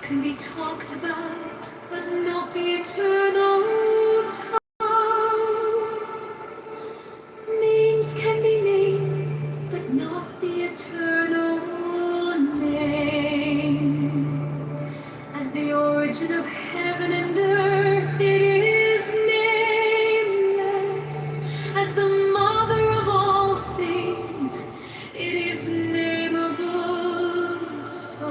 can be talked about, but not the eternal time. Names can be named, but not the eternal name. As the origin of heaven and earth, it is nameless. As the mother of all things, it is nameable. So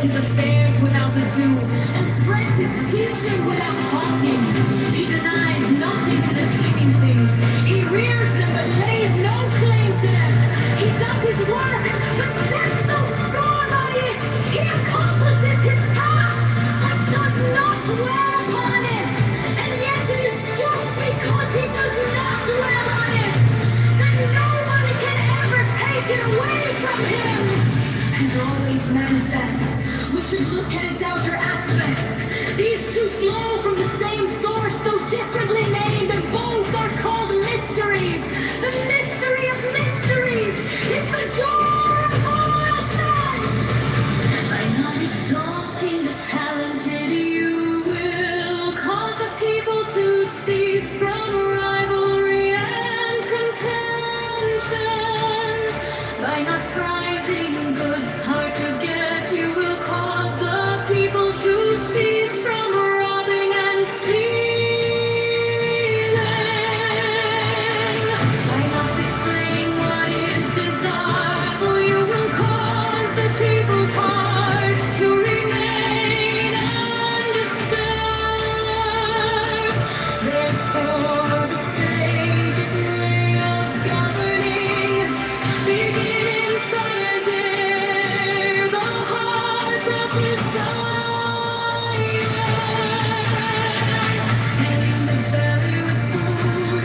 his affairs without ado, and spreads his teaching without talking. He denies nothing to the teeming things. He rears them but lays no claim to them. He does his work but sets no store by it. He accomplishes his task but does not dwell upon it. And yet it is just because he does not dwell on it that nobody can ever take it away from him. He's always manifest. We should look at its outer aspects. These two flow from the same source, though differently named, and both are called mysteries. The mystery of mysteries is the door of all sense. By not exalting the talented, you will cause the people to cease from rivalry and contention. By not prizing goods hard to get, you will cause the people to cease from robbing and stealing. By not displaying what is desirable, you will cause the people's hearts to remain undisturbed. Therefore, the sage's way of governing begins by a dare the heart of desires, filling the belly with food,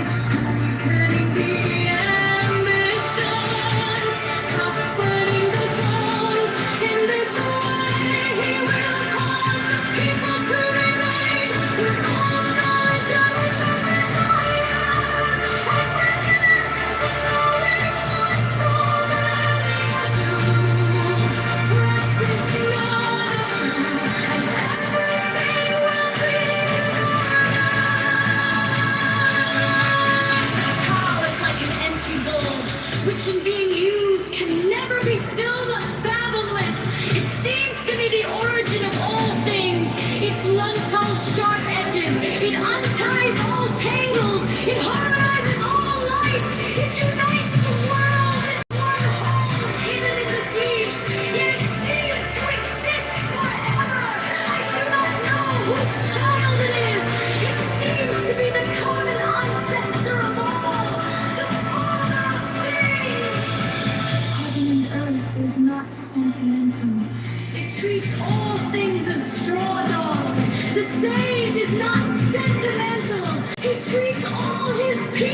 weakening the ambitions, toughening the bones. In this way, he will cause the people to remain with all knowledge and with the desire, and forget the knowing what's wrong and do. Practice not to, and everything will be tall is like an empty bowl, which in being used can never be filled up fathomless. It seems to be the origin of all things. It blunts all sharp edges. It unties all tangles. It harmonizes all lights. It unites the world in one whole, hidden in the deeps. Yet it seems to exist forever. I do not know whose child it is. It seems to be the common ancestor of all, the father of things. Heaven and earth is not sentimental. It treats all things as straw dogs. The sage is not sentimental. He treats all his people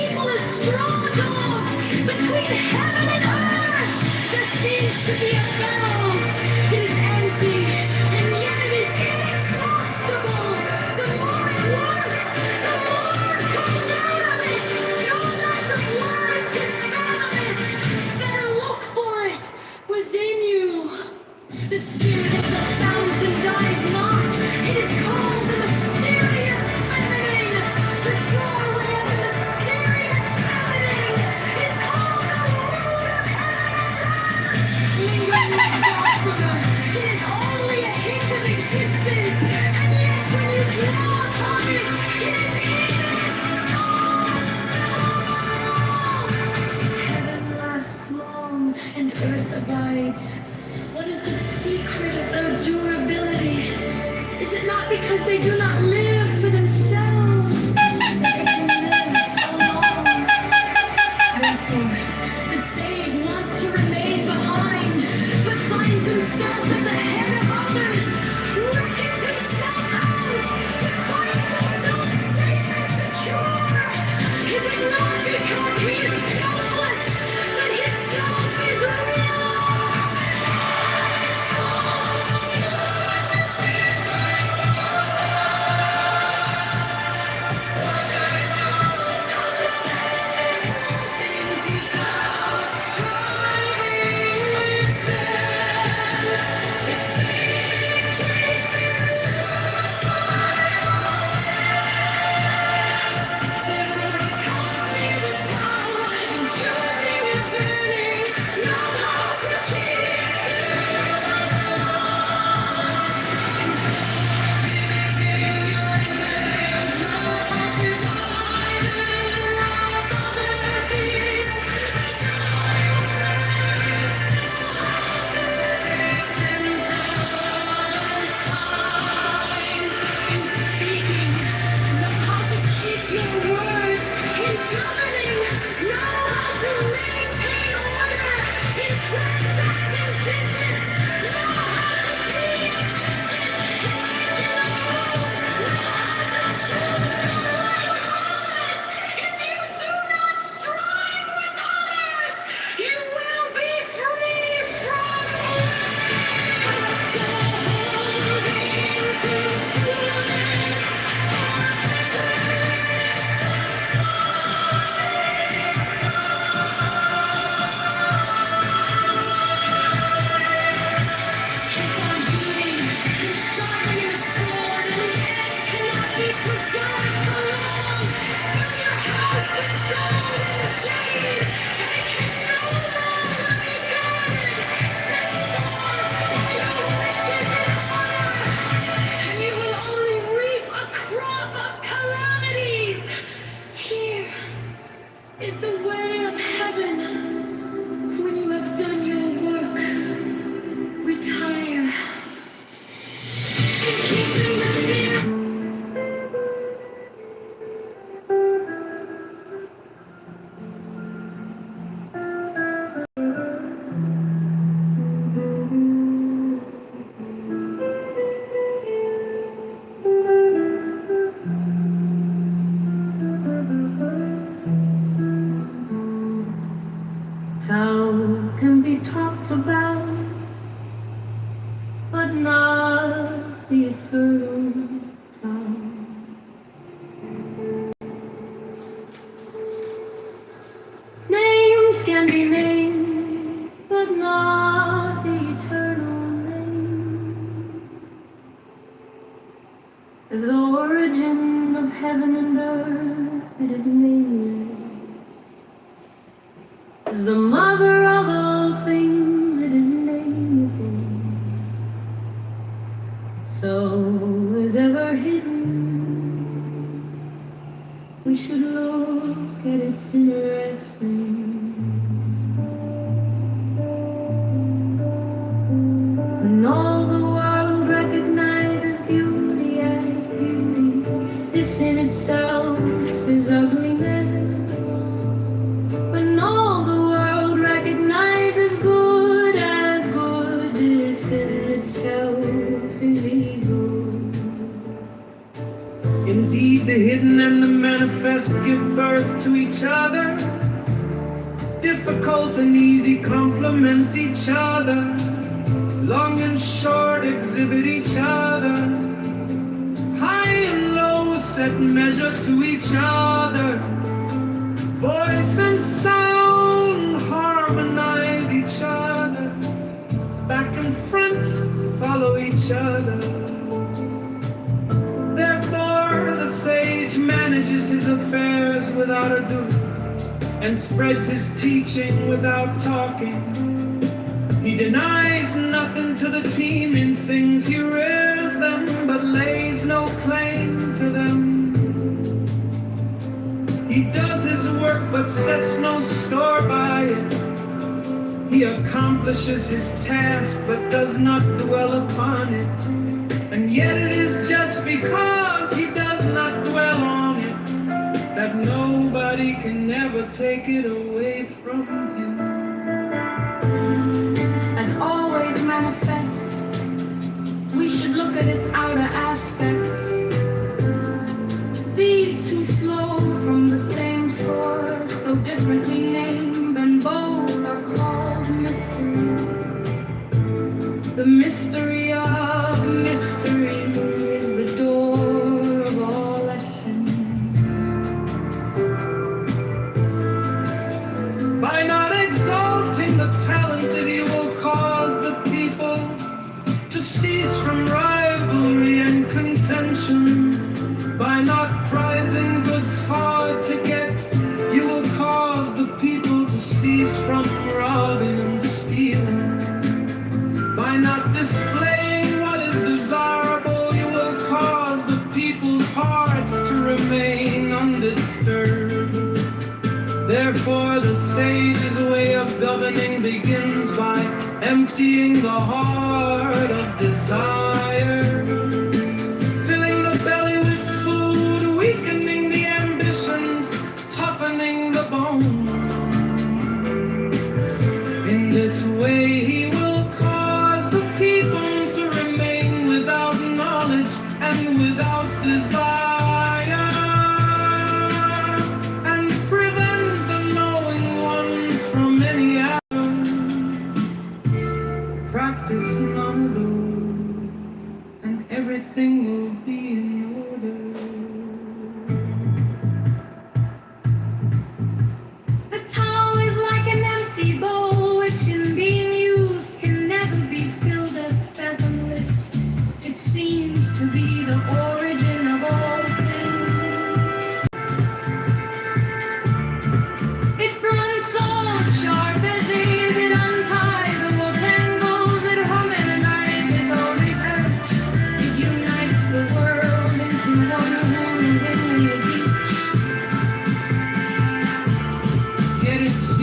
is the way of heaven. When you have done your work, retire. And keeping the spirit. How can be talked about, but not the eternal cloud. Names can be named, but not the eternal name. As the origin of heaven and earth, it is nameless. As the mother of all things, it is nameable. So is ever hidden, we should look at its inner essence. When all the world recognizes beauty as beauty, this in itself is ugliness. When all the world recognizes good as good, this in itself is evil. Indeed, the hidden and the manifest give birth to each other. Difficult and easy complement each other. Long and short exhibit each other. High and low set measure to each other. Voice and sound harmonize each other. Back and front follow each other. Therefore the sage manages his affairs without ado, and spreads his teaching without talking. He denies nothing to the team in things he rears them, but lays no claim to them. He does his work but sets no store by it. He accomplishes his task but does not dwell upon it. And yet it is just because he does not dwell on it that nobody can ever take it away from him. As always manifest, we should look at its outer aspects. These two flow from the same source, though differently named, and both are called mysteries. The mystery of mysteries is the door of all essence. By not exalting the talented, you will cause the people to cease from rivalry and contention. By not prizing goods hard to get, you will cause the people to cease from robbing and stealing. By not displaying what is desirable, you will cause the people's hearts to remain undisturbed. Therefore the sage's way of governing begins by emptying the heart of desires, filling the belly with food, weakening the ambitions, toughening the bones. In this way he will cause the people to remain without knowledge and without desire, and prevent the knowing ones from any error. Practice none of those, and everything will be in order. The time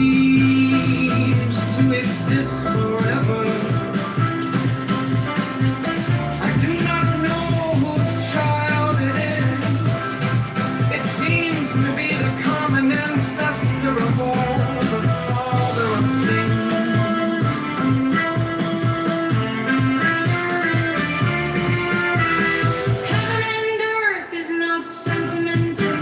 seems to exist forever. I do not know whose child it is. It seems to be the common ancestor of all, the father of things. Heaven and earth is not sentimental.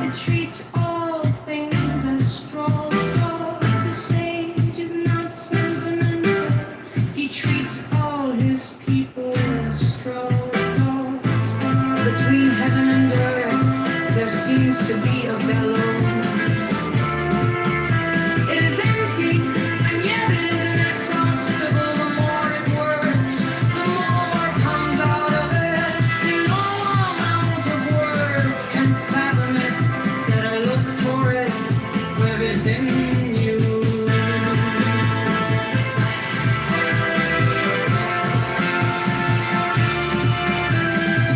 It treats all things as straw dogs. The sage is not sentimental. He treats all his people as straw dogs. Between heaven and earth, there seems to be a bellows. It is empty, and yet it is inexhaustible. The more it works, the more comes out of it. No amount of words can fathom it. Better look for it within you.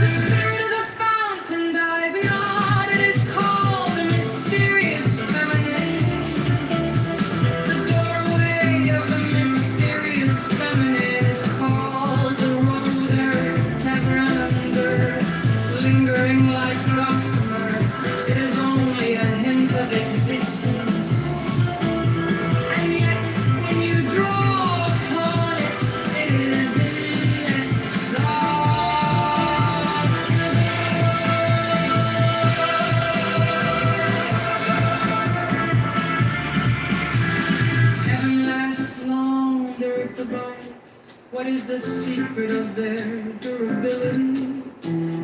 The spirit of the fountain dies not. It is called the mysterious feminine. The doorway of the mysterious feminine is called the road earth, ever and under, lingering like gossamer. It is only a hint of existence. And yet, when you draw upon it, it is inexhaustible. Heaven lasts long and earth abides. What is the secret of their durability?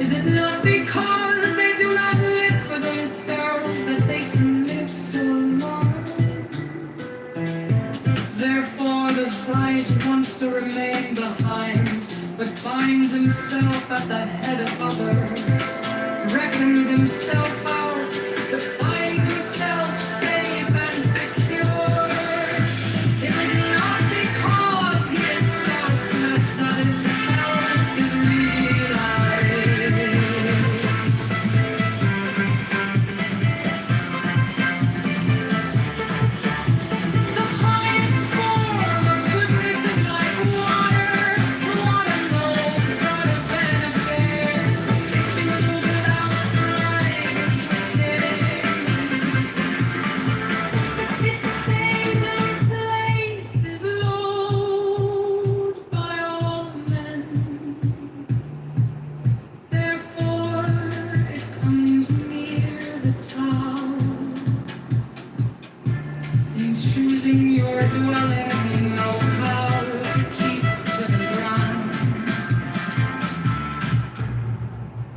Is it not because they do not live for themselves that they can live so long? Therefore the sage wants to remain behind, but finds himself at the head of others, reckons himself out, but finds himself safe and secure. Is it not because he is selfless that his self is realized? The highest form of goodness is like water. Water knows how to benefit. It moves without striving. It stays in place, is loved by all men. Therefore, it comes near the town. In choosing your dwelling, know how to keep to the ground.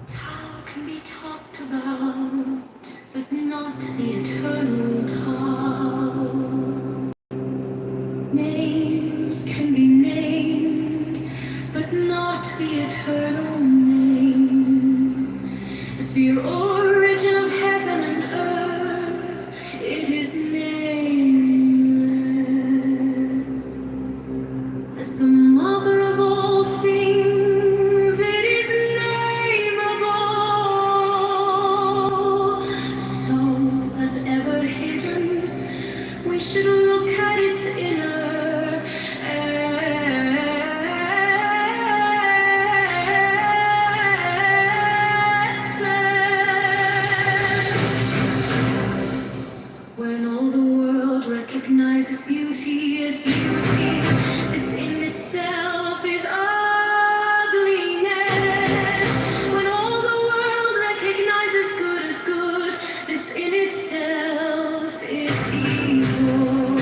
Tao can be talked about, but not the eternal Tao. Names can be named, but not the eternal name. As the origin of heaven and earth, it is nameless. As the mother of all things, it is nameable. So, as ever hidden, we should look at its inner essence. When all the world recognizes beauty as beauty, this in itself is ugliness. When all the world recognizes good as good, this in itself is evil.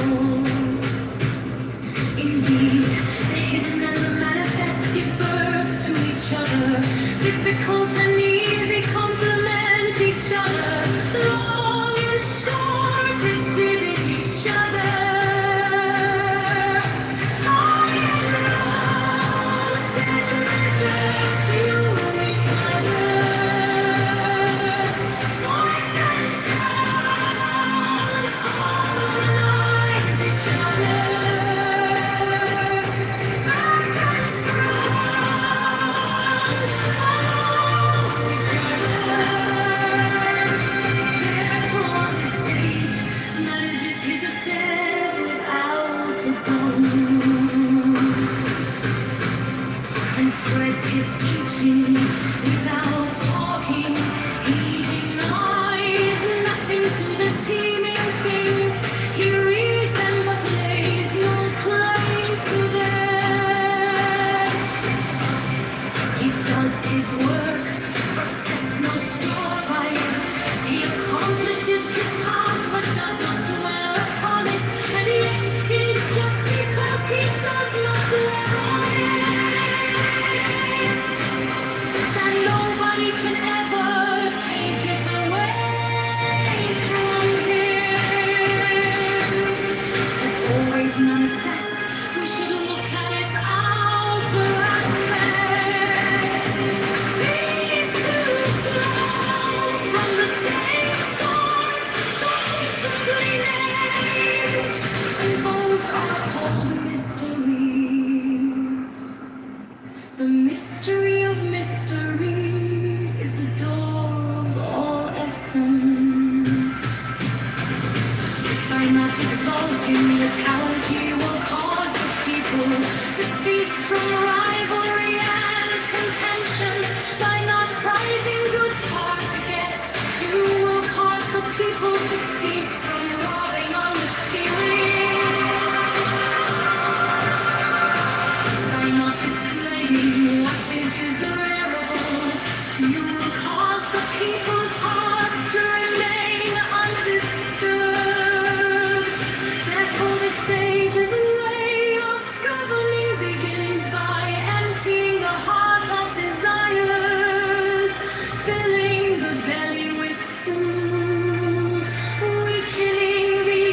exalting the talent, he will cause the people to cease from rivalry and contention. By not prizing goods hard to get, you will cause the people to cease from robbing on the stealing. By not displaying what is desirable, you will cause the people's hearts to remain undisturbed. Therefore the sage's way of governing begins by emptying the heart of desires, filling the belly with food, weakening the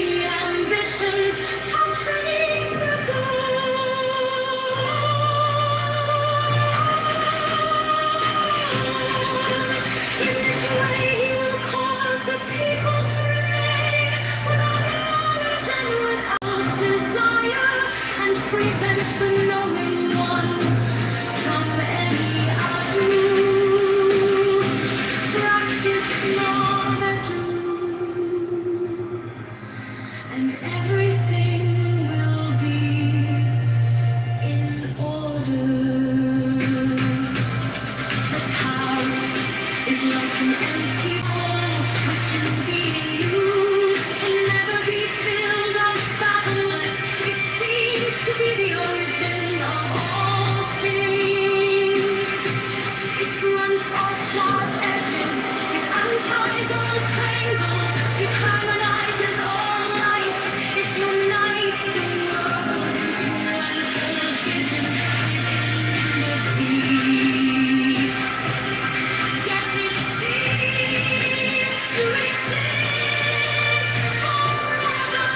ambitions, toughening the bones. In this way he will cause the people to remain without knowledge and without desire, and prevent the knowing ones from any ado. Practice non-ado, and everything will be in order. The tower is like an empty hole, which in being used can never be filled up, fathomless. It seems to be the origin of all things. It blunts all sharp edges, it unties all tangles, it harmonizes all lights, it unites the world into one whole hidden in the deeps. Yet it seems to exist forever.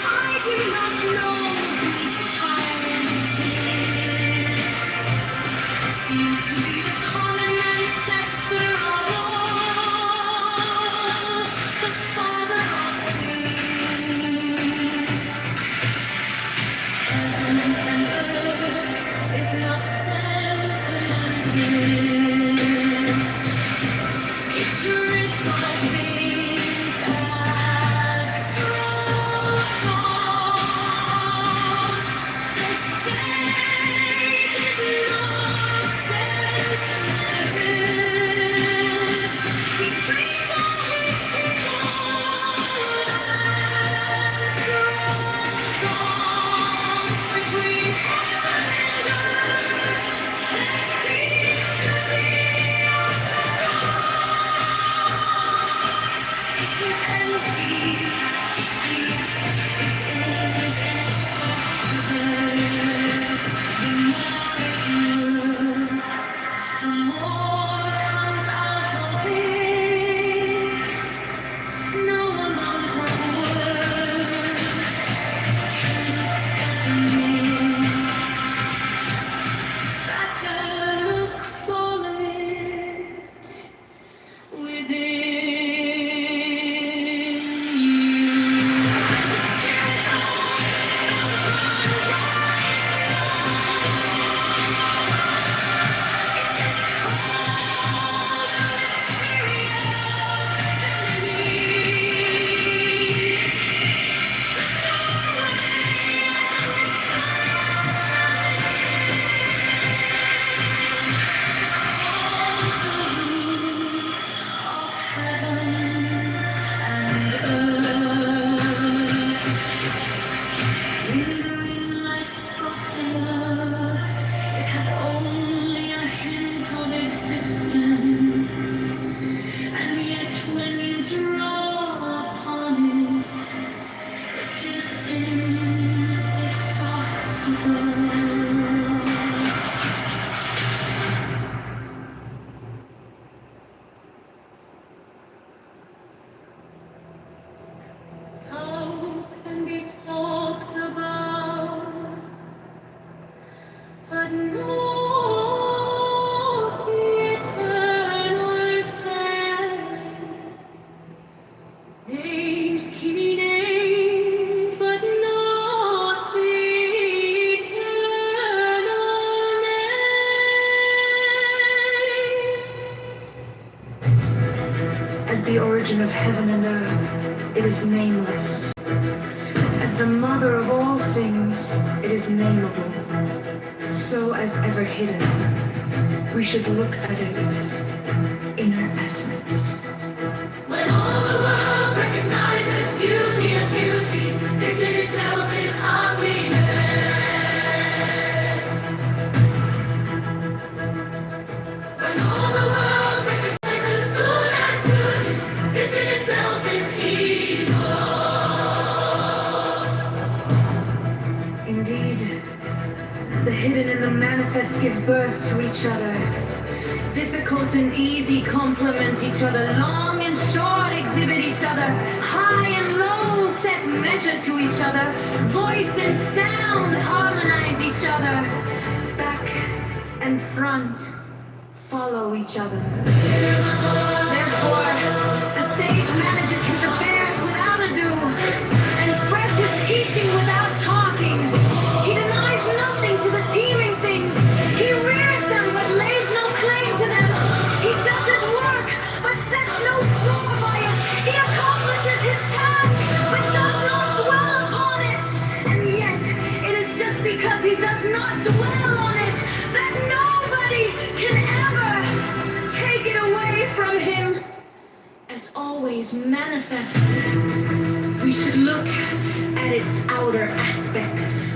I do not know whose child it is. It seems to be the common ancestor of all, the father of things. Heaven and earth is not sentimental. It treats all things as straw dogs. The sage is not sentimental. He treats all his people as straw dogs. Between heaven and earth, there seems to be a it is empty, yet it is inexhaustible. The more it moves, the more comes out of it. No amount of words can fathom it. Better look for it within you. The spirit the origin of heaven and earth, it is nameless. As the mother of all things, it is nameable. So as ever hidden, we should look at its inner essence. When all the world recognizes beauty as beauty, this in itself is ugliness. When all the world recognizes good as good, this in itself is evil. Indeed, the hidden and the manifest give birth to each other. Difficult and easy complement each other. Long and short exhibit each other. High and low set measure to each other. Voice and sound harmonize each other. Back and front follow each other. Therefore, the sage manages his affairs without ado and spreads his teaching without talking. He denies nothing to the teeming things. He rears them but lays no claim to them. He does his work but sets no store by it. He accomplishes his task but does not dwell upon it. And yet, it is just because he does not dwell on it that nobody can ever take it away from him. As always manifest, we should look at its outer aspects.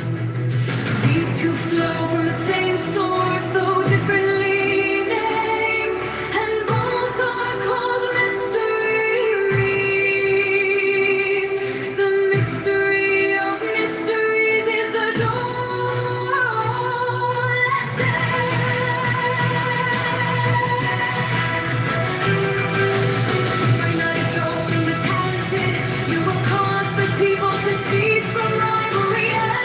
These two flow from the same source, though differently named, and both are called mysteries. The mystery of mysteries is the By not exalting the talented, you will cause the people to cease from rivalry and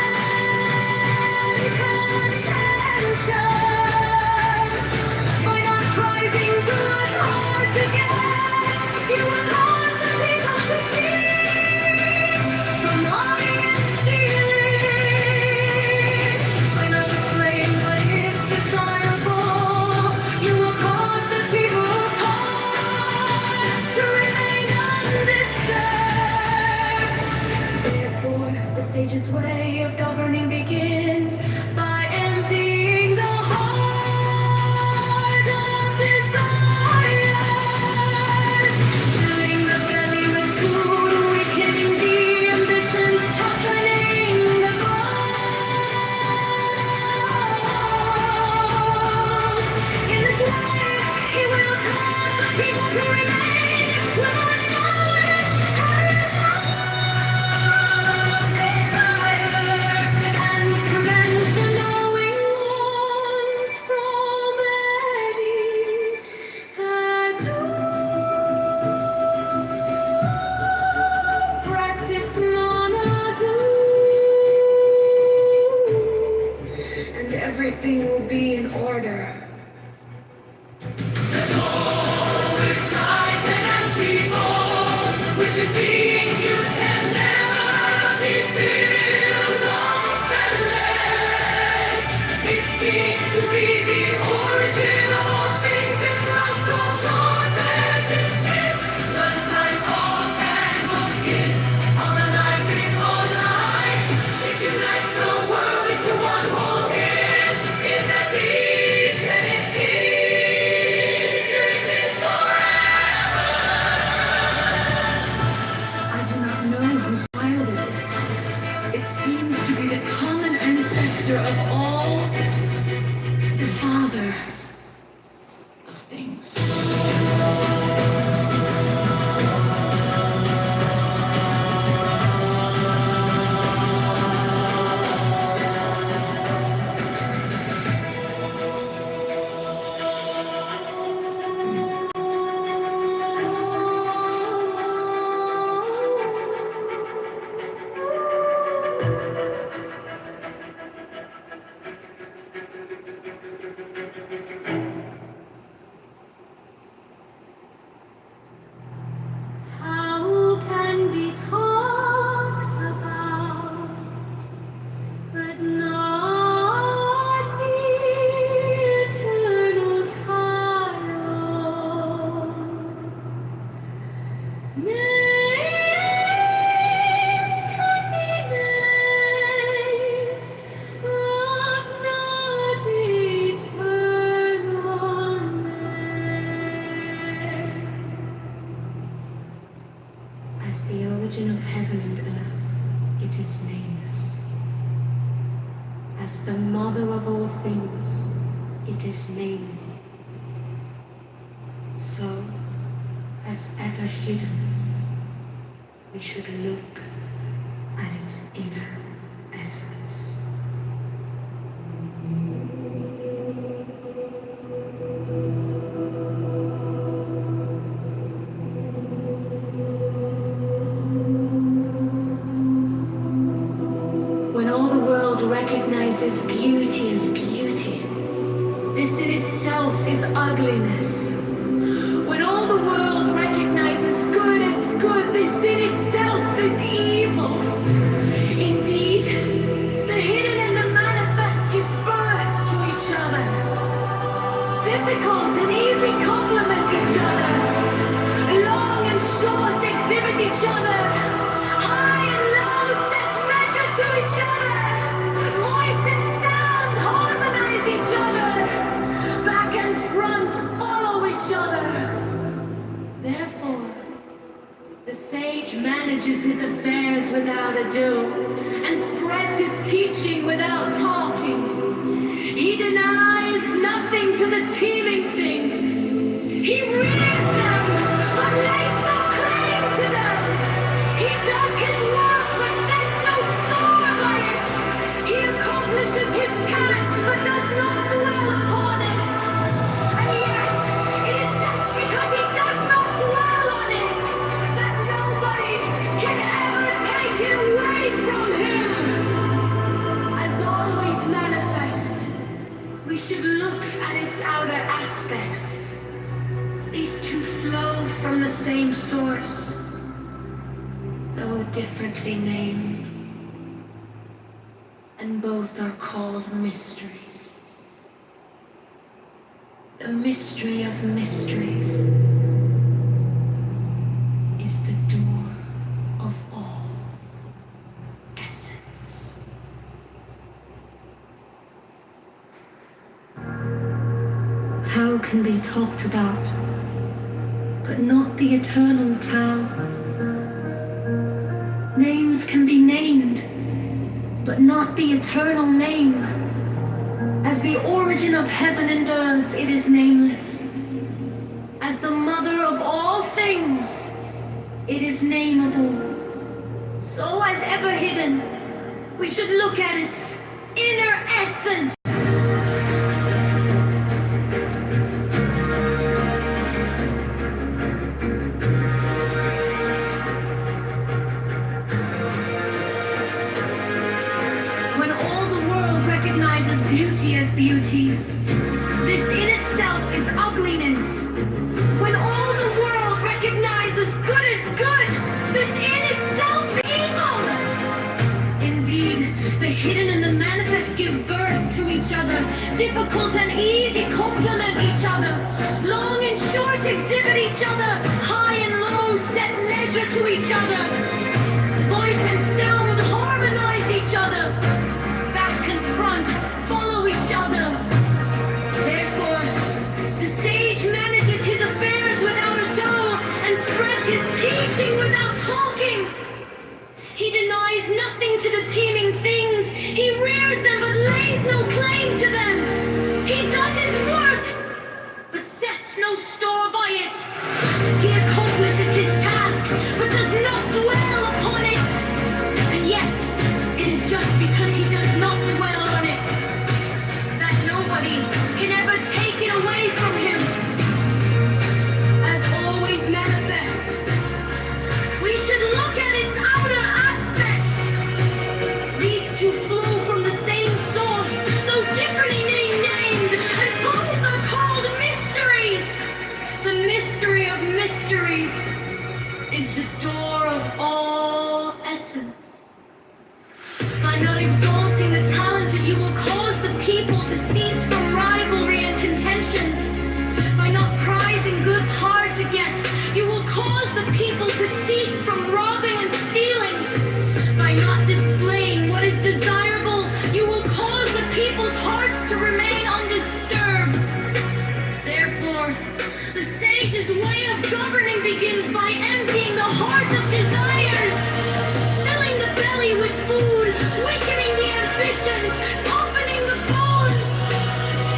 contention. By not prizing goods hard to get, you will cause the people to cease from robbing and stealing. By not displaying what is desirable, you will cause the people's hearts to remain undisturbed. Therefore, the sage's way of governing begins by emptying the heart of desires, filling the belly with food, weakening the ambitions, toughening the bones. In this way, he will cause the people to remain without knowledge and without desire. Names can be named, but not eternal name. As the origin of heaven and earth, it is nameless. As the mother of all things, it is named. So, as ever hidden, we should look at its inner essence. When all the world recognizes beauty as beauty, this in itself is ugliness. When all the world recognizes good as good, this in itself is evil. Indeed, the hidden and the manifest give birth to each other. Difficult and easy complement each other. Long and short exhibit each other. High and low set measure to each other. Voice and sound harmonize each other. Back and front follow each other. Therefore, the sage manages his affairs without ado and spreads his teaching without talking. He denies nothing to the teeming things. He rears them, but lays no claim to them. He does his work, but sets no store by it. He accomplishes his task, but does not dwell upon it. And yet, it is just because he does not dwell on it that nobody can ever take it away from him. As always manifest, we should look at its outer aspects. These two flow from the same source, though differently named, and both are called mysteries. The mystery of mysteries is the door of all essence. Tao can be talked about, but not the eternal Tao. Names can be named, but not the eternal name. As the origin of heaven and earth, it is nameless. As the mother of all things, it is nameable. So as ever hidden, we should look at its inner essence. Beauty as beauty, this in itself is ugliness. When all the world recognizes good as good, this in itself evil. Indeed, the hidden and the manifest give birth to each other. Difficult and easy complement each other. Long and short exhibit each other. High and low set measure to each other. Voice and sound harmonize each other. Back and front follow each other. Therefore, the sage manages his affairs without ado and spreads his teaching without talking. He denies nothing to the teeming things. He rears them but lays no claim to them. He does his work but sets no store by it. He accomplishes his task but does not dwell upon it. And yet, it is just because he does not dwell on it that nobody can ever take it away from him. As always manifest, we should look at its outer aspects. These two flow from the same source, though differently named, and both are called mysteries. The mystery of mysteries is the door of all essence. By not exalting the talented, you will cause the people to cease from rivalry and contention. By not prizing goods hard to get, you will cause the people to heart of desires, filling the belly with food, weakening the ambitions, toughening the bones.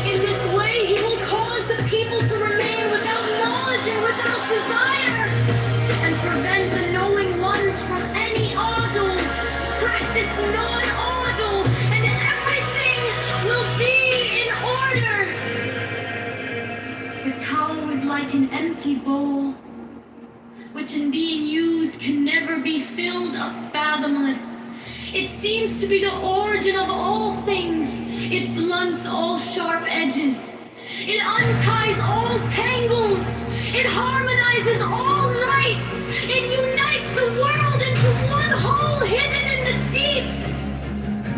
In this way, he will cause the people to remain without knowledge and without desire, and prevent the knowing ones from any idol. Practice non-idol, and everything will be in order. The Tao is like an empty bowl, which in being used can never be filled up fathomless. It seems to be the origin of all things. It blunts all sharp edges. It unties all tangles. It harmonizes all lights. It unites the world into one whole hidden in the deeps.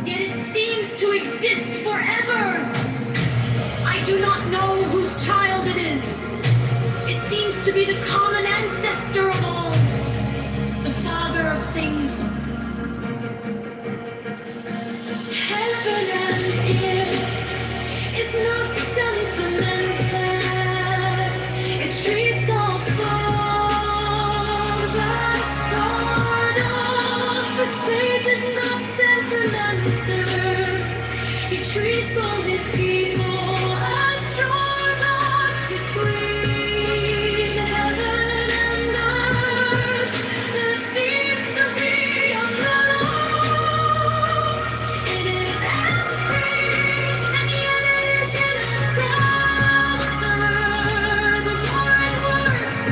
Yet it seems to exist forever. I do not know whose child it is. It seems to be the common ancestor of all, the father of things. Heaven and earth is not sentimental. It treats all forms as stardust. The sage is not sentimental. He treats all his people as stardust between heaven and earth. There seems to be a balance. It is empty, and yet it is an disaster. The more it works,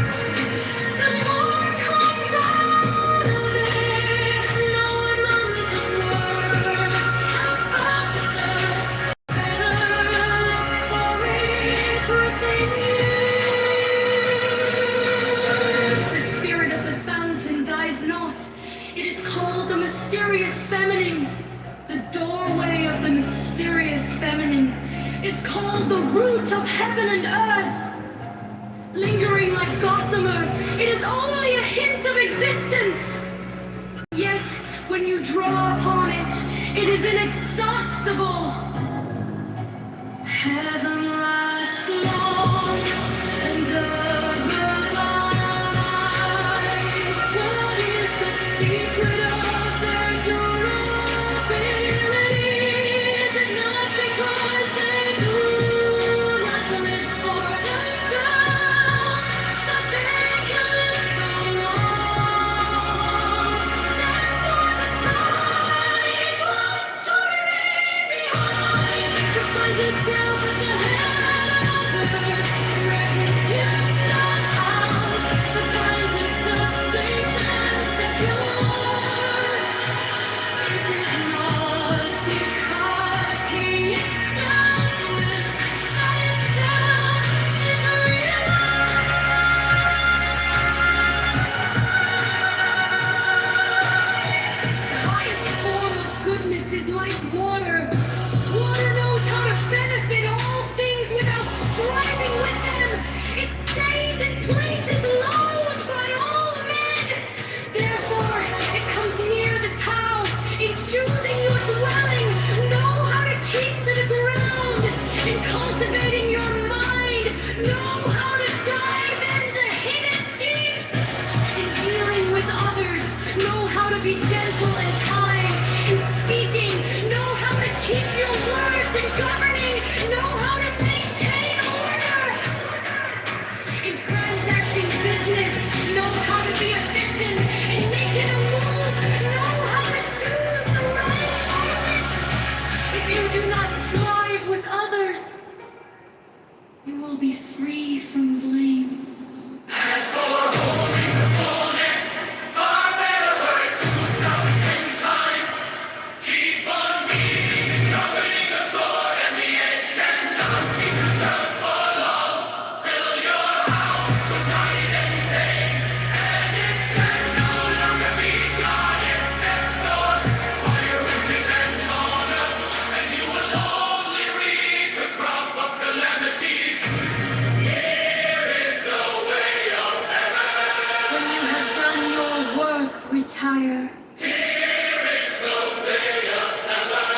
the more comes out of it. No amount of words can fathom it. Better look for it within you. The spirit of the fountain dies not. It is called the mysterious feminine. The doorway of the mysterious feminine is called the root of heaven and earth. Lingering like gossamer, it is only a hint of existence. Yet, when you draw upon it, it is inexhaustible. Heaven lasts long and earth abides. What is the secret of their durability? Is it not because they do not live for themselves that they can live so long? Therefore the sage wants to remain behind, but finds himself at the head of others, reckons himself out, but finds himself safe and secure. Is it not because he is selfless that his self is realized? The highest form of goodness is like water. Water knows how to benefit all things without striving with them. It stays in places loathed by all men. Therefore, it comes near the Tao. In choosing your dwelling, know how to keep to the ground. In cultivating your mind, know how to dive in the hidden deeps. In dealing with others, know how to be gentle and kind. In speaking, know how to keep your words. In governing, know how to maintain order. In transacting business, know how to be efficient. In making a move, know how to choose the right moment. If you do not strive with others, you will be free from blame. As for holding the fullness, far better were it to stop in time. Keep on beating and sharpening the sword, and the edge cannot be preserved for long. Fill your house with night and day, and it can no longer be guarded, set store by your riches and honor, and you will only reap the crop of calamities. Here is the way of heaven. When you have done your work, retire. Here is the way of heaven.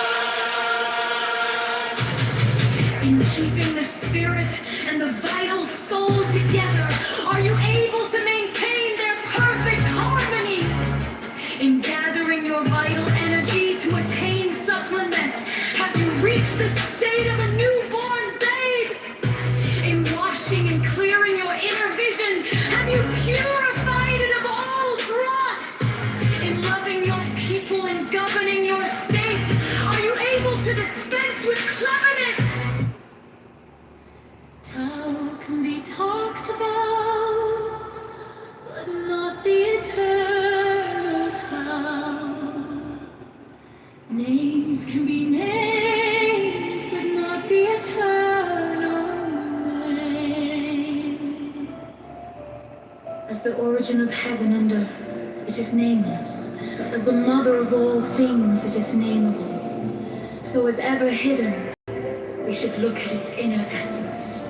In keeping the spirit and the vital soul together, are you able to maintain their perfect harmony? the state of a newborn babe. In washing and clearing your inner vision, have you purified it of all dross? In loving your people and governing your state, are you able to dispense with cleverness? Tao can be talked about, but not the eternal Tao. Names can be named, but not the eternal name. As the origin of heaven and earth, it is nameless. As the mother of all things, it is nameable. So as ever hidden, we should look at its inner essence.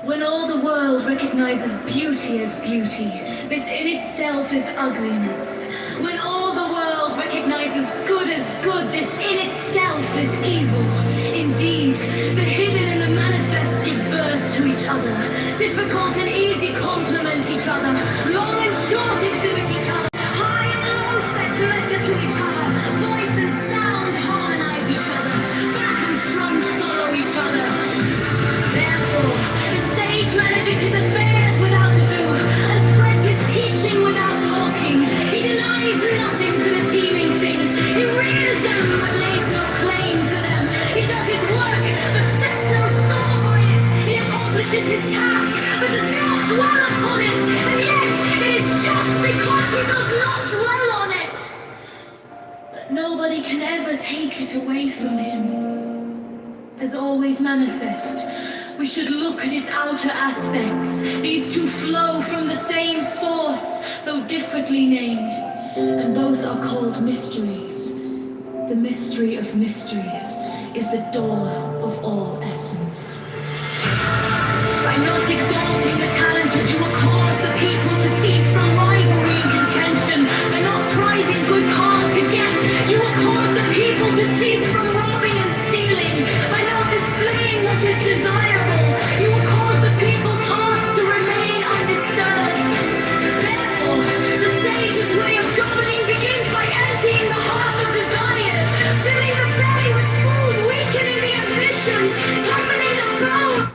When all the world recognizes beauty as beauty, this in itself is ugliness. When all the world recognizes good as good, this in itself is evil. Indeed, the hidden and the manifest give birth to each other. Difficult and easy complement each other. Long and short exhibit each other. High and low set to measure to each other. Voice and sound harmonize each other. Back and front follow each other. Therefore, the sage manages his affairs without ado, and spreads his teaching without talking. He denies nothing to the teeming things. He rears them, but lays no claim to them. He does his work, but sets no store by it. He accomplishes his task, but does not dwell upon it. And yet, it is just because he does not dwell on it that nobody can ever take it away from him. As always manifest, we should look at its outer aspects. These two flow from the same source, though differently named, and both are called mysteries. The mystery of mysteries is the door of all essence. By not exalting the talented, you will cause the people to cease from rivalry and contention. By not prizing goods hard to get, you will cause the people to cease from robbing and stealing. By not displaying what is desirable, you will cause the people's hearts to remain undisturbed. Therefore, the sage's way of governing begins by emptying the heart of desires, filling the belly with food, weakening the ambitions, toughening the bone.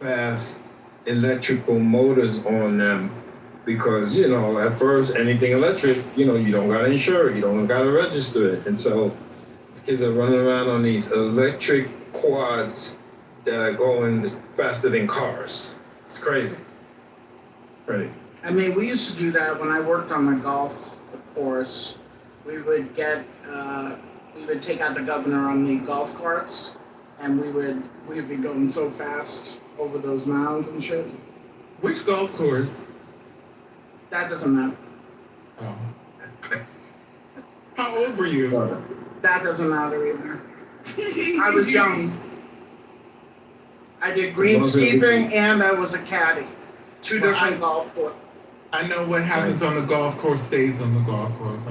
fast electrical motors on them because at first anything electric, you don't gotta insure it, you don't gotta register it, and so these kids are running around on these electric quads that are going faster than cars. It's crazy, crazy. I mean, we used to do that when I worked on the golf course. We would we would take out the governor on the golf carts, and we'd be going so fast over those mounds and shit. Which golf course? That doesn't matter. Oh. How old were you? That doesn't matter either. I was young. I did greenskeeping and I was a caddy. Two Well, different golf courses. I know what happens on the golf course stays on the golf course.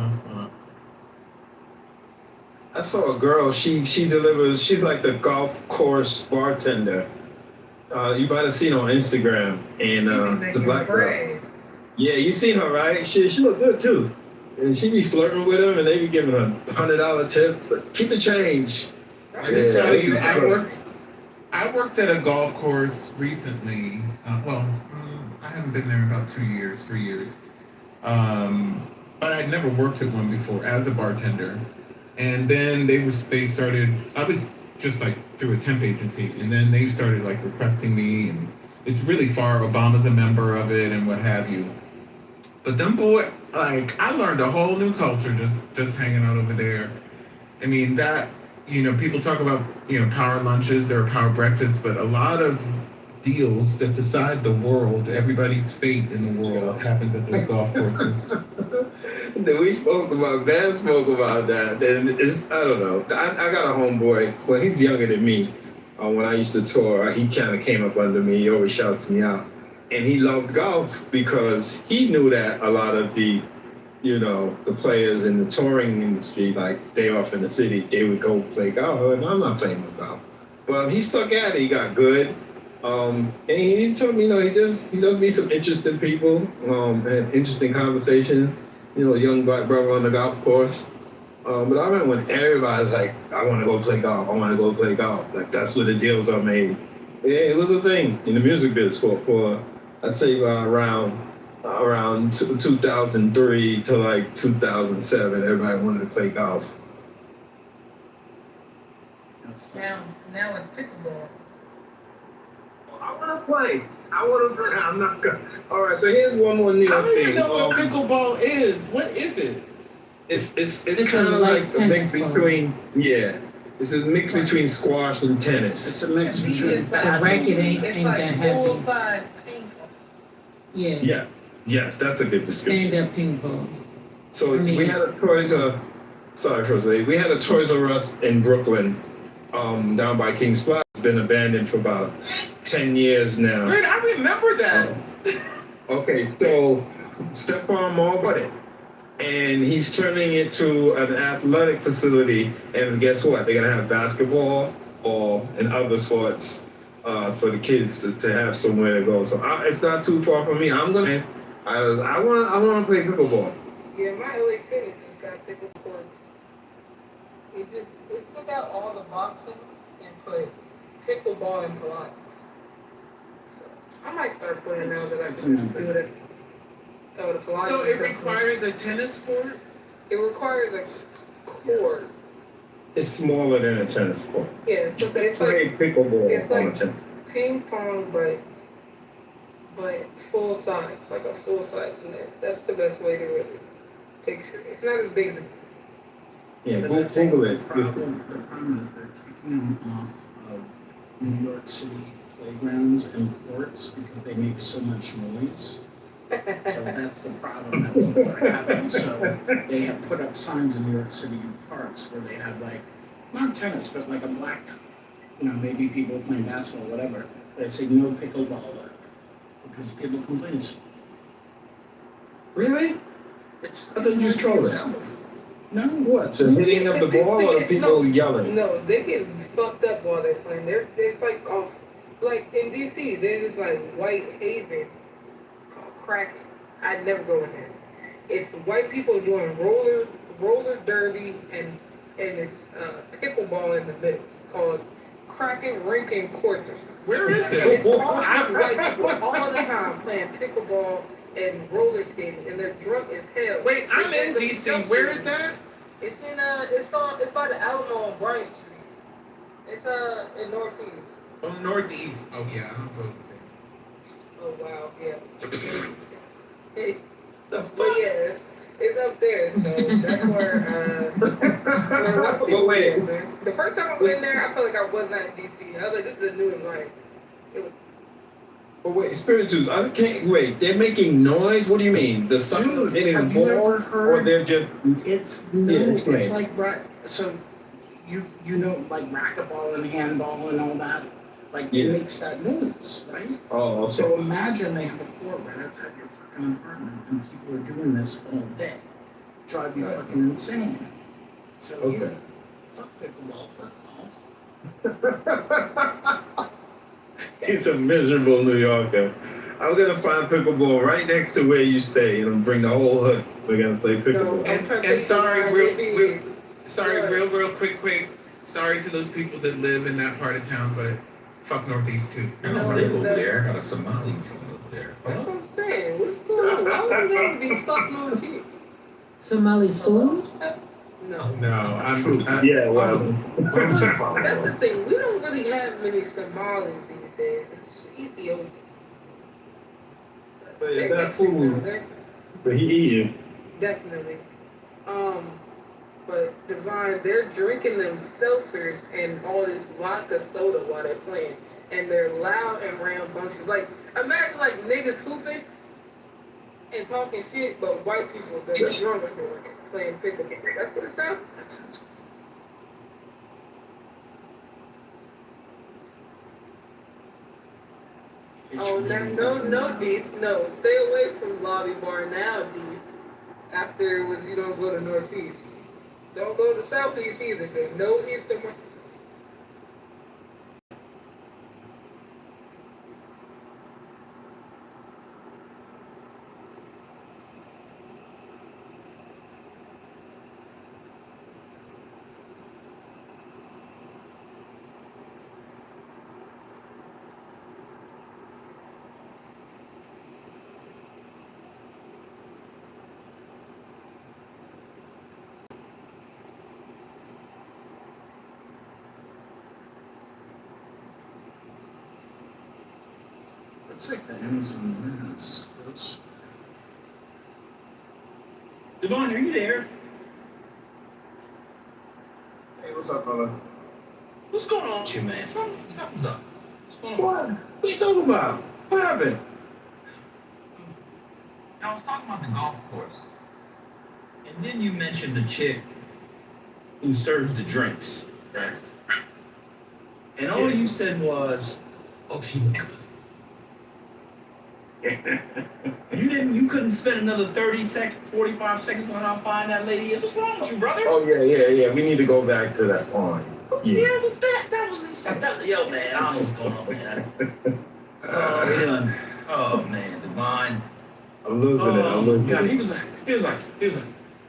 I saw a girl. She delivers. She's like the golf course bartender. You might have seen her on Instagram, and it's a black girl. Yeah, you seen her, right? She look good too, and she be flirting with him, and they be giving her $100 tips. Like, keep the change. I can tell you, I worked at a golf course recently. I haven't been there in about 2 years, 3 years. But I'd never worked at one before as a bartender. And then they started, I was just like through a temp agency, and then they started like requesting me, and it's really far. Obama's a member of it and what have you. But them boy, like, I learned a whole new culture just hanging out over there. I mean, that, people talk about, power lunches or power breakfasts, but a lot of deals that decide the world, everybody's fate in the world, happens at those golf courses. We spoke about, Van spoke about that, and I don't know. I got a homeboy, well, he's younger than me. When I used to tour, he kind of came up under me, he always shouts me out. And he loved golf because he knew that a lot of the players in the touring industry, like they off in the city, they would go play golf, and I'm not playing no golf. But he stuck at it, he got good. And he told me, he does meet some interesting people, and interesting conversations, young black brother on the golf course. But I remember when everybody's like, I want to go play golf, I want to go play golf. Like, that's where the deals are made. Yeah, it was a thing in the music biz for I'd say around 2003 to like 2007, everybody wanted to play golf. Now it's pickleball. I want to play. I'm not good. All right, so here's one more new thing. I don't even know what pickleball is. What is it? It's kind of like a mix between, it's a mix between squash and tennis. It's a mix between The racket ain't it's that like heavy. full-size ping pong. Yeah. Yeah. Yes, that's a good description. Stand up ping pong. So I mean- we had a Toys we had a Toys R Us in Brooklyn, down by King's Plaza. It's been abandoned for about 10 years now. Wait, I remember that. Okay, so Stephon Moore bought it, and he's turning it to an athletic facility. And guess what? They're gonna have basketball and other sports for the kids to have somewhere to go. So it's not too far from me. I want to play pickleball. Yeah, my LA Fitness just got pickle courts. It took out all the boxing and put pickleball and Pilates. So I might start putting now that I can just do it. The Pilates. So it requires a tennis court? It requires a court. It's smaller than a tennis court. Yeah, so it's Play like pickleball it's on like a tennis. ping pong, but full size, like a full size net. That's the best way to really picture it. It's not as big as Yeah, But go the thing- Google it. The problem is they're kicking them off of New York City playgrounds and courts because they make so much noise. So that's the problem that people are having. So they have put up signs in New York City parks where they have like, not tennis, but like a blacktop. Maybe people playing basketball, whatever. They say no pickleball because people complain. Really? It's I thought you was trolling. No. What? So hitting of the ball or people yelling? No, they get fucked up while they're playing. It's like golf. Like in DC, there's this like White Haven. It's called Kraken. I'd never go in there. It's white people doing roller derby and it's pickleball in the middle. It's called cracking rink and courts or something. Where is It's it? all these white people all the time playing pickleball and roller skating, and they're drunk as hell. Wait, I'm They in get DC. themselves Where in. is that? It's in it's by the Alamo on Bryant Street. It's in Northeast. Oh, Northeast. Oh yeah, I'll go there. Oh wow, yeah. Hey, The but fuck? yeah, it's up there, so that's where white But people wait, live, man. The first time I went there, I felt like I was not in DC. I was like, this is a new environment. It was but wait, spirituals. I can't wait. They're making noise. What do you mean? The sun Dude, hitting the have you ball, ever heard? or they're just It's explain. it's like so you know like racquetball and handball and all that. Like Yeah. it makes that noise, right? Oh, okay. So imagine they have a court right outside your fucking apartment and people are doing this all day. Drive you Right. fucking insane. So Okay. yeah, fuck pickleball, fuck golf. He's a miserable New Yorker. I'm gonna find pickleball right next to where you stay, and bring the whole hood. We're gonna play no. pickleball. I'm trying to And take sorry, the real quick. Sorry to those people that live in that part of town, but fuck Northeast too. I don't live over there. I got a Somali joint over there. That's what I'm saying. What's going on? Why would that be fuck Northeast? Somali food? No. No, I'm Yeah, well, That's the thing. We don't really have many Somalis these days. It's Ethiopian. but They're that Mexican food, over there. but he eating. Definitely. But Divine, they're drinking them seltzers and all this vodka soda while they're playing. And they're loud and rambunctious. Like, imagine like niggas hooping and talking shit, but white people that are drunk playing pickleball. That's what it sounds. That sounds Oh, no, Deep. No, stay away from Lobby Bar now, Deep. After it was, you don't go to Northeast. Don't go to Southeast either. There's no Eastern. It's like the Amazon warehouse is close. Devon, are you there? Hey, what's up, brother? What's going on with you, man? Something's up. What's going on? What? What are you talking about? What happened? I was talking about the golf course. And then you mentioned the chick who serves the drinks. Right. And all you said was, oh, she looked good. You couldn't spend another 30 seconds, 45 seconds on how fine that lady is. What's wrong with you, brother? Oh yeah. We need to go back to that point. Yeah, it was that. That was insane. Yo, man, I don't know what's going on, man. Oh man, Divine. I'm losing it. I'm Oh losing my God, it. he was like,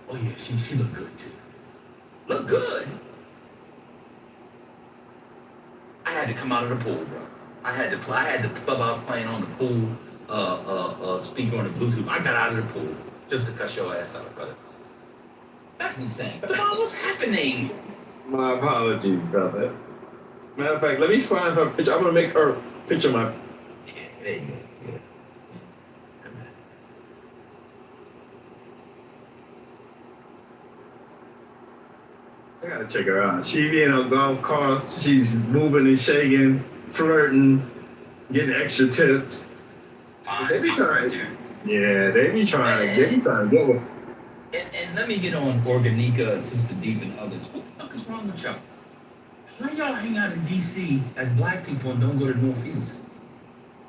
oh yeah, she looked good too. Look good. I had to come out of the pool, bro. I had the clubhouse playing on the pool, speaker on the Bluetooth. I got out of the pool just to cut your ass out, brother. That's insane. Devon, what's happening? My apologies, brother. Matter of fact, let me find her picture. I'm gonna make her picture my. Yeah, there you go. Yeah. I gotta check her out. She be in a golf cart. She's moving and shaking, flirting, getting extra tips. Fine They be spot right trying. there. Yeah, they be trying to get with. And let me get on Organica, Sister Deep, and others. What the fuck is wrong with y'all? Why y'all hang out in DC as black people and don't go to Northeast?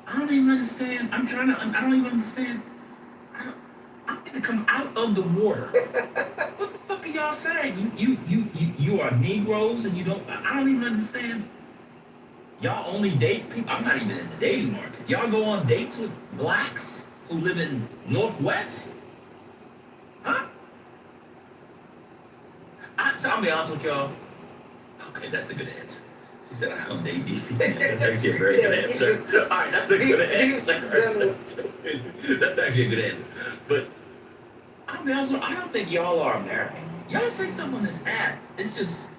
I don't even understand. I don't even understand. I'm gonna come out of the water. What the fuck are y'all saying? You are Negroes and you don't. I don't even understand. Y'all only date people. I'm not even in the dating market. Y'all go on dates with blacks who live in Northwest? Huh? So I'll be honest with y'all. Okay, that's a good answer. She said, I don't date DC. That's actually a very good answer. All right, that's a good answer. That's actually a good answer. But I'll be honest with you, I don't think y'all are Americans. Y'all say something on this app. It's just,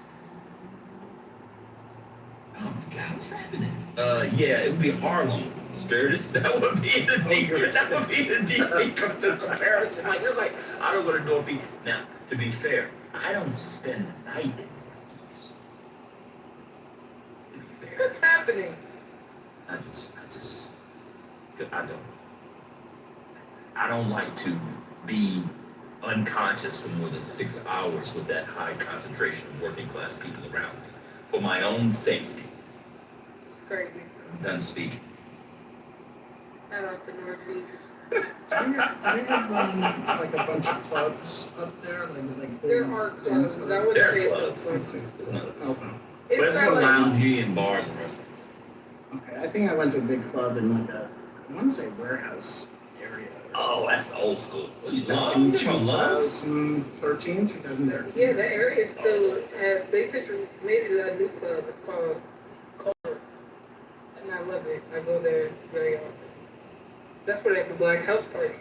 oh God, what's happening? Yeah, it would be Harlem. Spiritus, that would be the DC comparison. Like it's like I don't go to Northeast. Now, to be fair, I don't spend the night in Northeast. To be fair, What's happening? I don't like to be unconscious for more than 6 hours with that high concentration of working class people around me. For my own safety. It's crazy. I'm done speaking. Shout out to Northeast. Do they have like a bunch of clubs up there? Like There are clubs. I would There are say clubs. clubs. It's not. Okay. But it's not more like loungy and bars and restaurants. Okay, I think I went to a big club in like I want to say warehouse area. Oh, that's old school. What do you Back love? in You talking about love? 2013, 2013. yeah, that area still have. They just made it a new club. It's called Kitover, and I love it. I go there very often. That's where they have the black house parties.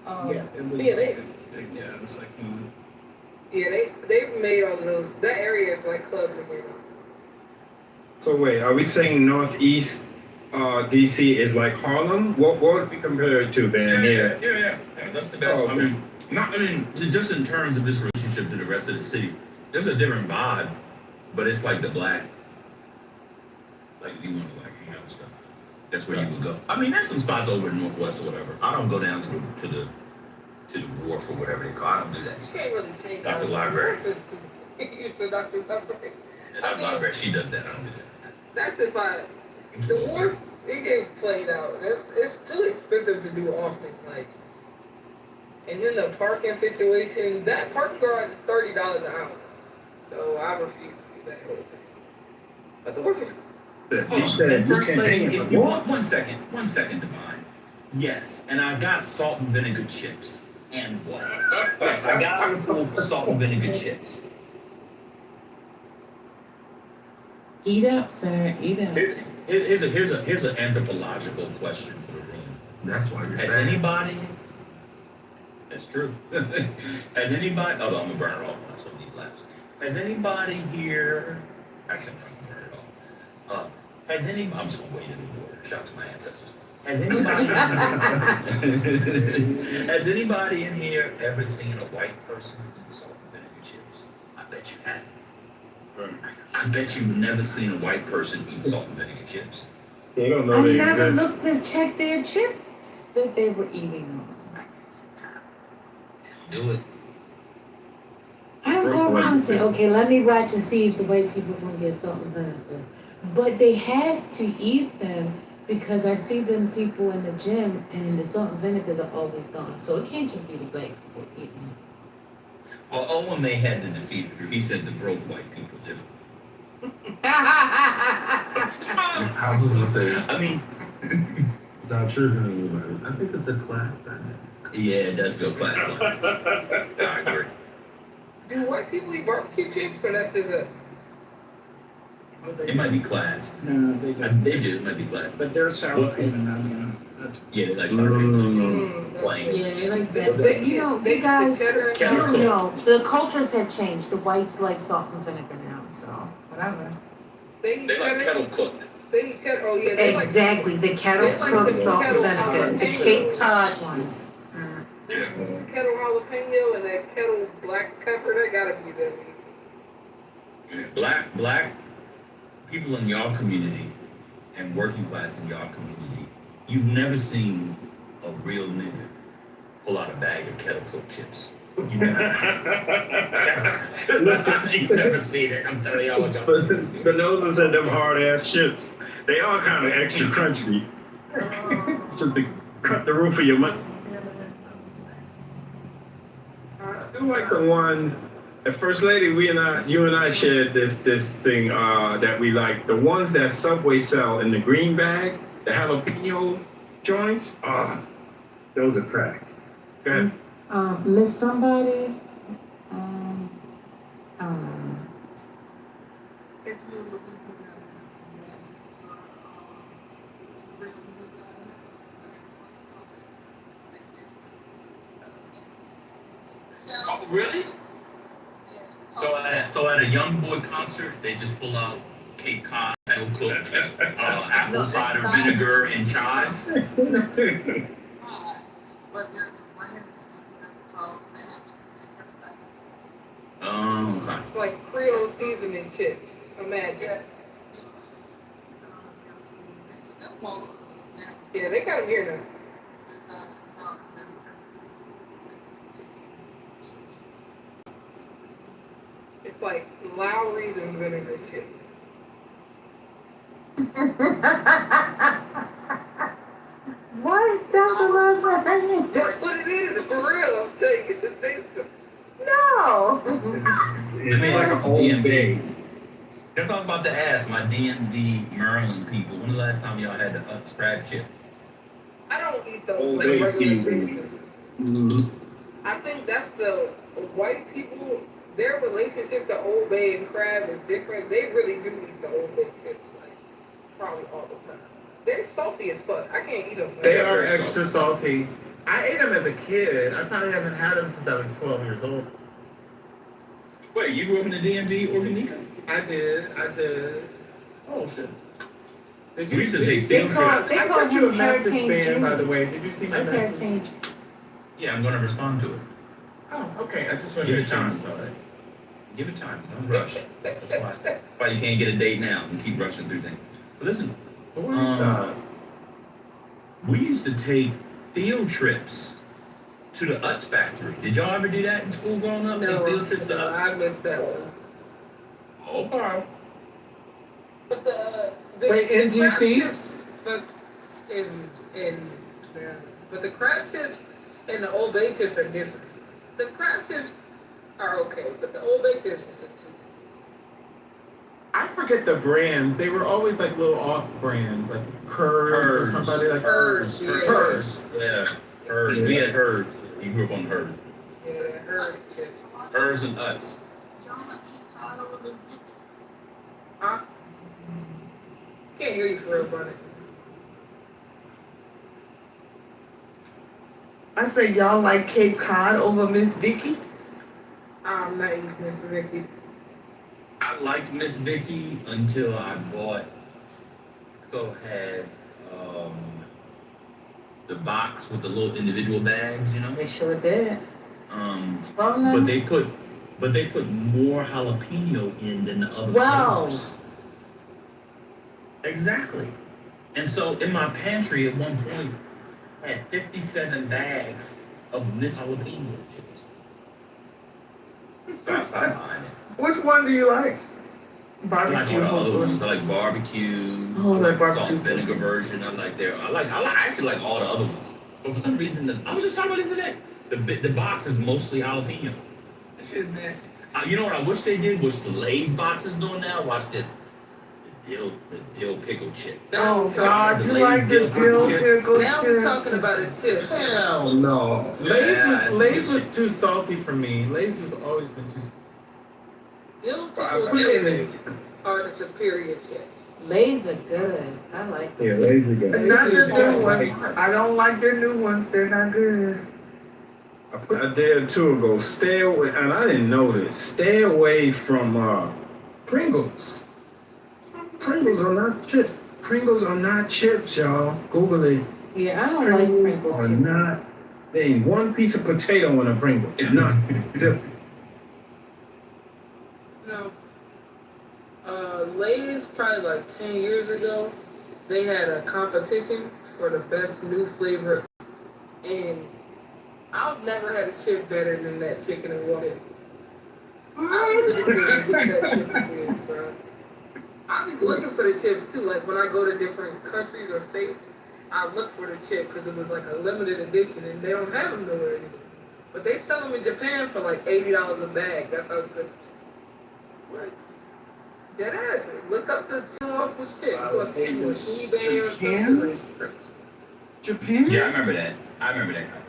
Yeah, it was. Yeah, they it was big. Yeah, it was like. yeah they made all of those. That area is like clubs again. So wait, are we saying Northeast DC is like Harlem? What would we compare it to then here? Yeah. That's the best. Oh, I mean, just in terms of this relationship to the rest of the city, there's a different vibe, but it's like the black, like you want to like hang out and stuff. That's where you would go. I mean, there's some spots over in Northwest or whatever. I don't go down to the wharf or whatever they call it. I don't do that. You can't really hang Dr. out. Library. You said Dr. Library. Dr. Library, she does that. I don't do that. That's if the wharf, it get played out. It's too expensive to do often. Like, and then the parking situation, that parking garage is $30 an hour. So I refuse to do that whole thing. But the wharf is And First Lady, if you want, one second, Divine. Yes, and I got salt and vinegar chips. And what? Yes, I got out of the pool for salt and vinegar chips. Eat up, sir. Eat up. Here's an anthropological question for the room. That's why you're Has bad. anybody? That's true. Has anybody? Although I'm gonna burn it off when I swim these laps. Has anybody here? Actually, I'm not gonna burn it off. Has anybody? I'm just gonna wade in the water. Shout out to my ancestors. Has anybody? Has anybody in here ever seen a white person eat salt and vinegar chips? I bet you haven't. I bet you've never seen a white person eat salt and vinegar chips. They don't I know they never exist. looked to check their chips that they were eating. Do it. I don't go around and say, okay, let me watch and see if the white people gonna get salt and vinegar. But they have to eat them because I see them people in the gym and the salt and vinegars are always gone. So it can't just be the black people eating them. Well, Owen May had to defeat her. He said the broke white people do. I was gonna say, I mean, without triggering anybody, I think it's a class dynamic. yeah, it does feel classy. I agree. do white people eat barbecue chips or that's just a It might be class. No, they don't. They do. It might be class. But they're sour cream and onion. That's Yeah, they like sour cream. that's Plain. Yeah, they like that. They But you know, they you guys, cheddar and I Kettle don't cooked. know. The cultures have changed. The whites like salt and vinegar now, so whatever. They eat They like cheddar. kettle cooked. They eat cheddar. Oh yeah, they like Exactly, the kettle they like cooked the salt and kettle vinegar, the jalapeno. Cape Cod ones. Yeah. kettle jalapeno and that kettle black pepper. They gotta be them. Black people in y'all community and working class in y'all community, you've never seen a real nigga pull out a bag of kettle cooked chips. You never seen it. I'm telling y'all what y'all. But those are them hard ass chips. They are kind of extra crunchy. Just to cut the roof of your mouth. I do like the one. At First Lady, you and I shared this thing that we like. The ones that Subway sell in the green bag, the jalapeno joints. Those are crack. Go ahead. Miss somebody, I don't know. If you're looking for Oh, really? So at a young boy concert, they just pull out Cape Cod, kettle cooked, apple cider vinegar, and chive. Okay. Like Creole seasoning chips. Imagine. Yeah, they got them here now. It's like Lowry's and vinegar chip. What? That's what it is, for real. I'm telling you, it tastes good. No. It's like an old day. That's what I was about to ask my DMV Maryland people. When the last time y'all had the scrap chip? I don't eat those Old on a Bay regular TV. basis. Mm-hmm. I think that's the white people, their relationship to Old Bay and crab is different. They really do eat the Old Bay chips, like, probably all the time. They're salty as fuck. I can't eat them. They are extra salty. I ate them as a kid. I probably haven't had them since I was 12 years old. Wait, you grew up in the DMV, Organica? I did. Oh, shit. Did We used to take They field call- trips. they I call sent you a him message, Hurricane man, by Jimmy. the way. Did you see my That's message? Hurricane. Yeah, I'm gonna respond to it. Oh, okay. I just wanted Give to it time. saw it. Give it time. Don't rush. That's why you can't get a date now and keep rushing through things. But listen, What is that? we used to take field trips to the Utz factory. Did y'all ever do that in school growing up? No, Take field trips to I Utz? missed that one. Okay. But the Wait, in crab DC? chips, but but the crab chips and the Old Bay chips are different. The crab chips are okay, but the Old Bay chips is just too. I forget the brands. They were always like little off brands, like Curd or somebody like Hers, yeah. Hers. Yeah. Hers. We had Herd. You grew up on Herd. Yeah, hers chips. Hers and Utz. Huh? Can't hear you for real, buddy. I say y'all like Cape Cod over Miss Vicky? I'm not eating Miss Vicky. I liked Miss Vicky until I bought. Had the box with the little individual bags, you know. They sure did. But they put more jalapeno in than the other Wow. flavors. Exactly. And so in my pantry at one point, I had 57 bags of Miss Jalapeno chips. So I stopped buying it. Which one do you like? I like Barbecue. all the other hopefully. ones. I like barbecue. Oh, I like barbecue. Salt vinegar version. I actually like all the other ones. But for some reason, I was just talking about this today. The box is mostly jalapeno. That shit is nasty. You know what I wish they did? Which the Lay's box is doing now? Watch this. The dill pickle chip. Oh God, The you Lay's like the dill chip. pickle Now we're chip? talking about it too. Hell no. Lay's was too salty for me. Lay's was always been too. Dill I pickle put it in chips are the superior chips. Lay's are good. I like them. Yeah, lazy guy. Not the new ones. I don't like their new ones. They're not good. A day or two ago, stay away, and I didn't know this. Stay away from Pringles. Pringles are not chips. Pringles are not chips, y'all. Google it. Yeah, I don't like Pringles Are too. not. There ain't one piece of potato in a Pringle. It's not. Zip. No. Lay's probably like 10 years ago, they had a competition for the best new flavor. And I've never had a chip better than that chicken and water. I was that chip again, bro. I was looking for the chips too. Like when I go to different countries or states, I look for the chip because it was like a limited edition and they don't have them nowhere anymore. But they sell them in Japan for like $80 a bag. That's how good. What? Dead ass. Look up the awful shit. Go on eBay or something. Japan? Yeah, I remember that. I remember that competition.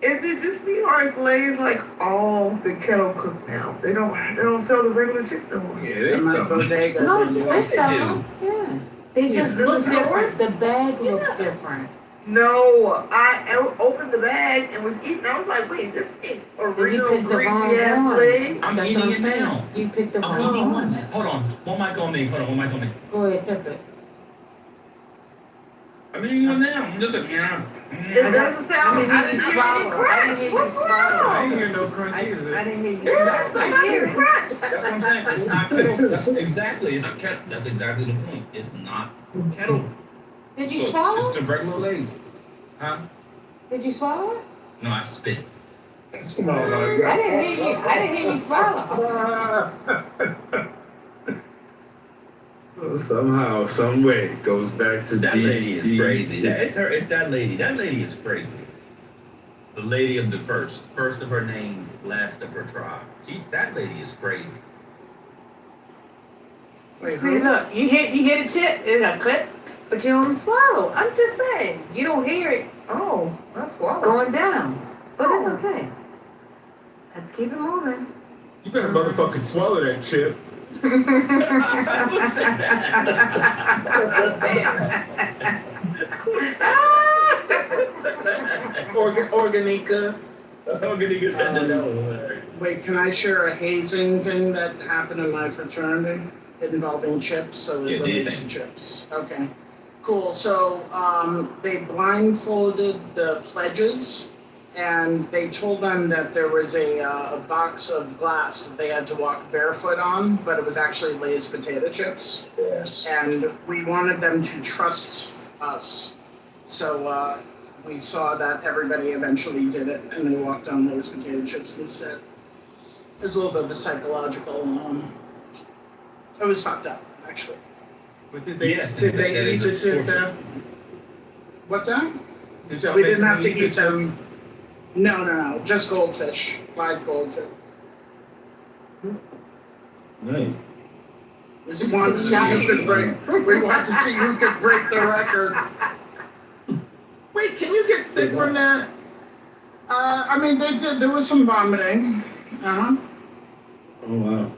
Is it just me or is Lay's like all the kettle cooked now? They don't sell the regular chips anymore. Yeah, they My come. bodega. No, they do. they sell them. Yeah. They just Yeah, look the different. stores? The bag looks different. No, I opened the bag and was eating. I was like, wait, this ain't original picked the greasy wrong ass one. leg. I'm That's eating what it I'm saying. now. You picked the I'm wrong eating one. one. Hold on. One mic on me. Hold on. One mic on me. Go ahead, Pepper. I'm eating one now. I'm just like, It doesn't sound. I didn't hear any crunch. What's going I didn't on? hear no crunch either. I didn't hear you. There's not any crunch. That's what I'm saying. It's not kettle. That's exactly. It's not kettle. That's exactly the point. It's not kettle. Did you Look, swallow? it's the regular Lay's. Huh? Did you swallow it? No, I spit. Come on, I didn't hear you. I didn't hear you swallow. Somehow, some way, it goes back to That lady is D- crazy. It's her. It's that lady. That lady is crazy. The lady of the first of her name, last of her tribe. That lady is crazy. Wait, See, look, you hear the chip, it's a clip, but you don't swallow. I'm just saying, you don't hear it Oh, that's swallowed. going down, but it's okay. Let's keep it moving. You better motherfucking swallow that chip. Who said that? Organica. Wait, can I share a hazing thing that happened in my fraternity involving chips? So Yeah, it do your relates to thing. chips. Okay, cool. So they blindfolded the pledges, and they told them that there was a box of glass that they had to walk barefoot on, but it was actually Lay's potato chips. Yes. And we wanted them to trust us. So we saw that everybody eventually did it, and they walked on Lay's potato chips instead. It was a little bit of a psychological, it was fucked up, actually. But did they, Yes, did that they eat is the a chips portion. out? What's that? Did y'all We make didn't have to the eat them. chips? No, just goldfish, live goldfish. Nice. We just wanted to see who could break, we wanted to see who could break the record. Wait, can you get sick from that? I mean, they did, there was some vomiting. Uh-huh. Oh, wow.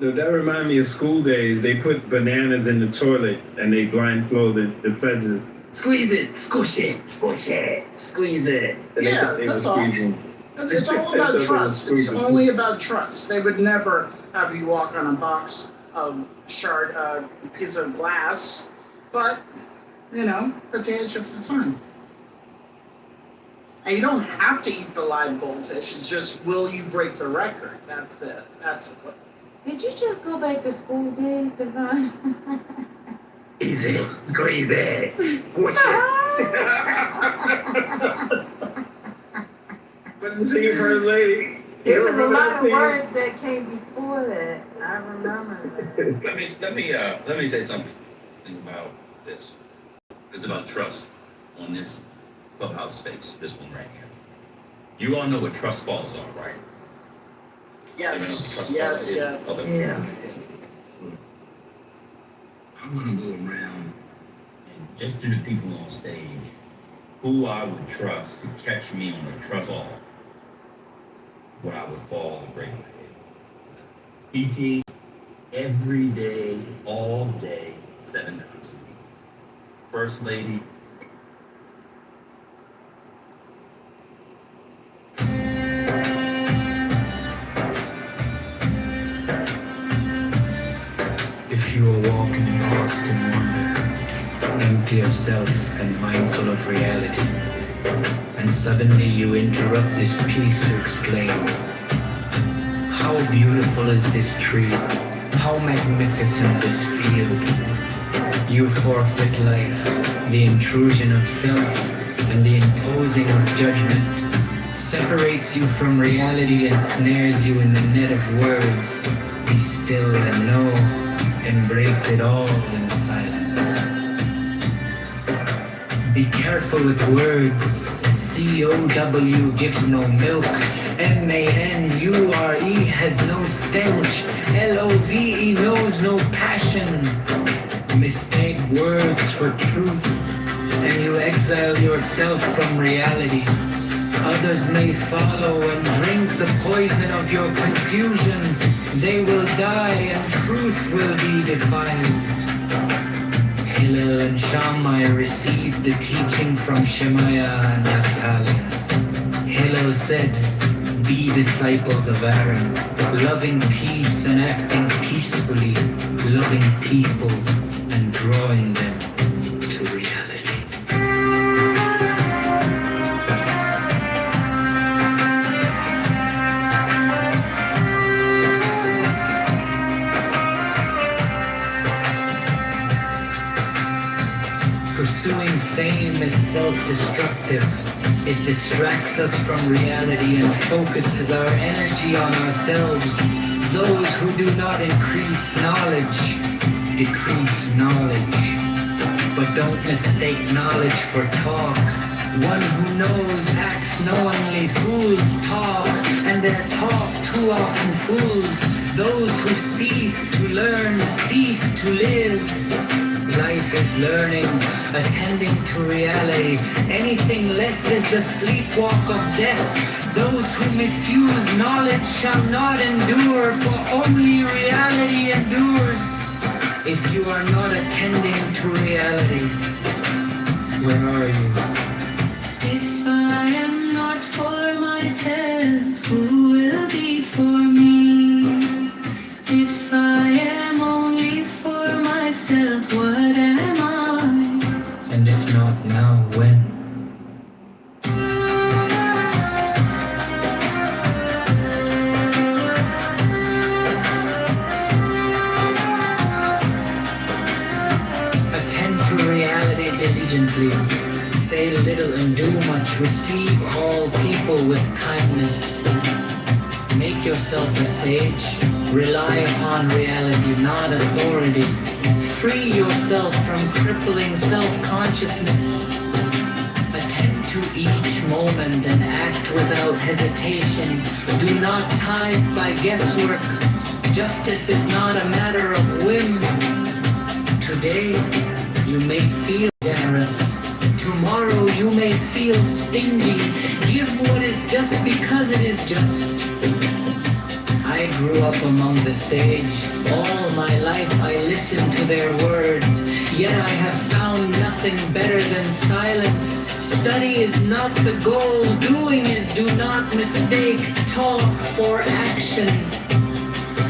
No, that reminded me of school days. They put bananas in the toilet and they blindfolded the pledges. Squeeze it, squish it, squish it, squeeze it. And they Yeah, thought they were that's all. squeezing. It's all They about thought they were trust. It's squeezing. only about trust. They would never have you walk on a box of piece of glass, but, you know, potato chips are fine. And you don't have to eat the live goldfish. It's just, will you break the record? That's the question. Did you just go back to school days, Devon? Easy, squeeze it, squish it. What's the singing first lady? There was a remember lot that of thing? words that came before that. I remember that. Let me say something about this. It's about trust on this clubhouse space. This one right here. You all know what trust falls are, right? Yes, Trust yes, fall yeah. is. Okay. Yeah. I'm gonna go around and just to the people on stage who I would trust to catch me on a trust fall where I would fall and break my head. PT every day, all day, 7 times a week. First lady. If you are walking lost in wonder, empty of self and mindful of reality, and suddenly you interrupt this piece to exclaim, how beautiful is this tree, how magnificent this field. You forfeit life, the intrusion of self, and the imposing of judgment separates you from reality and snares you in the net of words. Be still and know, embrace it all in silence. Be careful with words. COW gives no milk. MANURE has no stench. LOVE knows no passion. Mistake words for truth, and you exile yourself from reality. Others may follow and drink the poison of your confusion. They will die and truth will be defiled. Hillel and Shammai received the teaching from Shemaiah and Naphtali. Hillel said, "Be disciples of Aaron, loving peace and acting peacefully, loving people and drawing them to reality." Pursuing fame is self-destructive. It distracts us from reality and focuses our energy on ourselves. Those who do not increase knowledge, decrease knowledge. But don't mistake knowledge for talk. One who knows acts knowingly. Fools talk, and their talk too often fools. Those who cease to learn cease to live. Life is learning, attending to reality. Anything less is the sleepwalk of death. Those who misuse knowledge shall not endure, for only reality endures. If you are not attending to reality, where are you? If I am not for myself, who will be for me? If I am only for myself, what am I? And if not now, when? Attend to reality diligently. Say little and do much. Receive all people with kindness. Make yourself a sage. Rely upon reality, not authority. Free yourself from crippling self-consciousness. Attend to each moment and act without hesitation. Do not tithe by guesswork. Justice is not a matter of whim. Today, you may feel generous. Tomorrow, you may feel stingy. Give what is just because it is just. I grew up among the sage. All my life I listened to their words. Yet I have found nothing better than silence. Study is not the goal. Doing is, do not mistake. Talk for action.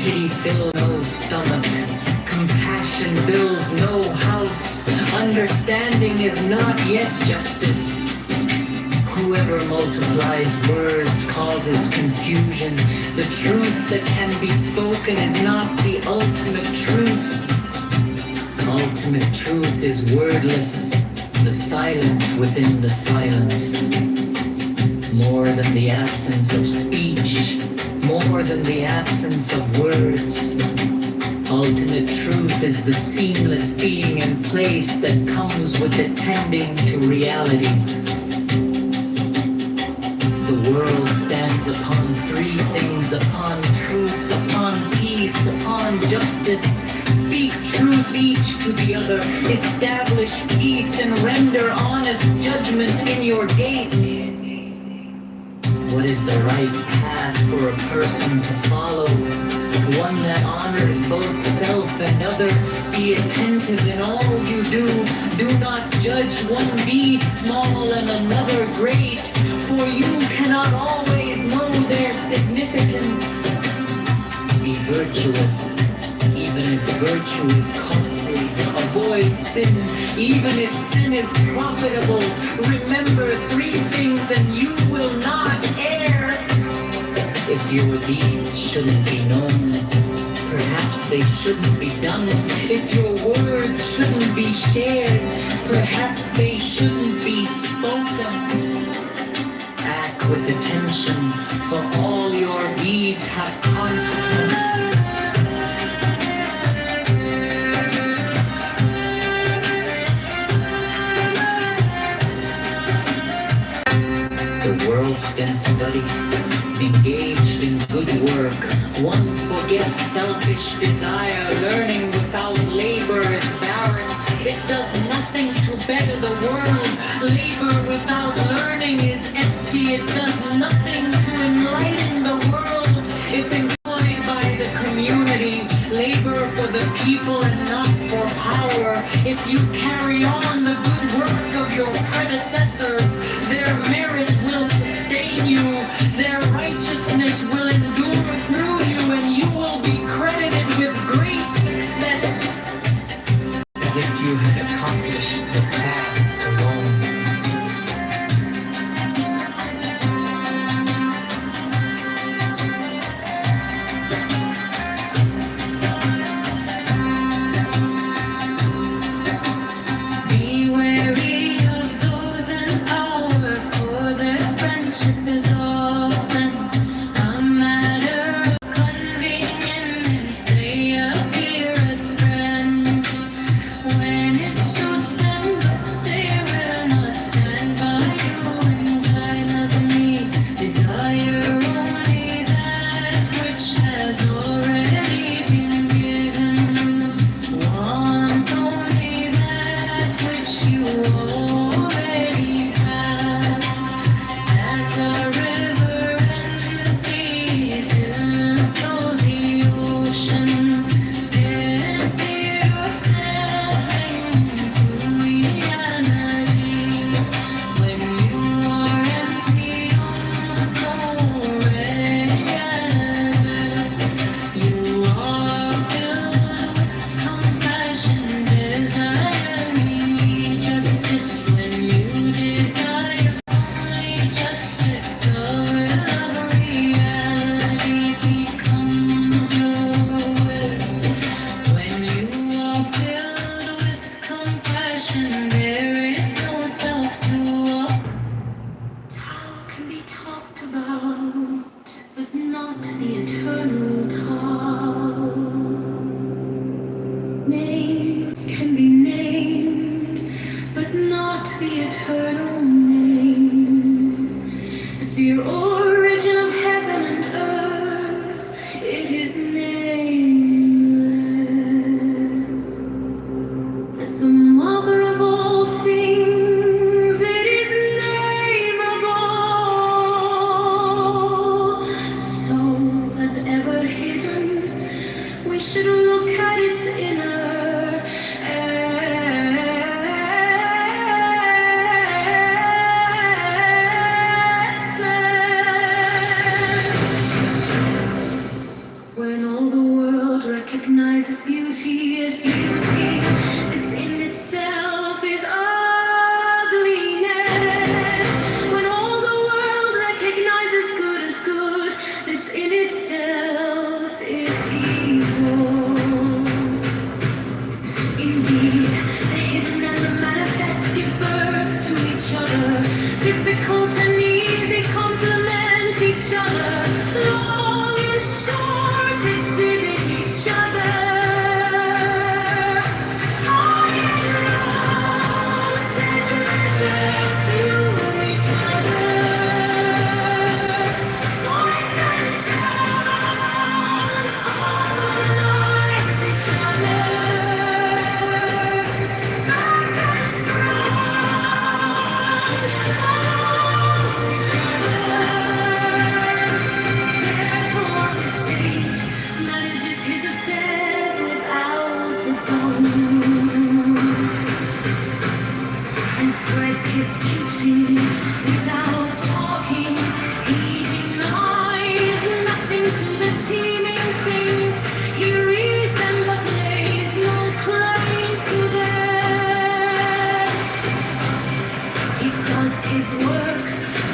Pity fills no stomach. Compassion builds no house. Understanding is not yet justice. Whoever multiplies words causes confusion. The truth that can be spoken is not the ultimate truth. Ultimate truth is wordless, the silence within the silence. More than the absence of speech, more than the absence of words. Ultimate truth is the seamless being in place that comes with attending to reality. The world stands upon three things: upon truth, upon peace, upon justice. Speak truth each to the other. Establish peace and render honest judgment in your gates. What is the right path for a person to follow? One that honors both self and other. Be attentive in all you do. Do not judge one deed small and another great, for you cannot always know their significance. Be virtuous, even if virtue is costly. Avoid sin, even if sin is profitable. Remember three things and you will not err. If your deeds shouldn't be known, perhaps they shouldn't be done. If your words shouldn't be shared, perhaps they shouldn't be spoken. Act with attention, for all your deeds have consequence. The world stands study, engaged in good work. One forgets selfish desire. Learning without labor is barren. It does nothing to better the world. Labor without learning is empty. It does nothing to enlighten the world. If employed by the community, labor for the people and not for power. If you carry you had accomplished the task alone. Be wary of those in power, for their friendship is often a matter of convenience. They appear as friends when it suits them, but they will not stand by you in time of need. Desire only that which has already been given. Want only that which you already have. As a river empties into the ocean, empty yourself into eternity. When you are empty you are filled with compassion, desiring justice. When you desire only justice, the will of reality becomes your will. When you are filled with compassion, there is no self to talk can be talked about, but not the eternal talk. Names can be named, but not the eternal name. As the origin of heaven and earth, it is nameless. As the mother of all things, it is nameable. So, as ever hidden, we should look at its inner essence. When all the world recognizes beauty as beauty, this in itself is ugliness. When all the world recognizes good as good, this in itself is evil. Indeed, the hidden and the manifest give birth to each other. Difficult and easy complement each other. Long and short exhibit each other. High and low set measure to each other. Voice and sound harmonize each other. Back and front follow each other. Therefore the sage manages his affairs without a dome, and spreads his teaching without talking. He denies nothing to the teeming things. He rears them but lays no claim to them. He does his work,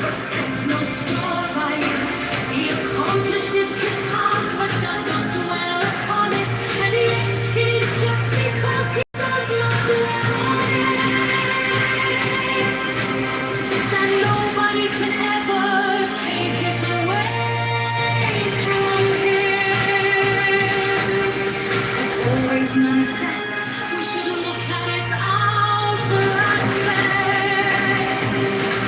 but sets no store by it. He accomplishes his task, but does not dwell upon it. And yet, it is just because he does not dwell on it that nobody can ever take it away from him. As always manifest, we should look at its outer aspects.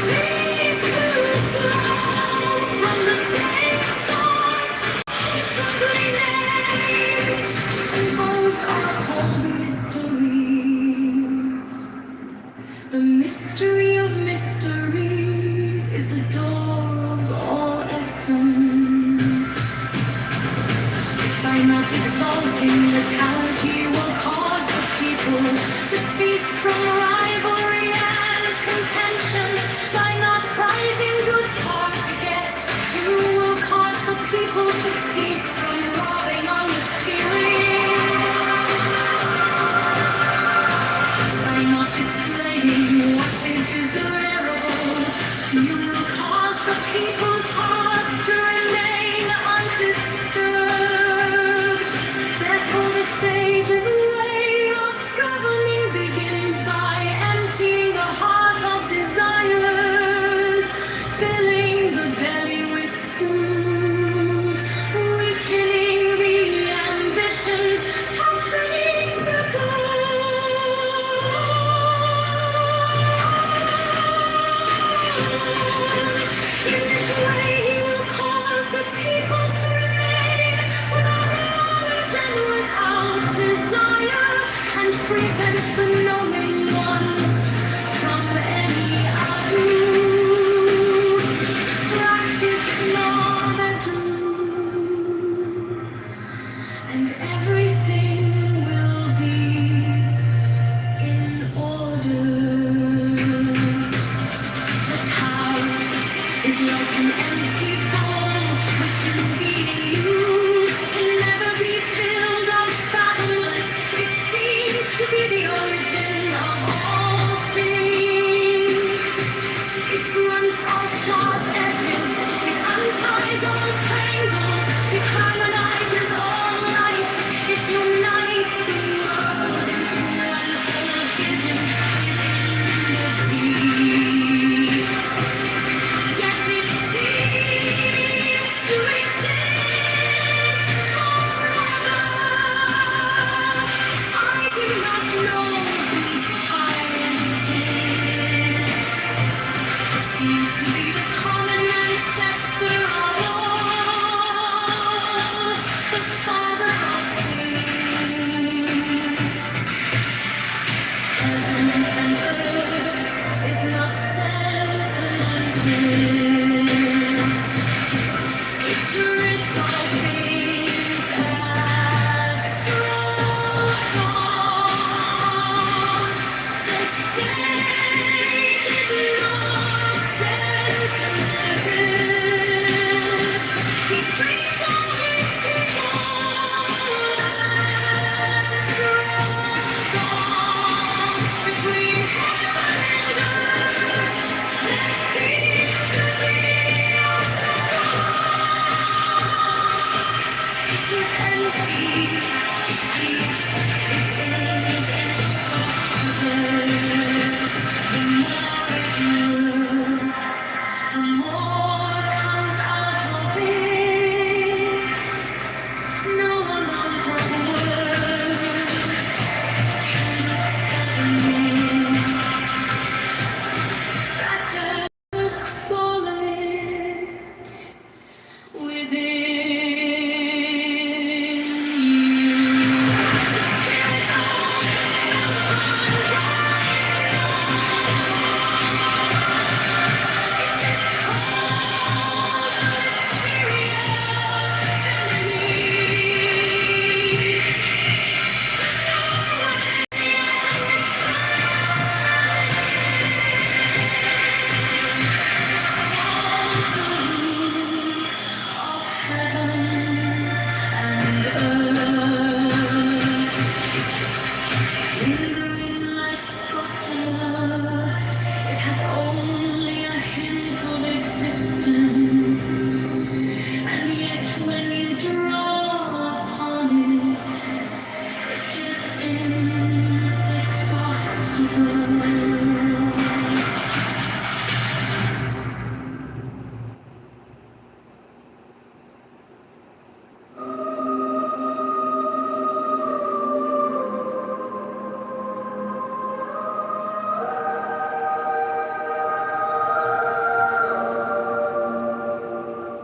These two flow from the same source, differently named, and both are called mysteries. The mystery of mysteries is the door of all essence. By not exalting the talent, he will cause the people to cease from rivalry and contention. By not prizing goods hard to get, you will cause the people to cease from robbing on the stealing.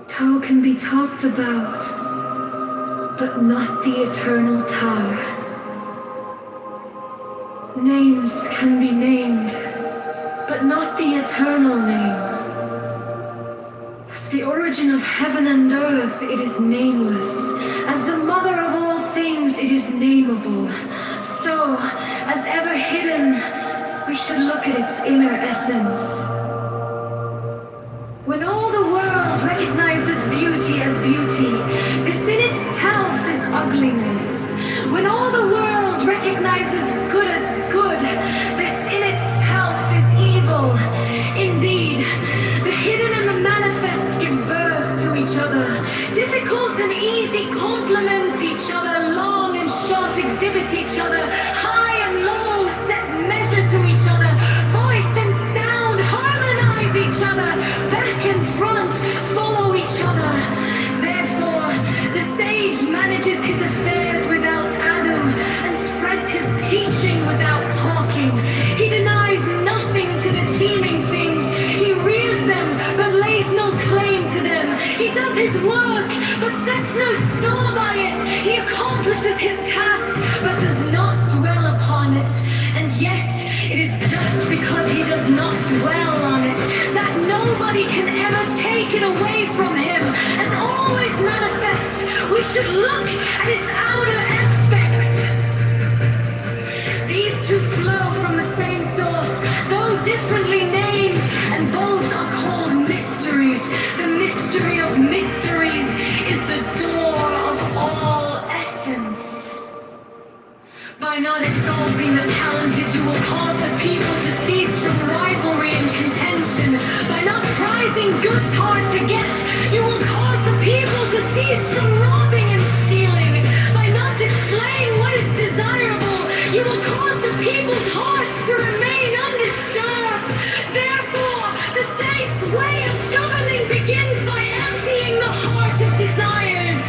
Tao can be talked about, but not the eternal Tao. Names can be named, but not the eternal name. As the origin of heaven and earth, it is nameless. As the mother of all things, it is nameable. So, as ever hidden, we should look at its inner essence. When all the world recognizes beauty as beauty, this in itself is ugliness. When all the world recognizes good as good, this in itself is evil. Indeed, the hidden and the manifest give birth to each other. Difficult and easy complement each other. Long and short exhibit each other. High and low set measure to each other. Voice and sound harmonize each other. Back and front follow each other. Therefore, the sage manages his affairs without ado and spreads his teaching without talking. He denies nothing to the teeming things. He rears them, but lays no claim to them. He does his work, but sets no store by it. He accomplishes his task, but does not dwell upon it. And yet, it is just because he does not dwell on it that nobody can ever take it away from him. As always manifest, we should look at its outer aspects. These two flow from the same source, though differently named, and both are called mysteries. The mystery of mysteries is the door of all essence. By not exalting the talented, you will cause the people to cease from rivalry and contention. By not prizing goods hard to get, you will cause the people to cease from robbing and stealing. By not displaying what is desirable, you will cause the people's hearts to remain undisturbed. Therefore, the sage's way of governing begins by emptying the heart of desires,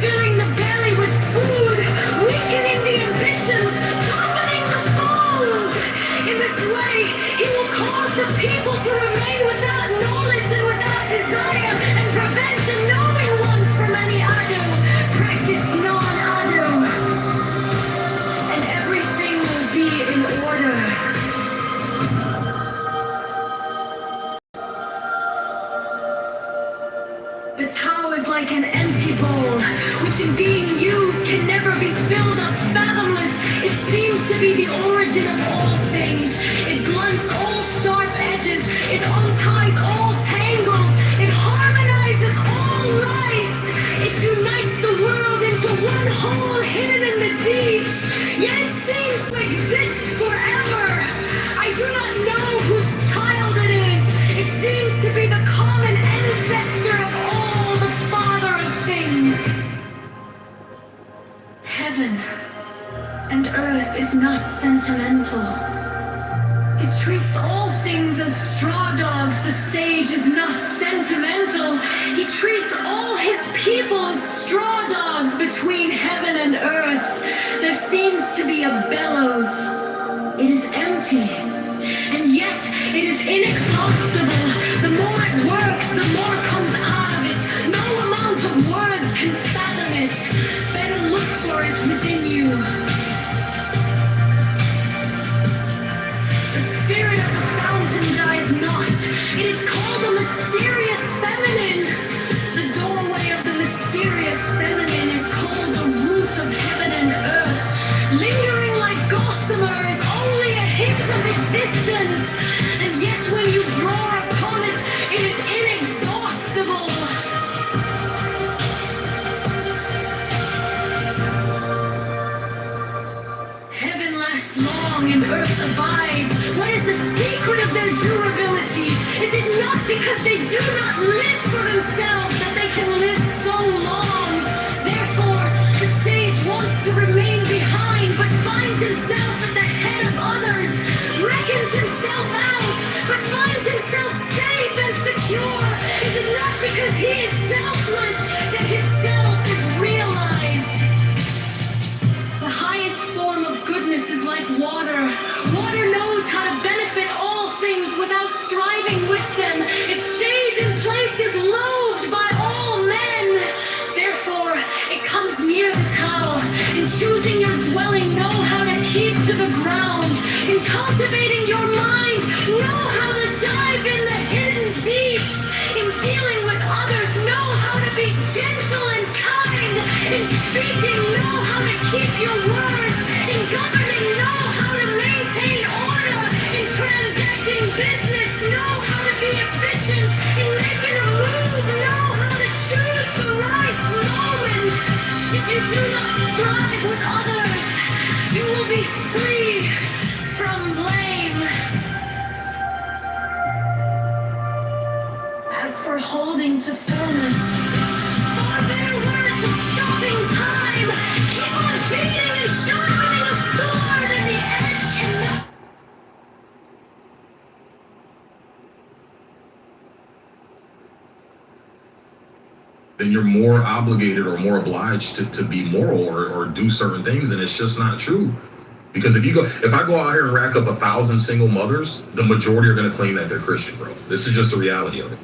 filling the belly with food, weakening the ambitions, toughening the bones. In this way, he will cause the people to remain without knowledge and without desire, and prevent the knowing ones from any ado. Practice non-ado, and everything will be in order. The Tao is like an empty bowl, which in being used can never be filled up fathomless. It seems to be the origin of all things. It blunts all sharp edges. It unties all tangles. It harmonizes all lights. It unites the world into one whole hidden in the deeps. Yet it seems to exist forever. I do not know whose child it is. It seems to be the common ancestor of all, the father of things. Heaven and earth is not sentimental. It treats all things as straw dogs. The sage is not sentimental. He treats all his people as straw dogs between heaven and earth. There seems to be a bellows. It is empty, and yet it is inexhaustible. The more it works, the more comes out of it. No amount of words can fathom it. Better look for it within you. The spirit of the fountain dies not. It is called the mysterious feminine. The doorway of the mysterious feminine is called the root of heaven and earth. Lingering like gossamer is only a hint of existence. And yet when you draw upon it, it is inexhaustible. Heaven lasts long and earth abides. What is the secret of their durability? Is it not because they do not live for themselves that they can live so long? Therefore, the sage wants to remain behind, but finds himself at the head of others, reckons himself out, but finds himself safe and secure. Is it not because he is selfless that his self is realized? The highest form of goodness is like water. Water knows how to benefit all things without striving with them. It stays in places loathed by all men. Therefore, it comes near the tower. In choosing your dwelling, know how to keep to the ground. In cultivating your mind, know how to dive in the hidden deeps. In dealing with others, know how to be gentle and kind. In speaking, know how to keep your words. In governing, know how to maintain order. In transacting business, know how to be efficient. In making a move, know how to choose the right moment. If you do not strive with others, you will be free from blame. As for holding to fullness, far better word to stopping time. Keep on beating and sharpening a sword, and the edge cannot. Then you're more obligated or more obliged to be moral or do certain things, and it's just not true. Because if I go out here and rack up 1,000 single mothers, the majority are going to claim that they're Christian, bro. This is just the reality of it.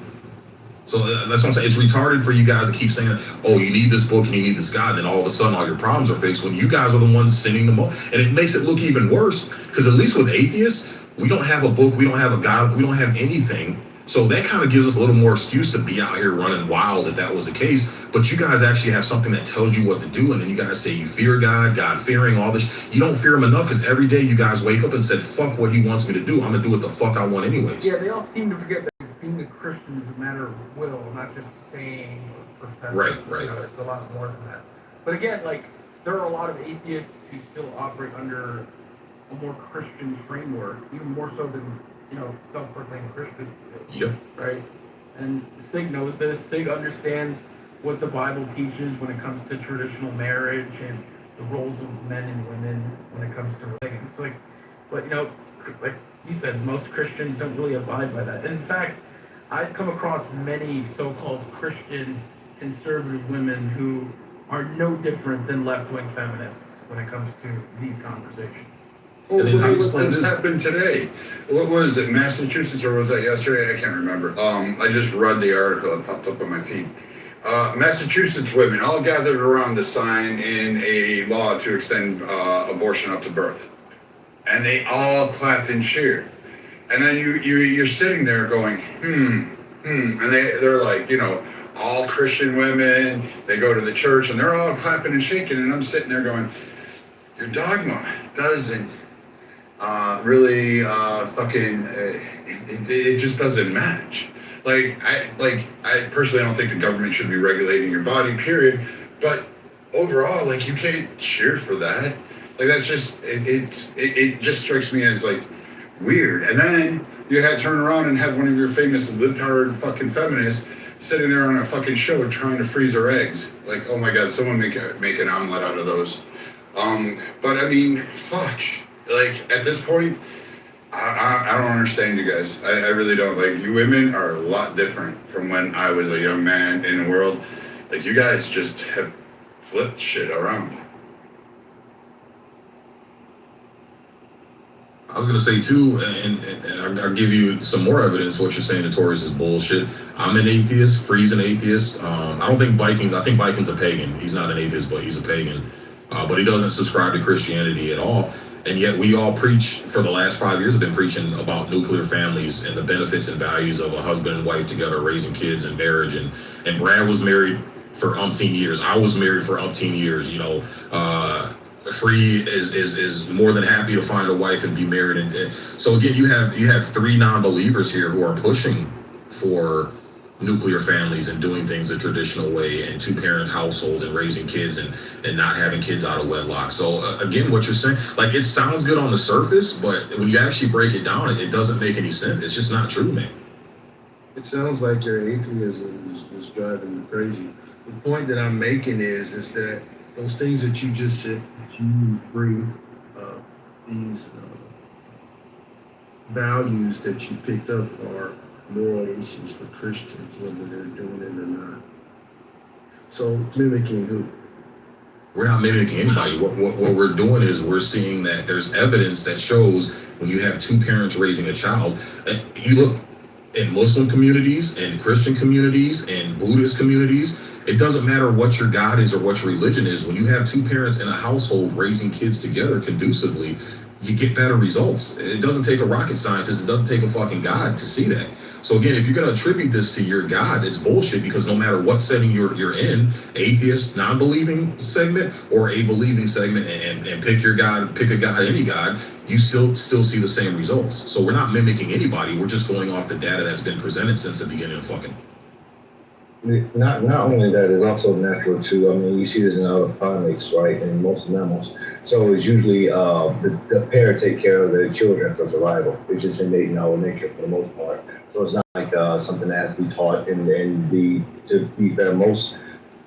So that's what I'm saying. It's retarded for you guys to keep saying, oh, you need this book and you need this God, and then all of a sudden all your problems are fixed when you guys are the ones sinning the most. And it makes it look even worse, because at least with atheists, we don't have a book, we don't have a God, we don't have anything. So that kind of gives us a little more excuse to be out here running wild if that was the case. But you guys actually have something that tells you what to do, and then you guys say you fear God, God-fearing, all this. You don't fear him enough, because every day you guys wake up and said, fuck what he wants me to do. I'm going to do what the fuck I want anyways. Yeah, they all seem to forget that being a Christian is a matter of will, not just saying or professing. Right. You know, it's a lot more than that. But again, like, there are a lot of atheists who still operate under a more Christian framework, even more so than, you know, self-proclaimed Christians do. Yep. Right? And Sig knows this. Sig understands what the Bible teaches when it comes to traditional marriage and the roles of men and women when it comes to religion. It's like, but, you know, like you said, most Christians don't really abide by that. And in fact, I've come across many so-called Christian conservative women who are no different than left-wing feminists when it comes to these conversations. And then how explain This this? happened today. What was it, Massachusetts, or was that yesterday? I can't remember. I just read the article. It popped up on my feed. Massachusetts women all gathered around to sign in a law to extend abortion up to birth, and they all clapped and cheered. And then you're sitting there going, and they're like, you know, all Christian women. They go to the church and they're all clapping and shaking, and I'm sitting there going, your dogma doesn't really fucking it just doesn't match. I personally don't think the government should be regulating your body, period. But overall, like, you can't cheer for that. Like, that's just it just strikes me as like weird. And then you had turn around and have one of your famous libtard fucking feminists sitting there on a fucking show trying to freeze her eggs. Like, oh my god, someone make an omelet out of those. But I mean, fuck. Like at this point, I don't understand you guys. I really don't. Like you women are a lot different from when I was a young man in the world. Like you guys just have flipped shit around. I was gonna say too, and I'll give you some more evidence. What you're saying, Notorious, is bullshit. I'm an atheist. Free's an atheist. I don't think Vikings. I think Vikings a pagan. He's not an atheist, but he's a pagan. But he doesn't subscribe to Christianity at all. And yet we all preach for the last 5 years. Have been preaching about nuclear families and the benefits and values of a husband and wife together raising kids and marriage. And Brad was married for umpteen years. I was married for umpteen years. You know. Free is more than happy to find a wife and be married, and so again you have three non-believers here who are pushing for nuclear families and doing things the traditional way and two-parent households and raising kids and not having kids out of wedlock. So again, what you're saying, like, it sounds good on the surface, but when you actually break it down, it doesn't make any sense. It's just not true, man. It sounds like your atheism is driving you crazy. The point that I'm making is that those things that you just said, that you free, these values that you picked up are moral issues for Christians, whether they're doing it or not. So mimicking who? We're not mimicking anybody. What we're doing is we're seeing that there's evidence that shows when you have two parents raising a child, you look in Muslim communities and Christian communities and Buddhist communities, it doesn't matter what your God is or what your religion is. When you have two parents in a household raising kids together conducively, you get better results. It doesn't take a rocket scientist. It doesn't take a fucking God to see that. So again, if you're going to attribute this to your God, it's bullshit, because no matter what setting you're in, atheist, non-believing segment or a believing segment, and pick your God, pick a God, any God, you still see the same results. So we're not mimicking anybody. We're just going off the data that's been presented since the beginning of fucking. Not only that, it's also natural too. I mean, you see this in other primates, right, and most mammals. So it's usually the parent take care of their children for survival. It's just innate in our nature for the most part. So it's not like something that has to be taught and to be fair. Most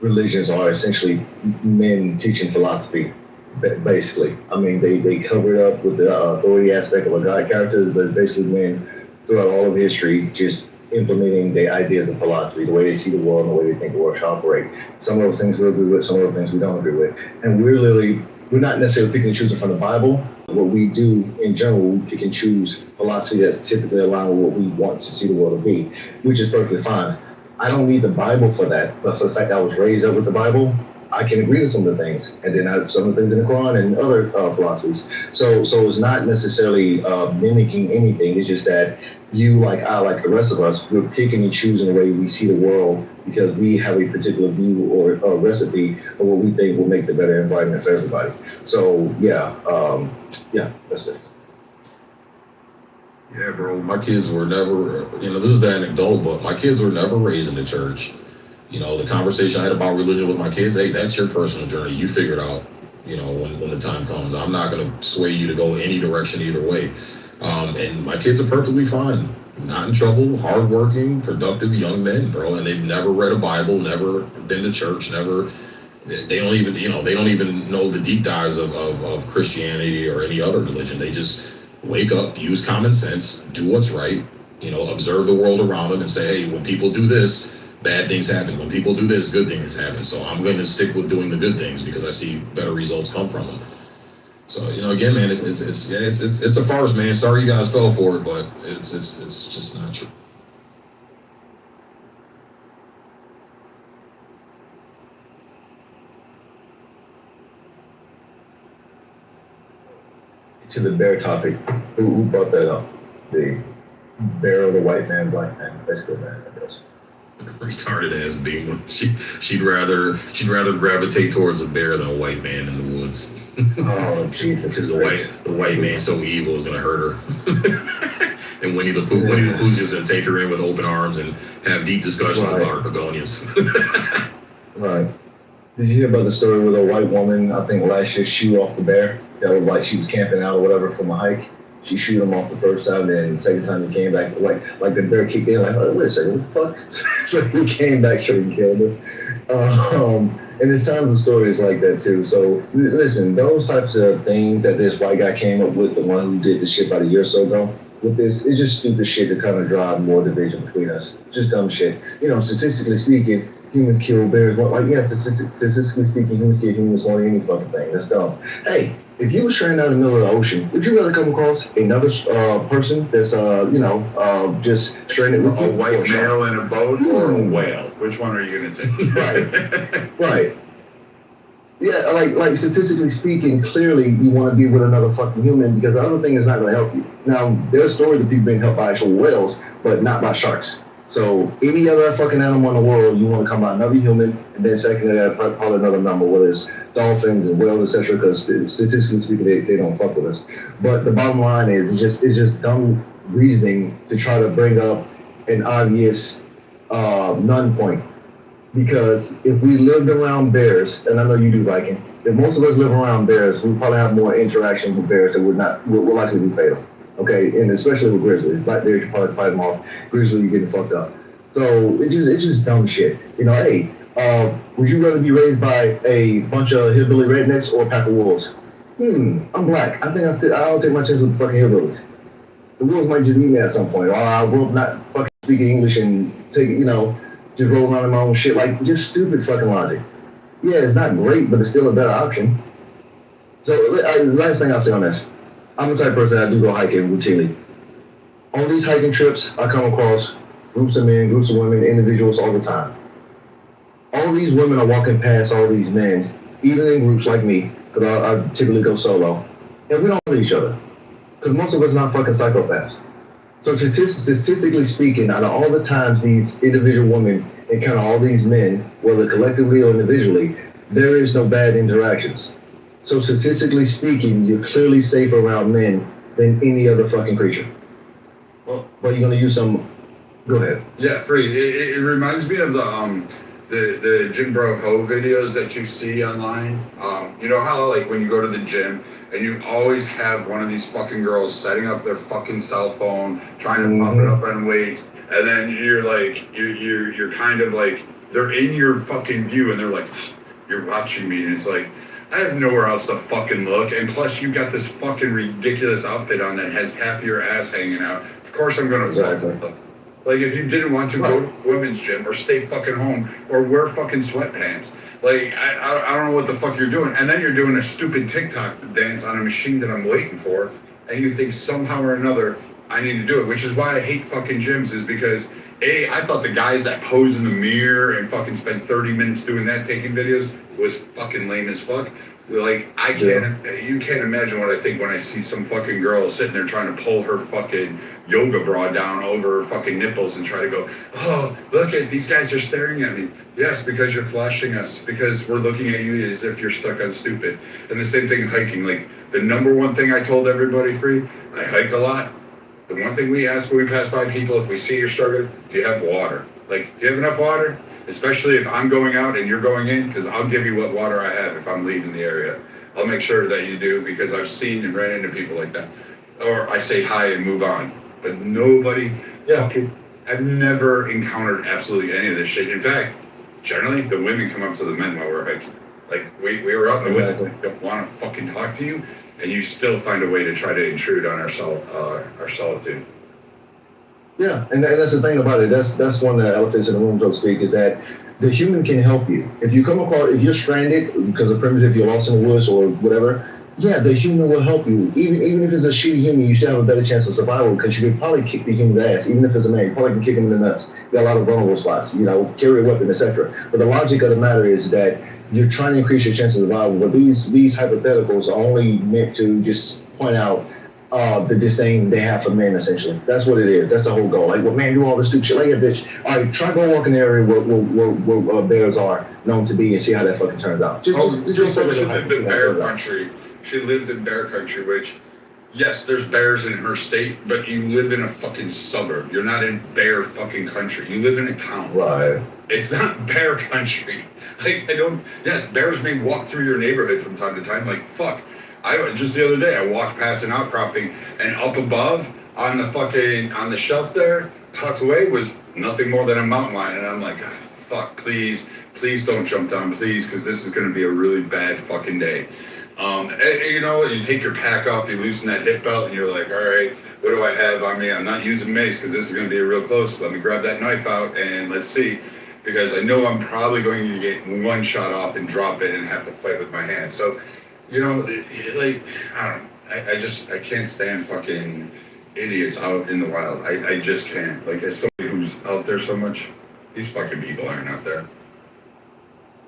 religions are essentially men teaching philosophy, basically. I mean, they cover it up with the authority aspect of a God character, but basically men throughout all of history just implementing the ideas of philosophy, the way they see the world and the way they think the world should operate. Some of those things we agree with, some of those things we don't agree with. And we're not necessarily picking and choosing from the Bible. What we do in general, we pick and choose philosophy that's typically aligned with what we want to see the world to be, which is perfectly fine. I don't need the Bible for that, but for the fact I was raised up with the Bible, I can agree with some of the things, and then some of the things in the Quran and other philosophies. So it's not necessarily mimicking anything. It's just that you, like I, like the rest of us, we're picking and choosing the way we see the world because we have a particular view or a recipe of what we think will make the better environment for everybody. So yeah, that's it. Yeah, bro. My kids were never, this is the anecdotal, but my kids were never raised in the church. The conversation I had about religion with my kids, hey, that's your personal journey. You figure it out, when the time comes. I'm not going to sway you to go any direction either way. And my kids are perfectly fine, not in trouble, hardworking, productive young men, bro. And they've never read a Bible, never been to church, they don't even know the deep dives of Christianity or any other religion. They just wake up, use common sense, do what's right, observe the world around them and say, hey, when people do this, bad things happen. When people do this, good things happen. So I'm going to stick with doing the good things because I see better results come from them. So, again, man, it's a farce, man. Sorry you guys fell for it, but it's just not true. To the bear topic, who brought that up? The bear or the white man, black man, basically, man, I guess. Retarded ass being. She'd rather gravitate towards a bear than a white man in the woods. Oh Jesus! Because the white man so evil is gonna hurt her. And Winnie the Pooh's just gonna take her in with open arms and have deep discussions about her begonias. Right. Did you hear about the story with a white woman? I think last year she off the bear. That was like she was camping out or whatever from a hike, She shoot him off the first time, then the second time he came back, like the bear kicked in, like, oh, wait a second, what the fuck? So he came back straight and killed her. And there's tons of stories like that too. So listen, those types of things that this white guy came up with, the one who did this shit about a year or so ago, with this, it's just stupid shit to kind of drive more division between us. Just dumb shit. You know, statistically speaking, humans kill bears more. Like, yeah, statistically speaking, humans kill humans more than any fucking thing. That's dumb. Hey, if you were stranded out in the middle of the ocean, would you rather come across another person that's, just stranded with you? A white male in a boat or a whale? Which one are you gonna take? Right. Yeah, like statistically speaking, clearly you want to be with another fucking human because the other thing is not going to help you. Now, there's stories of people being helped by actual whales, but not by sharks. So any other fucking animal in the world, you want to come by another human, and then second to that, probably another number, whether it's dolphins and whales, etc. Because statistically speaking, they don't fuck with us. But the bottom line is, it's just dumb reasoning to try to bring up an obvious non-point. Because if we lived around bears, and I know you do, Viking, if most of us live around bears, we probably have more interaction with bears that would likely be fatal. Okay, and especially with grizzlies. Black bears, you probably fight them off. Grizzly, you're getting fucked up. So it's just dumb shit. You know, hey, would you rather be raised by a bunch of hillbilly rednecks or a pack of wolves? I'm black. I think I'll take my chance with the fucking hillbillies. The wolves might just eat me at some point, or I will not fucking speak English and take it, just roll around in my own shit, like just stupid fucking logic. Yeah, it's not great, but it's still a better option. So last thing I'll say on this, I'm the type of person that I do go hiking routinely. On these hiking trips, I come across groups of men, groups of women, individuals all the time. All these women are walking past all these men, even in groups like me, because I typically go solo, and we don't know each other, because most of us are not fucking psychopaths. So statistically speaking, out of all the times these individual women encounter all these men, whether collectively or individually, there is no bad interactions. So statistically speaking, you're clearly safer around men than any other fucking creature. Well, but you're gonna use some. Go ahead. Yeah, free. It reminds me of the Jim Bro Ho videos that you see online. You know how like when you go to the gym and you always have one of these fucking girls setting up their fucking cell phone, trying to pump it up on weights, and then you're like you're kind of like they're in your fucking view and they're like you're watching me and it's like I have nowhere else to fucking look, and plus you got this fucking ridiculous outfit on that has half your ass hanging out. Of course I'm gonna fucking look. Like, if you didn't want to go to women's gym or stay fucking home or wear fucking sweatpants, like, I don't know what the fuck you're doing. And then you're doing a stupid TikTok dance on a machine that I'm waiting for, and you think somehow or another I need to do it, which is why I hate fucking gyms, is because, A, I thought the guys that pose in the mirror and fucking spend 30 minutes doing that, taking videos, was fucking lame as fuck. Like, you can't imagine what I think when I see some fucking girl sitting there trying to pull her fucking yoga bra down over her fucking nipples and try to go, oh, look at these guys are staring at me. Yes, because you're flashing us, because we're looking at you as if you're stuck on stupid. And the same thing hiking. Like, the number one thing I told everybody, free, I hike a lot. The one thing we ask when we pass by people, if we see you're struggling, do you have water? Like, do you have enough water? Especially if I'm going out and you're going in, because I'll give you what water I have if I'm leaving the area. I'll make sure that you do, because I've seen and ran into people like that. Or I say hi and move on. But nobody, I've never encountered absolutely any of this shit. In fact, generally, the women come up to the men while we're hiking. Like, we were out in the woods, we don't want to fucking talk to you, and you still find a way to try to intrude on our solitude. Yeah, and that's the thing about it. That's one of the elephants in the room, so to speak, is that the human can help you. If you come across, if you're stranded because of premise, if you're lost in the woods or whatever, yeah, the human will help you. Even if it's a shitty human, you should have a better chance of survival, because you can probably kick the human's ass. Even if it's a man, you probably can kick him in the nuts. You got a lot of vulnerable spots, carry a weapon, etc. But the logic of the matter is that you're trying to increase your chance of survival. But these hypotheticals are only meant to just point out the disdain they have for men, essentially. That's what it is. That's the whole goal. Like, well, man, do all this stupid shit. Like, yeah, bitch. All right, try go walk in the area where bears are known to be and see how that fucking turns out. She lived in bear country. She lived in bear country, which, yes, there's bears in her state, but you live in a fucking suburb. You're not in bear fucking country. You live in a town. Right. It's not bear country. Like, yes, bears may walk through your neighborhood from time to time. Like, fuck. I just the other day I walked past an outcropping, and up above on the shelf there, tucked away, was nothing more than a mountain lion, and I'm like, God, fuck, please don't jump down, please, because this is gonna be a really bad fucking day. You know, you take your pack off, you loosen that hip belt, and you're like, all right, what do I have on me? I'm not using mace because this is going to be real close. Let me grab that knife out and let's see, because I know I'm probably going to get one shot off and drop it and have to fight with my hand. So, you know, like, I don't know. I can't stand fucking idiots out in the wild. I just can't. Like, as somebody who's out there so much, these fucking people aren't out there.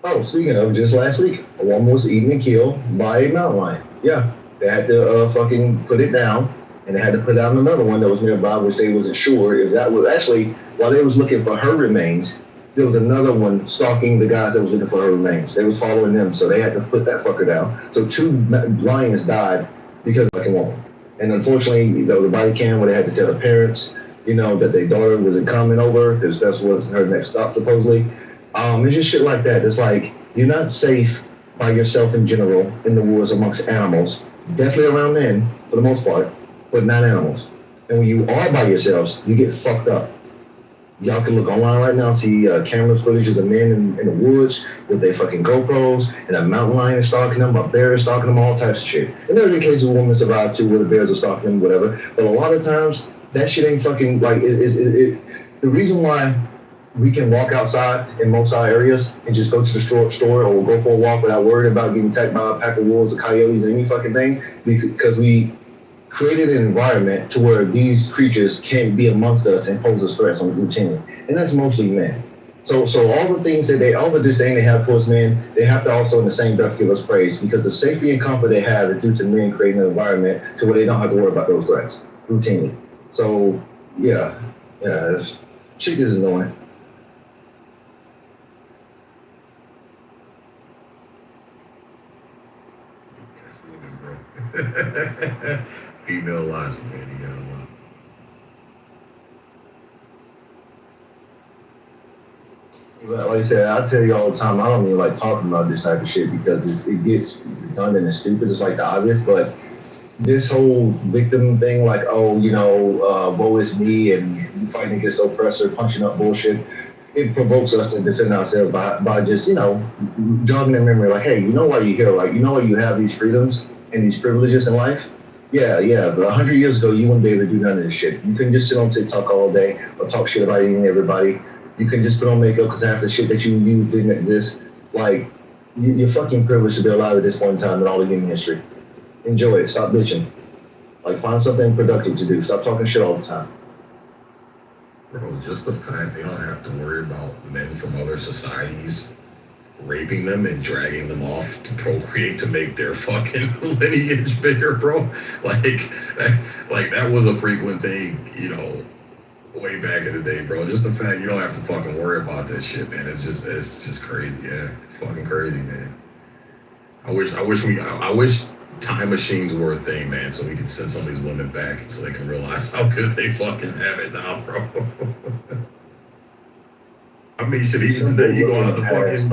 Oh, speaking of, just last week, a woman was eaten and killed by a mountain lion. Yeah, they had to fucking put it down, and they had to put down another one that was nearby, which they wasn't sure if that was actually, while they was looking for her remains, there was another one stalking the guys that was looking for her remains. They was following them, so they had to put that fucker down. So 2 lions died because of a fucking woman. And unfortunately, you know, the body cam where they had to tell the parents, you know, that their daughter wasn't coming over because that was her next stop supposedly. It's just shit like that. It's like, you're not safe by yourself in general in the woods amongst animals. Definitely around men, for the most part, but not animals. And when you are by yourselves, you get fucked up. Y'all can look online right now, see camera footages of men in the woods with their fucking GoPros, and a mountain lion is stalking them, a bear is stalking them, all types of shit. And there are cases where women survive too, where the bears are stalking them, whatever. But a lot of times, that shit ain't fucking, like, the reason why we can walk outside in most of our areas and just go to the store or go for a walk without worrying about getting attacked by a pack of wolves or coyotes or any fucking thing, because we created an environment to where these creatures can't be amongst us and pose a threat on routinely. And that's mostly men. So all the things that all the disdain they have towards men, they have to also in the same breath give us praise, because the safety and comfort they have is due to men creating an environment to where they don't have to worry about those threats routinely. So yeah, shit is annoying. Female logic, man. You gotta love. But like I said, I tell you all the time, I don't even like talking about this type of shit because it gets redundant and stupid. It's like the obvious, but this whole victim thing, like, oh, you know, woe is me and fighting against oppressor, punching up bullshit, it provokes us to defend ourselves by just, you know, jogging in memory, like, hey, you know why you're here? Like, you know why you have these freedoms and these privileges in life? Yeah, but 100 years ago, you wouldn't be able to do none of this shit. You couldn't just sit on TikTok all day or talk shit about any and everybody. You can just put on makeup because half the shit that you use didn't exist. Like, you're fucking privileged to be alive at this point in time in all of human history. Enjoy it. Stop bitching. Like, find something productive to do. Stop talking shit all the time. Bro, just the fact they don't have to worry about men from other societies raping them and dragging them off to procreate to make their fucking lineage bigger, bro. Like that was a frequent thing, you know, way back in the day, bro. Just the fact you don't have to fucking worry about that shit, man. It's just crazy, yeah. It's fucking crazy, man. I wish time machines were a thing, man, so we could send some of these women back so they can realize how good they fucking have it now, bro. I mean, shit, even today you go out to fucking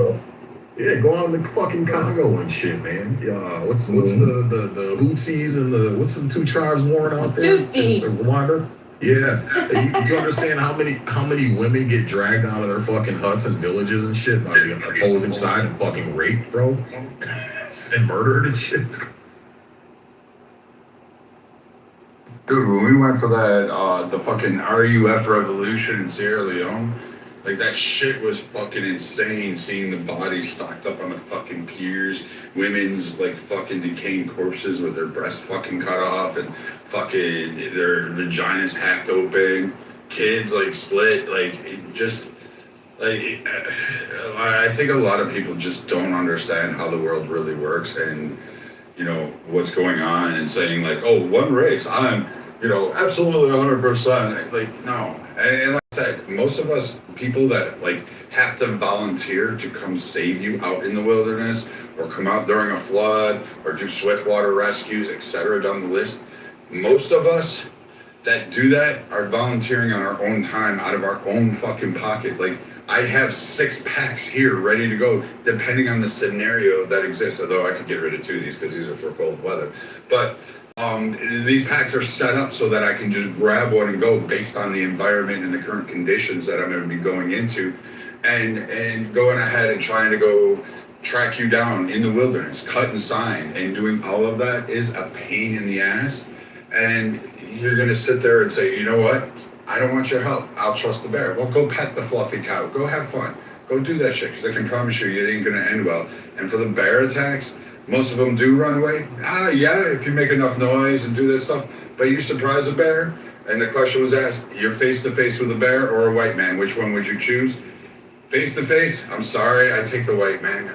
go out in the fucking Congo and shit, man. What's the Houthis and what's the 2 tribes warring out there? Houthis. Rwanda. Yeah, you understand how many women get dragged out of their fucking huts and villages and shit by the opposing side and fucking raped, bro, and murdered and shit. Dude, when we went for that, the fucking RUF revolution in Sierra Leone, like that shit was fucking insane, seeing the bodies stocked up on the fucking piers, women's like fucking decaying corpses with their breasts fucking cut off and fucking their vaginas hacked open, kids like split, like it just, like, I think a lot of people just don't understand how the world really works and, you know, what's going on, and saying like, oh, one race, I'm, you know, absolutely 100%, like, no. And like I said, most of us people that like have to volunteer to come save you out in the wilderness, or come out during a flood, or do swiftwater rescues, etc. down the list, most of us that do that are volunteering on our own time out of our own fucking pocket. Like, I have 6 packs here ready to go, depending on the scenario that exists. Although I could get rid of 2 of these because these are for cold weather. But these packs are set up so that I can just grab one and go based on the environment and the current conditions that I'm going to be going into, and going ahead and trying to go track you down in the wilderness, cut and sign, and doing all of that is a pain in the ass. And you're going to sit there and say, you know what? I don't want your help. I'll trust the bear. Well, go pet the fluffy cow. Go have fun. Go do that shit, because I can promise you, it ain't going to end well. And for the bear attacks, most of them do run away. Yeah, if you make enough noise and do that stuff. But you surprise a bear, and the question was asked, you're face to face with a bear or a white man. Which one would you choose? Face to face, I'm sorry, I take the white man.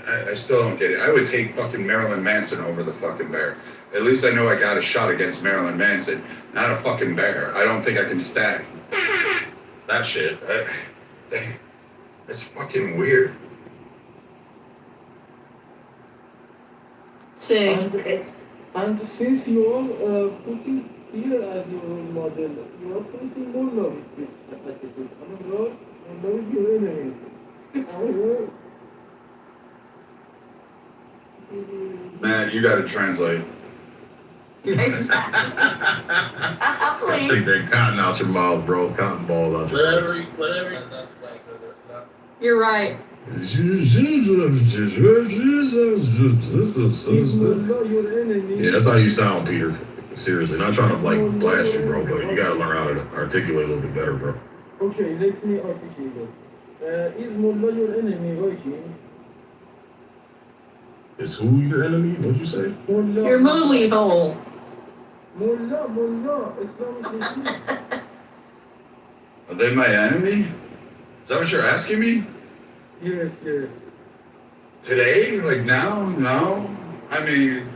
I still don't get it. I would take fucking Marilyn Manson over the fucking bear. At least I know I got a shot against Marilyn Manson, not a fucking bear. I don't think I can stack that shit. It's fucking weird. And since you are putting here as your role model, you are facing more love with this attitude. I mean, God, and love is your enemy. Man, you gotta translate. Take that cotton out your mouth, bro. Cotton ball out your mouth. Whatever. You're right. Yeah, that's how you sound, Peter. Seriously, not trying to like blast you, bro, but you gotta learn how to articulate a little bit better, bro. Okay, let me articulate. Is Mullah your enemy, Viking? Is who your enemy? What'd you say? Mullah. Your moly bowl. Mullah, Islamic Muslim. Are they my enemy? Is that what you're asking me? Yes. Today? Like now? No. I mean,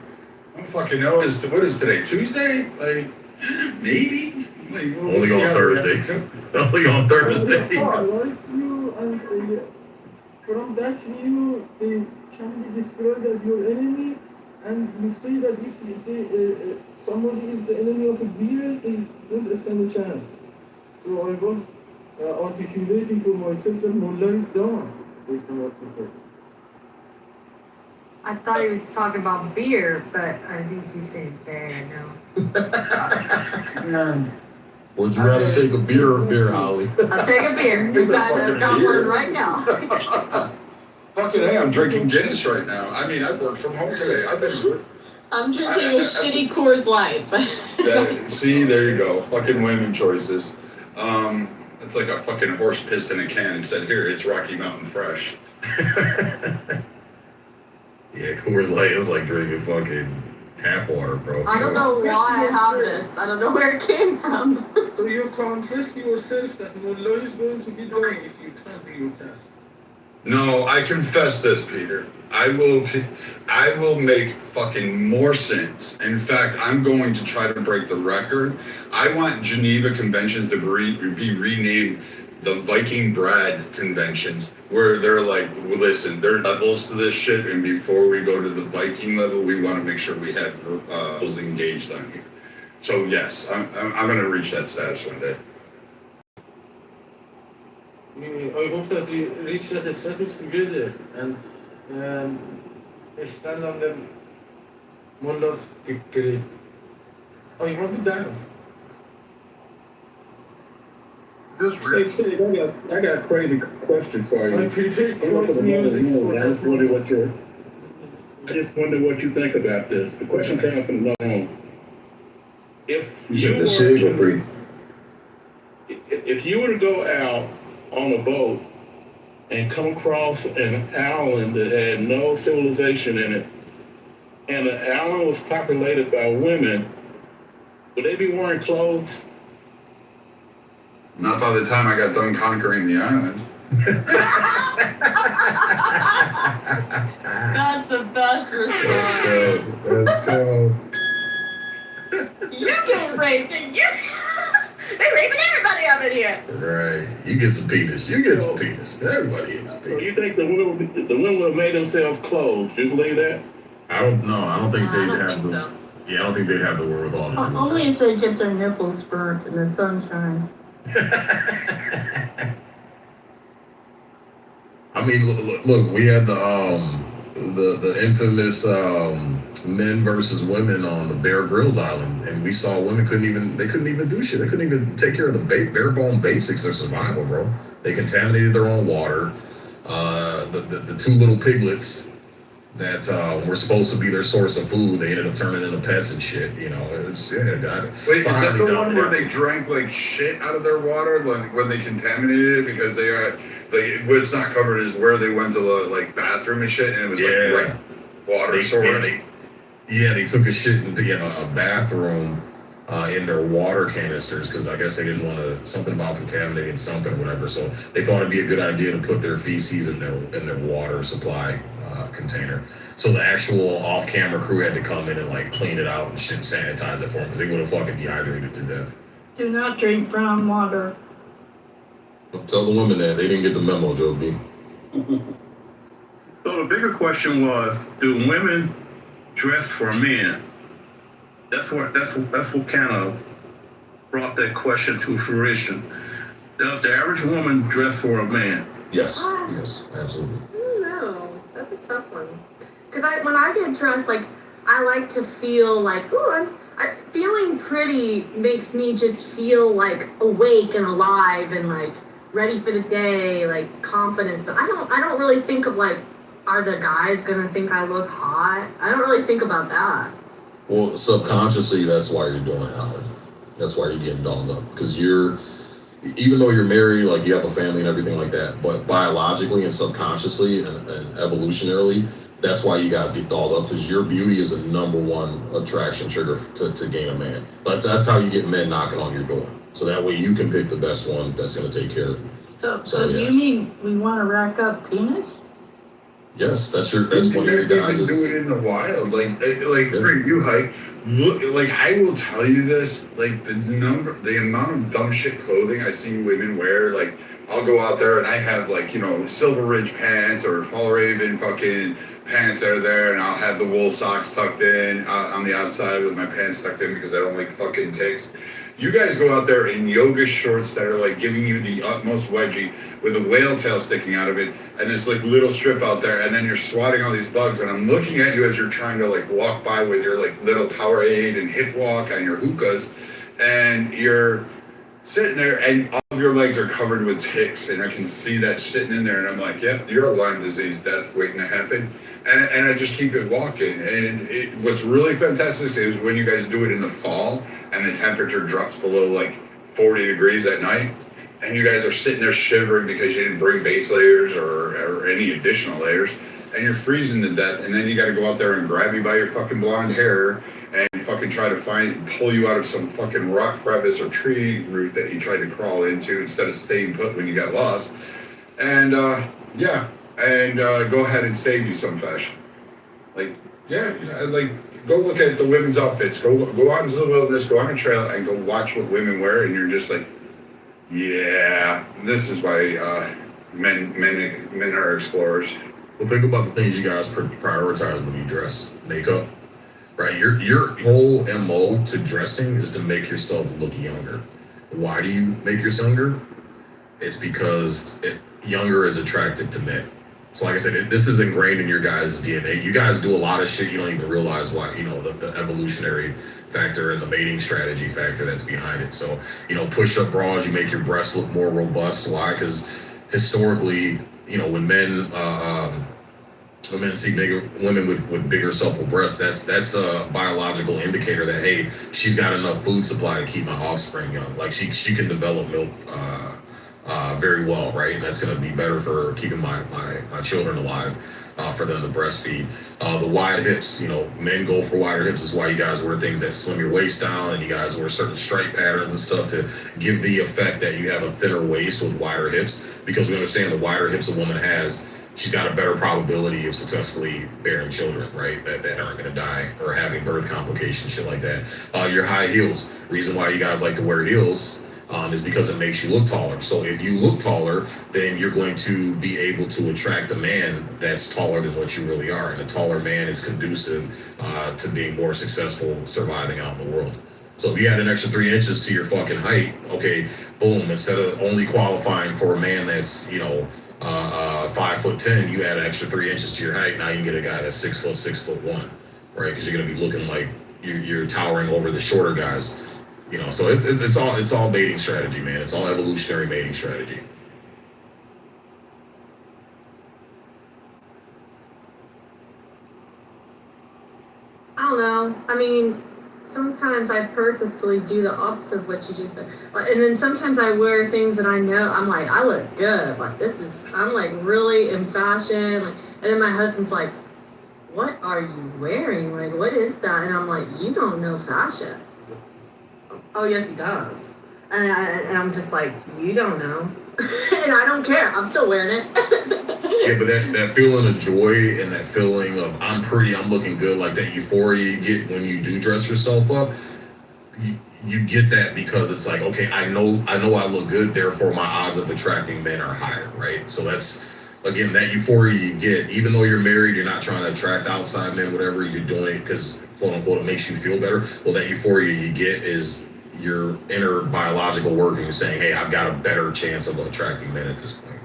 I don't fucking know. What is today? Tuesday? Like, maybe. Like, Only on Thursdays. Only on Thursdays. From that view, they can be described as your enemy, and you say that if somebody is the enemy of a beer, they don't stand a chance. So I was articulating for myself that Mullah is done, based on what he said. I thought he was talking about beer, but I think he's saying bear, no. Would you rather take a beer or beer, Holly? I'll take a beer. In fact, I've got one right now. Fucking hey, I'm drinking Guinness right now. I mean, I've worked from home today. I'm drinking a shitty Coors Light. See, there you go. Fucking women choices. It's like a fucking horse pissed in a can and said, here, it's Rocky Mountain Fresh. Yeah, Coors Light is like drinking fucking tap water, bro. I don't know why I have this. I don't know where it came from. So you confess to yourself that Mullah is going to be done if you can't do your task. No, I confess this, Peter. I will make fucking more sense. In fact, I'm going to try to break the record. I want Geneva Conventions to be renamed the Viking Brad Conventions, where they're like, well, listen, there are levels to this shit, and before we go to the Viking level, we want to make sure we have those engaged on here. So yes, I'm going to reach that status one day. I hope that we reach that status together and stand on the Mullah's grave. Oh, you want to dance? Hey, Sid, I got a crazy question for you. I prepared chorus music for I just wonder what you think about this. The question came up in the long. If you were to go out on a boat and come across an island that had no civilization in it, and the island was populated by women, would they be wearing clothes? Not by the time I got done conquering the island. That's the best response. Let's go. You get raped, and they're raping everybody up in here. Right. You get some penis. Everybody gets a penis. So you think the women would have made themselves clothes? Do you believe that? I don't know. I don't think they'd have think the. so. Yeah, I don't think they'd have the wherewithal to do Only if they get their nipples burnt in the sunshine. I mean, look, we had the infamous men versus women on the Bear Grylls Island, and we saw women couldn't even do shit. They couldn't even take care of the bare bone basics of survival, bro. They contaminated their own water. The two little piglets that were supposed to be their source of food, they ended up turning into pets and shit. You know, it's Wait, is that the one where they drank like shit out of their water when they contaminated it because they are like what's not covered is where they went to the like bathroom and shit, and it was like water source. They took a shit in a bathroom in their water canisters because I guess they didn't want to something about contaminating something or whatever. So they thought it'd be a good idea to put their feces in their water supply container. So the actual off-camera crew had to come in and like clean it out and shit, sanitize it for them because they would have fucking dehydrated to death. Do not drink brown water. Tell the women that they didn't get the memo, Joe B. So the bigger question was, do women dress for men? That's what kind of brought that question to fruition. Does the average woman dress for a man? Yes, absolutely. No, that's a tough one. Because when I get dressed, like, I like to feel like, ooh, feeling pretty makes me just feel like awake and alive and like ready for the day, like confidence. But I don't really think of like, are the guys gonna think I look hot? I don't really think about that. Well, subconsciously, that's why you're doing it, Alan. That's why you're getting dolled up. Because even though you're married, like you have a family and everything like that, but biologically and subconsciously and evolutionarily, that's why you guys get dolled up, because your beauty is the number one attraction trigger to gain a man. That's how you get men knocking on your door. So that way you can pick the best one that's going to take care of you. So yes. you mean we want to rack up penis? Yes, that's one of your guys. Even do it in the wild, like for you, Hike. Look, like I will tell you this, like the amount of dumb shit clothing I see women wear. Like I'll go out there and I have like Silver Ridge pants or Fall Raven fucking pants that are there, and I'll have the wool socks tucked in on the outside with my pants tucked in because I don't like fucking ticks. You guys go out there in yoga shorts that are like giving you the utmost wedgie with a whale tail sticking out of it and this like little strip out there, and then you're swatting all these bugs, and I'm looking at you as you're trying to like walk by with your like little Powerade and hip walk on your hookahs, and you're sitting there and all of your legs are covered with ticks, and I can see that sitting in there, and I'm like, yep, you're a Lyme disease death waiting to happen. And I just keep it walking. And what's really fantastic is when you guys do it in the fall and the temperature drops below like 40 degrees at night, and you guys are sitting there shivering because you didn't bring base layers or any additional layers, and you're freezing to death, and then you got to go out there and grab you by your fucking blonde hair and fucking try to pull you out of some fucking rock crevice or tree root that you tried to crawl into instead of staying put when you got lost. And go ahead and save you some fashion. Like go look at the women's outfits. Go out into the wilderness, go on a trail, and go watch what women wear, and you're just like, yeah, this is why men are explorers. Well, think about the things you guys prioritize when you dress. Makeup, right? Your whole MO to dressing is to make yourself look younger. Why do you make yourself younger? It's because younger is attracted to men. So like I said, this is ingrained in your guys' DNA. You guys do a lot of shit you don't even realize why, the evolutionary factor and the mating strategy factor that's behind it. So, push-up bras, you make your breasts look more robust. Why? Because historically, when men see women with bigger supple breasts, that's a biological indicator that, hey, she's got enough food supply to keep my offspring young. Like she can develop milk very well, right? And that's going to be better for keeping my children alive, for them to breastfeed. The wide hips, men go for wider hips. This is why you guys wear things that slim your waist down, and you guys wear certain stripe patterns and stuff to give the effect that you have a thinner waist with wider hips, because we understand the wider hips a woman has, she's got a better probability of successfully bearing children, right? That aren't going to die or having birth complications, shit like that. Your high heels, reason why you guys like to wear heels is because it makes you look taller. So if you look taller, then you're going to be able to attract a man that's taller than what you really are. And a taller man is conducive to being more successful surviving out in the world. So if you add an extra 3 inches to your fucking height, okay, boom, instead of only qualifying for a man that's, 5'10", you add an extra 3 inches to your height. Now you can get a guy that's 6 foot, 6'1", right? Because you're going to be looking like you're towering over the shorter guys. So it's all mating strategy, man. It's all evolutionary mating strategy. I don't know. I mean, sometimes I purposefully do the opposite of what you just said. And then sometimes I wear things that I know, I'm like, I look good. Like, I'm like really in fashion. Like, and then my husband's like, what are you wearing? Like, what is that? And I'm like, you don't know fashion. Oh, yes, he does. And I'm just like, you don't know. And I don't care. I'm still wearing it. Yeah, but that feeling of joy and that feeling of I'm pretty, I'm looking good, like that euphoria you get when you do dress yourself up, you get that because it's like, okay, I know I look good, therefore my odds of attracting men are higher, right? So that's, again, that euphoria you get, even though you're married, you're not trying to attract outside men, whatever, you're doing it because, quote unquote, it makes you feel better. Well, that euphoria you get is your inner biological working saying, hey, I've got a better chance of attracting men at this point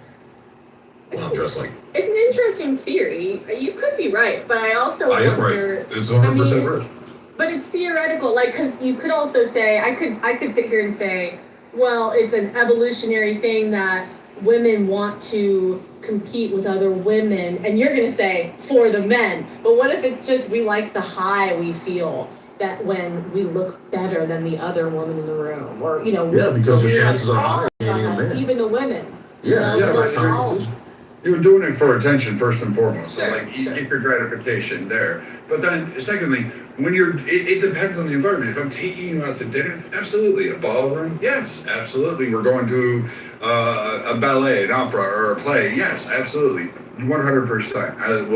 when I'm dressed like. It's an interesting theory. You could be right, but I also wonder. Right. It's 100% right. But it's theoretical, like, because you could also say, I could sit here and say, well, it's an evolutionary thing that women want to compete with other women, and you're going to say, for the men. But what if it's just we like the high we feel that when we look better than the other woman in the room, or yeah, because your chances are higher, even the women. Yeah, that's competition. You're doing it for attention first and foremost. So you get your gratification there. But then, secondly, when it depends on the environment. If I'm taking you out to dinner, absolutely. A ballroom, yes, absolutely. We're going to a ballet, an opera, or a play, yes, absolutely, 100%.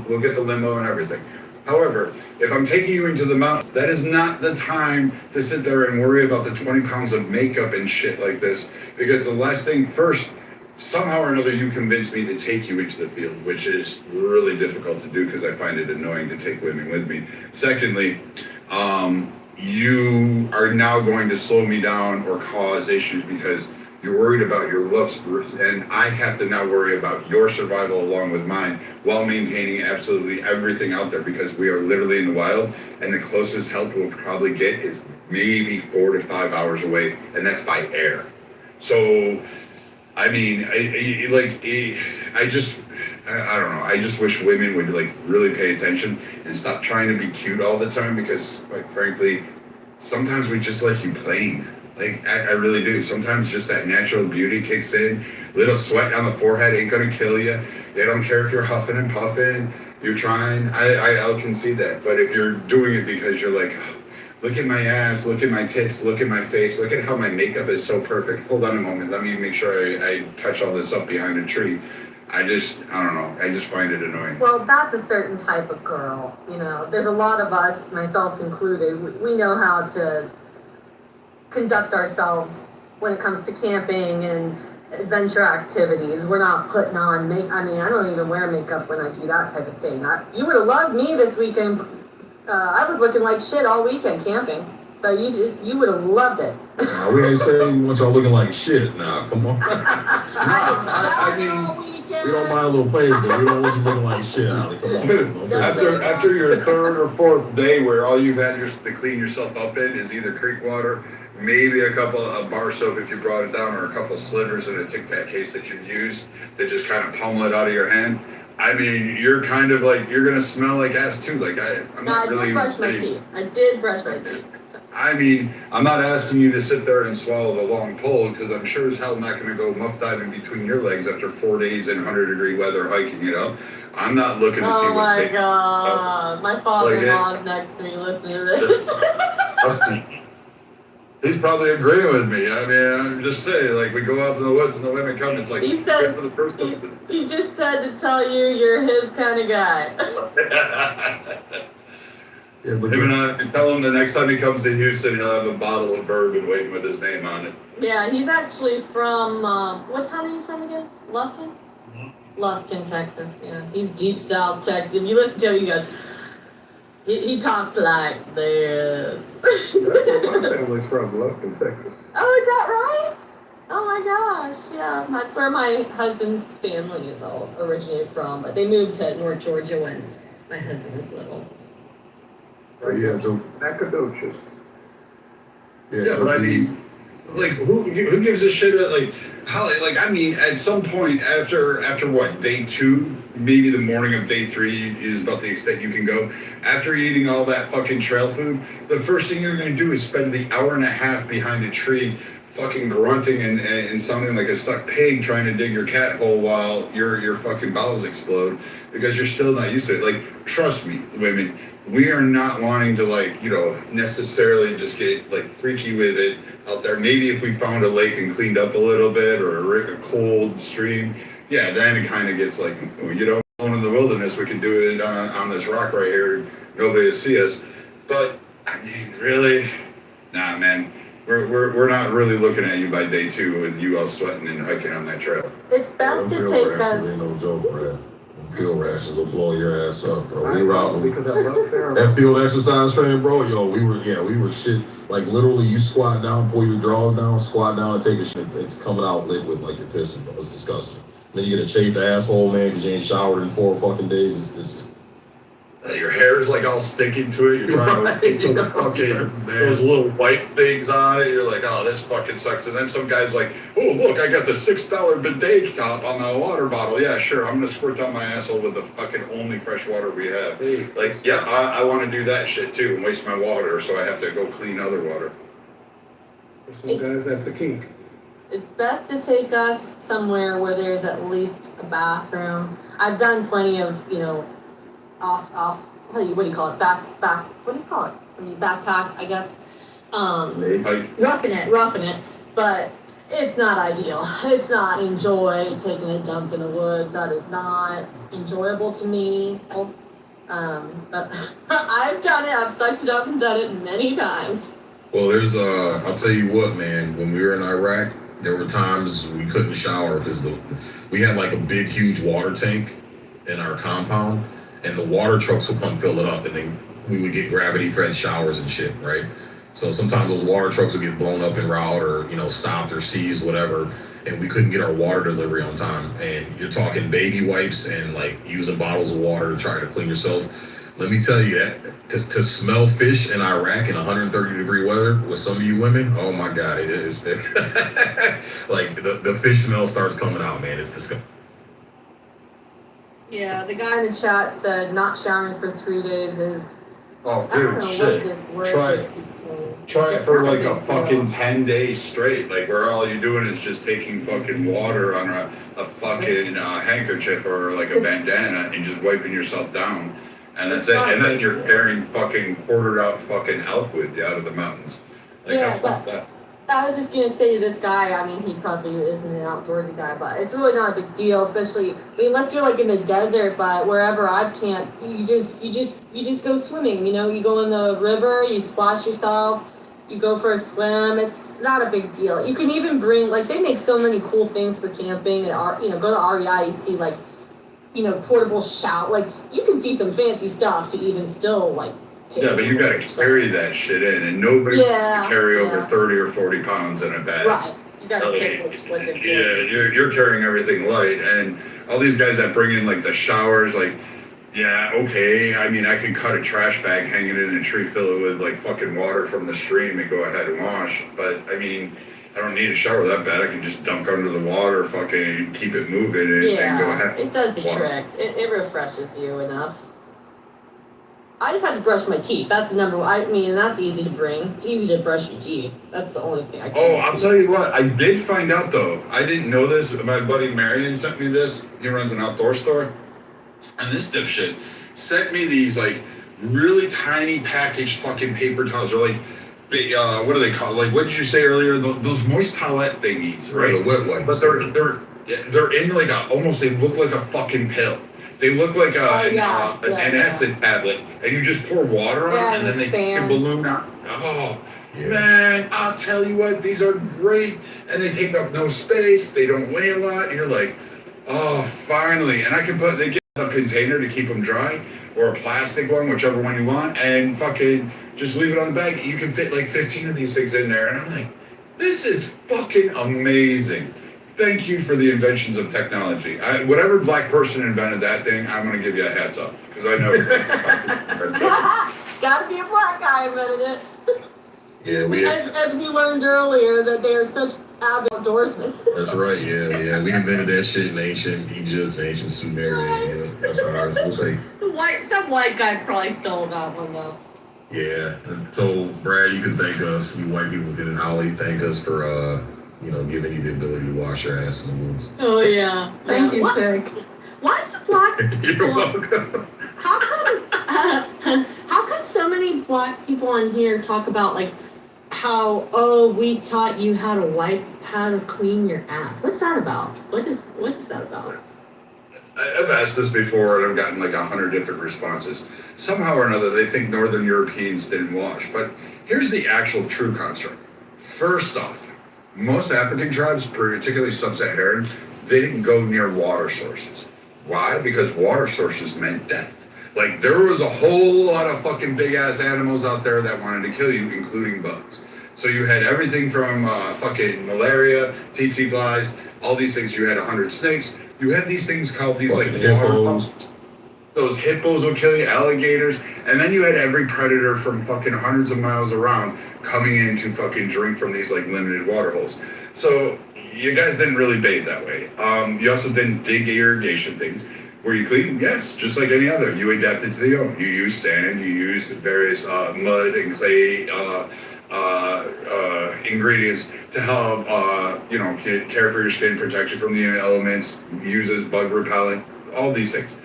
We'll get the limo and everything. However, if I'm taking you into the mountains, that is not the time to sit there and worry about the 20 pounds of makeup and shit like this. Because the last thing, first, somehow or another, you convinced me to take you into the field, which is really difficult to do because I find it annoying to take women with me. Secondly, you are now going to slow me down or cause issues because you're worried about your looks, and I have to now worry about your survival along with mine while maintaining absolutely everything out there because we are literally in the wild, and the closest help we'll probably get is maybe 4 to 5 hours away, and that's by air. So, I mean, I don't know. I just wish women would really pay attention and stop trying to be cute all the time because, frankly, sometimes we just like you plain. I really do. Sometimes just that natural beauty kicks in. Little sweat on the forehead ain't gonna kill you. They don't care if you're huffing and puffing. You're trying. I'll concede that. But if you're doing it because you're like, oh, look at my ass, look at my tits, look at my face, look at how my makeup is so perfect. Hold on a moment. Let me make sure I touch all this up behind a tree. I don't know. I just find it annoying. Well, that's a certain type of girl. There's a lot of us, myself included, we know how to conduct ourselves when it comes to camping and adventure activities. We're not putting on I don't even wear makeup when I do that type of thing. You would have loved me this weekend. I was looking like shit all weekend camping. So you would have loved it. We ain't saying we want y'all looking like shit now. Come on. I mean, we don't mind a little plays, but we don't want you looking like shit out. Come on. After your third or fourth day where all you've had to clean yourself up in is either creek water, maybe a couple of bar soap if you brought it down, or a couple of slivers in a Tic Tac case that you used that just kind of pummel it out of your hand. I mean, you're kind of you're gonna smell like ass too. I did brush my teeth. I did brush my teeth. I mean, I'm not asking you to sit there and swallow the long pole because I'm sure as hell not going to go muff diving between your legs after 4 days in 100-degree weather hiking it up. I'm not looking to see what's Oh my god. My father-in-law's next to me listening to this. He's probably agreeing with me. I mean, I'm just saying, we go out in the woods and the women come, it's he said, he just said to tell you you're his kind of guy. Yeah, but Him and I tell him the next time he comes to Houston, he'll have a bottle of bourbon waiting with his name on it. Yeah, he's actually from, what town are you from again? Lufkin? Lufkin, Texas, yeah. He's deep south Texas. If you listen to him, you go, he talks like this. That's where my family's from, Lufkin, Texas. Oh, is that right? Oh my gosh, yeah. That's where my husband's family is all originated from, but they moved to North Georgia when my husband was little. But yeah, so Nacogdoches. Yeah, but I mean, like, who gives a shit about, like, how, like, I mean, at some point after what, day 2, maybe the morning of day 3 is about the extent you can go. After eating all that fucking trail food, the first thing you're gonna do is spend the hour and a half behind a tree fucking grunting and sounding like a stuck pig trying to dig your cat hole while your fucking bowels explode because you're still not used to it. Like, trust me, women, we are not wanting to, like, you know, necessarily just get like freaky with it out there. Maybe if we found a lake and cleaned up a little bit or a cold stream, yeah, then it kind of gets like, you know, in the wilderness, we can do it on this rock right here. Nobody will see us. But I mean, really, nah, man. We're not really looking at you by day 2 with you all sweating and hiking on that trail. It's best to take us. ain't no joke, Brad. Field rashes will blow your ass up, bro. I We were know, out because I love pheromones. that field exercise training, bro. Yo, we were shit. Like literally, you squat down, pull your drawers down, squat down, and take a shit. It's coming out liquid like you're pissing, bro. It's disgusting. Then you get a chafed asshole, man, because you ain't showered in 4 fucking days. It's Your hair is like all sticking to it. You're trying to put those fucking those little white things on it. You're like, oh, this fucking sucks. And then some guy's like, oh, look, I got the $6 bidet top on the water bottle. Yeah, sure. I'm gonna squirt down my asshole with the fucking only fresh water we have. Like, yeah, I want to do that shit too and waste my water, so I have to go clean other water. For some guys, that's a kink. It's best to take us somewhere where there's at least a bathroom. I've done plenty of, you know, off, what do you call it? Back, what do you call it? When you backpack, I guess. Roughing it. But it's not ideal. It's not enjoy taking a dump in the woods. That is not enjoyable to me. But I've done it. I've sucked it up and done it many times. Well, there's I'll tell you what, man. When we were in Iraq, there were times we couldn't shower because we had like a big, huge water tank in our compound, and the water trucks would come fill it up, and then we would get gravity-fed showers and shit, right? So sometimes those water trucks would get blown up en route, or you know, stopped or seized, whatever, and we couldn't get our water delivery on time. And you're talking baby wipes and like using bottles of water to try to clean yourself. Let me tell you that to smell fish in Iraq in 130-degree weather with some of you women, oh my God, it is like the fish smell starts coming out, man. It's disgusting. Yeah, the guy in the chat said not showering for 3 days is. Oh, I don't know dude, what shit. this word Try is. Try it It's for not a like a big fucking deal. 10 days straight, like where all you're doing is just taking fucking water on a fucking handkerchief or like a bandana and just wiping yourself down. And that's it. And then you're carrying fucking quartered out fucking elk with you out of the mountains. Like, Yeah, how fucked that? I was just gonna say to this guy, I mean, he probably isn't an outdoorsy guy, but it's really not a big deal, especially, I mean, unless you're like in the desert, but wherever I've camped, you just go swimming, you know, you go in the river, you splash yourself, you go for a swim, it's not a big deal. You can even bring, like, they make so many cool things for camping, and, you know, go to REI, you see, like, you know, portable shout, like, you can see some fancy stuff to even still, like, Yeah, but you gotta carry that shit in, and nobody wants Yeah, to carry over yeah. 30 or 40 pounds in a bag. right, you gotta pick what's important. Yeah, you're carrying everything light, and all these guys that bring in like the showers, like, yeah, okay, I mean, I can cut a trash bag, hang it in a tree, fill it with like fucking water from the stream and go ahead and wash, but I mean, I don't need a shower that bad, I can just dunk under the water, fucking keep it moving and go Yeah, ahead. it does the Wash. trick. It refreshes you enough. I just have to brush my teeth. That's the number one. I mean, that's easy to bring. It's easy to brush your teeth. That's the only thing I can Oh, do. I'll tell you what, I did find out though, I didn't know this, my buddy Marion sent me this, he runs an outdoor store, and this dipshit sent me these like really tiny packaged fucking paper towels, or like, what do they call, like, what did you say earlier, those moist towelette thingies, right? The wet wipes. But they're in like almost, they look like a fucking pill. They look like an yeah. acid tablet, and you just pour water on Yeah, it, and then they expands. can balloon out. Oh, man, I'll tell you what, these are great, and they take up no space. They don't weigh a lot. You're like, oh, finally. And they get a container to keep them dry, or a plastic one, whichever one you want, and fucking just leave it on the bag. You can fit like 15 of these things in there, and I'm like, this is fucking amazing. Thank you for the inventions of technology. Whatever black person invented that thing, I'm gonna give you a hats off, because I know. Gotta be a black guy invented it. Yeah, As we learned earlier, that they are such avid outdoorsmen. that's right. Yeah. We invented that shit in ancient Egypt, ancient Sumeria. Yeah, that's ours. We'll say. Some white guy probably stole that one though. Yeah. So Brad, you can thank us. You white people can Ollie thank us for giving you the ability to wash your ass in the woods. Oh yeah. Thank you, Vic. Why do black You're people? welcome. How come so many black people on here talk about like how we taught you how to clean your ass? What's that about? What is that about? I've asked this before, and I've gotten like 100 different responses. Somehow or another, they think Northern Europeans didn't wash. But here's the actual true construct. First off, most African tribes, particularly sub-Saharan, they didn't go near water sources. Why? Because water sources meant death. Like, there was a whole lot of fucking big-ass animals out there that wanted to kill you, including bugs. So you had everything from fucking malaria, tsetse flies, all these things. You had 100 snakes. You had these things called these like hippos. Those hippos will kill you, alligators, and then you had every predator from fucking hundreds of miles around coming in to fucking drink from these like limited water holes. So you guys didn't really bathe that way. You also didn't dig irrigation things. Were you clean? Yes, just like any other. You adapted to the own. You used sand. You used various mud and clay ingredients to help care for your skin, protect you from the elements, use as bug repellent, all these things.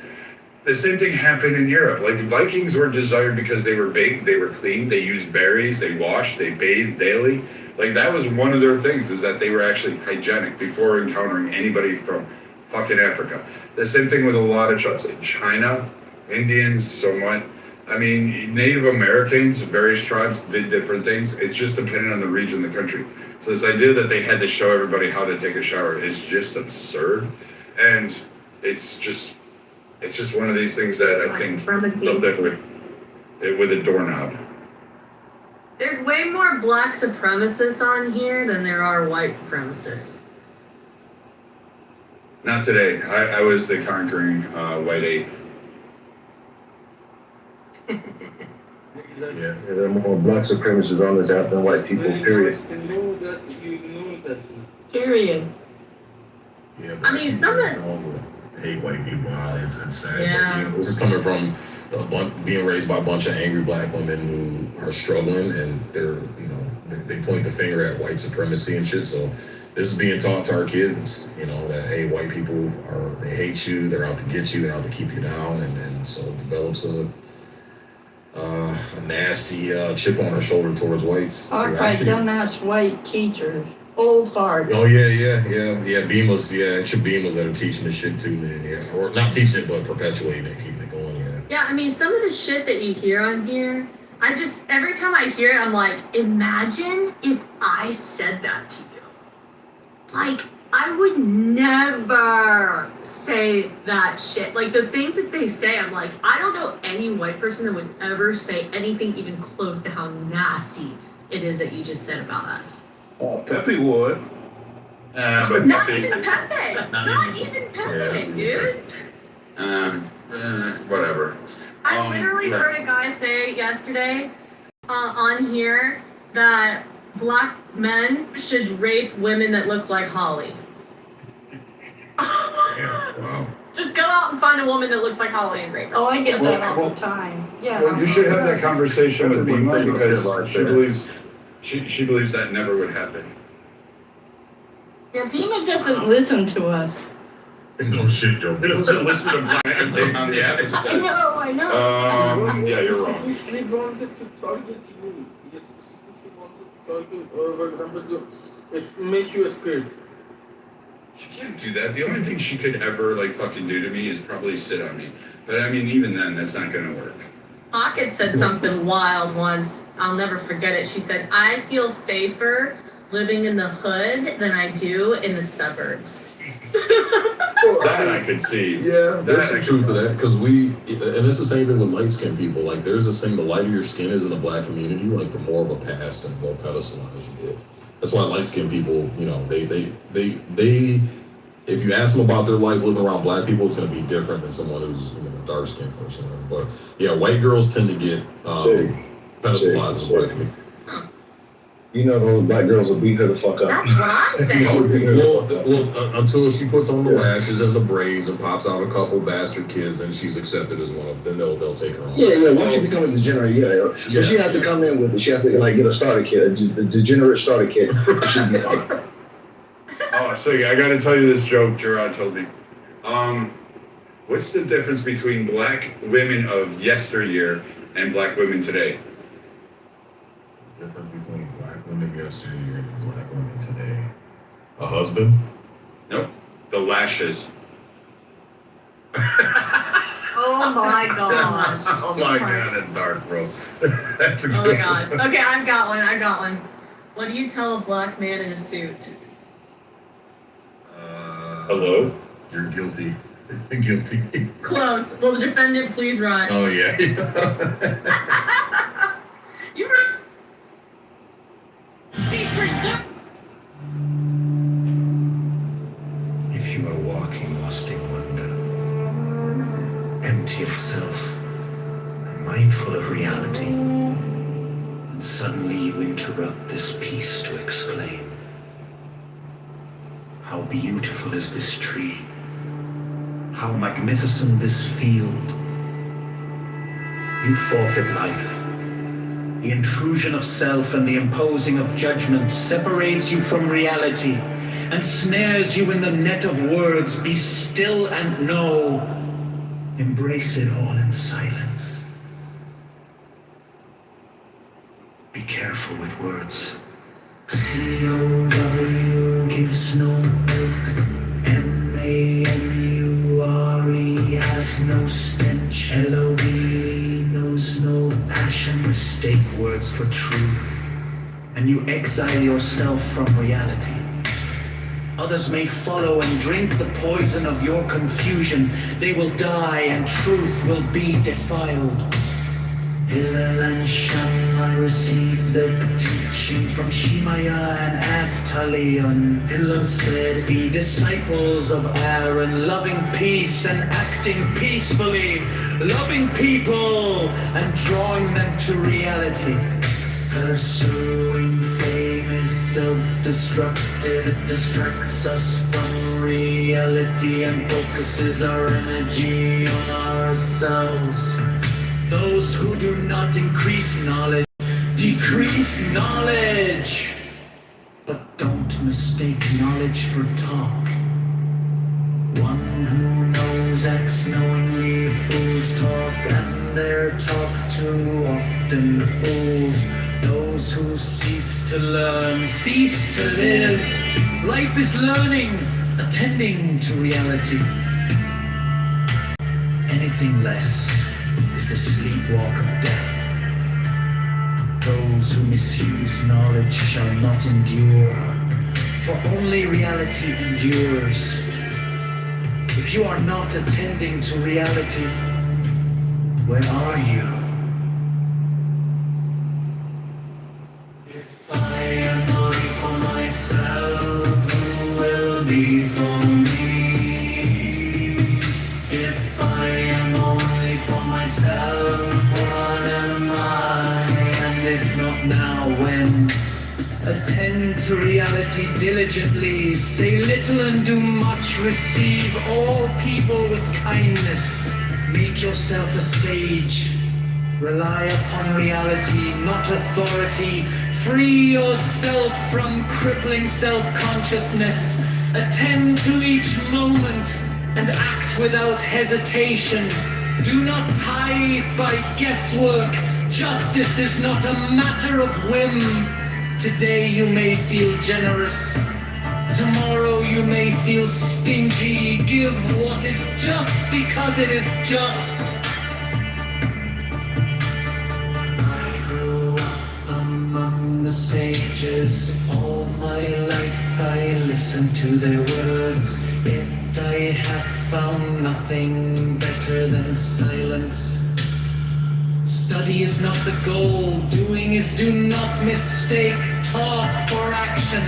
The same thing happened in Europe. Like, Vikings were desired because they were big, they were clean, they used berries, they washed, they bathed daily. Like, that was one of their things, is that they were actually hygienic before encountering anybody from fucking Africa. The same thing with a lot of tribes, like China, Indians, somewhat. I mean, Native Americans, various tribes did different things. It's just dependent on the region, the country. So this idea that they had to show everybody how to take a shower is just absurd. And it's just one of these things that I think they'll do with a doorknob. There's way more black supremacists on here than there are white supremacists. Not today. I was the conquering white ape. Yeah, there are more black supremacists on this app than white people, period. Period. Yeah, I mean, some of hate white people. It's sad. Yeah. But, this is coming from being raised by a bunch of angry black women who are struggling, and they point the finger at white supremacy and shit. So this is being taught to our kids, that hey, white people they hate you, they're out to get you, they're out to keep you down, and so it develops a nasty chip on her shoulder towards whites. All right, dumbass white teachers. Old fart. Oh yeah. Beamos, it's your Beamos that are teaching this shit too, man. Yeah, or not teaching it, but perpetuating it, keeping it going. Yeah. Yeah, I mean, some of the shit that you hear on here, every time I hear it, I'm like, imagine if I said that to you. Like, I would never say that shit. Like, the things that they say, I'm like, I don't know any white person that would ever say anything even close to how nasty it is that you just said about us. Pepe would. But Not even Pepe. Not even Pepe, dude. Whatever. I literally heard a guy say yesterday on here that black men should rape women that look like Holly. Yeah, wow. Just go out and find a woman that looks like Holly and rape her. Oh, I get that all the time. Yeah. Well, you should have that conversation with Bima, because she believes that never would happen. Yeah, Bima doesn't listen to us. No shit, Joe. He doesn't listen to Brian Big on the average. I know. Yeah, you're wrong. He wanted to target you. He specifically wanted to target, for example, to make you scared. She can't do that. The only thing she could ever like fucking do to me is probably sit on me. But I mean, even then, that's not gonna work. Pocket said something wild once. I'll never forget it. She said, "I feel safer living in the hood than I do in the suburbs." That I could see. Yeah, there's some truth to that because and it's the same thing with light skinned people. Like, there's this thing: the lighter your skin is in the black community, like the more of a pass and more pedestalized you get. That's why light skinned people, you know, they if you ask them about their life living around black people, it's going to be different than someone who's, you know, a dark skinned person. But yeah, white girls tend to get pedestalized in the black community. You know those black girls will beat her the fuck up. That's what I'm saying. Well, until she puts on the lashes and the braids and pops out a couple bastard kids and she's accepted as one of them, then they'll take her on. Yeah. Once she becomes a degenerate, so she has to come in with it. She has to like get a starter kit, a degenerate starter kit. She'll be fine. Oh, so yeah, I gotta tell you this joke Gerard told me. What's the difference between black women of yesteryear and black women today? Difference between black women yesteryear and black women today. A husband? Nope. The lashes. Oh my gosh. Oh my god, that's dark, bro. That's a Oh good my gosh. Okay, I've got one. What do you tell a black man in a suit? Hello? You're guilty. Guilty. Close. Will the defendant please run? Oh yeah. You were. Be preserved. If you are walking lost in wonder, empty of self, and mindful of reality, and suddenly you interrupt this piece to exclaim, "How beautiful is this tree! How magnificent this field!" You forfeit life. The intrusion of self and the imposing of judgment separates you from reality and snares you in the net of words. Be still and know. Embrace it all in silence. Be careful with words. C-O-W gives no milk. M-A-N-U-R-E has no stench. L-O-V-E knows no passion. Mistake words for truth, and you exile yourself from reality. Others may follow and drink the poison of your confusion. They will die and truth will be defiled. Hillel and Shammai received the teaching from Shemaiah and Avtalion. Hillel said, "Be disciples of Aaron, loving peace and acting peacefully, loving people and drawing them to reality." Pursuing fame is self-destructive. It distracts us from reality and focuses our energy on ourselves. Those who do not increase knowledge, decrease knowledge. But don't mistake knowledge for talk. One who knows acts knowingly. Fools talk, and their talk too often fools. Those who cease to learn, cease to live. Life is learning, attending to reality. Anything less is the sleepwalk of death. Those who misuse knowledge shall not endure, for only reality endures. If you are not attending to reality, where are you? If I am only for myself, who will be for me? If I am only for myself, what am I? And if not now, when? Attend to reality diligently, say little and do much, receive all people with kindness, make yourself a sage, rely upon reality, not authority, free yourself from crippling self-consciousness, attend to each moment and act without hesitation. Do not tithe by guesswork. Justice is not a matter of whim. Today you may feel generous, Tomorrow you may feel stingy. Give what is just because it is just. I grew up among the sages. All my life I listened to their words. Yet I have found nothing better than silence. Study is not the goal. Doing is do not mistake talk for action.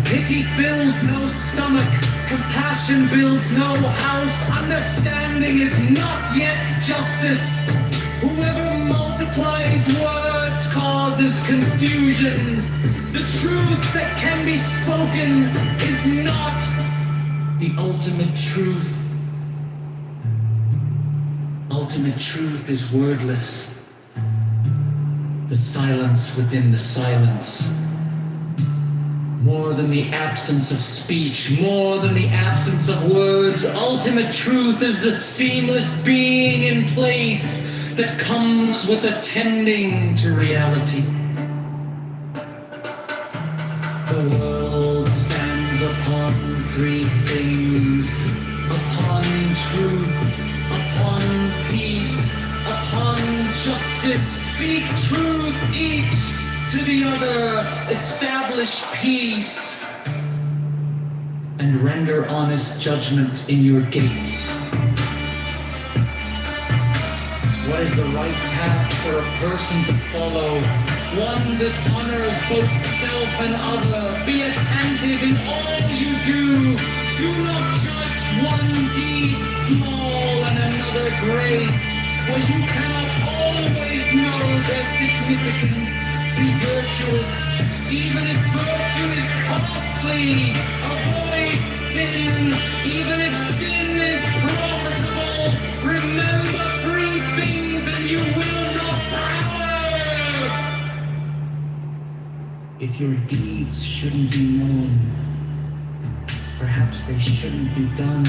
Pity fills no stomach, compassion builds no house, understanding is not yet justice. Whoever multiplies words causes confusion. The truth that can be spoken is not the ultimate truth. Ultimate truth is wordless. The silence within the silence. More than the absence of speech, more than the absence of words, ultimate truth is the seamless being in place that comes with attending to reality. The world stands upon three things: upon truth, upon peace, upon justice. Speak truth each to the other, establish peace, and render honest judgment in your gates. What is the right path for a person to follow? One that honors both self and other. Be attentive in all you do. Do not judge one deed small and another great, for you cannot always know their significance. Be virtuous, even if virtue is costly. Avoid sin, even if sin is profitable. Remember three things and you will not power. If your deeds shouldn't be known, perhaps they shouldn't be done.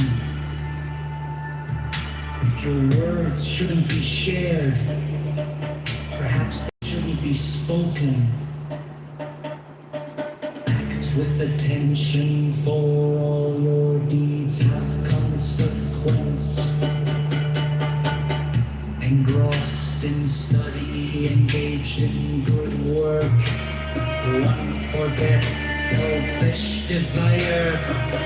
If your words shouldn't be shared, perhaps they shouldn't be spoken. Act with attention, for all your deeds have consequence. Engrossed in study, engaged in good work, one forgets selfish desire.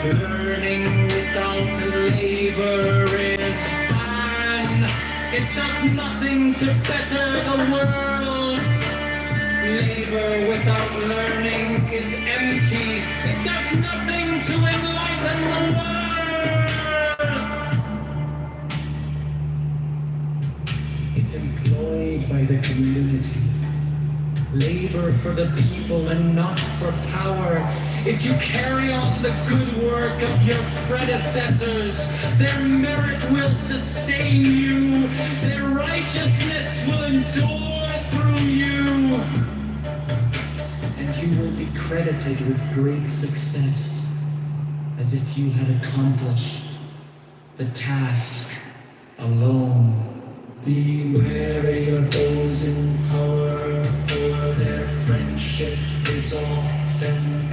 Learning without labor is ban. It does nothing to better the world. Labor without learning is empty. It does nothing to enlighten the world. If employed by the community, labor for the people and not for power. If you carry on the good work of your predecessors, their merit will sustain you. Their righteousness will endure through you. And you will be credited with great success, as if you had accomplished the task alone. Be wary of those in power, for their friendship is often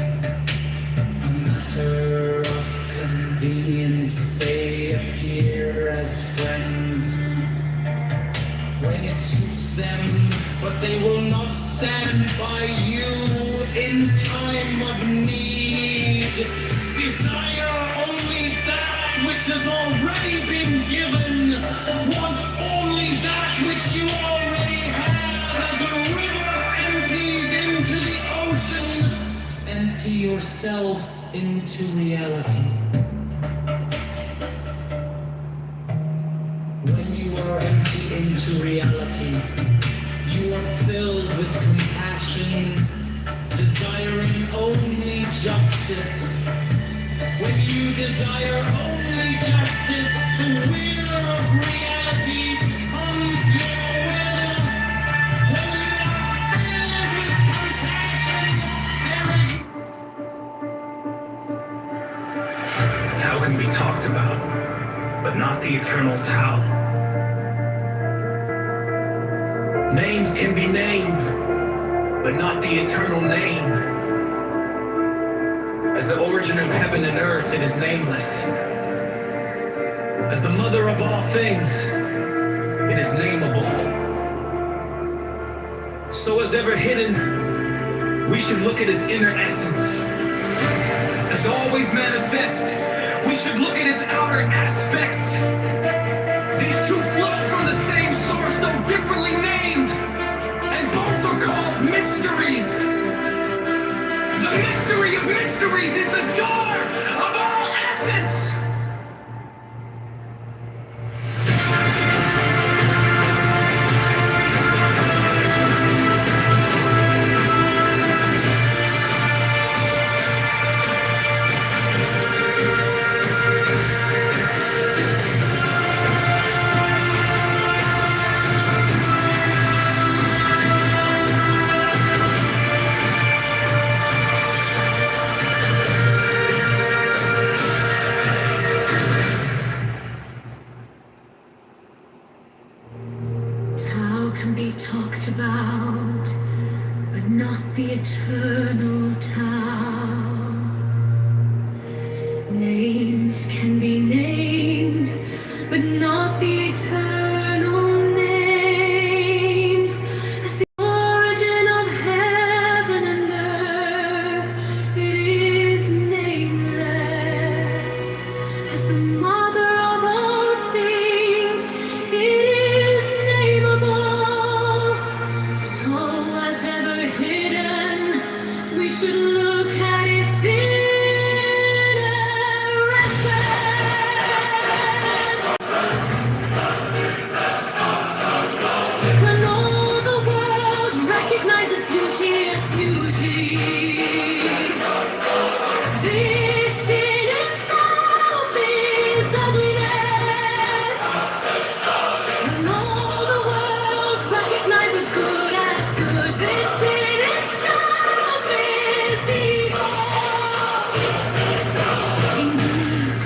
a matter of convenience. They appear as friends when it suits them, but they will not stand by you in time of need. Desire only that which has already been given. Want only that which you already have. As a river empties into the ocean, empty yourself into reality. When you are emptied into reality, you are filled with compassion, desiring only justice. When you desire only justice, the wheel of reality becomes your will. When you are filled with compassion, there is... Tao can be talked about, but not the eternal Tao. Names can be named, but not the eternal name. As the origin of heaven and earth, it is nameless. As the mother of all things, it is nameable. So as ever hidden, we should look at its inner essence. As always manifest, we should look at its outer aspects. These two flow from the same source, though differently named, and both are called mysteries. The mystery of mysteries is the door of all essence. Tao can be talked about, but not the eternal Tao. Names can be named, but not the eternal name. As the origin of heaven and earth, it is nameless. As the mother of all things, it is nameable. So as ever hidden, we should look at its inner essence. When all the world recognizes beauty as beauty, this in itself is ugliness. When all the world recognizes good as good, this in itself is evil. Indeed,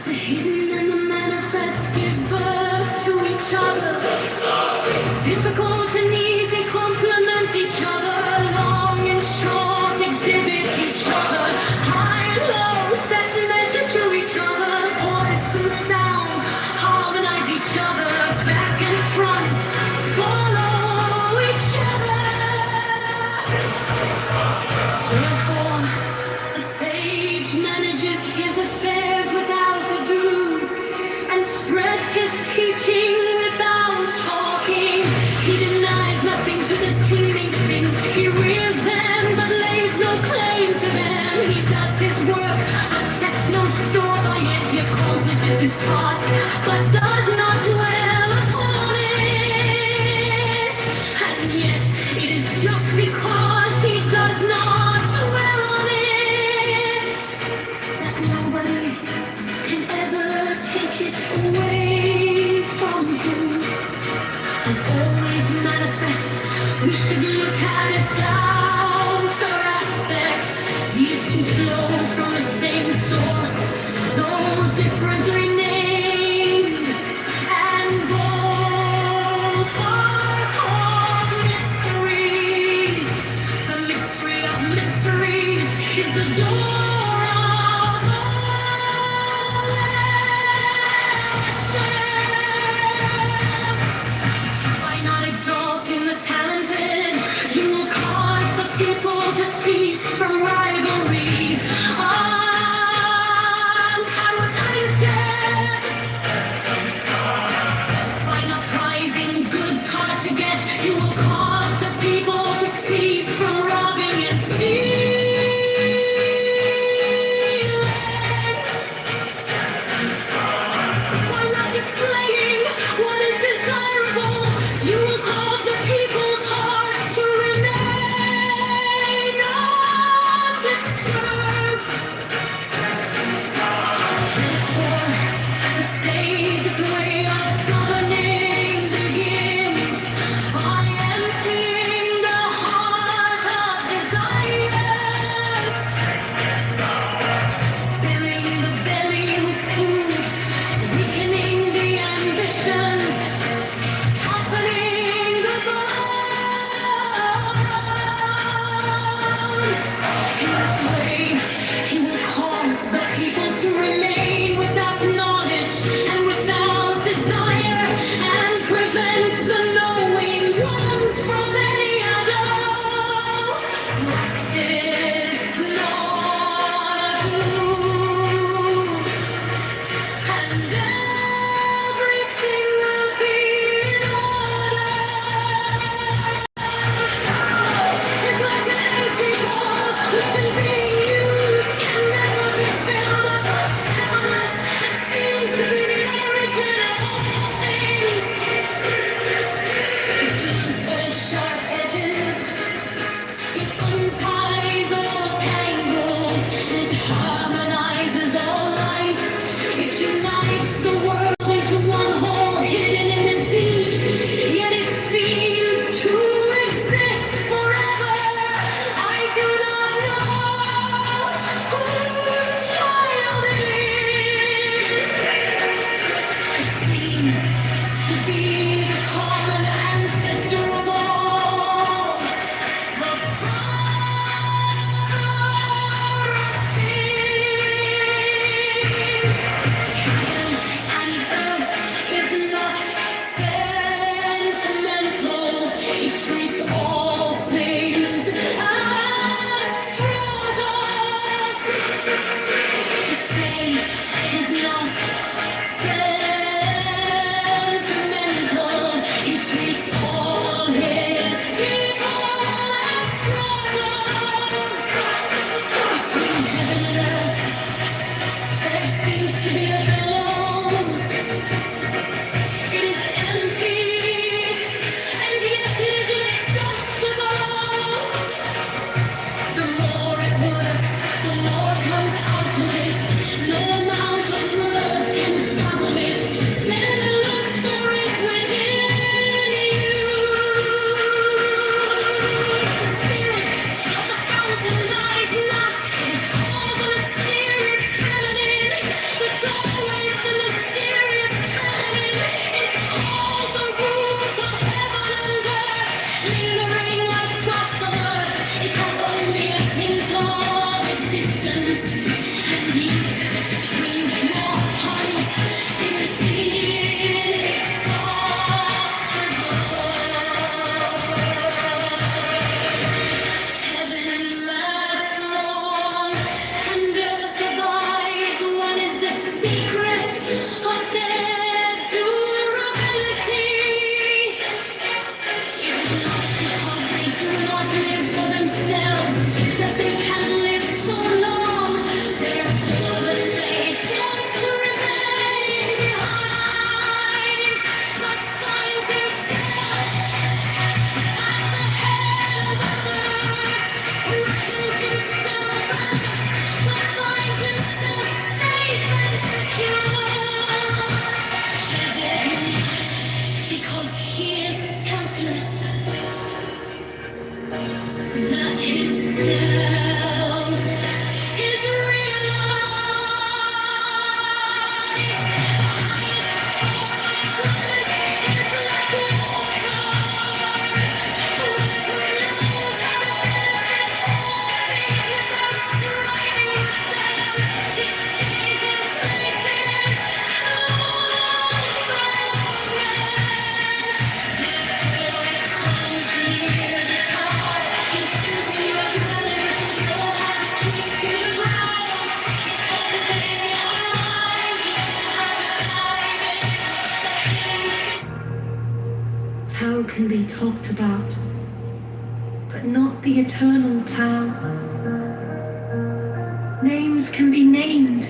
the hidden and the manifest give birth to each other. Difficult and easy complement each other. Long and short exhibit each other. High and low set measure to each other. Voice and sound harmonize each other. Back and front follow each other. Therefore, a sage manages his affairs without ado and spreads his teaching without talking. He denies nothing to the teeming things. He rears them but lays no claim to them. He does his work but sets no store by it. He accomplishes his task but does not dwell upon it. And yet it is just because he does not dwell on it that nobody can ever take it away from him. As always manifest, we should look at its outer aspects. These two flow from the same source, though differently named, and both are called mysteries. The mystery of mysteries is the door of all essence. By not exalting the talented, you will cause the people to cease from rivalry. And what I said, by not prizing goods hard to get, you will cause the people to cease from robbing and stealing. By not displaying what is desirable, you will cause the people's hearts to remain undisturbed. Therefore, the sage's way of governing begins by emptying can be talked about, but not the eternal Tao. Names can be named,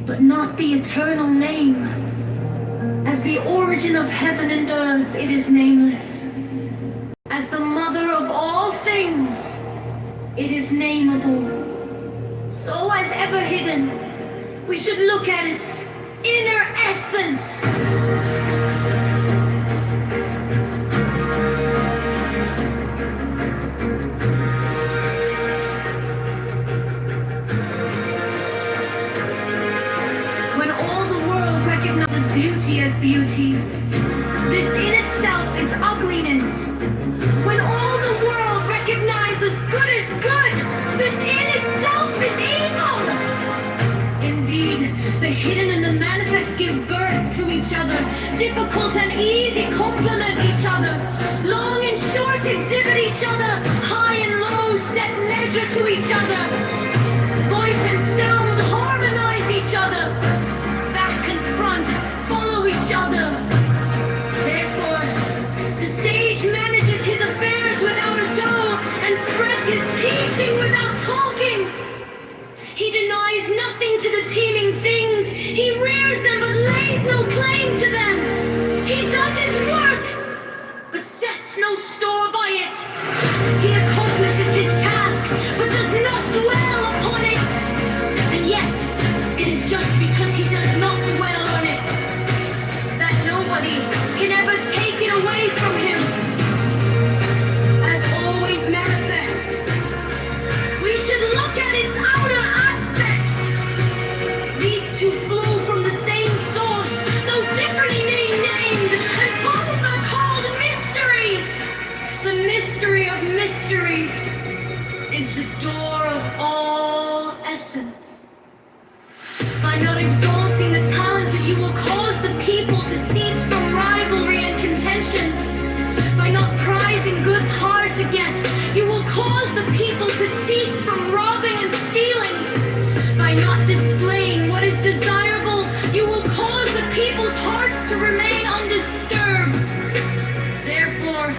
but not the eternal name. As the origin of heaven and earth, it is nameless. As the mother of all things, it is nameable. So as ever hidden, we should look at its inner essence. When all the world recognizes beauty as beauty, this in itself is ugliness. When all the world recognizes good as good, this in itself is evil. Indeed, the hidden and the manifest give birth to each other. Difficult and easy complement each other. Long and short exhibit each other. High and low set measure to each other. Voice and sound harmonize each other. Back and front follow each other. Therefore, the sage manages his affairs without a dough and spreads his teaching without talking. He denies nothing to the teeming things. He rears them but lays no claim to them. He does his work but sets no store by it. He accomplishes his task but does not dwell upon it. And yet, it is just because he does not dwell on it that nobody can ever take it away from him. As always manifest, we should look at its outer aspects. These two flow from the same source, though differently named, and both are called mysteries. The mystery of mysteries is the door of all essence. By not exalting the talented, you will cause the people to cease from rivalry and contention. By not prizing goods hard to get, you will cause the people to cease from robbing and stealing. By not displaying what is desirable, you will cause the people's hearts to remain undisturbed. Therefore,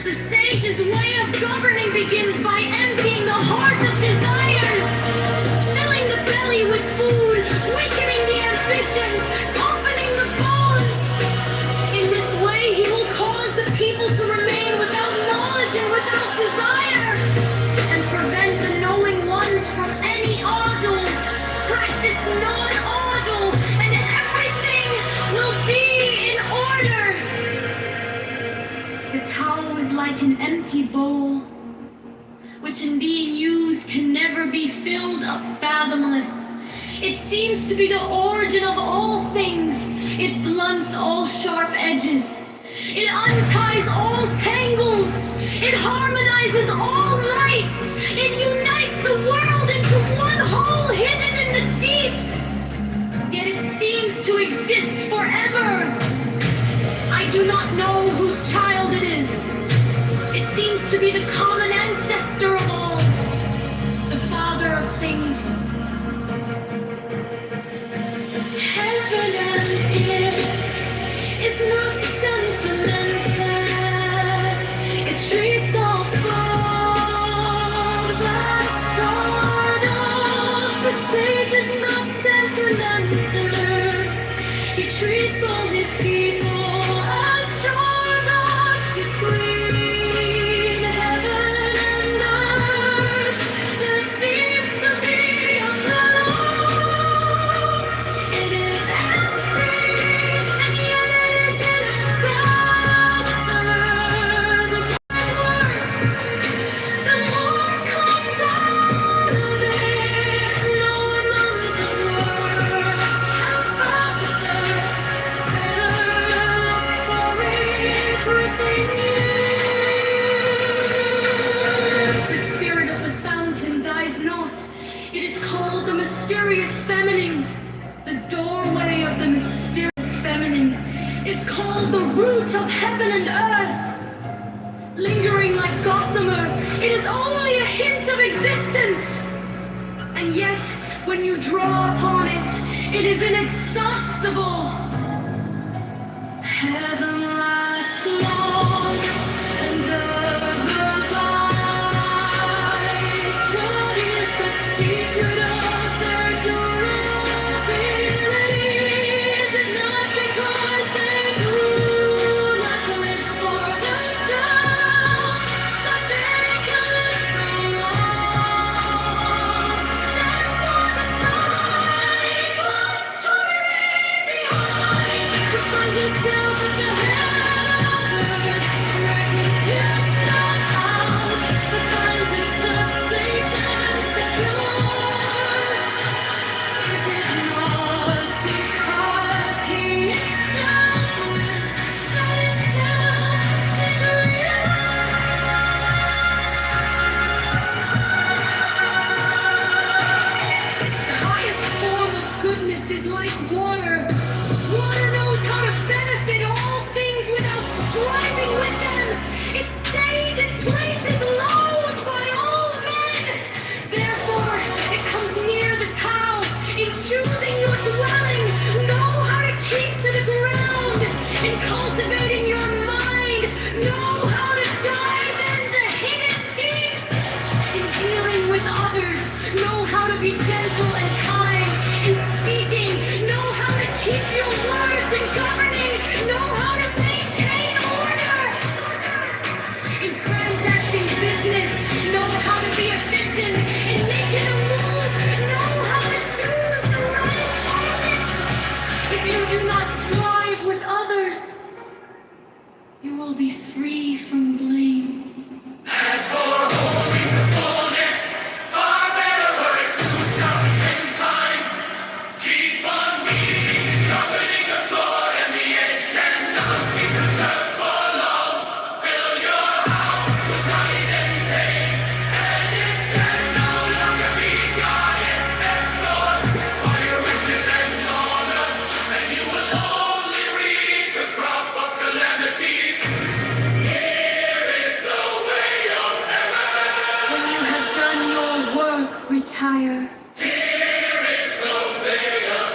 the sage's way of governing begins by emptying the heart of desires, filling the belly with food, weakening the ambitions, toughening the bones. In this way, he will cause the people to remain without knowledge and without desire, and prevent the knowing ones from any ardor. Practice non-ardor, and everything will be in order. The Tao is like an empty bowl, which in being used can never be filled up fathomless. It seems to be the origin of all things. It blunts all sharp edges. It unties all tangles. It harmonizes all lights. It unites the world into one whole hidden in the deeps. Yet it seems to exist forever. I do not know whose child it is. It seems to be the common ancestor of all, the father of things. Heaven and earth is not sentimental. It treats all forms as stardust. The sage is not sentimental. He treats all his people as stardust between heaven and earth. There seems to be a balance. It is empty, and yet it is exhausted. The more it works, the more comes out of it. No amount of words can fathom it. Better look for it within you. The spirit of the fountain dies not. It is called the mysterious feminine. The doorway of the mysterious feminine is called the root of heaven and earth. Lingering like gossamer, it is only a hint of existence. And yet, when you draw upon it, it is inexhaustible. Heaven lasts long. in transacting business, know how to be efficient in making a move, know how to choose the right moment. If you do not strive with others, you will be free from blame. As for holding to fullness, far better were it to stop in time. Keep on beating, sharpening a sword, and the edge cannot be preserved for long. Fill your house with light and day, and it can no longer be God, it says Lord. All your riches and honor, and you will only reap the crop of calamities. Here is the way of heaven. When you have done your work, retire. Here is the way of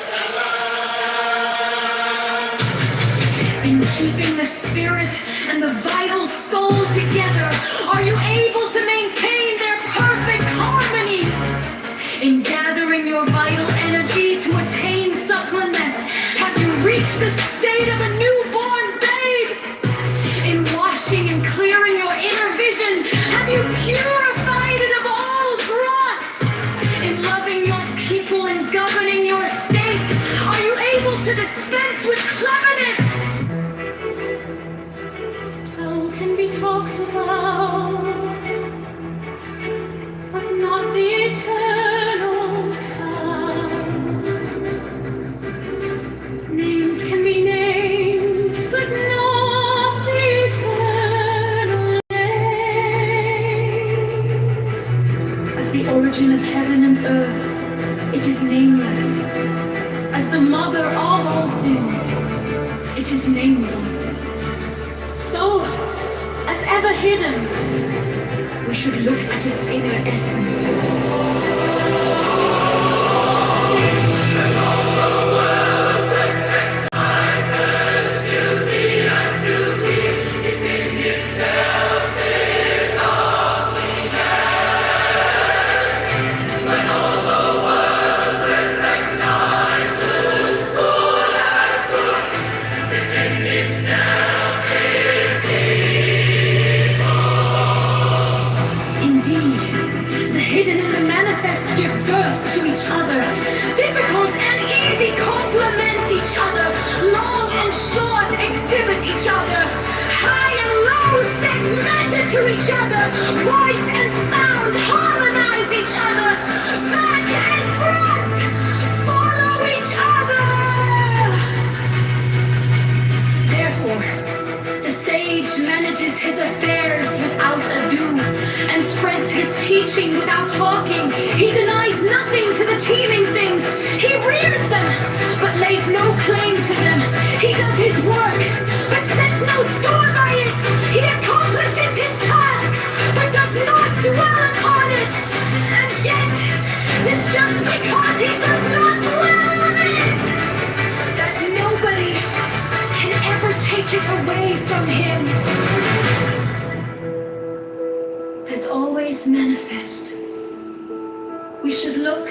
In keeping the spirit and the vital soul together, are you able to maintain their perfect harmony? In gathering your vital energy to attain suppleness, have you reached the state of a newborn babe? In washing and clearing your inner vision, have you purified it of all dross? In loving your people and governing your state, are you able to dispense with cleverness? Tell can be talked about, but not the eternal time. Names can be named, but not the eternal name. As the origin of heaven and earth, it is nameless. As the mother of all things, it is nameless. So, as ever hidden, we should look at its inner essence. Indeed, the hidden and the manifest give birth to each other. Difficult and easy complement each other. Long and short exhibit each other. High and low set measure to each other. Voice and sound harmonize each other. Back and front follow each other. Therefore, the sage manages his affairs without ado and spreads his teaching without talking. He denies nothing to the teeming things. He rears them, but lays no claim to them. He does his work, but sets no store by it. He accomplishes his task, but does not dwell upon it. And yet, 'tis just because he does not dwell on it that nobody can ever take it away from him. As always manifest, we should look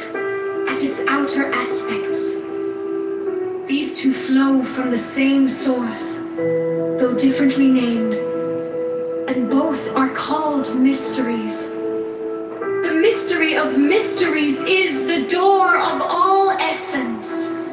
at its outer aspects. These two flow from the same source, though differently named, and both are called mysteries. The mystery of mysteries is the door of all essence.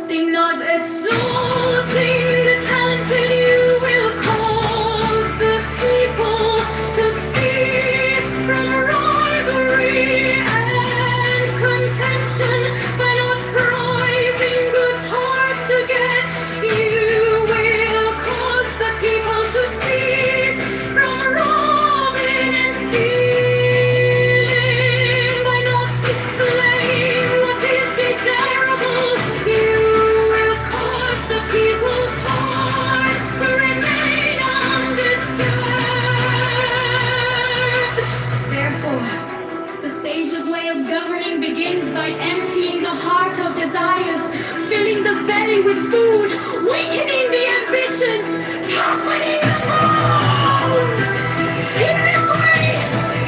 Think not exalting the talented, you will cause the people to cease from rivalry and contention. By not prizing goods hard to get, you will cause the people to cease from robbing and stealing. By not displaying what is desirable, you will cause the people's hearts to remain undisturbed. Therefore, the sage's way of governing begins by emptying the heart of desires, filling the belly with food, weakening the ambitions, toughening the bones. In this way,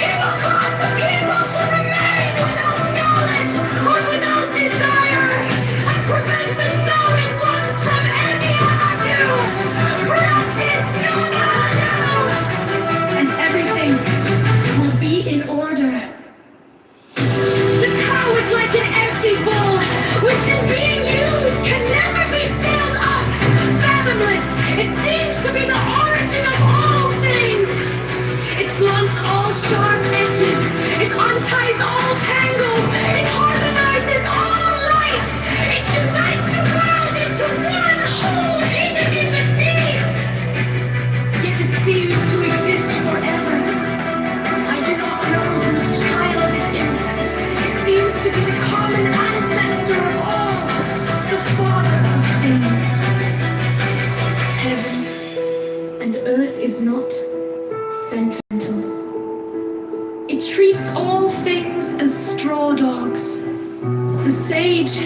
he will cause the people to remain without knowledge or without desire, and prevent the knowing ones from any ado. Practice none ado. And everything It treats all things as straw dogs. The sage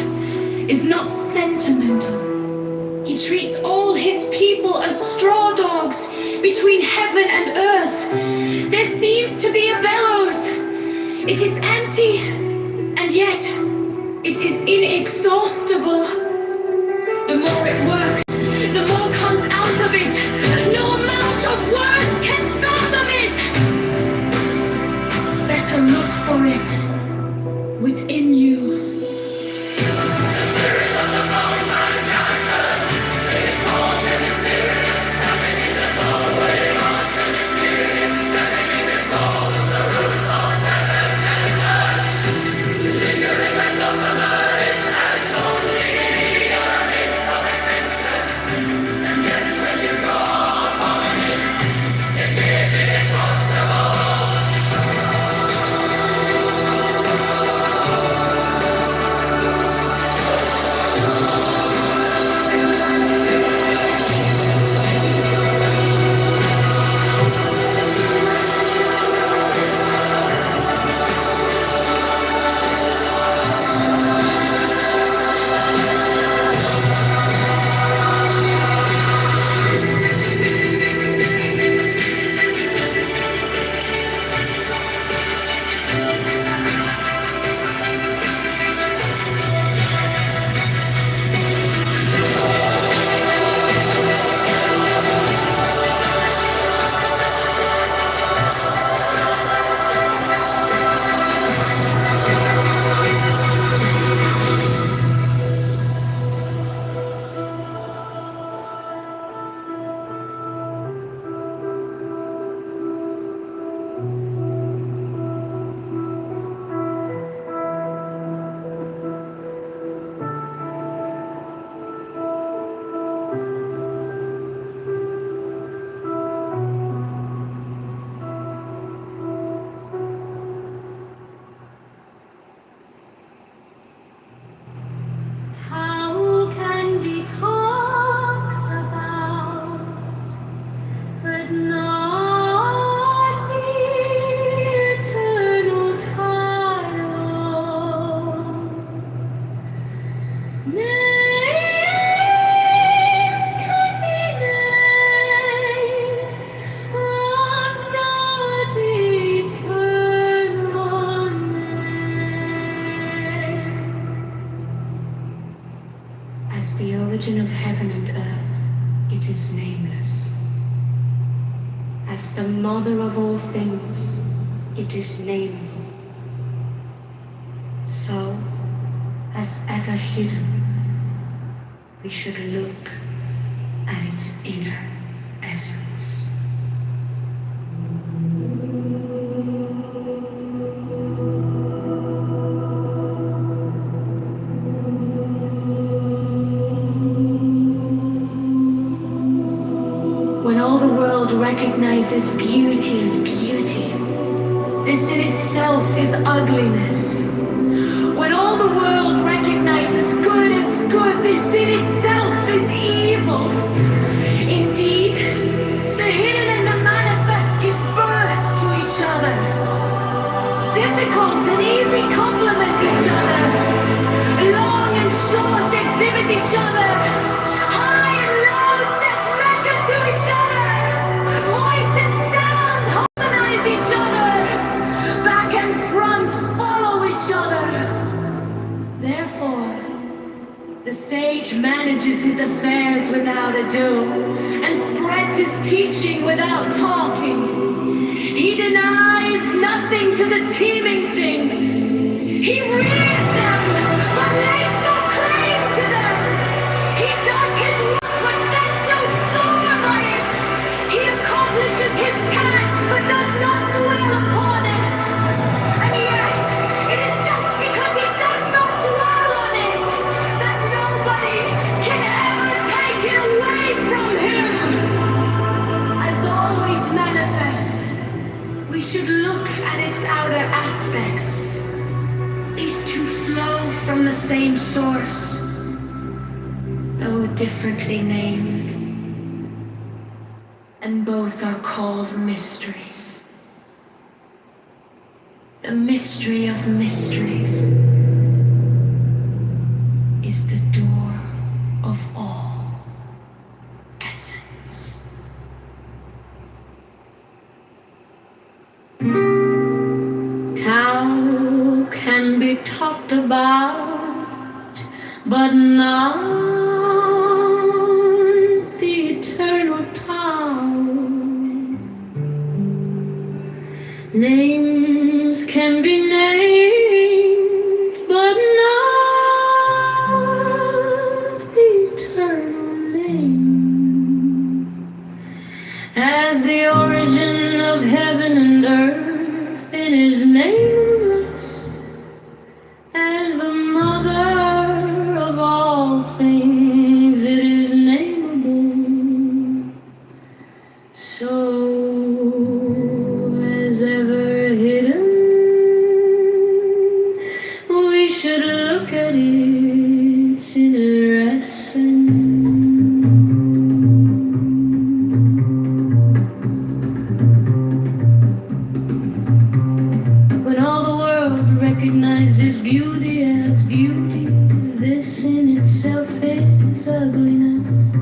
is not sentimental. He treats all his people as straw dogs between heaven and earth. There seems to be a bellows. It is empty, and yet it is inexhaustible. The more it works, the more comes out of it. No amount of words can fathom it. Better look for it within you. How can be talked about, but not the eternal title. Names can be named, but not eternal name. As the origin of heaven and earth, it is nameless. As the mother of all things, it is nameable. So, as ever hidden, we should look at its inner essence. When all the world recognizes beauty as beauty, this in itself is ugliness. When all the world recognizes good as good, this in itself is evil. Indeed, the hidden and the manifest give birth to each other. Difficult and easy complement each other. Long and short exhibit each other. High and low set measure to each other. Voice and sound harmonize each other. Back and front follow each other. Therefore, the sage manages his affairs without ado and spreads his teaching without talking. He denies nothing to the teeming things. He rears them, but lays no claim to them. He does his work, but sets no store by it. He accomplishes his task, but does not dwell upon it. And yet, it is just because he does not dwell on it that nobody can ever take it away from him. As always manifest, we should look at its outer aspects. These two flow from the same source, though differently named, and both are called mysteries. The mystery of mysteries is the door of all essence. Tao can be talked about, but not the eternal Tao. Names can be named, but not the eternal name. As the origin of heaven and earth, it is nameless. As the mother of all things, it is nameable. So should look at its inner essence. When all the world recognizes beauty as beauty, this in itself is ugliness.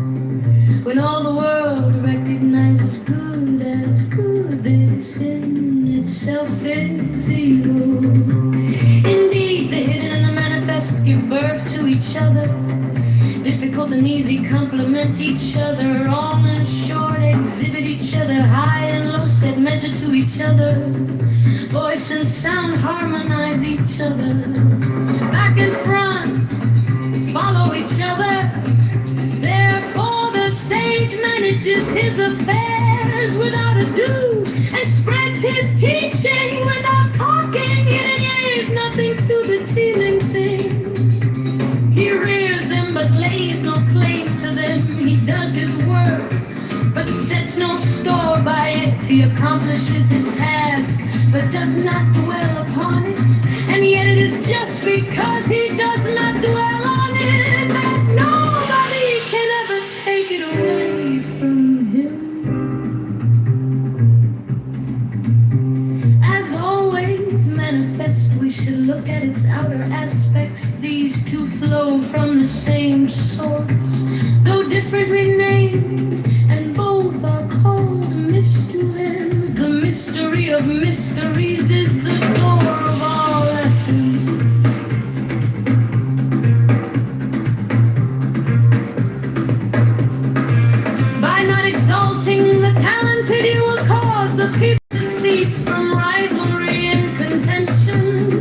When all the world recognizes good as good, this in itself is evil. Indeed, the hidden and the manifest give birth to each other. Difficult and easy complement each other. Long and short exhibit each other. High and low set measure to each other. Voice and sound harmonize each other. Back and front follow each other. Therefore the sage manages his affairs without ado and spreads his teaching without talking. Hidden ears, nothing to the teeming things. He rears them but lays no claim to them. He does his work but sets no store by it. He accomplishes his task but does not dwell upon it. And yet it is just because he does not dwell on it that nobody can ever take it away from him. As always manifest, we should look at its outer aspects. These two flow from the same source, though differently named, and both are called mysteries. The mystery of mysteries is the door of all essence. By not exalting the talented, you will cause the people to cease from rivalry and contention.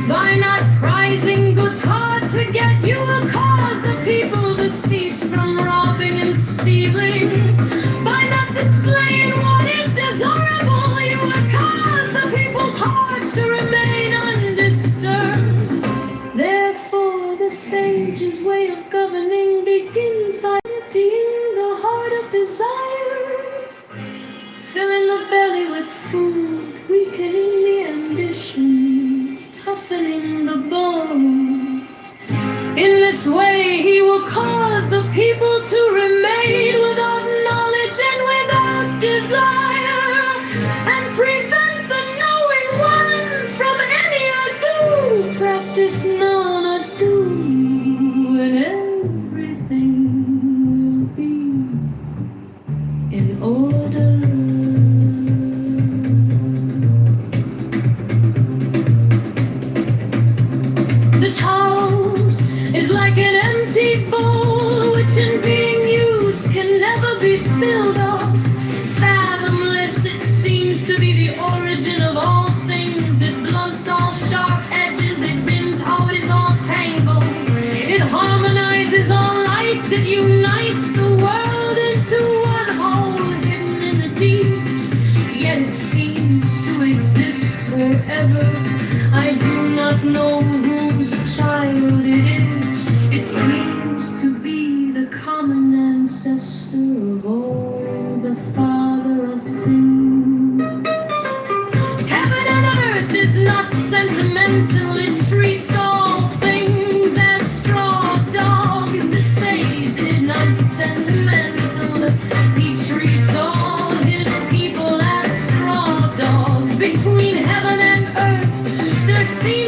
By not prizing goods hard to get, you will cause the people to cease from robbing and stealing. By not displaying what is desirable, you will cause the people's hearts to remain undisturbed. Therefore, the sage's way of governing begins by emptying the heart of desire, filling the belly with food, weakening the ambitions, toughening the bones. In this way, he will cause the people to remain without knowledge and without desire, and prevent the knowing ones from any ado. Practice none ado, and everything will be in order. The Tao is like an empty bowl, which in being used can never be filled up. Fathomless, it seems to be the origin of all things. It blunts all sharp edges, it bends out is all tangles. It harmonizes all lights, it unites the world into one whole, hidden in the deeps. Yet it seems to exist forever. I do not know whose child it is. It seems to be the common ancestor of all, the father of things. Heaven and earth is not sentimental. It treats all things as straw dogs. The sage is not sentimental. He treats all his people as straw dogs. Between heaven and earth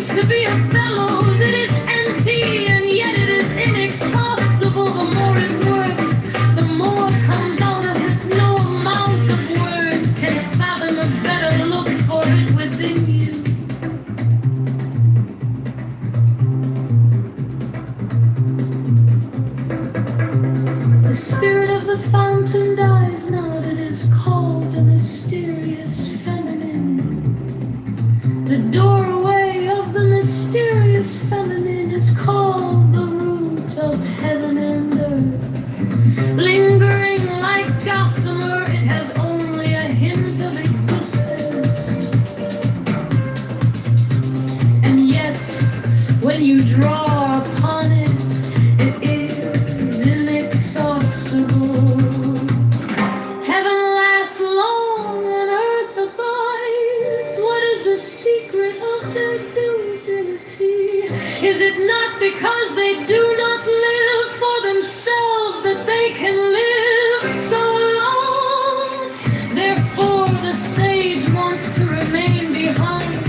claims to be a bellows, it is empty and yet it is inexhaustible. The more it works, the more comes out of it. No amount of words can fathom a better look for it within you. The spirit of the fountain dies not, it is called the mysterious feminine. The doorway of the mysterious feminine is called the root of heaven and earth. Lingering like gossamer, it has only a hint of existence. And yet, when you draw upon it, it is inexhaustible. Heaven lasts long and earth abides. What is the secret of their durability? Is it not because they do not live for themselves that they can live so long? Therefore the sage wants to remain behind,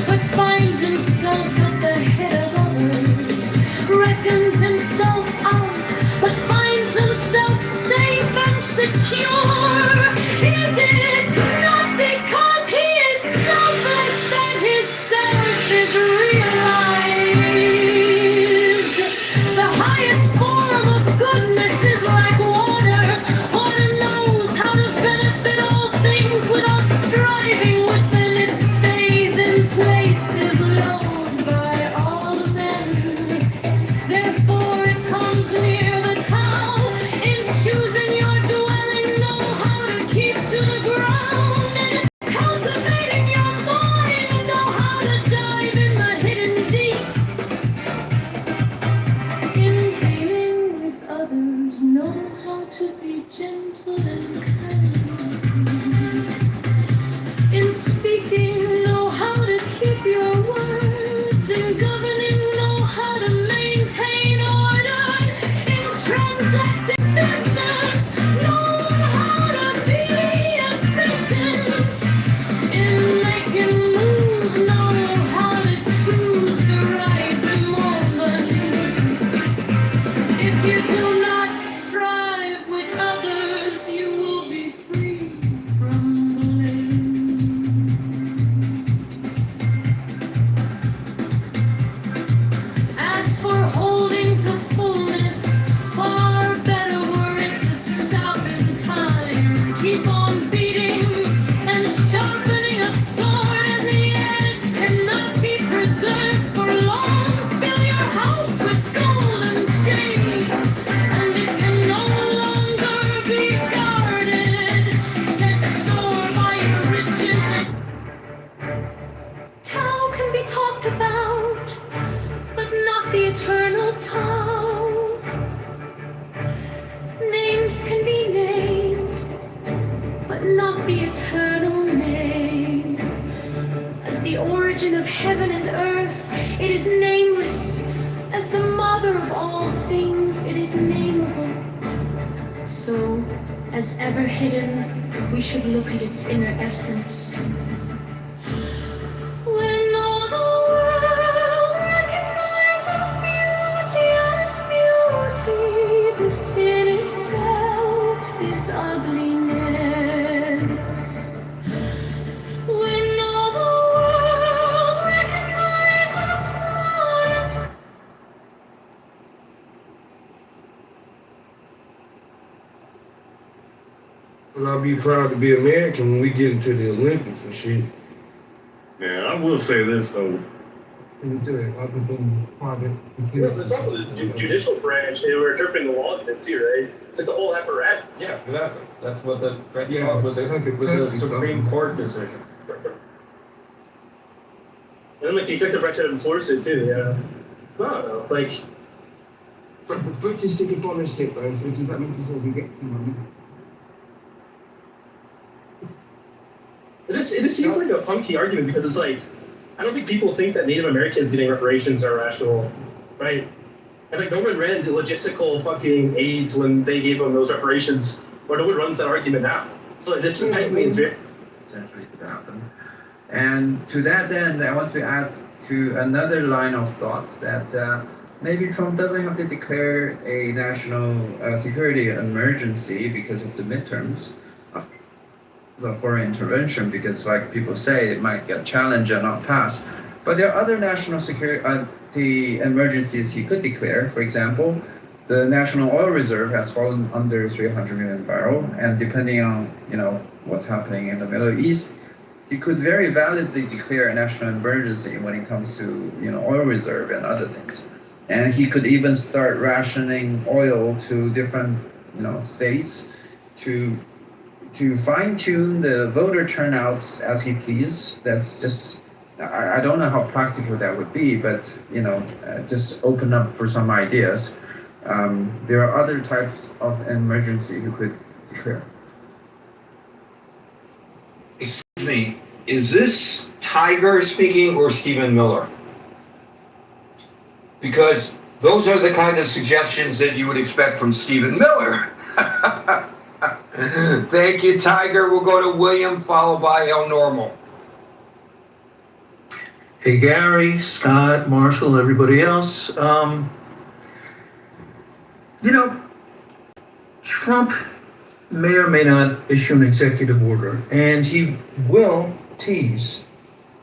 but finds himself at the head of others, reckons himself out, but finds himself safe and secure. Is it not because he is selfless that his self is realized? The highest form of goodness is like water. Water knows how to benefit all things without striving within. It stays in place, is loved by all men. Therefore it comes near the town. In choosing your dwelling, know how to keep to the ground. And cultivating your mind, know how to dive in the hidden deeps. In dealing with others, know how to be gentle and kind. In speaking, know how to keep your words. In governing, know how to maintain order. In transacting business, know how to be efficient. In making moves, know how to choose the right moment. If you do not strive with others, you will be free from blame. As for holding to fullness, far better were it to stop in time. Keep on beating and sharpening a sword, and the edge cannot be preserved for long. Fill your house with gold and jade, and it can no longer be guarded. Set store by your riches, and Tao can be talked about, but not the eternal Tao. Names can be named, but not the eternal name. As the origin of heaven and earth, it is nameless. As the mother of all things, it is nameable. So, as ever hidden, we should look at its inner essence. When all the world recognizes beauty as beauty, the sin itself is ugliness. When all the world recognizes what is Well, I'll be proud to be American when we get into the Olympics and shit. Man, I will say this though. See, do it other than private Yeah, security. there's also this judicial branch. They were interpreting the law in it too, right? It's like the whole apparatus. Yeah, exactly. That's what the Yeah, was a Supreme Court decision. And then like the executive branch had to enforce it too. Yeah. I don't know. Like, But the British did abolish it though, so does that mean to say we get some money? it just seems like a funky argument because it's like, I don't think people think that Native Americans getting reparations are rational, right? And like no one read the logistical fucking aids when they gave them those reparations, or no one runs that argument now. So like, this impacts me as very potentially could happen. And to that end, I want to add to another line of thought that maybe Trump doesn't have to declare a national security emergency because of the midterms, the foreign intervention, because like people say, it might get challenged and not pass. But there are other national security emergencies he could declare. For example, the national oil reserve has fallen under 300 million barrel, and depending on what's happening in the Middle East, he could very validly declare a national emergency when it comes to oil reserve and other things. And he could even start rationing oil to different states to fine tune the voter turnouts as he please. That's just, I don't know how practical that would be, but just open up for some ideas. There are other types of emergency you could declare. Excuse me, is this Tiger speaking or Stephen Miller? Because those are the kind of suggestions that you would expect from Stephen Miller. Thank you, Tiger. We'll go to William, followed by El Normal. Hey, Gary, Scott, Marshall, everybody else. Trump may or may not issue an executive order, and he will tease,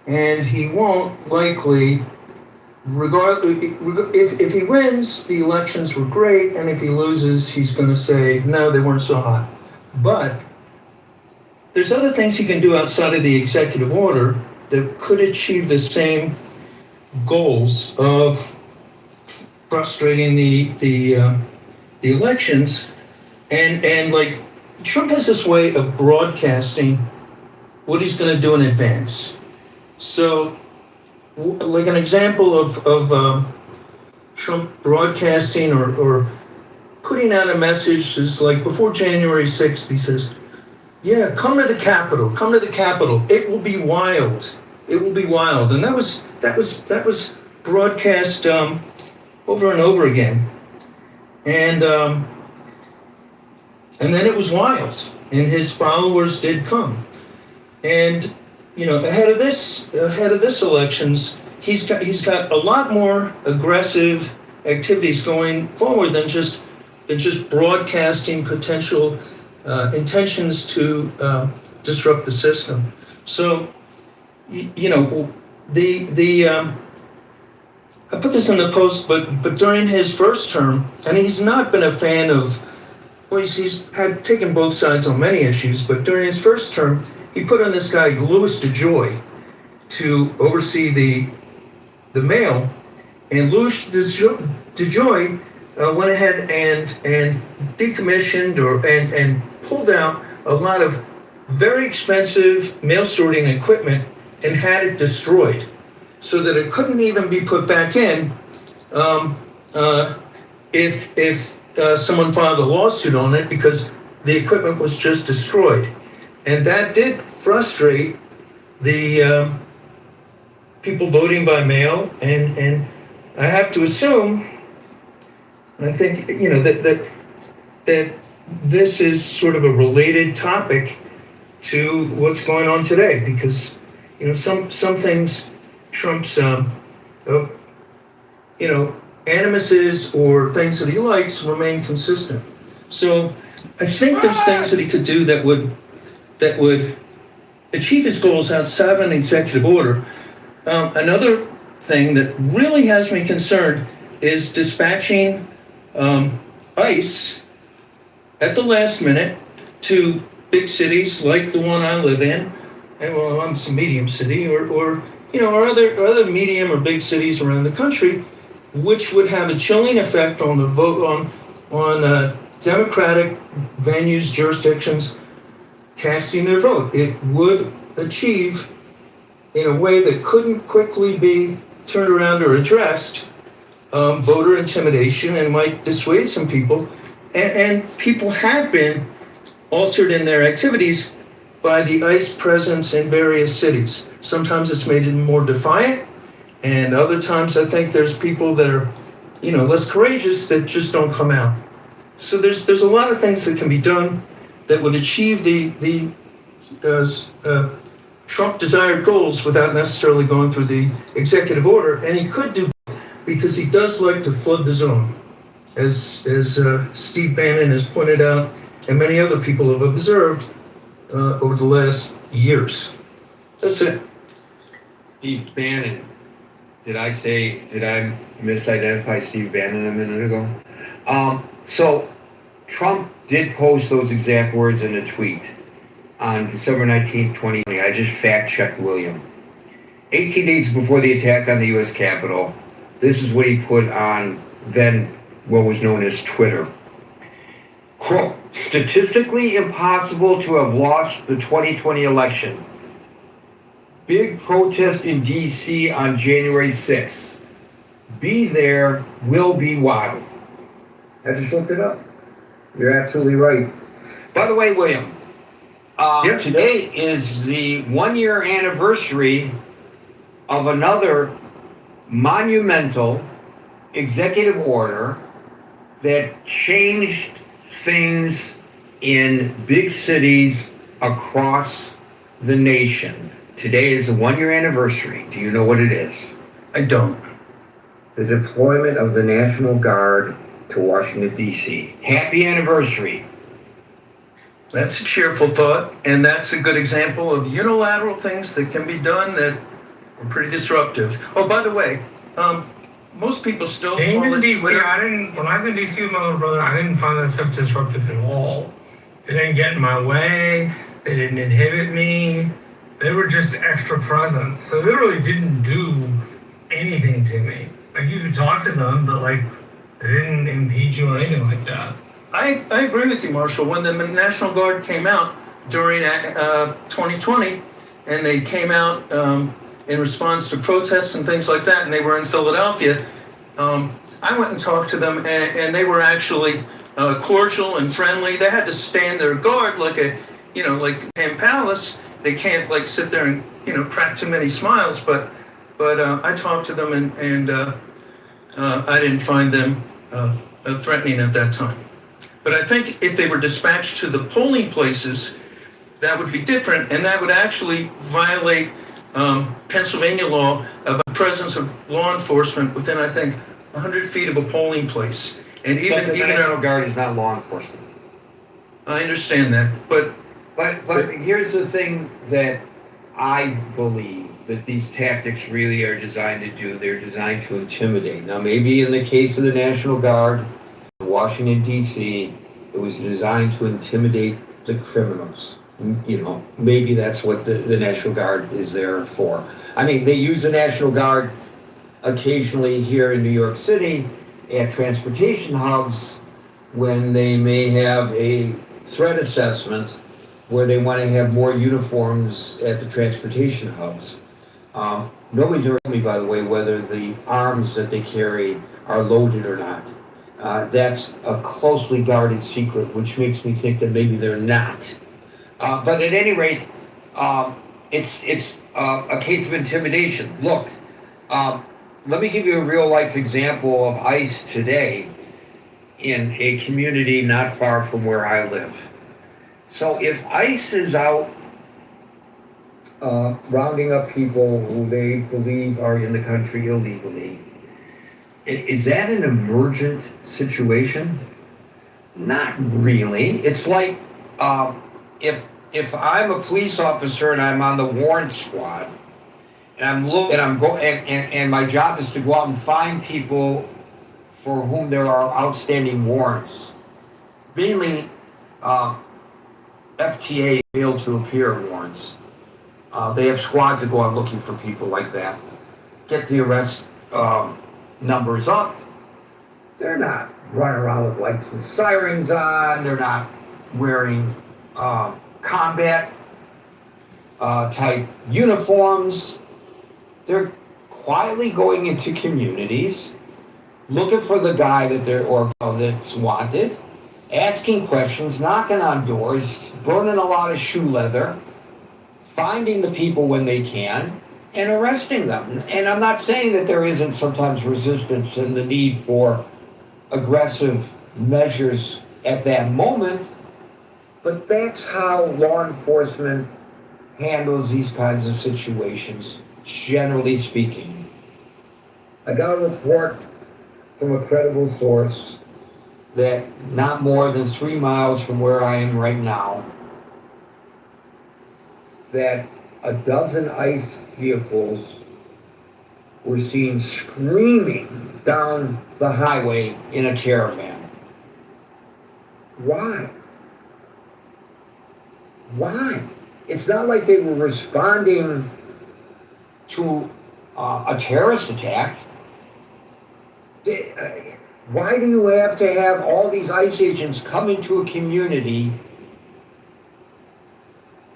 and he won't likely, if he wins, the elections were great, and if he loses, he's going to say, no, they weren't so hot. But there's other things he can do outside of the executive order that could achieve the same goals of frustrating the elections, and like Trump has this way of broadcasting what he's going to do in advance. So, like an example of Trump broadcasting or putting out a message is like before January 6th, he says, yeah, come to the Capitol, come to the Capitol. It will be wild. It will be wild. And that was broadcast over and over again. And then it was wild, and his followers did come. And ahead of this elections, he's got a lot more aggressive activities going forward than just broadcasting potential intentions to disrupt the system. So, I put this in the post, but during his first term, and he's not been a fan of, well, he's had taken both sides on many issues, but during his first term, he put on this guy, Louis DeJoy, to oversee the mail, and Louis DeJoy went ahead and decommissioned and pulled out a lot of very expensive mail sorting equipment and had it destroyed so that it couldn't even be put back in if someone filed a lawsuit on it, because the equipment was just destroyed. And that did frustrate the people voting by mail, and I have to assume, and I think that this is sort of a related topic to what's going on today, because some things Trump's animuses or things that he likes remain consistent. So I think there's things that he could do that would achieve his goals outside of an executive order. Another thing that really has me concerned is dispatching ICE at the last minute to big cities like the one I live in, and well, I'm some medium city, or other medium or big cities around the country, which would have a chilling effect on the vote on Democratic venues, jurisdictions casting their vote. It would achieve, in a way that couldn't quickly be turned around or addressed, voter intimidation, and might dissuade some people. And people have been altered in their activities by the ICE presence in various cities. Sometimes it's made them more defiant, and other times I think there's people that are, less courageous that just don't come out. So there's a lot of things that can be done that would achieve the Trump desired goals without necessarily going through the executive order, and he could do because he does like to flood the zone, as Steve Bannon has pointed out, and many other people have observed over the last years. That's it. Steve Bannon. Did I misidentify Steve Bannon a minute ago? So Trump did post those exact words in a tweet on December 19th, 2020. I just fact-checked William. 18 days before the attack on the U.S. Capitol, this is what he put on then what was known as Twitter. Quote, statistically impossible to have lost the 2020 election. Big protest in D.C. on January 6th. Be there, will be wild. I just looked it up. You're absolutely right. By the way, William, today is the 1-year anniversary of another monumental executive order that changed things in big cities across the nation. Today is the 1-year anniversary. Do you know what it is? I don't. The deployment of the National Guard to Washington, D.C. Happy anniversary. That's a cheerful thought, and that's a good example of unilateral things that can be done that are pretty disruptive. Oh, by the way, most people still Being call in it DC, Twitter. when I was in DC with my little brother, I didn't find that stuff disruptive at all. They didn't get in my way. They didn't inhibit me. They were just extra present. So they really didn't do anything to me. Like, you could talk to them, but like, they didn't impeach you or anything like that. I agree with you, Marshall. When the National Guard came out during 2020, and they came out in response to protests and things like that, and they were in Philadelphia, I went and talked to them, and they were actually cordial and friendly. They had to stand their guard like Penn Palace. They can't like sit there and crack too many smiles, but I talked to them, and I didn't find them threatening at that time. But I think if they were dispatched to the polling places, that would be different, and that would actually violate Pennsylvania law about the presence of law enforcement within, I think, 100 feet of a polling place. And even the National Guard is not law enforcement. I understand that, but here's the thing that I believe that these tactics really are designed to do. They're designed to intimidate. Now, maybe in the case of the National Guard, Washington, D.C., it was designed to intimidate the criminals. Maybe that's what the National Guard is there for. I mean, they use the National Guard occasionally here in New York City at transportation hubs when they may have a threat assessment where they want to have more uniforms at the transportation hubs. Nobody's ever told me, by the way, whether the arms that they carry are loaded or not. That's a closely guarded secret, which makes me think that maybe they're not. But at any rate, it's a case of intimidation. Look, let me give you a real-life example of ICE today in a community not far from where I live. So if ICE is out rounding up people who they believe are in the country illegally, is that an emergent situation? Not really. It's like if I'm a police officer and I'm on the warrant squad, and my job is to go out and find people for whom there are outstanding warrants, mainly FTA, fail to appear warrants. They have squads that go out looking for people like that. Get the arrest numbers up. They're not running around with lights and sirens on. They're not wearing combat type uniforms. They're quietly going into communities, looking for the guy that's wanted, asking questions, knocking on doors, burning a lot of shoe leather, finding the people when they can, and arresting them. And I'm not saying that there isn't sometimes resistance and the need for aggressive measures at that moment, but that's how law enforcement handles these kinds of situations, generally speaking. I got a report from a credible source that not more than 3 miles from where I am right now, that a dozen ICE vehicles were seen screaming down the highway in a caravan. Why? Why? It's not like they were responding to a terrorist attack. Why do you have to have all these ICE agents come into a community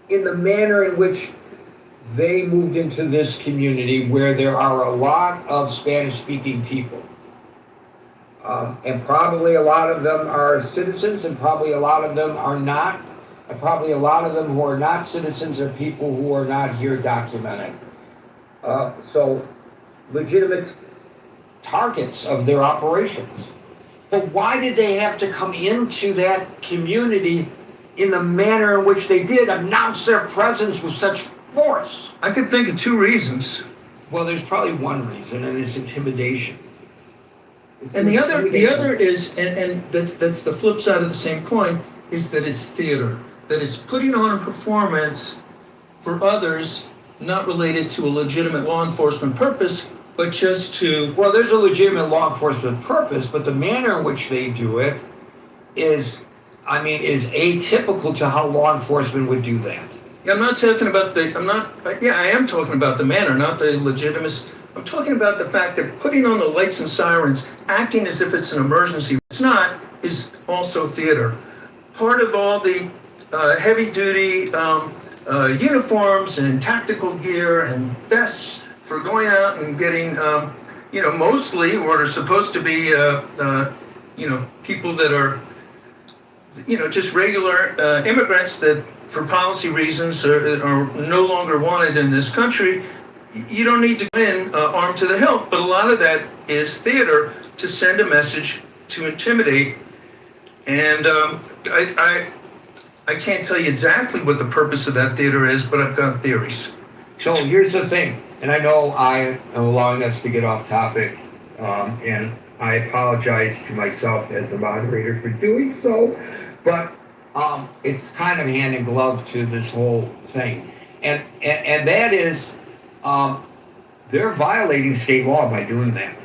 in the manner in which they moved into this community where there are a lot of Spanish-speaking people? And probably a lot of them are citizens, and probably a lot of them are not. And probably a lot of them who are not citizens are people who are not here documented. So legitimate targets of their operations. But why did they have to come into that community in the manner in which they did, announce their presence with such force? I could think of 2 reasons. Well, there's probably one reason, and it's intimidation. And the other is, and that's the flip side of the same coin, is that it's theater. That it's putting on a performance for others not related to a legitimate law enforcement purpose, but just to... Well, there's a legitimate law enforcement purpose, but the manner in which they do it is atypical to how law enforcement would do that. Yeah, I'm not talking about I am talking about the manner, not the legitimacy. I'm talking about the fact that putting on the lights and sirens, acting as if it's an emergency, it's not, is also theater. Part of all the heavy-duty uniforms and tactical gear and vests for going out and getting, mostly what are supposed to be, people that are, just regular immigrants that, for policy reasons, are no longer wanted in this country. You don't need to go in armed to the hilt, but a lot of that is theater to send a message, to intimidate. And I can't tell you exactly what the purpose of that theater is, but I've got theories. So here's the thing, and I know I am allowing us to get off topic, and I apologize to myself as a moderator for doing so, but it's kind of hand in glove to this whole thing. And that is, they're violating state law by doing that.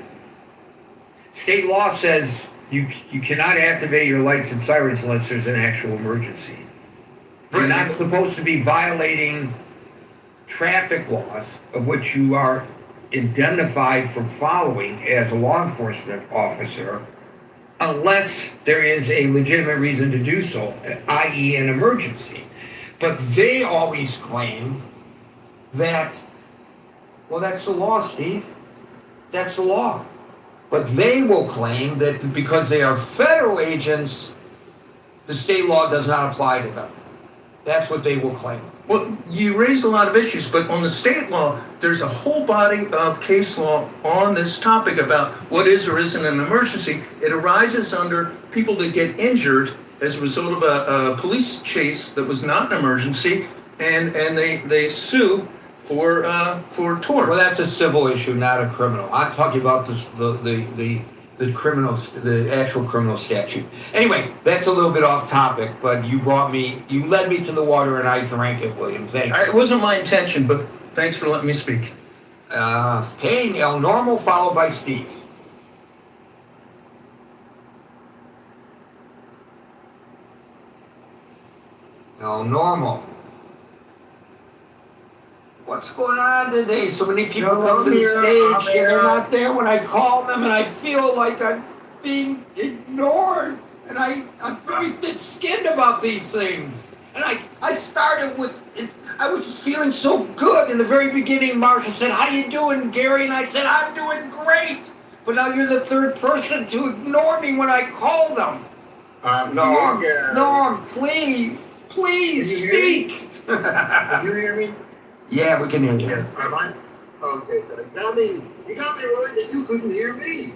State law says you cannot activate your lights and sirens unless there's an actual emergency. You're not supposed to be violating traffic laws of which you are indemnified for following as a law enforcement officer unless there is a legitimate reason to do so, i.e. an emergency. But they always claim that, well, that's the law, Steve. That's the law. But they will claim that because they are federal agents, the state law does not apply to them. That's what they will claim. Well, you raised a lot of issues, but on the state law, there's a whole body of case law on this topic about what is or isn't an emergency. It arises under people that get injured as a result of a police chase that was not an emergency, and they sue for tort. Well, that's a civil issue, not a criminal. I'm talking about the actual criminal statute. Anyway, that's a little bit off topic, but you led me to the water and I drank it, William. Thank you. It wasn't my intention, but thanks for letting me speak. Okay, El Normal followed by Steve. El Normal. What's going on today? So many people come to the stage and they're not there when I call them, and I feel like I'm being ignored. And I'm very thick-skinned about these things. And I started with, I was feeling so good in the very beginning. Marsha said, "How you doing, Gary?" And I said, "I'm doing great." But now you're the third person to ignore me when I call them. Norm, please speak. Can you hear me? Yeah, we can hear you. Am I? Okay, so you got me worried that you couldn't hear me.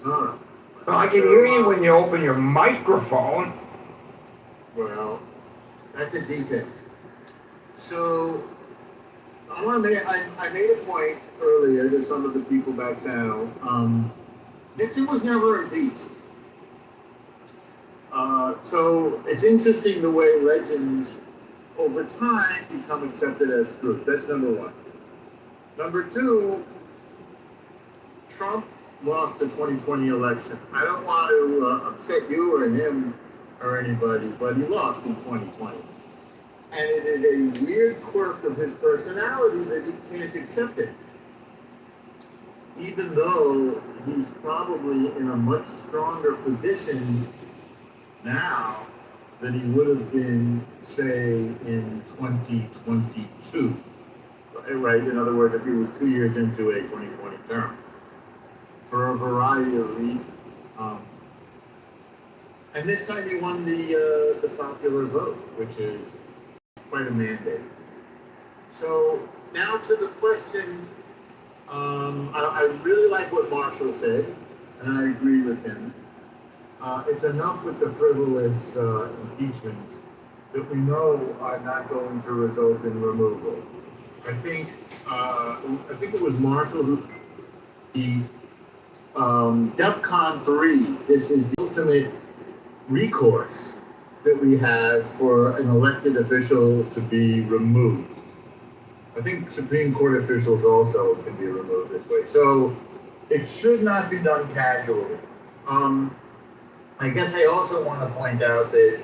Well, I can hear you when you open your microphone. Well, that's a detail. So, I want to make. I made a point earlier to some of the people back channel. Nixon was never impeached. So it's interesting the way legends over time become accepted as truth. That's number one. Number two, Trump lost the 2020 election. I don't want to upset you or him or anybody, but he lost in 2020. And it is a weird quirk of his personality that he can't accept it. Even though he's probably in a much stronger position now than he would have been, say, in 2022. Right? In other words, if he was 2 years into a 2020 term. For a variety of reasons. And this time he won the popular vote, which is quite a mandate. So now to the question, I really like what Marshall said, and I agree with him. It's enough with the frivolous impeachments that we know are not going to result in removal. I think it was Marshall who the DEFCON 3. This is the ultimate recourse that we have for an elected official to be removed. I think Supreme Court officials also can be removed this way. So it should not be done casually. I guess I also want to point out that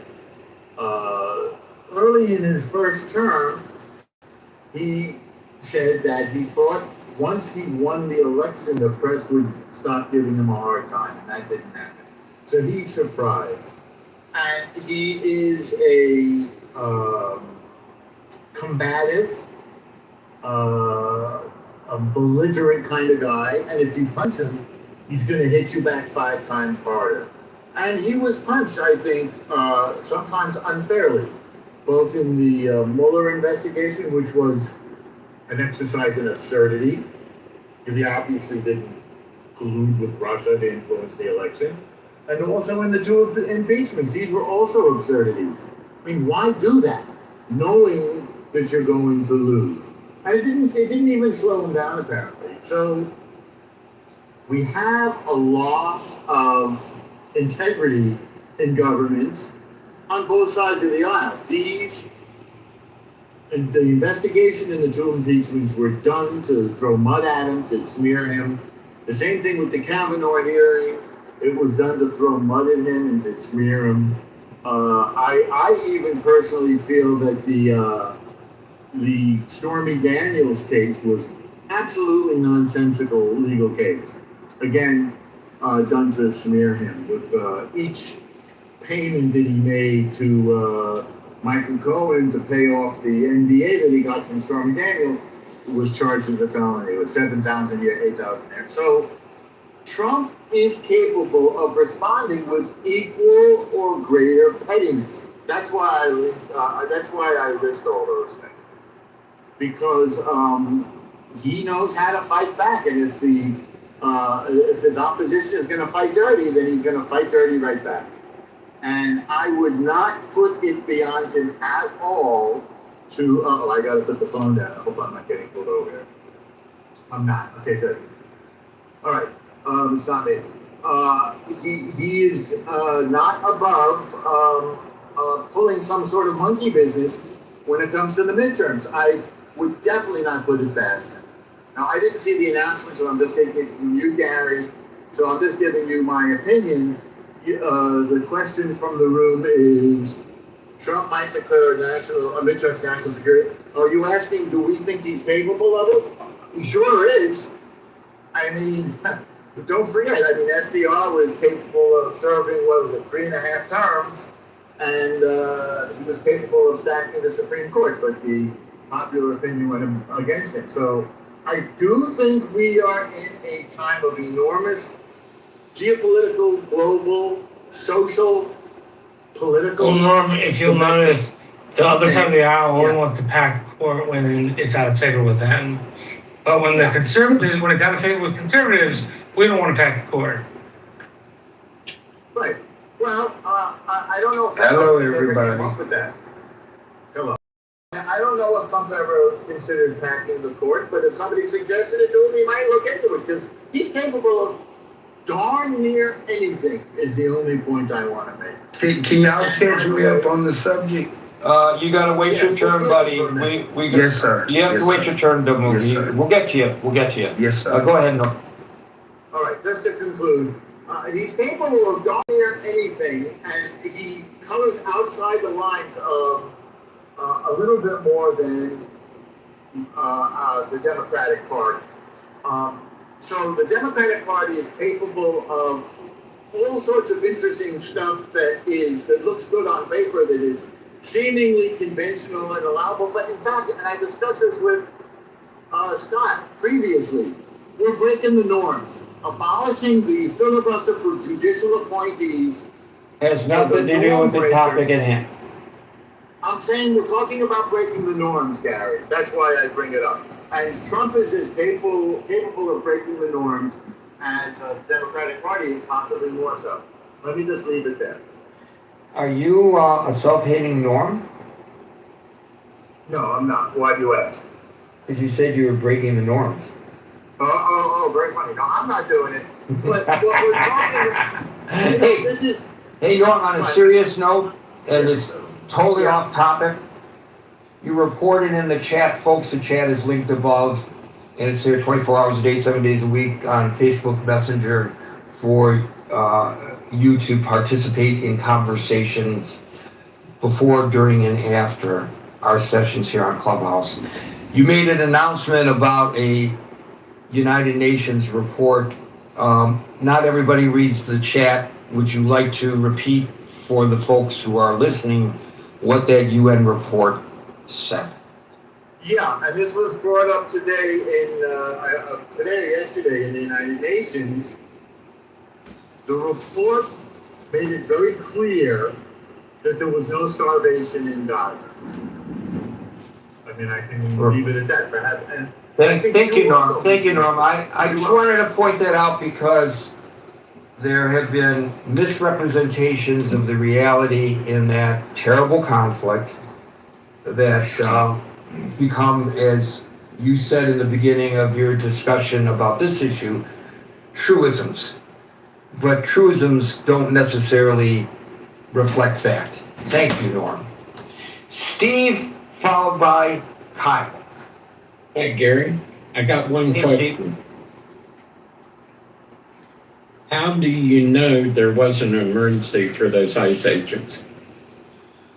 early in his first term, he said that he thought once he won the election, the press would stop giving him a hard time, and that didn't happen. So he's surprised. And he is a combative, a belligerent kind of guy, and if you punch him, he's going to hit you back 5 times harder. And he was punched, I think, sometimes unfairly, both in the Mueller investigation, which was an exercise in absurdity, because he obviously didn't collude with Russia to influence the election, and also in the 2 impeachments. These were also absurdities. I mean, why do that, knowing that you're going to lose? And it didn't even slow him down, apparently. So we have a loss of integrity in government on both sides of the aisle. The investigation and the 2 impeachments were done to throw mud at him, to smear him. The same thing with the Kavanaugh hearing. It was done to throw mud at him and to smear him. I even personally feel that the Stormy Daniels case was absolutely nonsensical legal case. Again, done to smear him with each payment that he made to Michael Cohen to pay off the NDA that he got from Stormy Daniels was charged as a felony. It was 7,000 here, 8,000 there. So Trump is capable of responding with equal or greater pettiness. That's why I list all those things, because he knows how to fight back, and if his opposition is going to fight dirty, then he's going to fight dirty right back. And I would not put it beyond him at all to, I got to put the phone down. I hope I'm not getting pulled over here. I'm not. Okay, good. All right. Stop me. He is not above pulling some sort of monkey business when it comes to the midterms. I would definitely not put it past him. Now, I didn't see the announcement, so I'm just taking it from you, Gary. So I'm just giving you my opinion. The question from the room is, Trump might declare midterms national security. Are you asking, do we think he's capable of it? He sure is. I mean, don't forget, FDR was capable of serving, 3.5 terms, and he was capable of stacking the Supreme Court, but the popular opinion went against him. So I do think we are in a time of enormous geopolitical, global, social, political. Well, Norm, if you'll notice, the other side of the aisle only wants to pack the court when it's out of favor with them. But when the conservatives, when it's out of favor with conservatives, we don't want to pack the court. Right. Well, I don't know if Hello, ever everybody. came up with that. Hello. I don't know if Trump ever considered packing the court, but if somebody suggested it to him, he might look into it because he's capable of darn near anything. Is the only point I want to make. Can y'all catch me up on the subject? You gotta wait your turn, buddy. We Yes, sir. You have Yes, to wait sir. your turn to move. Yes, sir. We'll get to you. We'll get to you. Yes, sir. Go ahead, Norm. All right, just to conclude, he's capable of darn near anything, and he colors outside the lines of a little bit more than the Democratic Party. So the Democratic Party is capable of all sorts of interesting stuff that looks good on paper, that is seemingly conventional and allowable, but in fact, and I discussed this with Scott previously, we're breaking the norms. Abolishing the filibuster for judicial appointees Has nothing to do with the topic at hand. I'm saying we're talking about breaking the norms, Gary. That's why I bring it up. And Trump is as capable of breaking the norms as the Democratic Party is, possibly more so. Let me just leave it there. Are you a self-hating Norm? No, I'm not. Why do you ask? Because you said you were breaking the norms. Oh, very funny. No, I'm not doing it. But what we're talking about, Hey, Norm, on a serious note, and it's totally off topic, you reported in the chat, folks, the chat is linked above, and it's there 24 hours a day, 7 days a week on Facebook Messenger for you to participate in conversations before, during, and after our sessions here on Clubhouse. You made an announcement about a United Nations report. Not everybody reads the chat. Would you like to repeat for the folks who are listening what that UN report said? Yeah, and this was brought up today yesterday in the United Nations. The report made it very clear that there was no starvation in Gaza. I mean, I can leave it at that, perhaps. And Thank you, Norm. Thank you, Norm. I just wanted to point that out because there have been misrepresentations of the reality in that terrible conflict that become, as you said in the beginning of your discussion about this issue, truisms. But truisms don't necessarily reflect fact. Thank you, Norm. Steve, followed by Kyle. Hey, Gary, I got one question. How do you know there wasn't an emergency for those ICE agents?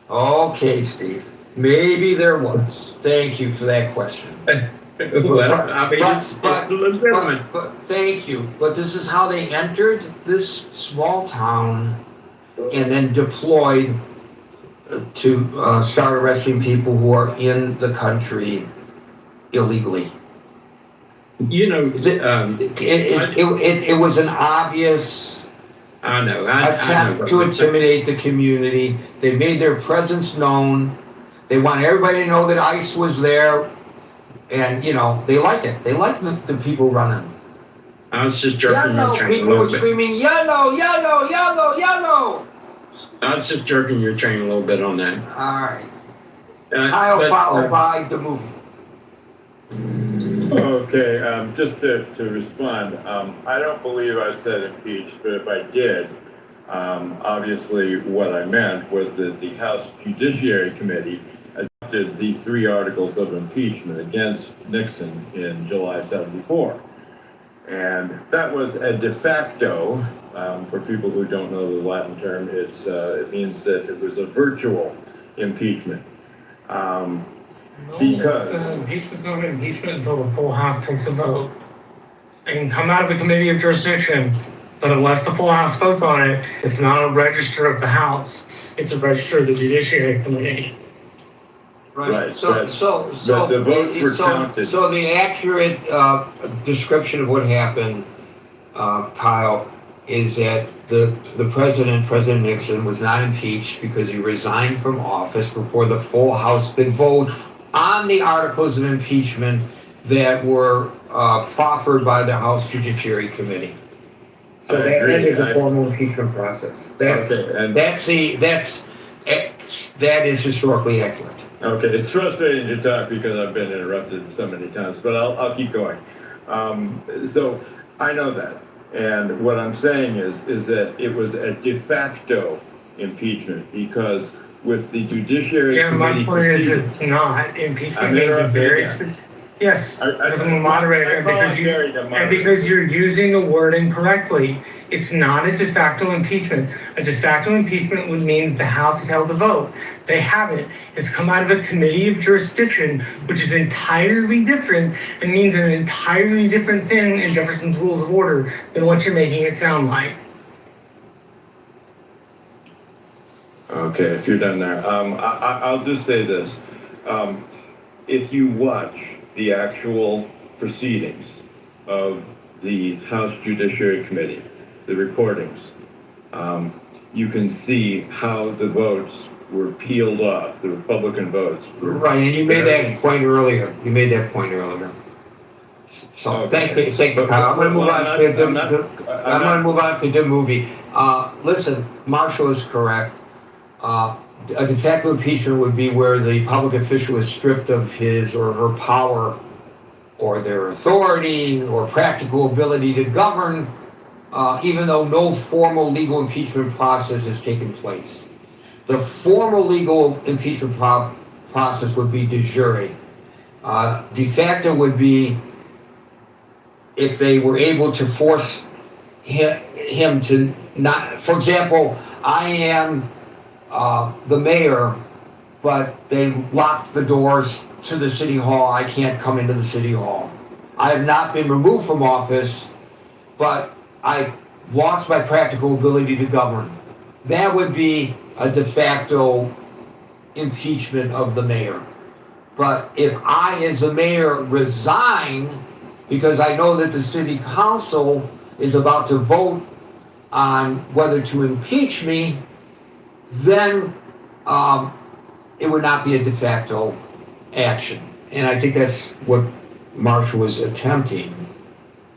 Okay, Steve. Maybe there was. Thank you for that question. Well, I mean, it's legitimate. But thank you. But this is how they entered this small town and then deployed to start arresting people who are in the country illegally. You know, it was an obvious attempt to intimidate the community. They made their presence known. They want everybody to know that ICE was there, and they like it. They like the people running. I was just jerking your chain a People little were bit. screaming yellow, yellow, yellow, yellow. I was just jerking your chain a little bit on that. All right. Kyle, followed by the movie. Okay, just to respond, I don't believe I said impeached, but if I did, obviously what I meant was that the House Judiciary Committee adopted the 3 articles of impeachment against Nixon in July '74. And that was a de facto, for people who don't know the Latin term, it means that it was a virtual impeachment. Because impeachment's not an impeachment until the full House takes a vote. It can come out of the committee of jurisdiction, but unless the full House votes on it, it's not a register of the House. It's a register of the Judiciary Committee. Right, So the votes were counted. So the accurate description of what happened, Kyle, is that the President Nixon, was not impeached because he resigned from office before the full House could vote on the articles of impeachment that were proffered by the House Judiciary Committee. So that ended the formal impeachment process. That is historically accurate. Okay, it's frustrating to talk because I've been interrupted so many times, but I'll keep going. So I know that, and what I'm saying is that it was a de facto impeachment because with the Judiciary Yeah, my Committee point is proceeding, it's not. Impeachment I'm means a interrupted very again. yes, as a moderator, and because you're using the word incorrectly. It's not a de facto impeachment. A de facto impeachment would mean the House had held a vote. They haven't. It's come out of a committee of jurisdiction, which is entirely different and means an entirely different thing in Jefferson's Rules of Order than what you're making it sound like. Okay, if you're done there, I'll just say this. If you watch the actual proceedings of the House Judiciary Committee, the recordings, you can see how the votes were peeled off, the Republican votes. Right, and you made that point earlier. So Okay. thank you, Kyle. I'm gonna move on to the movie. Listen, Marshall is correct. A de facto impeachment would be where the public official is stripped of his or her power or their authority or practical ability to govern, even though no formal legal impeachment process has taken place. The formal legal impeachment process would be de jure. De facto would be if they were able to force him to not, for example, I am the mayor, but they locked the doors to the city hall. I can't come into the city hall. I have not been removed from office, but I lost my practical ability to govern. That would be a de facto impeachment of the mayor. But if I, as the mayor, resign because I know that the city council is about to vote on whether to impeach me, then it would not be a de facto action. And I think that's what Marshall was attempting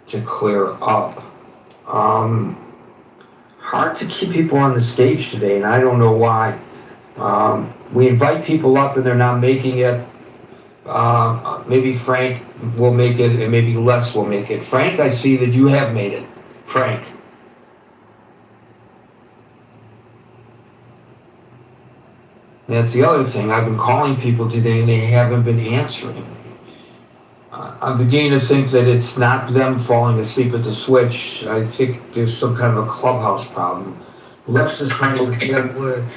to clear up. Hard to keep people on the stage today, and I don't know why. We invite people up and they're not making it. Maybe Frank will make it, and maybe Les will make it. Frank, I see that you have made it. Frank. That's the other thing. I've been calling people today and they haven't been answering. I'm beginning to think that it's not them falling asleep at the switch. I think there's some kind of a clubhouse problem. Les is trying to get glitch.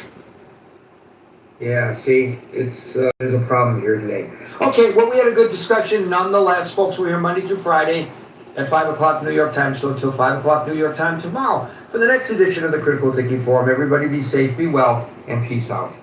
Yeah, see, it's there's a problem here today. Okay, well, we had a good discussion nonetheless. Folks, we're here Monday through Friday at 5 o'clock New York time, so until 5 o'clock New York time tomorrow for the next edition of the Critical Thinking Forum. Everybody be safe, be well, and peace out.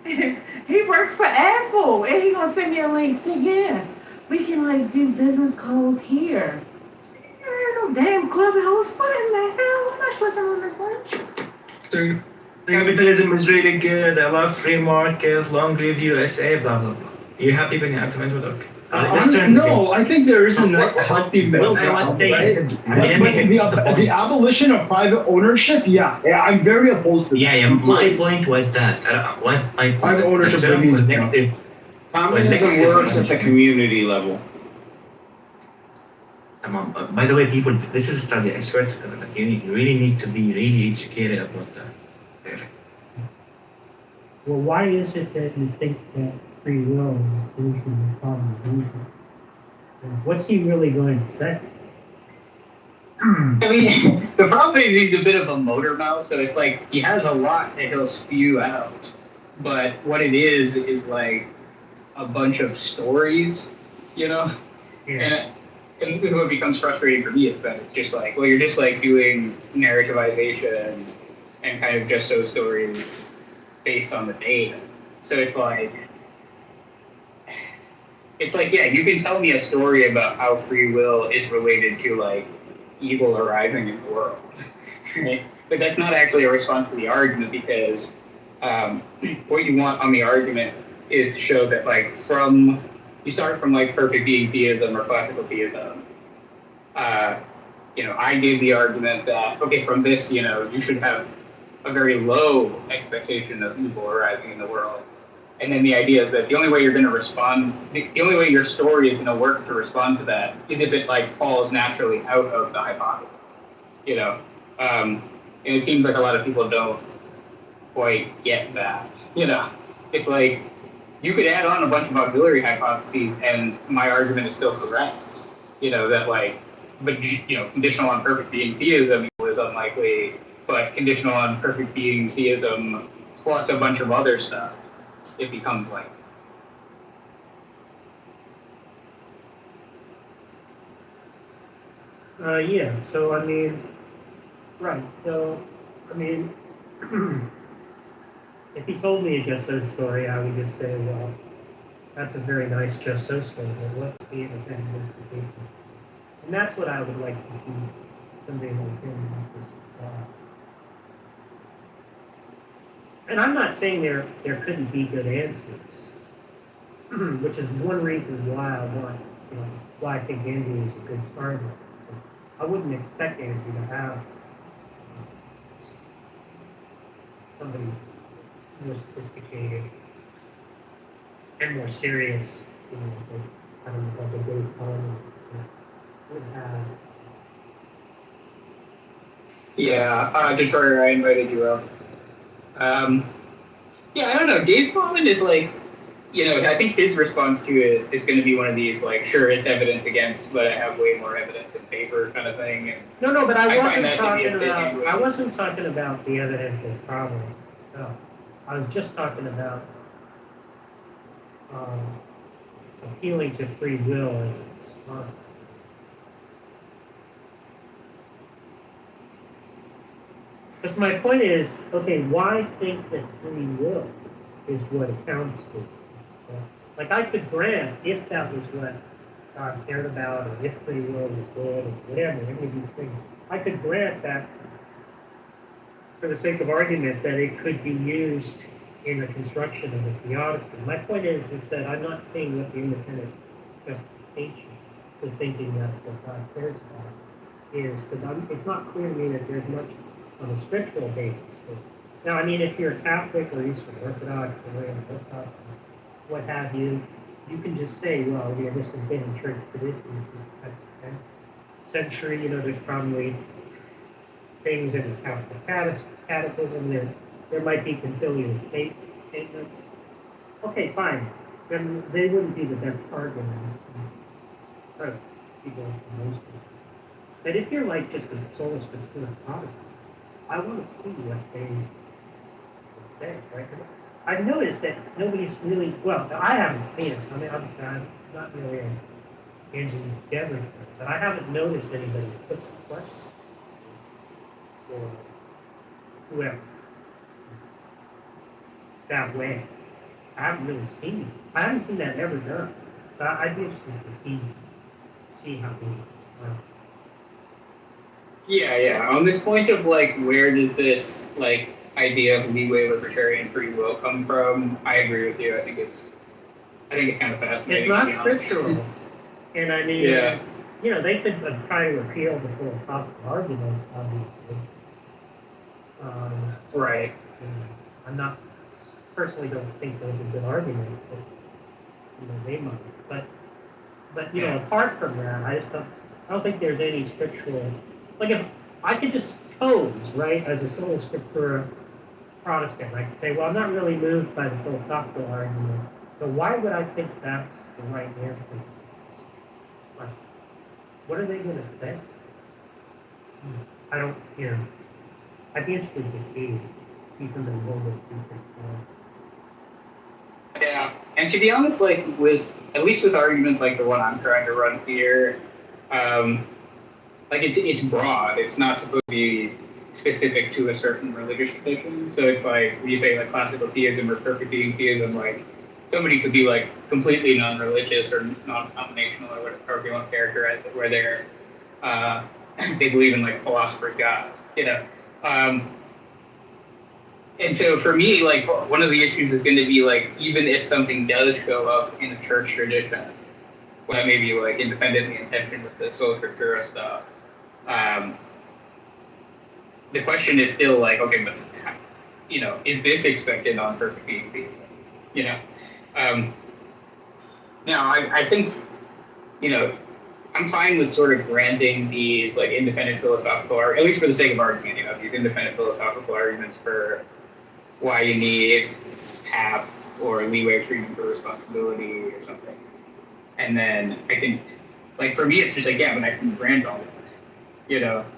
He works for Apple, and he gonna send me a link. Say, yeah, we can like do business calls here. No damn clubhouse. What in the hell? I'm not clicking on this link. So capitalism is really good. I love free market, long live USA, blah blah blah. Are you happy when you have to enter look? No, I think there isn't a healthy middle ground, right? The abolition of private ownership, yeah, I'm very opposed to that. Yeah, my point was that Private ownership means collective. Communism works at the community level. By the way, people, this is a study expert. Like you really need to be really educated about that. Well, why is it that you think that free will is the solution to the problem of evil? And what's he really going to say? I mean, the problem is he's a bit of a motor mouth, so it's like he has a lot that he'll spew out. But what it is like a bunch of stories, you know? Yeah. And this is what becomes frustrating for me, is that it's just like, well, you're just like doing narrativization and kind of just so stories based on the data. So it's like, yeah, you can tell me a story about how free will is related to like evil arising in the world. Right? But that's not actually a response to the argument, because what you want on the argument is to show that like you start from like perfect being theism or classical theism. I gave the argument that, okay, from this, you should have a very low expectation of evil arising in the world. And then the idea is that the only way you're going to respond, the only way your story is going to work to respond to that is if it like falls naturally out of the hypothesis, and it seems like a lot of people don't quite get that, It's like, you could add on a bunch of auxiliary hypotheses and my argument is still correct, that like, but conditional on perfect being theism is unlikely, but conditional on perfect being theism plus a bunch of other stuff, it becomes like. Yeah, so I mean, right, so, I mean, if he told me a just so story, I would just say, well, that's a very nice just so story, but what's the independent justification? And that's what I would like to see somebody like him like this. And I'm not saying there couldn't be good answers, which is one reason why I want, why I think Andy is a good target. I wouldn't expect Andy to have somebody more sophisticated and more serious, like, I don't know, like a good economist would have. Yeah, Detroit, I invited you up. I don't know. Dave Coleman is like, I think his response to it is going to be one of these, like, sure, it's evidence against, but I have way more evidence in favor kind of thing. And No, but I find wasn't that to be talking a big about. angle. I wasn't talking about the evidential problem itself. I was just talking about appealing to free will as a response. Because my point is, okay, why think that free will is what accounts for it? Like, I could grant, if that was what God cared about, or if free will was good, or whatever, any of these things, I could grant that, for the sake of argument, that it could be used in the construction of a theodicy. My point is that I'm not seeing what the independent justification for thinking that's what God cares about is, because it's not clear to me that there's much on a scriptural basis for it. Now, I mean, if you're Catholic or Eastern Orthodox or Orthodox, what have you, you can just say, well, yeah, this has been in church traditions since the second century. There's probably things in the Catholic catechism. There might be conciliar statements. Okay, fine. Then they wouldn't be the best arguments. People from most people. But if you're like just a sola scriptura Protestant, I want to see what they would say, right? Because I've noticed that nobody's really, well, I haven't seen it. I mean, obviously, I'm not really an Andrew Devlin, but I haven't noticed anybody put the question or whoever that way. I haven't really seen it. I haven't seen that ever done. So I'd be interested to see how it's done. Yeah. On this point of like, where does this like idea of leeway libertarian free will come from? I agree with you. I think it's kind of fascinating. It's not to be honest. scriptural. And I mean, they could try to appeal the philosophical arguments, obviously. Right. I'm not personally don't think those are good arguments, but they might. But apart from that, I don't think there's any scriptural. Like if I could just pose, right, as a sola scriptura Protestant, I could say, well, I'm not really moved by the philosophical argument, so why would I think that's the right answer to this question? What are they going to say? I don't, I'd be interested to see somebody hold it secret. Yeah, and to be honest, like at least with arguments like the one I'm trying to run here, like it's broad. It's not supposed to be specific to a certain religious tradition. So it's like when you say like classical theism or perfect being theism, like somebody could be like completely non-religious or non-denominational or whatever you want to characterize it, where they're they believe in like philosopher's God, And so for me, like one of the issues is going to be like even if something does show up in a church tradition, well, that may be like independently in tension with the sola scriptura stuff. The question is still like, okay, but is this expected on perfect being theism? Now I think I'm fine with sort of granting these like independent philosophical, or at least for the sake of argument, these independent philosophical arguments for why you need TAP or leeway treatment for responsibility or something. And then I think, like for me, it's just like, yeah, but I can grant all of that,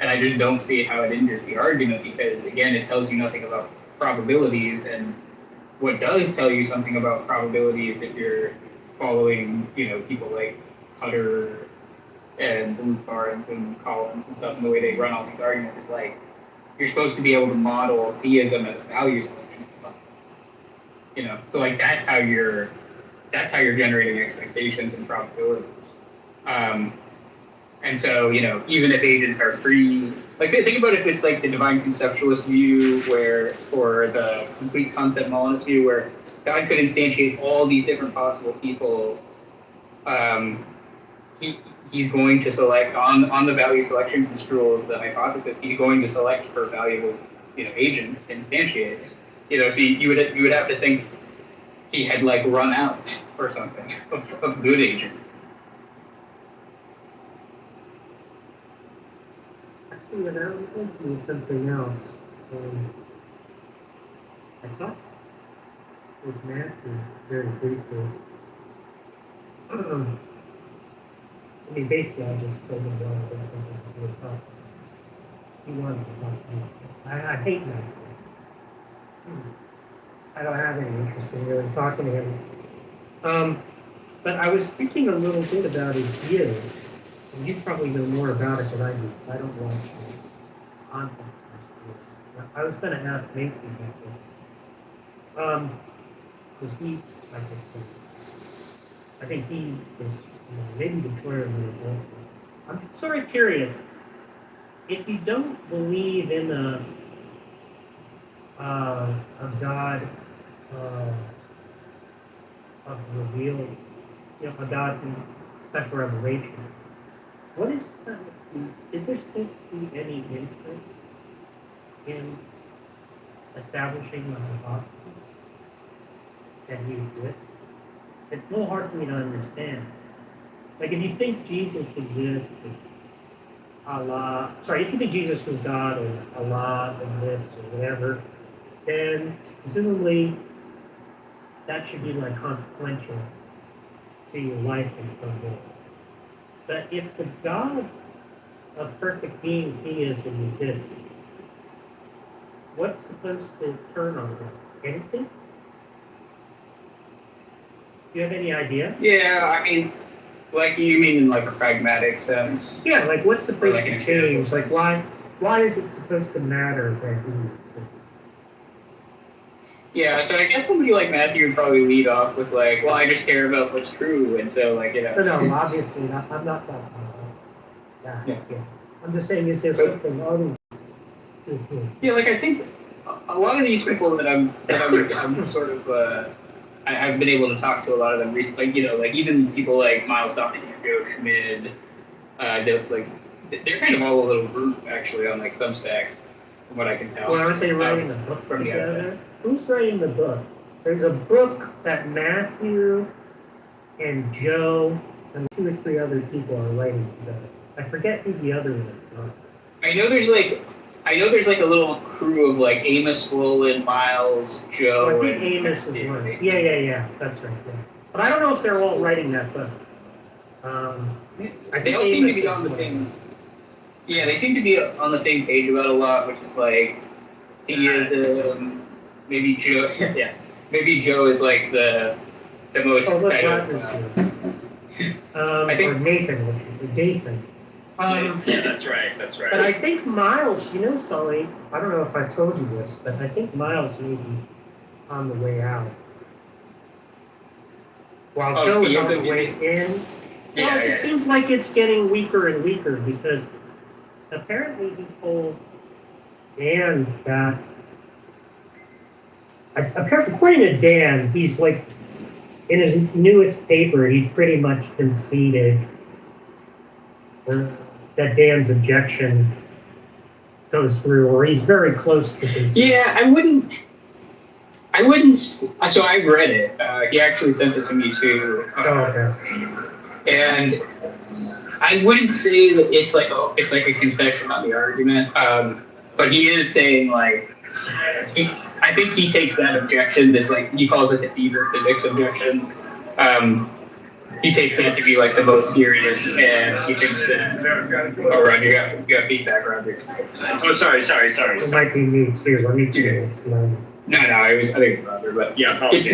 and I just don't see how it injures the argument because, again, it tells you nothing about probabilities. And what does tell you something about probabilities if you're following, people like Hutter and Bluth Barnes and Collins and stuff, and the way they run all these arguments is like, you're supposed to be able to model theism as a value selection hypothesis. So like that's how you're generating expectations and probabilities. And so, even if agents are free, like think about if it's like the divine conceptualist view or the complete concept molinist view where God could instantiate all these different possible people, he's going to select on the value selection construal of the hypothesis, he's going to select for valuable, agents to instantiate. So you would have to think he had like run out or something of good agents. Actually, that reminds me of something else. I talked with Matthew very briefly. I mean, basically, I just told him what I think he was talking about. He wanted to talk to me. I hate Matthew. I don't have any interest in really talking to him. But I was thinking a little bit about his view. And you probably know more about it than I do, because I don't watch content. I was going to ask Macy about this. Because I think he was, maybe declared an adjustment. I'm sort of curious, if you don't believe in a God of revealed, a God in special revelation, what is there supposed to be any interest in establishing a hypothesis that he exists? It's a little hard for me to understand. Like, if you think Jesus exists, if you think Jesus was God or Allah and this or whatever, then presumably that should be like consequential to your life in some way. But if the God of perfect being theism exists, what's supposed to turn on him? Anything? Do you have any idea? Yeah, I mean, like you mean in like a pragmatic sense? Yeah, like what's supposed to change? Like why is it supposed to matter that he exists? Yeah, so I guess somebody like Matthew would probably lead off with like, well, I just care about what's true, and so like, you know. No, obviously not. I'm not that. Yeah. I'm just saying, is there something other? Yeah, like I think a lot of these people that I'm sort of I've been able to talk to a lot of them recently. Like, you know, like even people like Miles Donahue, Joe Schmid, they're kind of all a little group actually on like Substack, from what I can tell. Well, aren't they writing a book from together? Who's writing the book? There's a book that Matthew and Joe and 2 or 3 other people are writing together. I forget who the other one is. I know there's like a little crew of like Amos, Roland, Miles, Joe. Oh, I think Amos is one. Yeah. That's right. Yeah. But I don't know if they're all writing that book. I think they all seem to be on the same. Yeah, they seem to be on the same page about a lot, which is like he is maybe Joe. Yeah, maybe Joe is like the most. Oh, look, kind Rogers here. I think Nathan was Nathan. Yeah, that's right. But I think Miles, Sully, I don't know if I've told you this, but I think Miles may be on the way out. While Joe is on the way in. Well, it seems like it's getting weaker and weaker because apparently he told Dan that, according to Dan, he's like, in his newest paper, he's pretty much conceded that Dan's objection goes through, or he's very close to conceding. Yeah, I wouldn't. So I read it. He actually sent it to me too. Okay. And I wouldn't say that it's like a concession on the argument. But he is saying like, I think he takes that objection, this like he calls it the Kitover physics objection. He takes that to be like the most serious, and he thinks that. Oh, Roger, you got feedback, Roger. Oh, sorry. It might be me too. Let me do it. No, I think it's Roger, but yeah, probably.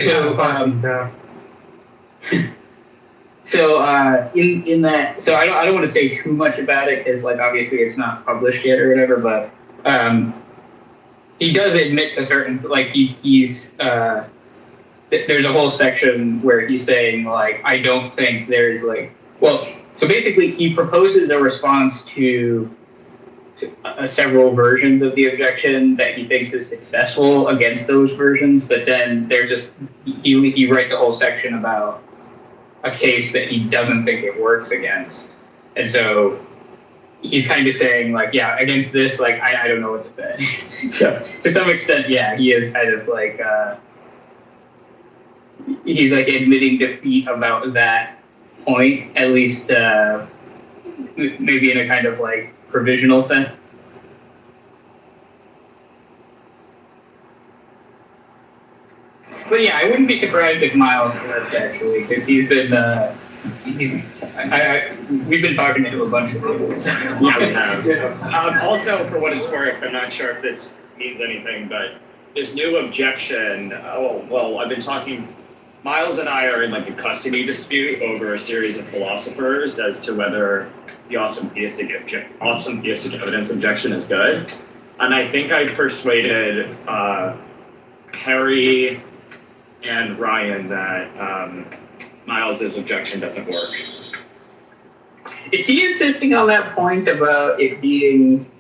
So, in that, so I don't want to say too much about it because like obviously it's not published yet or whatever, but he does admit to certain like he's there's a whole section where he's saying like I don't think there's like so basically he proposes a response to several versions of the objection that he thinks is successful against those versions, but then there's just he writes a whole section about a case that he doesn't think it works against, and so he's kind of saying like, yeah, against this, like I don't know what to say. So to some extent, yeah, he is kind of like he's like admitting defeat about that point, at least maybe in a kind of like provisional sense. But yeah, I wouldn't be surprised if Miles left actually, because he's been we've been talking to a bunch of people. Yeah, we have. Also, for what it's worth, I'm not sure if this means anything, but this new objection. I've been talking. Miles and I are in like a custody dispute over a series of philosophers as to whether the awesome theistic evidence objection is good, and I think I've persuaded Harry and Ryan that Miles's objection doesn't work. Is he insisting on that point about it being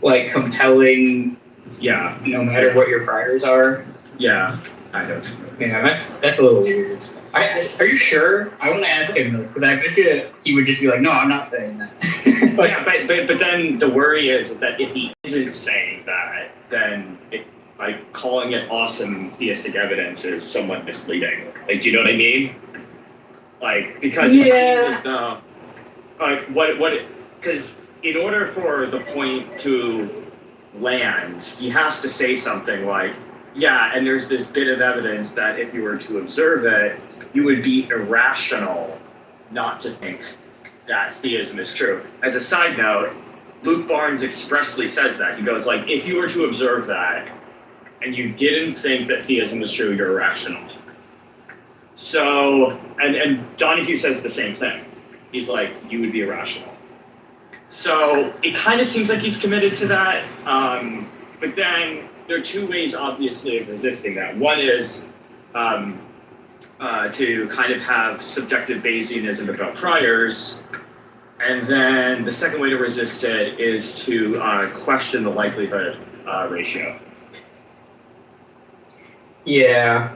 like compelling? Yeah. No matter what your priors are. Yeah, kind of. Yeah, that's a little weird. Are you sure? I want to ask him this because I bet you he would just be like, no, I'm not saying that. but then the worry is that if he isn't saying that, then like calling it awesome theistic evidence is somewhat misleading. Like, do you know what I mean? Like, because it seems as though, like, because in order for the point to land, he has to say something like, yeah, and there's this bit of evidence that if you were to observe it, you would be irrational not to think that theism is true. As a side note, Luke Barnes expressly says that. He goes like, if you were to observe that and you didn't think that theism is true, you're irrational. So, and Donahue says the same thing. He's like, you would be irrational. So it kind of seems like he's committed to that. But then there are two ways, obviously, of resisting that. One is to kind of have subjective Bayesianism about priors, and then the second way to resist it is to question the likelihood ratio. Yeah.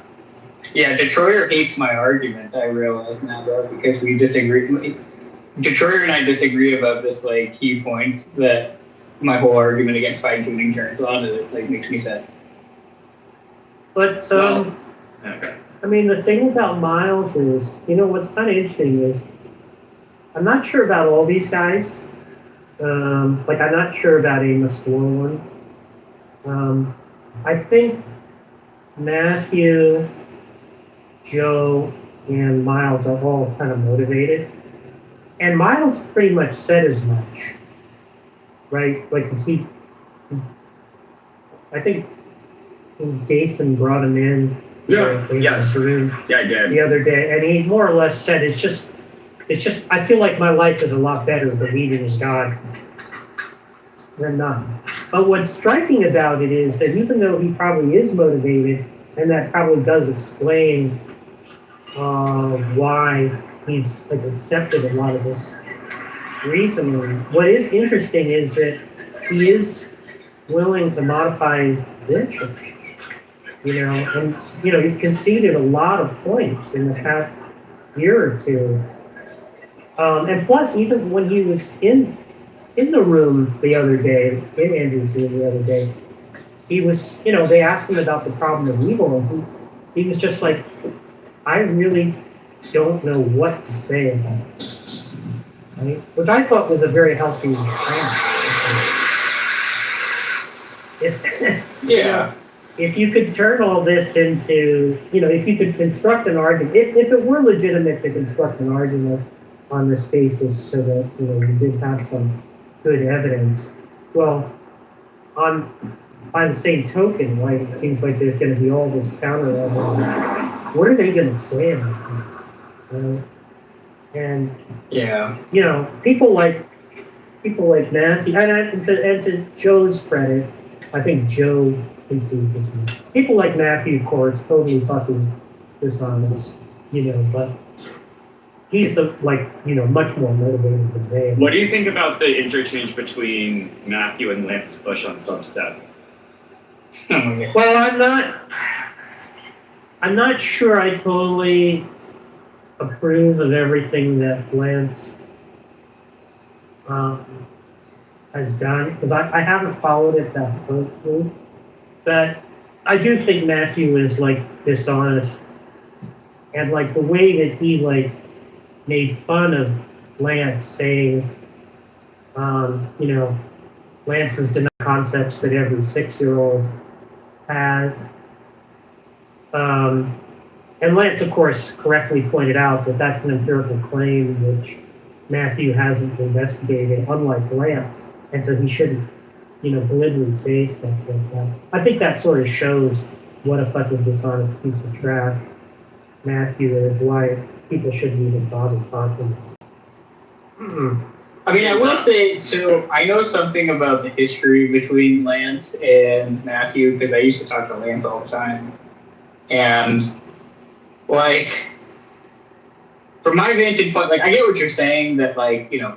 Yeah, Detroiter hates my argument, I realize now, though, because we disagree. Detroiter and I disagree about this, like, key point that my whole argument against fine-tuning turns on, and it, like, makes me sad. But, Okay. I mean, the thing about Miles is, what's kind of interesting is, I'm not sure about all these guys. I'm not sure about Amos Warland. I think Matthew, Joe, and Miles are all kind of motivated. And Miles pretty much said as much, right? Like, 'cause I think Jason brought him in. Yes. Yeah, I did. The other day, and he more or less said, it's just, I feel like my life is a lot better believing in God than not. But what's striking about it is that even though he probably is motivated, and that probably does explain why he's accepted a lot of this reasoning, what is interesting is that he is willing to modify his position. And he's conceded a lot of points in the past year or two. And plus, even when he was in the room the other day, in Andrew's room the other day, he was, they asked him about the problem of evil, and he was just like, I really don't know what to say about it. Right? Which I thought was a very healthy stance. If you could turn all this into, if you could construct an argument, if it were legitimate to construct an argument on this basis so that, you did have some good evidence, well, by the same token, right, it seems like there's going to be all this counter evidence. What are they going to say about it? And, people like Matthew, and to Joe's credit, I think Joe concedes this one. People like Matthew, of course, totally fucking dishonest, but he's much more motivated than they. What do you think about the interchange between Matthew and Lance Bush on Substack? Well, I'm not sure I totally approve of everything that Lance has done, because I haven't followed it that closely. But I do think Matthew is dishonest, and the way that he made fun of Lance, saying, Lance is denying concepts that every 6-year-old has. And Lance, of course, correctly pointed out that that's an empirical claim which Matthew hasn't investigated, unlike Lance, and so he shouldn't glibly say stuff like that. I think that sort of shows what a fucking dishonest piece of trash Matthew is, why people shouldn't even bother talking about it. I mean, I will say, so I know something about the history between Lance and Matthew, because I used to talk to Lance all the time. And, from my vantage point, I get what you're saying, that,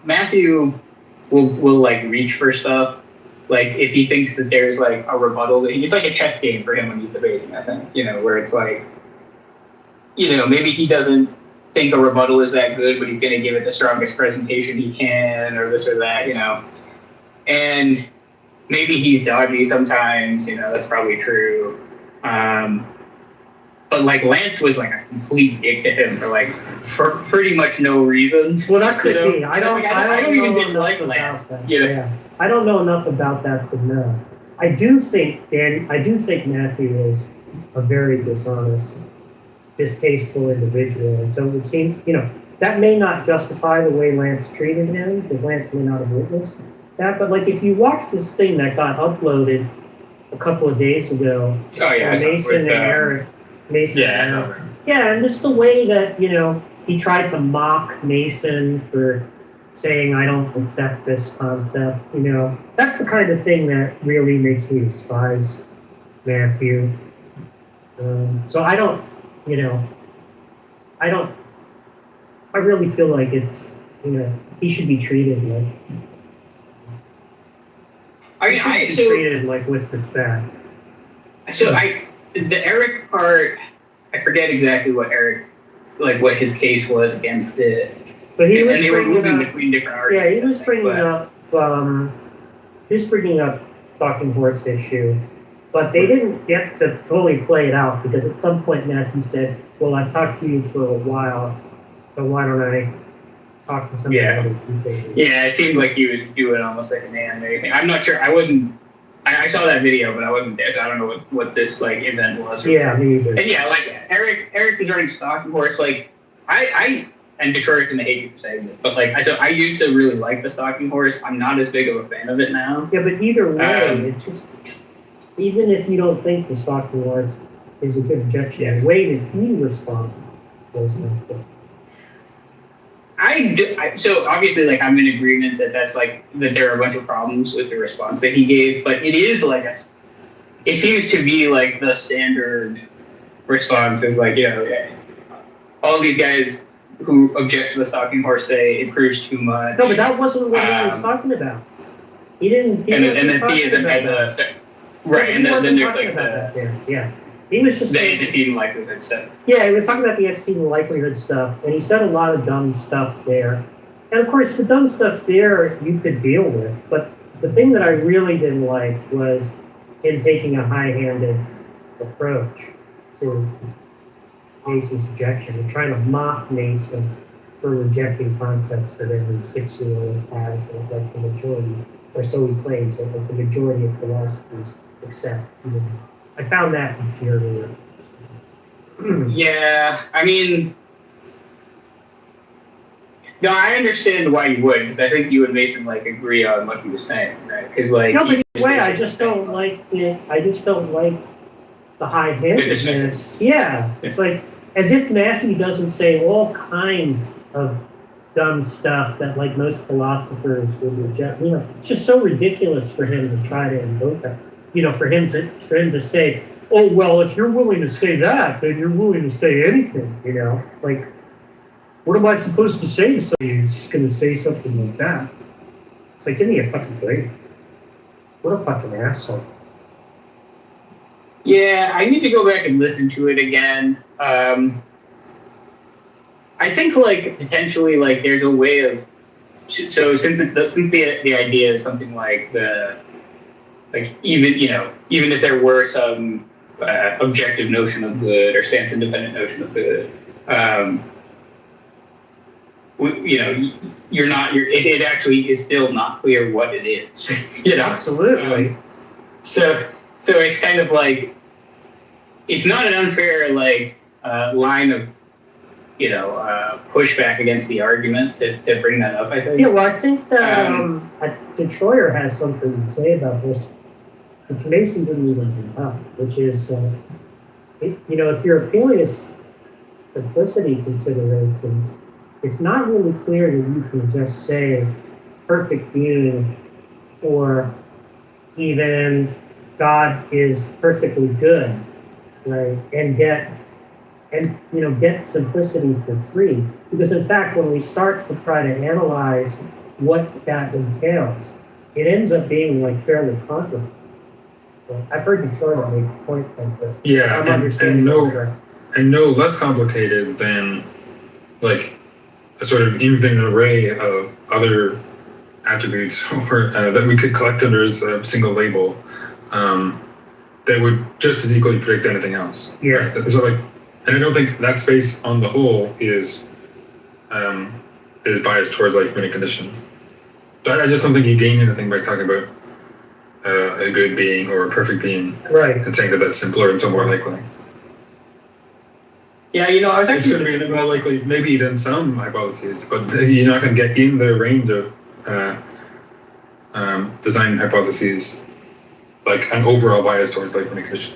Matthew will reach for stuff. If he thinks that there's a rebuttal, it's like a chess game for him when he's debating, I think, where it's maybe he doesn't think a rebuttal is that good, but he's going to give it the strongest presentation he can, or this or that, and maybe he's dodgy sometimes, that's probably true. But Lance was a complete dick to him for pretty much no reason. Well, that could be. I don't even know dislike enough Lance. about that. Yeah. I don't know enough about that to know. I do think Matthew is a very dishonest, distasteful individual, and so it would seem, that may not justify the way Lance treated him, because Lance may not have witnessed that. But if you watch this thing that got uploaded a couple of days ago, Mason and Eric. And just the way that, he tried to mock Mason for saying, I don't accept this concept, that's the kind of thing that really makes me despise Matthew. So I don't, I really feel like it's, he should be treated like, treated like with respect. The Eric part, I forget exactly what what his case was against it. But he was and they were bringing moving up, between different arguments. yeah, he was bringing up stalking horse issue, but they didn't get to fully play it out because at some point Matthew said, well, I've talked to you for a while, so why don't I talk to some of the other people? Yeah, it seemed like he was doing almost like an anime thing. I'm not sure. I saw that video, but I wasn't there, so I don't know what this event was. Yeah, me either. And yeah, Eric was running stalking horse. And Detroit's gonna hate me for saying this, but I used to really like the stalking horse. I'm not as big of a fan of it now. Yeah, but either way, it's just, even if you don't think the stalking horse is a good objection, the way that he responded was not good. So obviously, I'm in agreement that that there are a bunch of problems with the response that he gave, but it is it seems to be the standard response is all these guys who object to the stalking horse say it proves too much. No, but that wasn't what he was talking about. He didn't. And then theism had right, and then there's yeah. He was just the saying, antecedent likelihood stuff. Yeah, he was talking about the antecedent likelihood stuff, and he said a lot of dumb stuff there. And of course, the dumb stuff there you could deal with, but the thing that I really didn't like was him taking a high-handed approach to Mason's objection and trying to mock Mason for rejecting concepts that every 6-year-old has, the majority, or so he claims, that the majority of philosophers accept. I found that infuriating. Yeah, I mean, no, I understand why you would, because I think you and Mason agree on what he was saying, right? Because no, but either way, I just don't like it. I just don't like the high-handedness. Yeah, it's as if Matthew doesn't say all kinds of dumb stuff that most philosophers would reject. It's just so ridiculous for him to try to invoke that. For him to say, oh well, if you're willing to say that, then you're willing to say anything. What am I supposed to say to somebody who's going to say something like that? It's give me a fucking break. What a fucking asshole. Yeah, I need to go back and listen to it again. I think potentially there's a way of since the idea is something even if there were some objective notion of good or stance independent notion of good, it actually is still not clear what it is. Absolutely. So it's kind of it's not an unfair line of pushback against the argument to bring that up. I think. Yeah, well, I think Detroiter has something to say about this, which Mason didn't even bring up, which is, if you're appealing to simplicity considerations, it's not really clear that you can just say perfect being or even God is perfectly good, right? And get simplicity for free. Because in fact, when we start to try to analyze what that entails, it ends up being fairly complicated. I've heard Detroit make a point like this. Yeah, and no less complicated than a sort of infinite array of other attributes or, that we could collect under a single label that would just as equally predict anything else. Yeah. Right? So and I don't think that space on the whole is biased towards many conditions. So I just don't think you gain anything by talking about a good being or a perfect being, right? And saying that that's simpler and so more likely. Yeah, I was actually... It's going to be more likely maybe than some hypotheses, but you're not going to get in the range of design hypotheses an overall bias towards many conditions.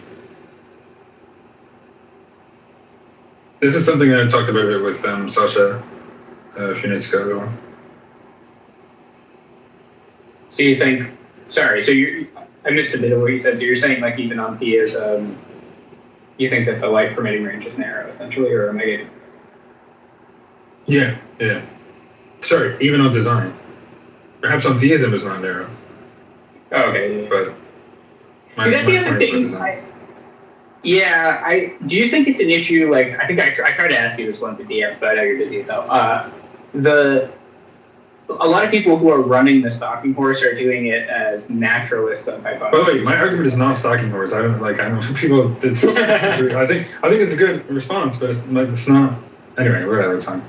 This is something I talked about it with Sasha a few nights ago. So you think, sorry, so I missed a bit of what you said. So you're saying like even on theism, you think that the light permitting range is narrow, essentially, or am I getting? Yeah. Sorry, even on design. Perhaps on theism is not narrow. Oh, okay. Yeah. But see, that's the other thing. Do you think it's an issue? Like, I think I tried to ask you this once at DM, but I know you're busy as hell. A lot of people who are running the stalking horse are doing it as naturalists of hypotheses. By the way, my argument is not stalking horse. I don't people did. I think it's a good response, but it's not. Anyway, whatever, it's fine.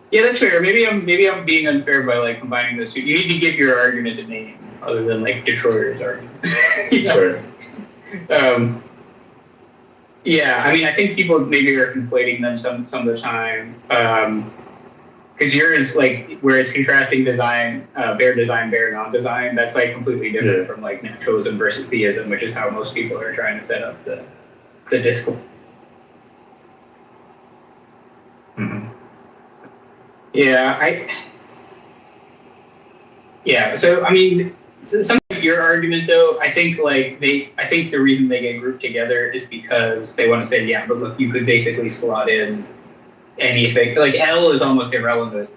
Yeah, that's fair. Maybe I'm being unfair by like combining those two. You need to give your argument a name other than like Detroiter's argument. Sorry. Yeah, I mean, I think people maybe are conflating them some of the time. Because yours, like, whereas contrasting design, bare non-design, that's like completely different from like naturalism versus theism, which is how most people are trying to set up the discourse. Mm-hmm. So I mean, some of your argument though, I think the reason they get grouped together is because they want to say, yeah, but look, you could basically slot in anything. Like L is almost irrelevant,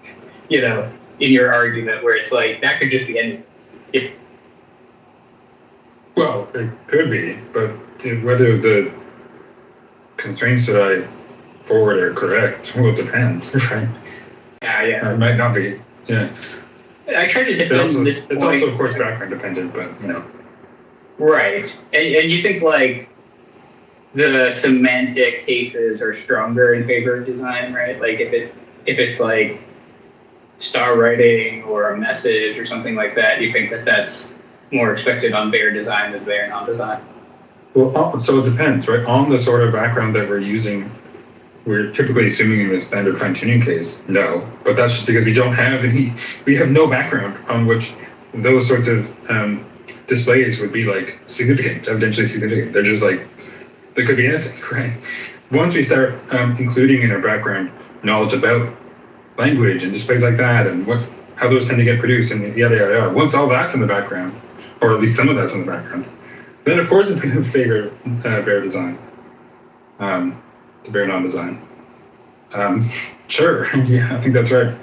in your argument, where it's like that could just be anything. Well, it could be, but whether the constraints that I forward are correct will depend, right? Yeah. It might not be. Yeah. I try to defend this point. It's also, of course, background dependent, but Right, and you think like the semantic cases are stronger in favor of design, right? Like if it's like star writing or a message or something like that, you think that that's more expected on bare design than bare non-design? Well, so it depends, right? On the sort of background that we're using, we're typically assuming in the standard fine-tuning case, no. But that's just because we have no background on which those sorts of displays would be like significant, evidentially significant. They're just like, there could be anything, right? Once we start including in our background knowledge about language and displays like that and how those tend to get produced and yada, yada, yada. Once all that's in the background, or at least some of that's in the background, then of course it's going to favor bare design, to bare non-design. Sure, yeah, I think that's right.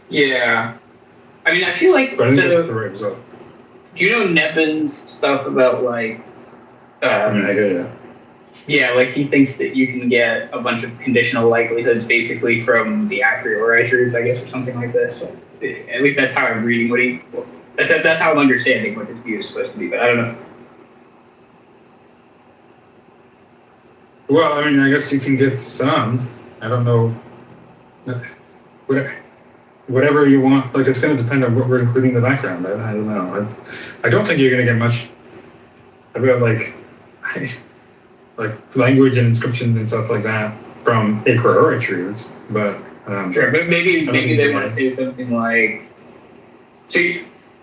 Yeah, I mean, I feel like but I think that's the right result. Do you know Nevin's stuff about like? I mean, I do, yeah, like he thinks that you can get a bunch of conditional likelihoods basically from the a prioriters, I guess, or something like this. So, at least that's how I'm reading that's how I'm understanding what his view is supposed to be, but I don't know. Well, I mean, I guess you can get some. I don't know. Whatever you want. Like, it's going to depend on what we're including in the background. I don't know. I don't think you're going to get much about like language and inscriptions and stuff like that from a priori truths. But sure, but maybe they want to say something like. So,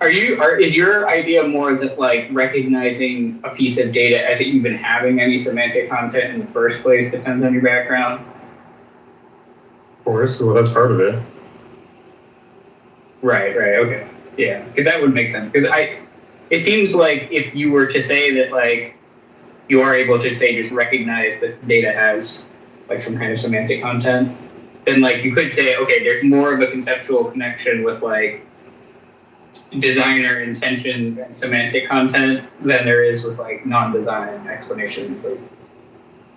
is your idea more that like recognizing a piece of data as it even having any semantic content in the first place depends on your background? Of course, well, that's part of it. Right, okay. Yeah, because that would make sense. Because it seems like if you were to say that like you are able to say just recognize that data has like some kind of semantic content, then like you could say, okay, there's more of a conceptual connection with like designer intentions and semantic content than there is with like non-design explanations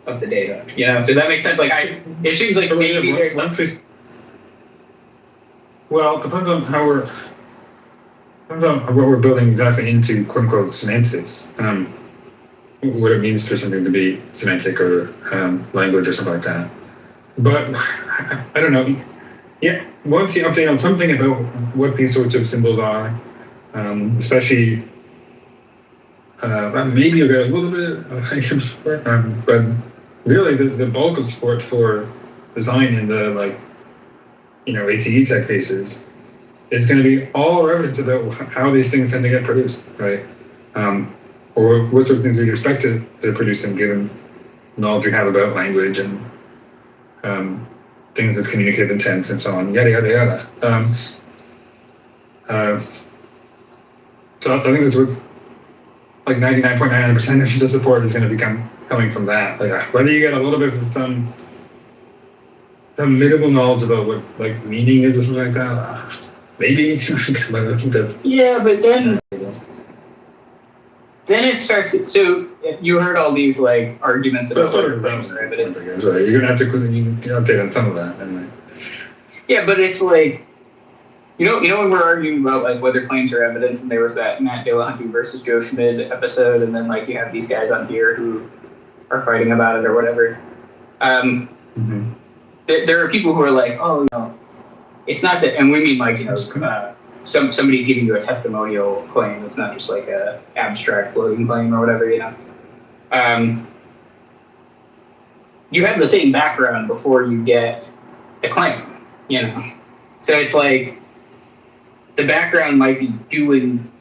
of the data. So that makes sense. Like it seems like maybe there's something. Well, it depends on what we're building exactly into quote unquote semantics. What it means for something to be semantic or language or something like that. But I don't know. Yeah, once you update on something about what these sorts of symbols are, especially maybe you'll get a little bit of support, but really the bulk of support for design in the ATE tech cases is going to be all evidence about how these things tend to get produced, right? Or what sort of things we expect to produce them given knowledge we have about language and things with communicative intent and so on, yada, yada, yada. So I think it's with like 99.99% of the support is going to be coming from that. Like whether you get a little bit of some minimal knowledge about what like meaning is or something like that, maybe. But I think that. Yeah, but then it starts. So you heard all these like arguments about sort of claims or evidence. So you're gonna have to update on some of that anyway. Yeah, but it's like, you know when we're arguing about like whether claims are evidence, and there was that Matt Dillahunty versus Joe Schmidt episode, and then like you have these guys on here who are fighting about it or whatever. There are people who are like, oh, it's not that, and we mean like somebody's giving you a testimonial claim. It's not just like a abstract floating claim or whatever, You have the same background before you get the claim, So it's like the background might be doing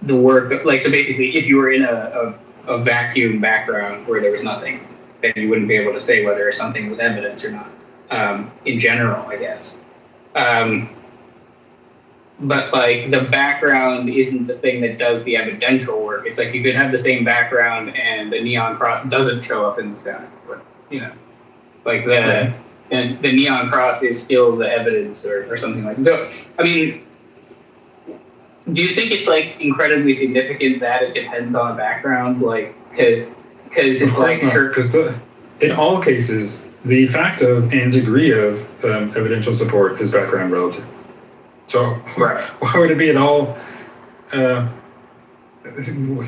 the work. Like, so basically, if you were in a vacuum background where there was nothing, then you wouldn't be able to say whether something was evidence or not. In general, I guess. But like the background isn't the thing that does the evidential work. It's like you could have the same background and the neon cross doesn't show up in the sky. Like the neon cross is still the evidence or something like that. So, I mean, do you think it's like incredibly significant that it depends on background? Like, because it's like because in all cases, the fact of and degree of evidential support is background relative. So why would it be at all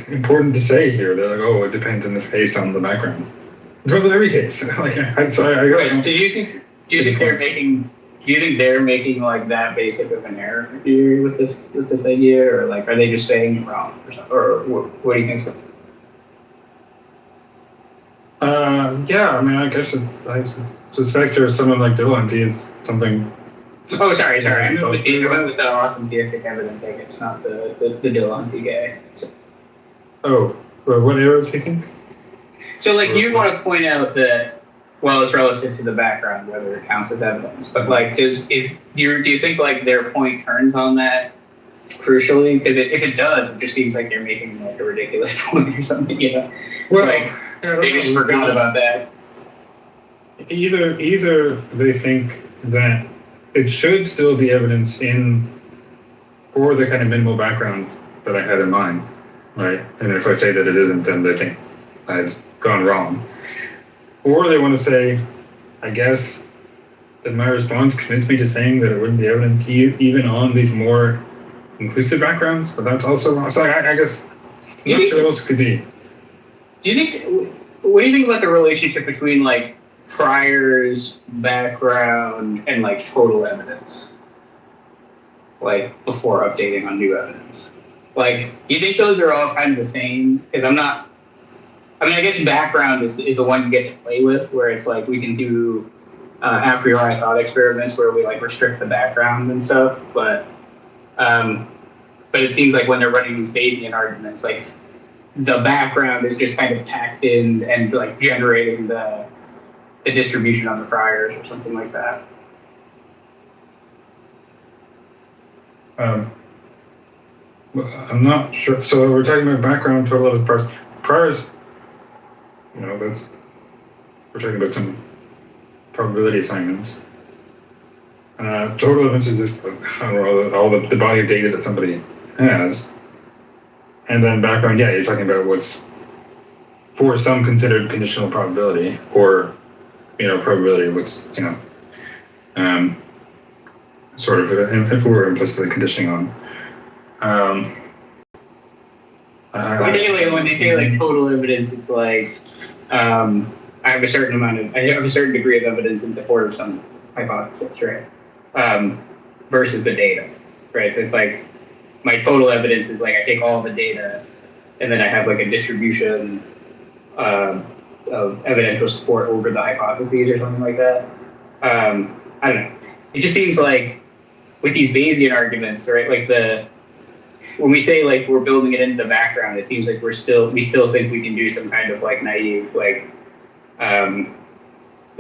important to say here that like, it depends in this case on the background? It's in every case. Like, do you think they're making like that basic of an error here with this idea, or like are they just saying it wrong or something? Or what do you think? Yeah, I mean, I guess I suspect there's someone like Dillahunty, it's something. Oh, sorry. I went with the awesome theistic evidence. Like it's not the Dillahunty guy. So. Oh, well, what error do you think? So, like, you want to point out that, well, it's relative to the background, whether it counts as evidence. But like, do you think like their point turns on that crucially? Because if it does, it just seems like they're making like a ridiculous point or something. Well, like they just forgot about that. Either they think that it should still be evidence for the kind of minimal background that I had in mind, right? And if I say that it isn't, then they think I've gone wrong. Or they want to say, I guess that my response convinced me to saying that it wouldn't be evidence even on these more inclusive backgrounds, but that's also wrong. So I guess I'm not sure what else could be. What do you think about the relationship between like prior's background and like total evidence? Like before updating on new evidence? Like, do you think those are all kind of the same? Because I guess background is the one you get to play with, where it's like we can do a priori thought experiments where we like restrict the background and stuff, but it seems like when they're running these Bayesian arguments, like the background is just kind of tacked in and like generating the distribution on the priors or something like that. I'm not sure. So we're talking about background, total evidence, priors. We're talking about some probability assignments. Total evidence is just all the body of data that somebody has. And then background, yeah, you're talking about what's for some considered conditional probability or, probability, what's, sort of if we're implicitly conditioning on. When they say like total evidence, it's like I have a certain degree of evidence in support of some hypothesis, right? Versus the data, right? So it's like my total evidence is like I take all the data and then I have like a distribution of evidential support over the hypotheses or something like that. I don't know. It just seems like with these Bayesian arguments, right? Like when we say like we're building it into the background, it seems like we still think we can do some kind of like naive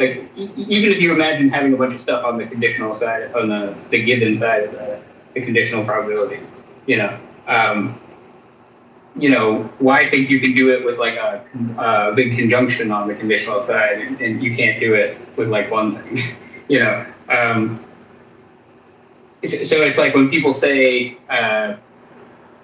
even if you imagine having a bunch of stuff on the conditional side, on the given side of the conditional probability, why I think you can do it with like a big conjunction on the conditional side, and you can't do it with like one thing, So it's like when people say,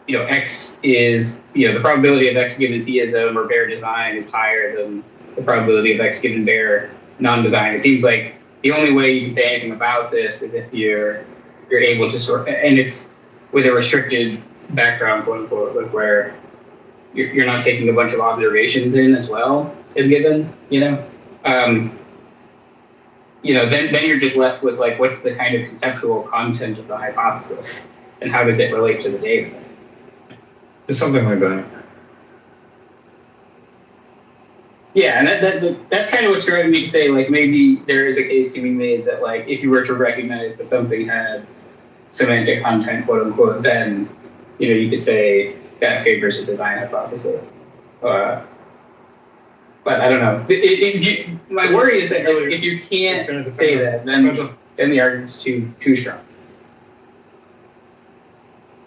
X is, the probability of X given theism or bare design is higher than the probability of X given bare non-design. It seems like the only way you can say anything about this is if you're able to sort, and it's with a restricted background, quote unquote, like where you're not taking a bunch of observations in as well as given, then you're just left with like, what's the kind of conceptual content of the hypothesis and how does it relate to the data? It's something like that. Yeah, and that's kind of what's driving me to say, like, maybe there is a case to be made that, like, if you were to recognize that something had semantic content, quote unquote, then, you could say that favors a design hypothesis. But I don't know. My worry is that if you can't say that, then the argument's too strong.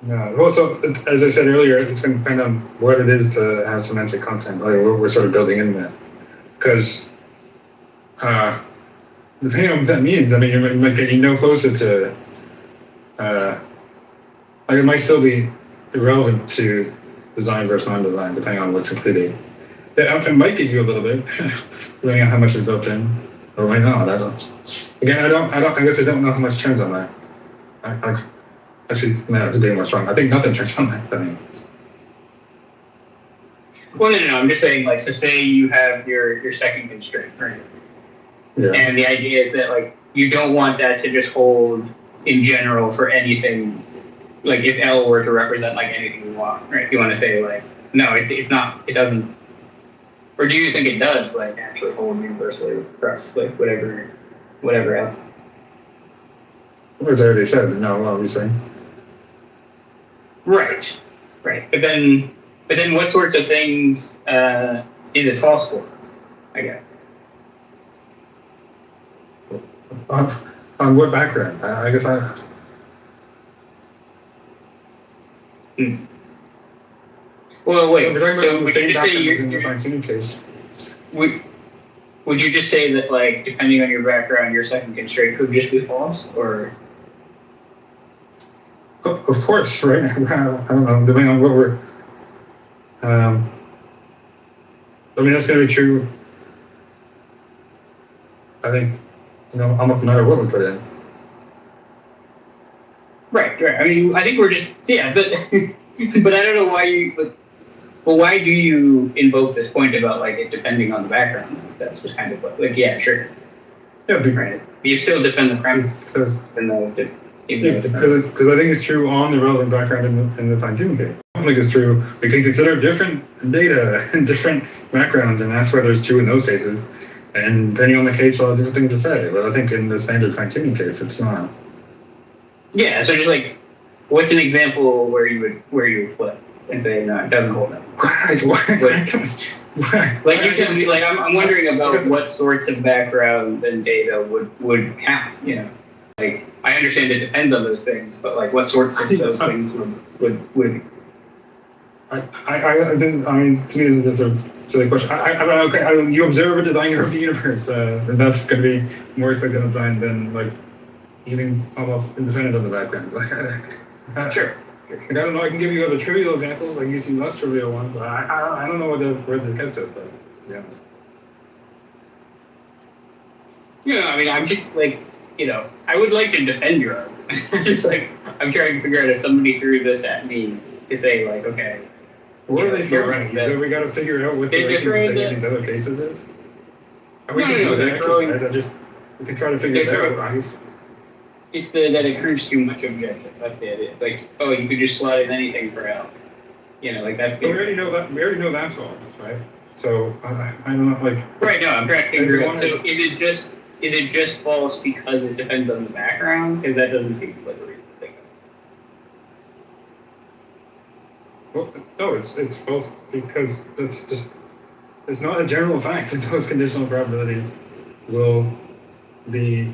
No. Well, so as I said earlier, it's going to depend on what it is to have semantic content. Like we're sort of building in that, because depending on what that means, I mean, you might get no closer to. Like it might still be irrelevant to design versus non-design, depending on what's included. It might give you a little bit, depending on how much is built in, or might not. I don't. Again, I guess I don't know how much turns on that. Actually, no, that's being more strong. I think nothing turns on that. Well, no. I'm just saying, like, so say you have your second constraint, right? Yeah. And the idea is that, like, you don't want that to just hold in general for anything. Like, if L were to represent like anything you want, right? You want to say like, no, it's not. It doesn't. Or do you think it does, like, actually hold universally across like whatever L? As I already said, no, obviously. Right. But then what sorts of things is it false for? I guess. On what background? I guess I. Well, wait. So would you just say would you just say that, like, depending on your background, your second constraint could just be false, or? Of course, right? I don't know, depending on what we're. I mean, that's going to be true. I think, almost no matter what we put in. Right. I mean, I think we're just but but I don't know why you. But why do you invoke this point about like it depending on the background? That's just kind of like yeah, sure. Yeah, right. You still defend the premise. Because I think it's true on the relevant background in the fine-tuning case. I don't think it's true. We can consider different data and different backgrounds and ask whether it's true in those cases. And depending on the case, I'll have different things to say. But I think in the standard fine-tuning case, it's not. Yeah. So just like, what's an example where you would flip and say no, it doesn't hold up? Why? Like you can like I'm wondering about what sorts of backgrounds and data would count. Like I understand it depends on those things, but like what sorts of those things would. I mean, to me, this is a silly question. You observe a designer of the universe, and that's going to be more expected of design than like even almost independent of the background. Sure. Like, I don't know. I can give you other trivial examples, like using less trivial ones, but I don't know where the gets us, to be honest. I mean, I'm just like, I would like to defend your argument. Just like I'm trying to figure out if somebody threw this at me to say like, okay. What are they throwing? We got to figure out what the rating in these other cases is. We can try to figure it out. It's that it proves too much objective. That's the idea. It's like, oh, you could just slot in anything for L. Like that's. But we already know that's false, right? So I don't know, like. Right. No, I'm trying to figure out. So is it just false because it depends on the background? Because that doesn't seem like a reason to think of. Well, no, it's false because it's not a general fact that those conditional probabilities will be.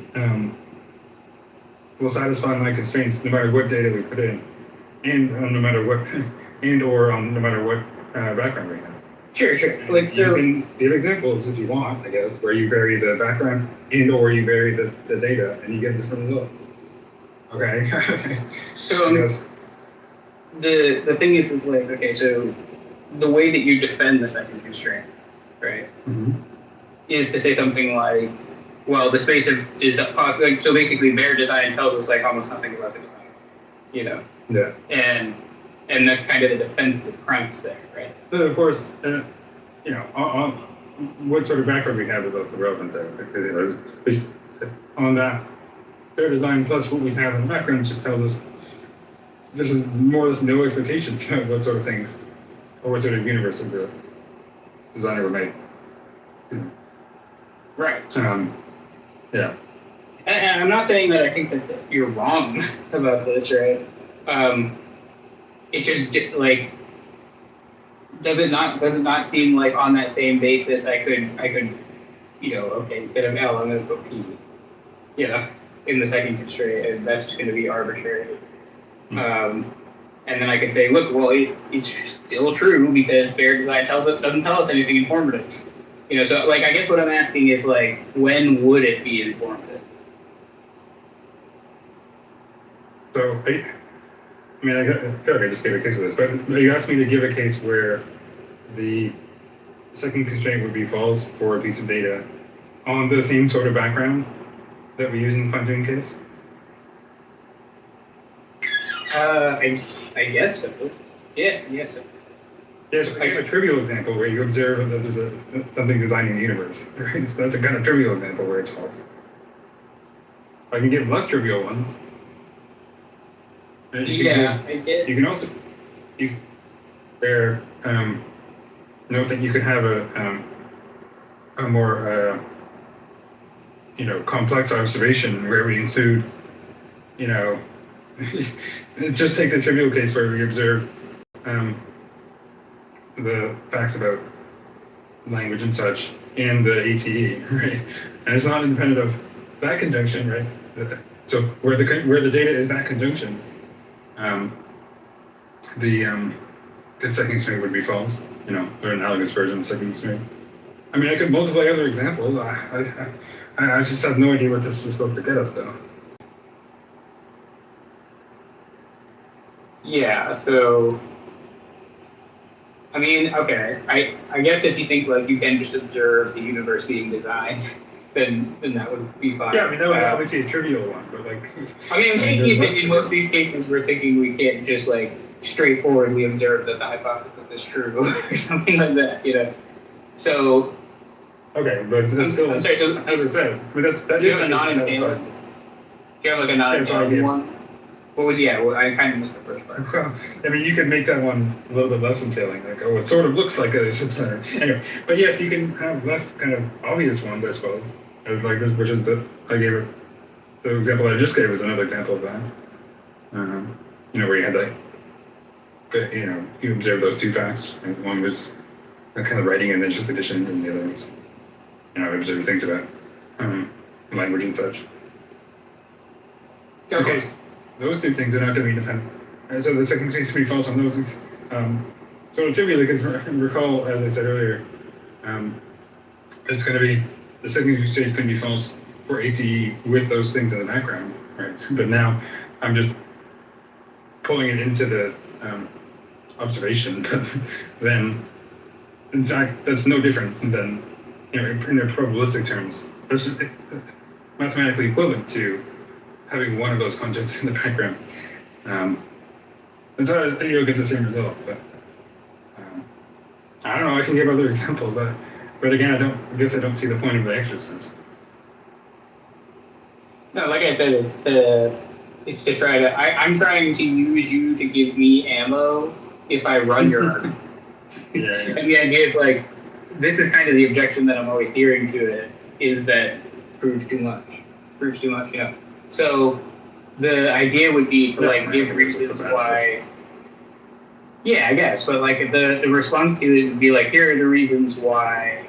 Will satisfy my constraints no matter what data we put in, and no matter what and or on no matter what background we have. Sure. Like, so You can give examples if you want, I guess, where you vary the background and or you vary the data and you get the same result. Okay. So I guess. the thing is like, okay, so the way that you defend the second constraint, right, is to say something like, well, the space is like, so basically bare design tells us like almost nothing about the design, you know. Yeah. And that's kind of the defensive premise there, right? But of course, you know, on what sort of background we have is also relevant there. Because, you know, based on that, fair design plus what we have in the background just tells us this is more or less no expectations of what sort of things or what sort of universe the designer would make. Right. Yeah. And I'm not saying that I think that you're wrong about this, right? It just like does it not seem like on that same basis I could you know, okay, instead of L I'm gonna put P, you know, in the second constraint, and that's just gonna be arbitrary. And then I could say, look, well, it's still true because bare design doesn't tell us anything informative. You know, so like I guess what I'm asking is like, when would it be informative? So I mean, I feel like I just gave a case for this, but you asked me to give a case where the second constraint would be false for a piece of data on the same sort of background that we use in the fine-tuning case? I guess so. Yeah, yes. Yes, I give a trivial example where you observe that there's something designing the universe. Right? So that's a kind of trivial example where it's false. I can give less trivial ones. You can also note that you could have a more you know, complex observation where we include, you know, just take the trivial case where we observe the facts about language and such in the ATE, right? And it's not independent of that conjunction, right? So where the data is that conjunction, the second constraint would be false, you know, or analogous version of the second constraint. I mean, I could multiply other examples. I just have no idea what this is supposed to get us, though. Yeah, so I mean, okay, I guess if you think like you can just observe the universe being designed, then that would be fine. Yeah, I mean, that would obviously a trivial one, but like. I mean, in most of these cases, we're thinking we can't just like straightforwardly observe that the hypothesis is true or something like that, you know. So. Okay, but it's still. I'm sorry, so, as I said, but that you have a non-invalid. Do you have like a non-invalid one? What was Well, I kind of missed the first part. Well, I mean, you could make that one a little bit less entailing, like, oh, it sort of looks like a center. Anyway, but yes, you can have less kind of obvious ones, I suppose. Like this, which is I gave it. The example I just gave was another example of that. You know, where you had that, you know, you observe those two facts, and one was kind of writing and initial conditions, and the other was, you know, observe things about language and such. Okay. Those two things are not going to be independent. And so the second case to be false on those is sort of trivial because recall, as I said earlier, it's going to be, the second case is going to be false for ATE with those things in the background, right? But now I'm just pulling it into the observation, then in fact, that's no different than, you know, in their probabilistic terms, that's mathematically equivalent to having one of those conjuncts in the background. And so you'll get the same result, but I don't know, I can give other examples, but again, I guess I don't see the point of the exercise. No, like I said, it's to try to, I'm trying to use you to give me ammo if I run your argument. Yeah. And the idea is like, this is kind of the objection that I'm always hearing to it, is that proves too much, you know. So the idea would be to like give reasons why. Yeah, I guess, but like the response to it would be like, here are the reasons why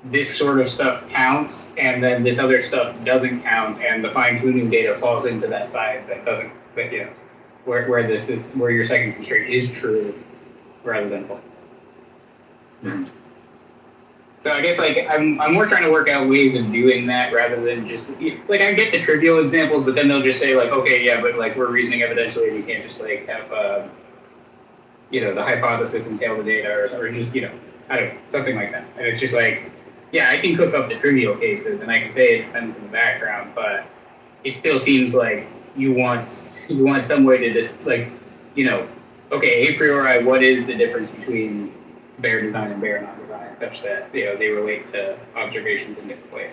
this sort of stuff counts, and then this other stuff doesn't count, and the fine-tuning data falls into that side that doesn't. But you know, where this is where your second constraint is true rather than false. Mhm. So I guess like I'm more trying to work out ways of doing that rather than just like I get the trivial examples, but then they'll just say like, okay, yeah, but like we're reasoning evidentially, and you can't just like have the hypothesis entail the data or just I don't know, something like that. And it's just like, yeah, I can cook up the trivial cases and I can say it depends on the background, but it still seems like you want some way to just like, okay, a priori, what is the difference between bare design and bare non-design, such that they relate to observations in different ways.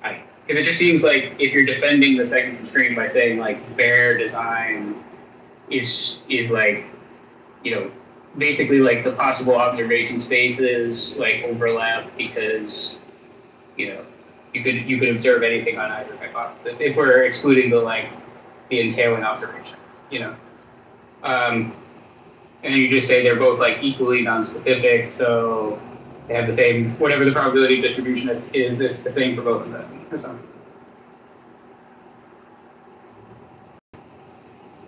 Because it just seems like if you're defending the second constraint by saying like bare design is like basically like the possible observation spaces like overlap because you could observe anything on either hypothesis if we're excluding the entailing observations. And you just say they're both like equally non-specific, so they have the same, whatever the probability distribution is, it's the same for both of them. Or something.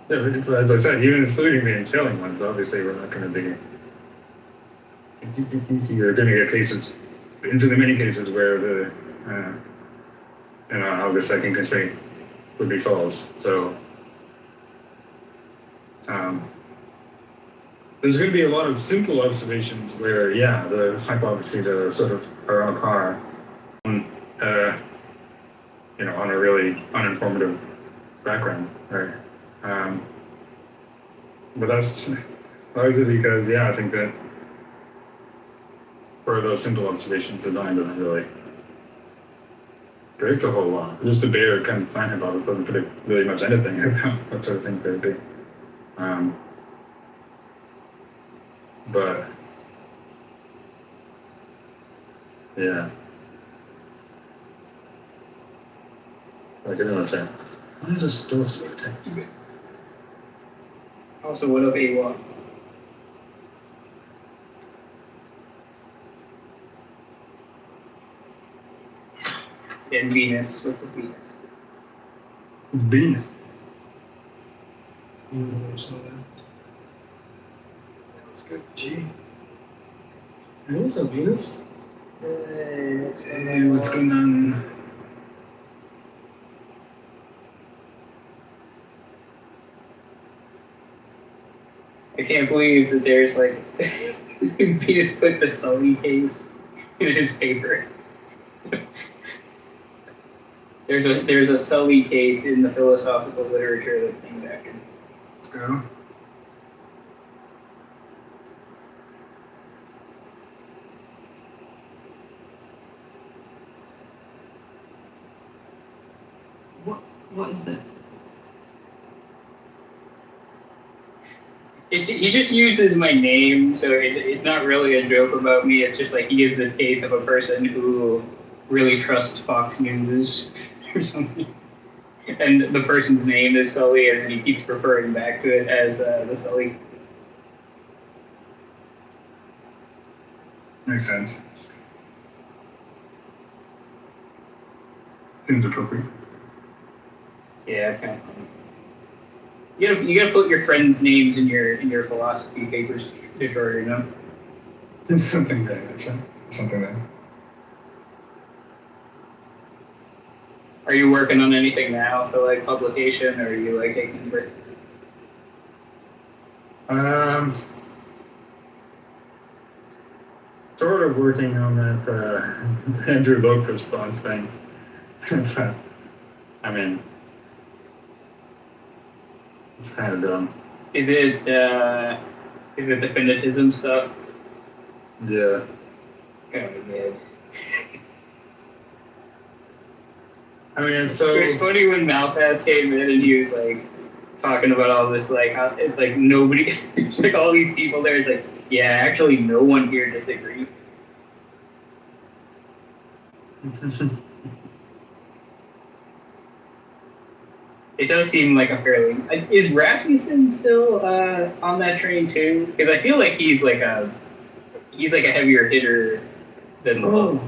Yeah, but as I said, even excluding the entailing ones, obviously we're not going to be. You're going to get cases, into the many cases where how the second constraint would be false. So. There's going to be a lot of simple observations where, yeah, the hypotheses are on par, on a really uninformative background, right? But that's largely because, yeah, I think that for those simple observations, design doesn't really predict a whole lot. Just a bare kind of design hypothesis doesn't predict really much anything about what sort of thing could be. But yeah, like I don't understand. Why is a store so tiny? Also, what of A1? And Venus, what's with Venus? It's Venus. Let's go G. Venus or Venus? What's going on? I can't believe that there's like Venus put the Sully case in his paper. There's a Sully case in the philosophical literature that's named after him. Let's go. What is it? He just uses my name, so it's not really a joke about me. It's just like he gives this case of a person who really trusts Fox News or something. And the person's name is Sully, and then he keeps referring back to it as the Sully. Makes sense. Seems appropriate. Yeah, it's kind of funny. You gotta put your friends' names in your philosophy papers to sure, It's something there, actually. Something there. Are you working on anything now for like publication, or are you like taking a break? Sort of working on that Andrew Loke response thing. I mean, it's kind of dumb. Is it the definitism stuff? Yeah. Oh, yeah. I mean, so It was funny when Malpass came in and he was like talking about all this, like how it's like nobody, it's like all these people there. It's like, yeah, actually, no one here disagrees. It does seem like a fairly. Is Rasmussen still on that train too? Because I feel like he's like a heavier hitter than Lowe.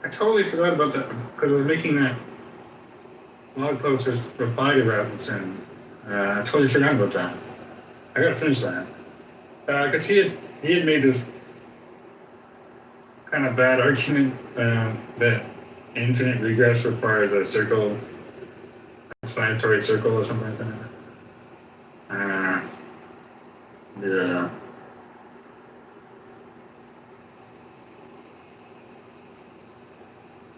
I totally forgot about that because I was making that blog post reply to Rasmussen. I totally forgot about that. I gotta finish that. Because he had made this kind of bad argument that infinite regress requires a circle, explanatory circle or something like that. Yeah.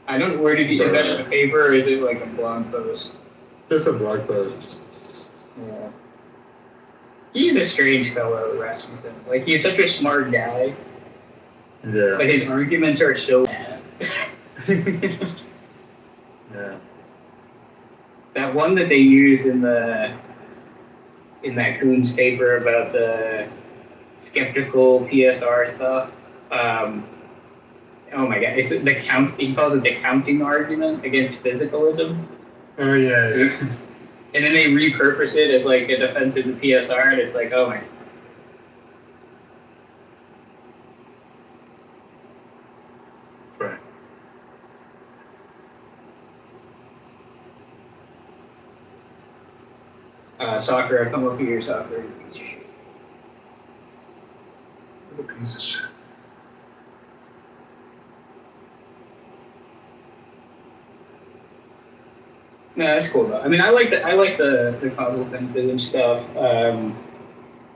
I don't. Where did you? Is that in a paper or is it like a blog post? Just a blog post. Yeah. He's a strange fellow, Rasmussen. Like he's such a smart guy. Yeah. But his arguments are so bad. Yeah. That one that they used in that Coons paper about the skeptical PSR stuff. Oh my god, it's the count. He calls it the counting argument against physicalism. Oh yeah. And then they repurpose it as like a defense of the PSR, and it's like, oh my. Right. Soccer, I come up here, soccer. What a piece of shit. No, that's cool though. I mean, I like the causal fences and stuff.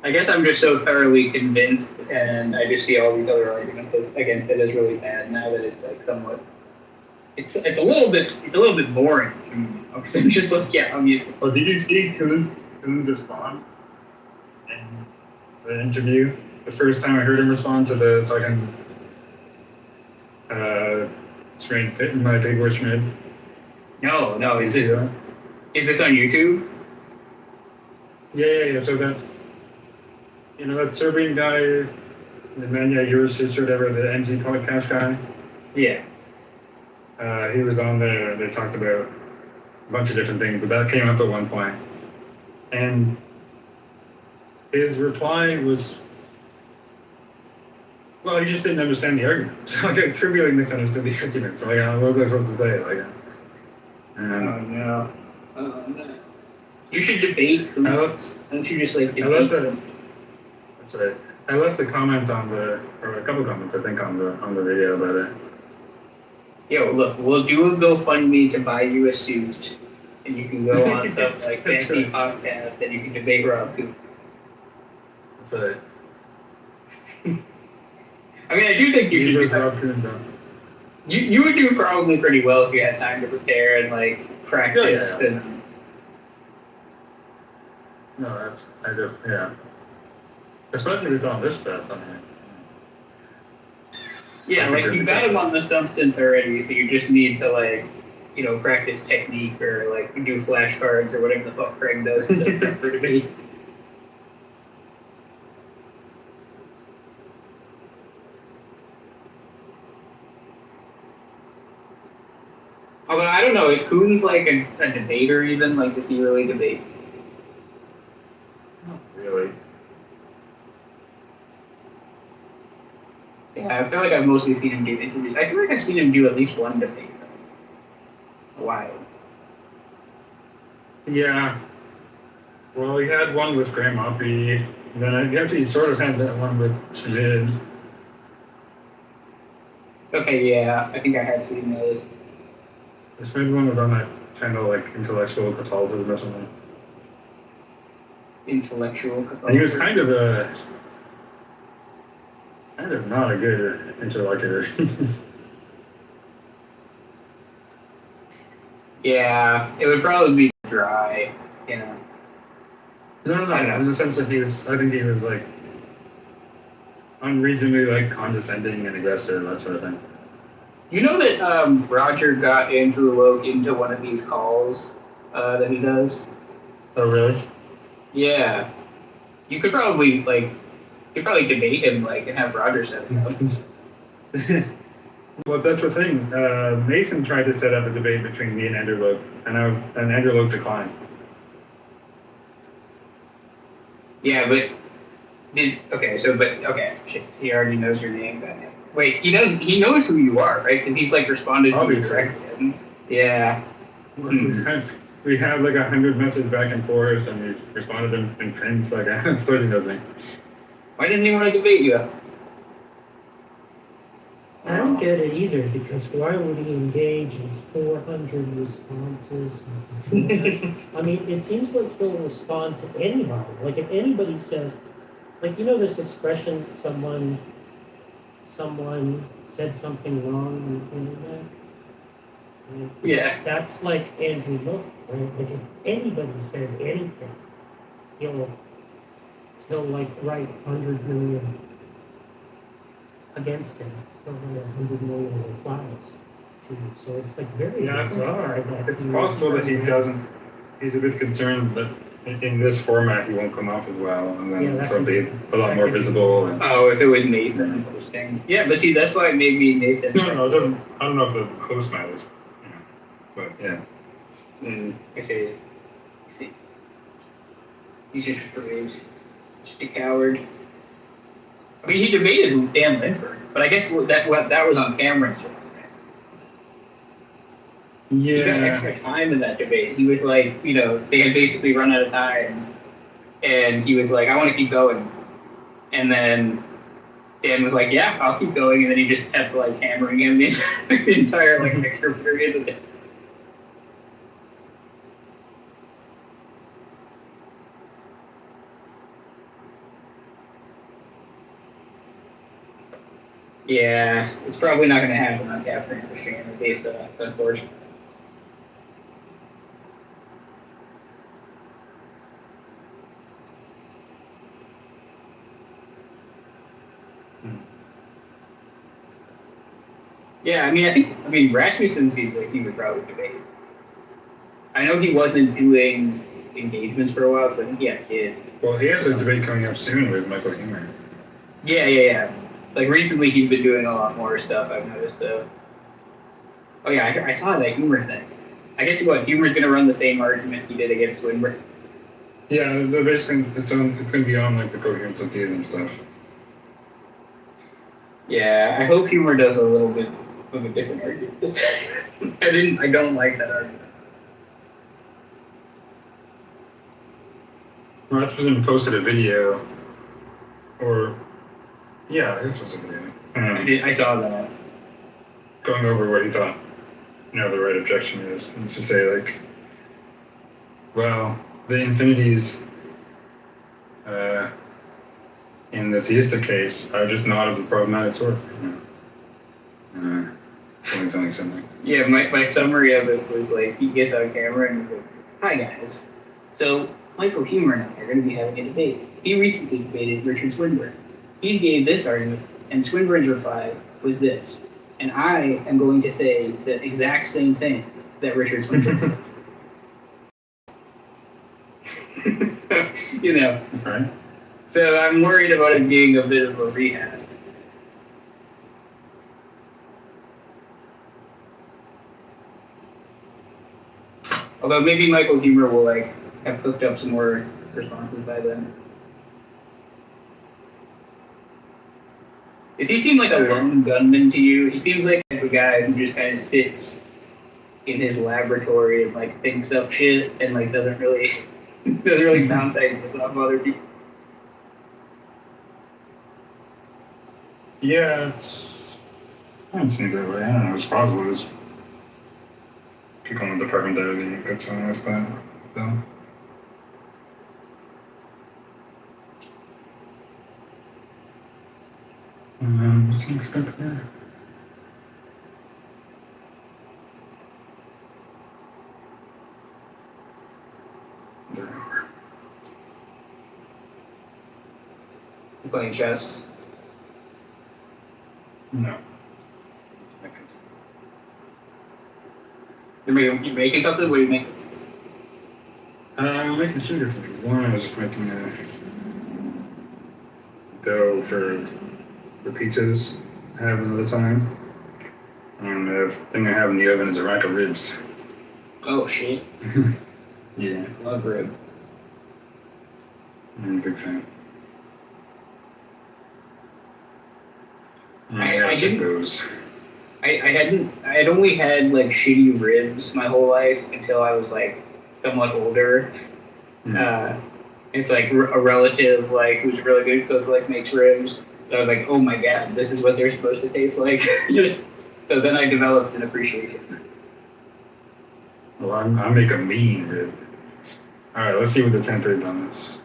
I guess I'm just so thoroughly convinced, and I just see all these other arguments against it as really bad now that it's like somewhat. It's a little bit boring to me. Because I'm just like, yeah, obviously. Oh, did you see Coons respond in the interview? The first time I heard him respond to the fucking Schmidt, my big boy Schmidt. No, is this on YouTube? Yeah. So that, that Serbian guy, the Mania, your sister, whatever, the MZ podcast guy. Yeah. He was on there. They talked about a bunch of different things, but that came up at one point. And his reply was, well, he just didn't understand the argument. So like, I trivially misunderstood the argument. So like, I was supposed to say like. Oh no. You should debate. Don't you just like debate? That's right. I left a comment or a couple comments, I think, on the video about it. Yo, look, we'll do a GoFundMe to buy you a suit, and you can go on stuff like Fancy Podcast, and you can debate Rob Coon. That's right. I mean, I do think you should do Rob Coon, though. You would do probably pretty well if you had time to prepare and like practice and. No, I just especially with all this stuff. I mean. Yeah, like you got him on the substance already, so you just need to like, practice technique or like do flashcards or whatever the fuck Craig does to for debate. Although I don't know, is Coons like a debater even? Like, does he really debate? Not really. Yeah, I feel like I've mostly seen him do interviews. I feel like I've seen him do at least one debate. A while. Yeah. Well, he had one with Graham Oppie, and then I guess he sort of had that one with Schmidt. Okay, yeah, I think I have seen those. The Schmidt one was on that channel, like Intellectual Catholicism or something. Intellectual Catholicism? And he was kind of not a good interlocutor. Yeah, it would probably be dry, No, in the sense that I think he was like unreasonably like condescending and aggressive, that sort of thing. You know that Roger got Andrew Loke into one of these calls that he does? Oh, really? Yeah. You could probably debate him and have Roger set it up. Well, that's the thing. Mason tried to set up a debate between me and Andrew Loke, and Andrew Loke declined. Yeah, but shit, he already knows your name. Wait, he knows who you are, right? Because he's responded to you directly. Yeah. we have like 100 messages back and forth, and we responded in print. Like, of course he knows me. Why didn't he want to debate you? I don't get it either, because why would he engage in 400 responses? I mean, it seems like he'll respond to anybody. Like if anybody says, like, you know this expression, someone said something wrong on the internet? Like, Yeah. that's like Andrew Look, right? Like if anybody says anything, he'll like write 100 million against him. He'll write 100 million replies to you. So it's like very bizarre that It's possible that he doesn't. He's a bit concerned that in this format he won't come off as well, and then so be a lot more visible. And, Oh, if it was Nathan hosting. Yeah, but see, that's why it made me Nathan. no, it doesn't. I don't know if the host matters. But yeah. I see. He's just afraid. Just a coward. I mean, he debated with Dan Linford, but I guess that was on camera. He got extra time in that debate. He was like, they had basically run out of time, and he was like, I want to keep going. And then Dan was like, yeah, I'll keep going, and then he just kept like hammering him the entire like extra period of it. Yeah, it's probably not going to happen on Catherine Christian based on that. It's unfortunate. Yeah, I mean, Rasmussen seems like he would probably debate. I know he wasn't doing engagements for a while, so I think he had a kid. Well, he has a debate coming up soon with Michael Huemer. Yeah. Like recently, he's been doing a lot more stuff. I've noticed. Oh yeah, I saw that Huemer thing. I guess Huemer's gonna run the same argument he did against Swinburne. Yeah, the basically it's gonna be on like the coherence of theism stuff. Yeah, I hope Huemer does a little bit of a different argument. I don't like that argument. Rasmussen posted a video, or yeah, I guess it was a video. I saw that. Going over what he thought, the right objection is, and to say like, well, the infinities in the theistic case are just not of the problematic sort. Something. Yeah, my summary of it was like, he gets on camera and he's like, hi guys. So Michael Huemer and I are going to be having a debate. He recently debated Richard Swinburne. He gave this argument, and Swinburne's reply was this. And I am going to say the exact same thing that Richard Swinburne said. So, Right. So I'm worried about it being a bit of a rehash. Although maybe Michael Huemer will like have cooked up some more responses by then. Does he seem like a lone gunman to you? He seems like a guy who just kind of sits in his laboratory and like thinks up shit and like doesn't really bounce ideas off other people. Yeah, I don't see that way. I don't know. It's possible there's people in the department that really get something like that. So. What's next up here? You playing chess? No. You making something? What are you making? I'm making two different things. One, I was just making a dough for pizzas I have another time. And the thing I have in the oven is a rack of ribs. Oh shit. Yeah. Love rib. I'm a big fan. I had only had like shitty ribs my whole life until I was like somewhat older. It's like a relative, like, who's a really good cook, like, makes ribs. So I was like, oh my god, this is what they're supposed to taste like. So then I developed an appreciation. Well, I make a mean rib. All right, let's see what the temperature is on this.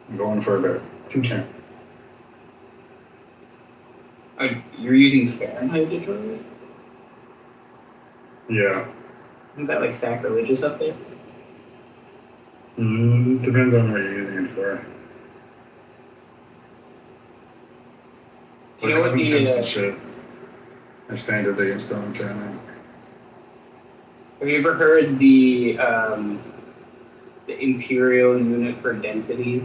I'm going for about 210. Oh, you're using Fahrenheit to throw it? Yeah. Isn't that like sacrilegious up there? Depends on what you're using it for. You know what the shit. They're standardly installed in China. have you ever heard the imperial unit for density?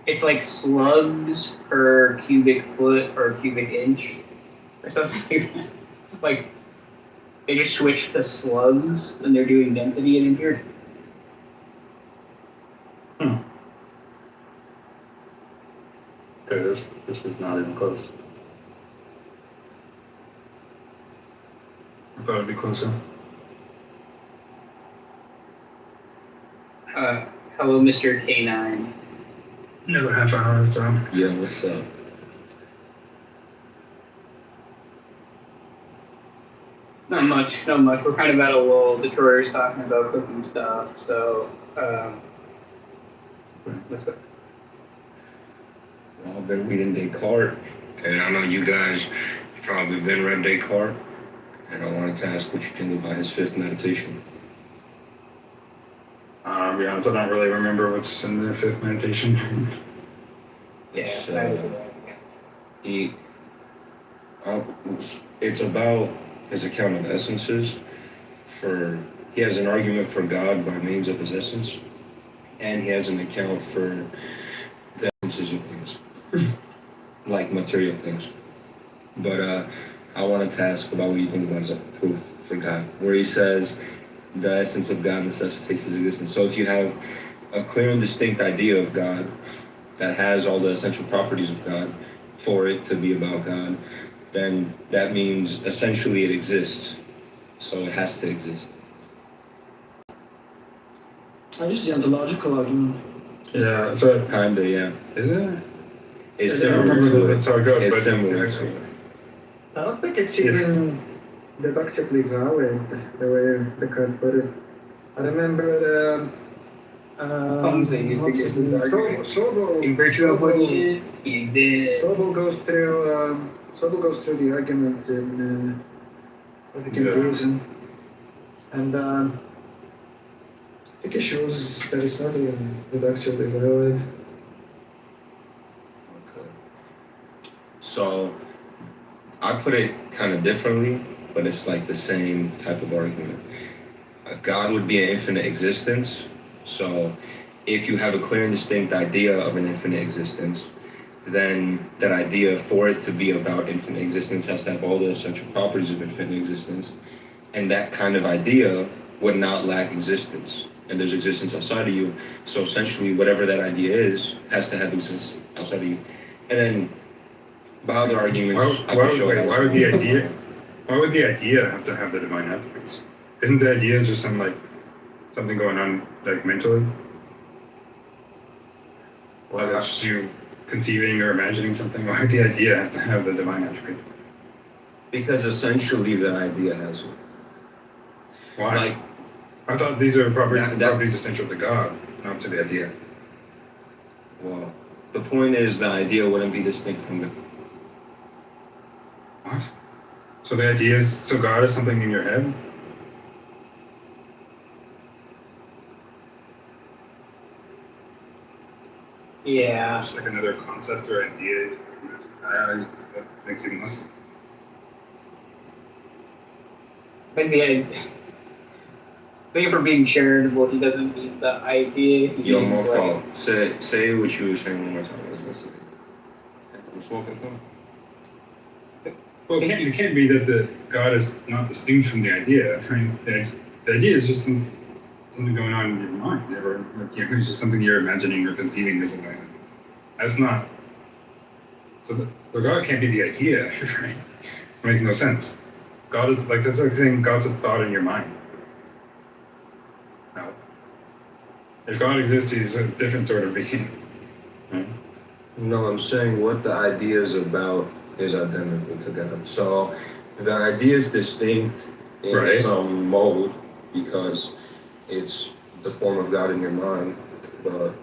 It's like slugs per cubic foot or cubic inch or something. Like they just switched to slugs when they're doing density in here. Okay, this is not even close. I thought it'd be closer. Hello, Mr. K9. Another half hour or so. Yeah, what's up? Not much. We're kind of at a lull. Detroiters talking about cooking stuff, so let's go. Well, I've been reading Descartes, and I know you guys probably been read Descartes, and I wanted to ask what you think about his fifth meditation. I'll be honest, I don't really remember what's in the fifth meditation. It's about his account of essences. He has an argument for God by means of his essence, and he has an account for the essences of things, like material things. But I wanted to ask about what you think about his proof for God, where he says the essence of God necessitates his existence. So if you have a clear and distinct idea of God that has all the essential properties of God for it to be about God, then that means essentially it exists. So it has to exist. I just the ontological argument. Yeah, so kinda, yeah. Is it? It's I don't remember that's how it goes, it's but similar to it. I don't think it's even deductively valid the way Descartes put it. I remember in virtue of what he is, he exists. Sobel goes through the argument in African Reason, and I think it shows that it's not even deductively valid. Okay. So I put it kind of differently, but it's like the same type of argument. God would be an infinite existence. So if you have a clear and distinct idea of an infinite existence, then that idea for it to be about infinite existence has to have all the essential properties of infinite existence. And that kind of idea would not lack existence. And there's existence outside of you. So essentially whatever that idea is has to have existence outside of you. And then by other arguments, why would the idea have to have the divine attributes? Isn't the idea just something going on like mentally? Well, that's just you conceiving or imagining something. Why would the idea have to have the divine attribute? Because essentially the idea has it. Why? Like, I thought these are properties essential to God, not to the idea. Well, the point is the idea wouldn't be distinct from it. What? So the idea is, so God is something in your head? Yeah. Just like another concept or idea. That makes it less. But I think for being charitable, he doesn't mean the idea. He Yo, means Mofo, say what you were saying one more time. Let's we're smoking too. Well, it can't be that the God is not distinct from the idea. I mean, the idea is just something going on in your mind, or it's just something you're imagining or conceiving or something. That's not. So God can't be the idea, right? It makes no sense. God is that's like saying God's a thought in your mind. No. If God exists, he's a different sort of being. Right? No, I'm saying what the idea is about is identical to God. So the idea is distinct in some mode because it's the form of God in your mind, but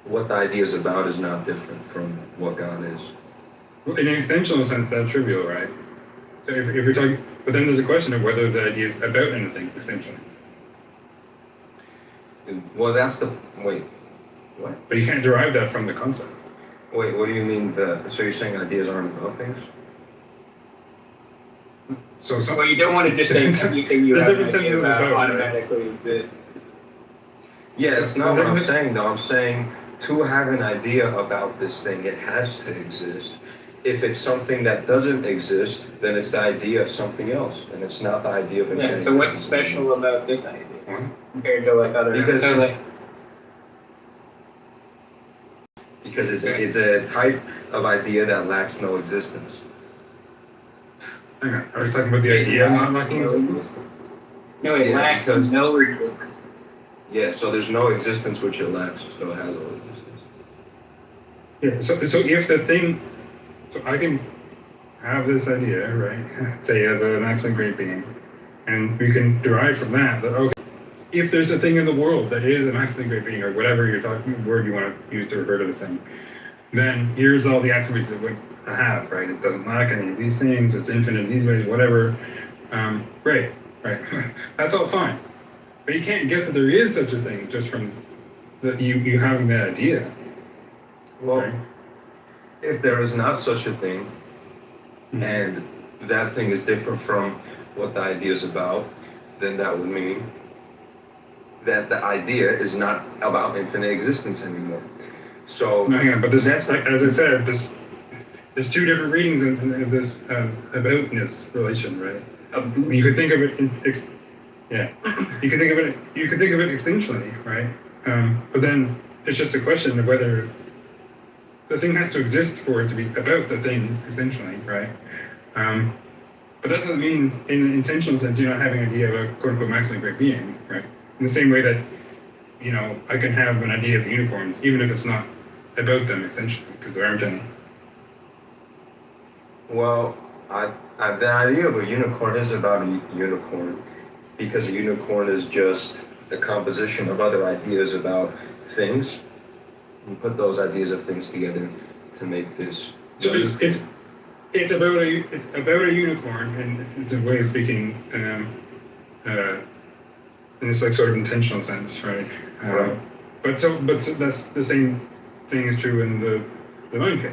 what the idea is about is not different from what God is. In an extensional sense, that's trivial, right? So if you're talking, but then there's a question of whether the idea is about anything, essentially. Well, that's the, wait, what? But you can't derive that from the concept. Wait, what do you mean so you're saying ideas aren't about things? So well, you don't want to just say everything you have an idea about right? automatically exists. Yeah, it's not what I'm saying though. I'm saying to have an idea about this thing, it has to exist. If it's something that doesn't exist, then it's the idea of something else, and it's not the idea of Yeah, so what's special about this idea compared to like other? Because it's a type of idea that lacks no existence. Hang on, I was talking about the idea not lacking existence? No, it lacks no existence. Yeah, so there's no existence which it lacks, so it has no existence. Yeah, so if the thing, so I can have this idea, right? Say of an maximally great being, and we can derive from that okay, if there's a thing in the world that is a maximally great being, or whatever you're talking, word you want to use to refer to this thing, then here's all the attributes it would have, right? It doesn't lack any of these things, it's infinite in these ways, whatever. Great, right? That's all fine. But you can't get that there is such a thing just from you having that idea. Well, right? If there is not such a thing, and that thing is different from what the idea is about, then that would mean that the idea is not about infinite existence anymore. So, no, yeah, but this, as I said, there's two different readings of this aboutness relation, right? You could think of it you could think of it extinctionally, right? But then it's just a question of whether the thing has to exist for it to be about the thing, essentially, right? But that doesn't mean, in an intentional sense, you're not having an idea of a quote-unquote maximally great being, right? In the same way that, I can have an idea of unicorns, even if it's not about them essentially, because there aren't any. Well, the idea of a unicorn is about a unicorn, because a unicorn is just a composition of other ideas about things. You put those ideas of things together to make this. So it's about a unicorn, and it's a way of speaking in this sort of intentional sense, right? Right. But that's the same thing is true in the mind case,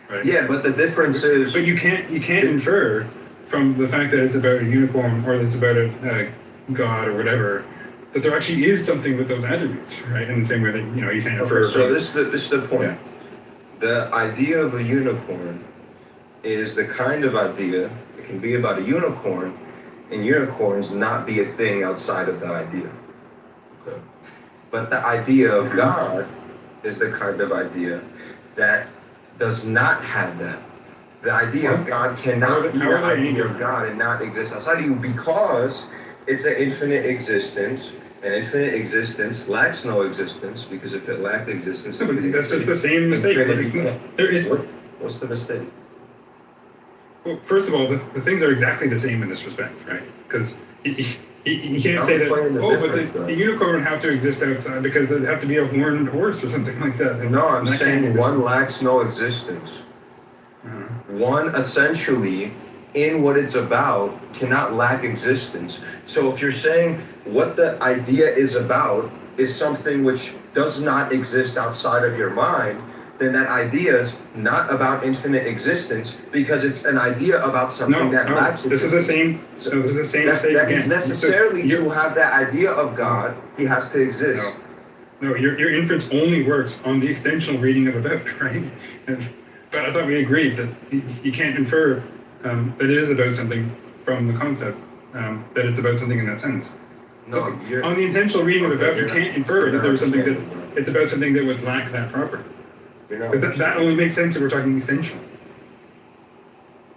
right? Yeah, but the difference is. But you can't infer from the fact that it's about a unicorn or that it's about a god or whatever that there actually is something with those attributes, right? In the same way that you can't infer. So this is the point. Yeah. The idea of a unicorn is the kind of idea it can be about a unicorn, and unicorns not be a thing outside of the idea. Okay. But the idea of God is the kind of idea that does not have that. The idea of God cannot be the idea of God and not exist outside of you because it's an infinite existence. And infinite existence lacks no existence because if it lacked existence, that's just the same mistake. There is. What's the mistake? Well, first of all, the things are exactly the same in this respect, right? Because you can't say that. But the unicorn would have to exist outside because there'd have to be a horned horse or something like that. No, I'm saying one lacks no existence. One essentially, in what it's about, cannot lack existence. So if you're saying what the idea is about is something which does not exist outside of your mind, then that idea is not about infinite existence because it's an idea about something that lacks existence. This is the same mistake that again. Means necessarily to have that idea of God, he has to exist. No, your inference only works on the extensional reading of about, right? But I thought we agreed that you can't infer that it is about something from the concept, that it's about something in that sense. So No, you're. on the intentional reading of Okay, about, you you're can't infer you're that not there was something that understanding, bro. it's about something that would lack that property. You're not But that only makes sense if we're talking extension.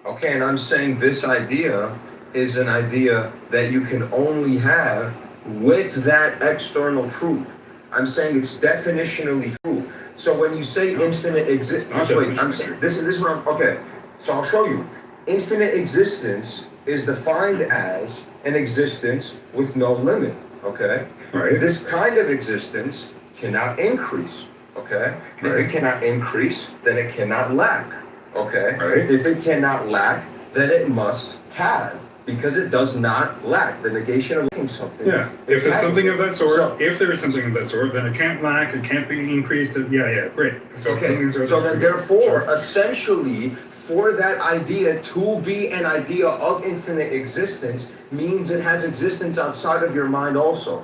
Okay, and I'm saying this idea is an idea that you can only have with that external truth. I'm saying it's definitionally true. So when you say infinite existence, wait, I'm saying this is what I'm okay. So I'll show you. Infinite existence is defined as an existence with no limit. Okay. Right. This kind of existence cannot increase. Okay. If it cannot increase, then it cannot lack. Okay. Right. If it cannot lack, then it must have, because it does not lack. The negation of lacking something. Yeah. If is there's having something it. of that sort, So- if there is something of that sort, then it can't lack, it can't be increased. Yeah, great. Okay, so then therefore, essentially, for that idea to be an idea of infinite existence means it has existence outside of your mind also.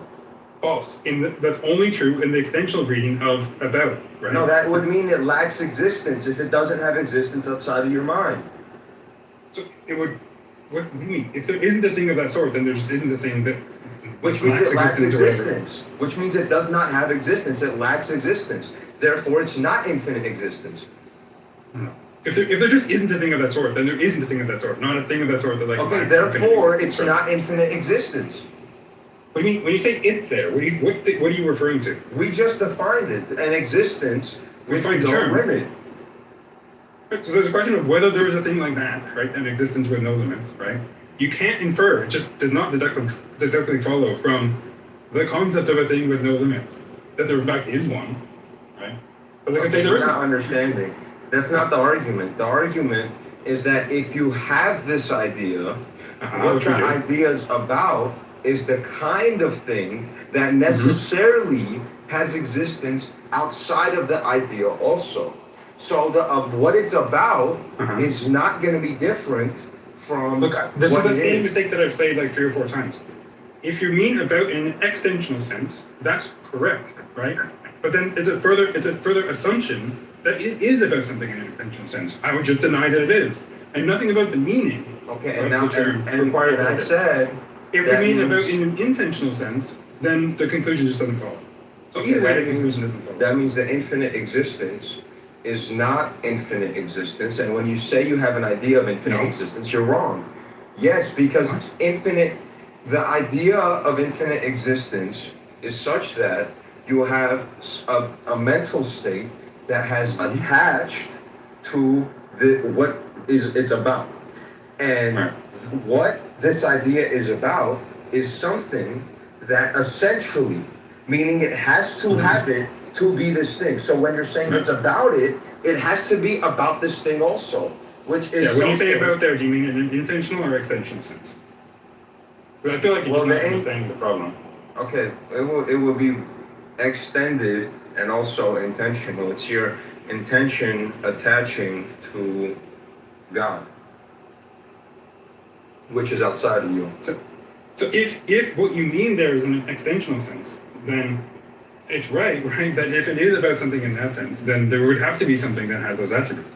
False. That's only true in the extensional reading of about, right? No, that would mean it lacks existence if it doesn't have existence outside of your mind. So it would, what do you mean? If there isn't a thing of that sort, then there just isn't a thing that Which means it lacks or whatever. existence. Which means it does not have existence. It lacks existence. Therefore, it's not infinite existence. No. If there just isn't a thing of that sort, then there isn't a thing of that sort. Not a thing of that sort that like. Okay, lacks therefore, infinite it's not infinite existence. When you say it's there, what are you referring to? We just defined it, an existence with defined the no term. limit. So there's a question of whether there is a thing like that, right? An existence with no limits, right? You can't infer, it just does not deductively follow from the concept of a thing with no limits that there in fact is one, right? But like I say, there You're isn't. not understanding. That's not the argument. The argument is that if you have this idea, what the idea is about is the kind of thing that necessarily has existence outside of the idea also. So what it's about is not going to be different from Look, this what is the it same is. mistake that I've played like 3 or 4 times. If you mean about in an extensional sense, that's correct, right? But then it's a further assumption that it is about something in an extensional sense. I would just deny that it is, and nothing about the meaning. Okay, right, and now which are required and I for it. said If that you mean about means- in an intentional sense, then the conclusion just doesn't follow. So Okay, either way, that the means, conclusion doesn't follow. that means that infinite existence is not infinite existence. And when you say you have an idea of infinite existence, you're wrong. Yes, because the idea of infinite existence is such that you have a mental state that has attached to what it's about. And what this idea is about is something that essentially, meaning it has to have it to be this thing. So when you're saying it's about it, it has to be about this thing also, which is When you say something- about there, do you mean in an intentional or extensional sense? Because I feel like you're just not understanding the problem. Okay, it will be extended and also intentional. It's your intention attaching to God, which is outside of you. So if what you mean there is in an extensional sense, then it's right, that if it is about something in that sense, then there would have to be something that has those attributes.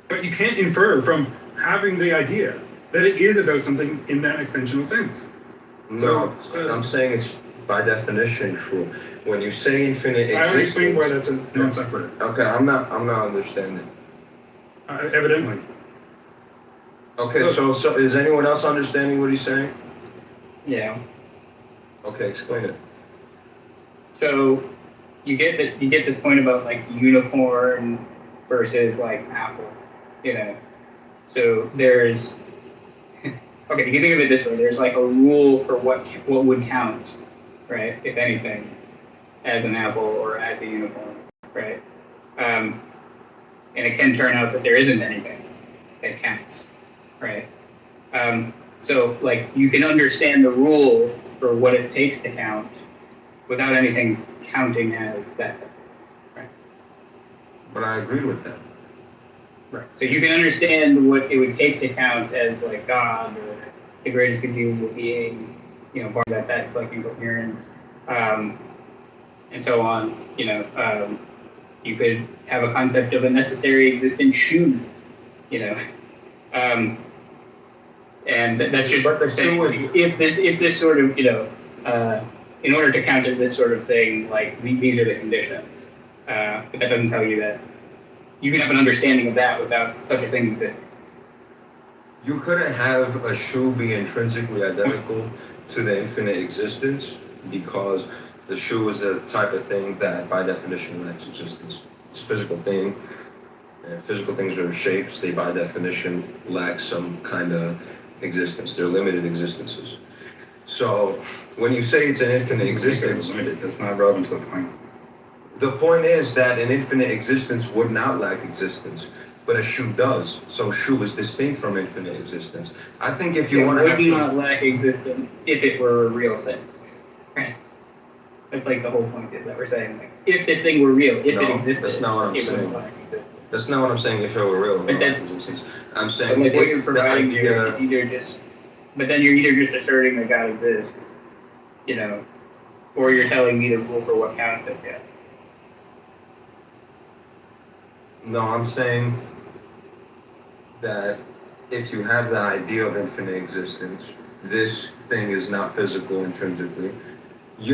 But you can't infer from having the idea that it is about something in that extensional sense. No, I'm saying it's by definition true. When you say infinite I already existence, explained why that's a non sequitur. Okay, I'm not understanding. Evidently. Okay, so is anyone else understanding what he's saying? Yeah. Okay, explain it. So you get this point about like unicorn versus like apple, you know. So there's okay, you can think of it this way. There's like a rule for what would count, right? If anything, as an apple or as a unicorn, right? And it can turn out that there isn't anything that counts, right? So like you can understand the rule for what it takes to count without anything counting as that, right? But I agree with that. Right. So you can understand what it would take to count as like God or the greatest conceivable being, you know, part of that's like incoherent, and so on. You know, you could have a concept of a necessary existent shoe, you know, and that's just But the saying, if this sort of, you know, in order to count as this sort of thing, like these are the conditions. But that doesn't tell you that you can have an understanding of that without such a thing existing. You couldn't have a shoe be intrinsically identical to the infinite existence because the shoe is the type of thing that by definition lacks existence. It's a physical thing. And physical things are shapes. They by definition lack some kind of existence. They're limited existences. So when you say it's an infinite existence, that's not relevant to the point. The point is that an infinite existence would not lack existence, but a shoe does. So shoe is distinct from infinite existence. I think if you want to would not lack existence if it were a real thing. Right. That's like the whole point is that we're saying, like, if this thing were real, if it existed, that's not what I'm it saying. wouldn't lack existence. That's not what I'm saying. If it were real, But then, I'm saying like what you're if the providing here idea. is either just, but then you're either just asserting that God exists, you know, or you're telling me the rule for what counts as God. No, I'm saying that if you have the idea of infinite existence, this thing is not physical intrinsically.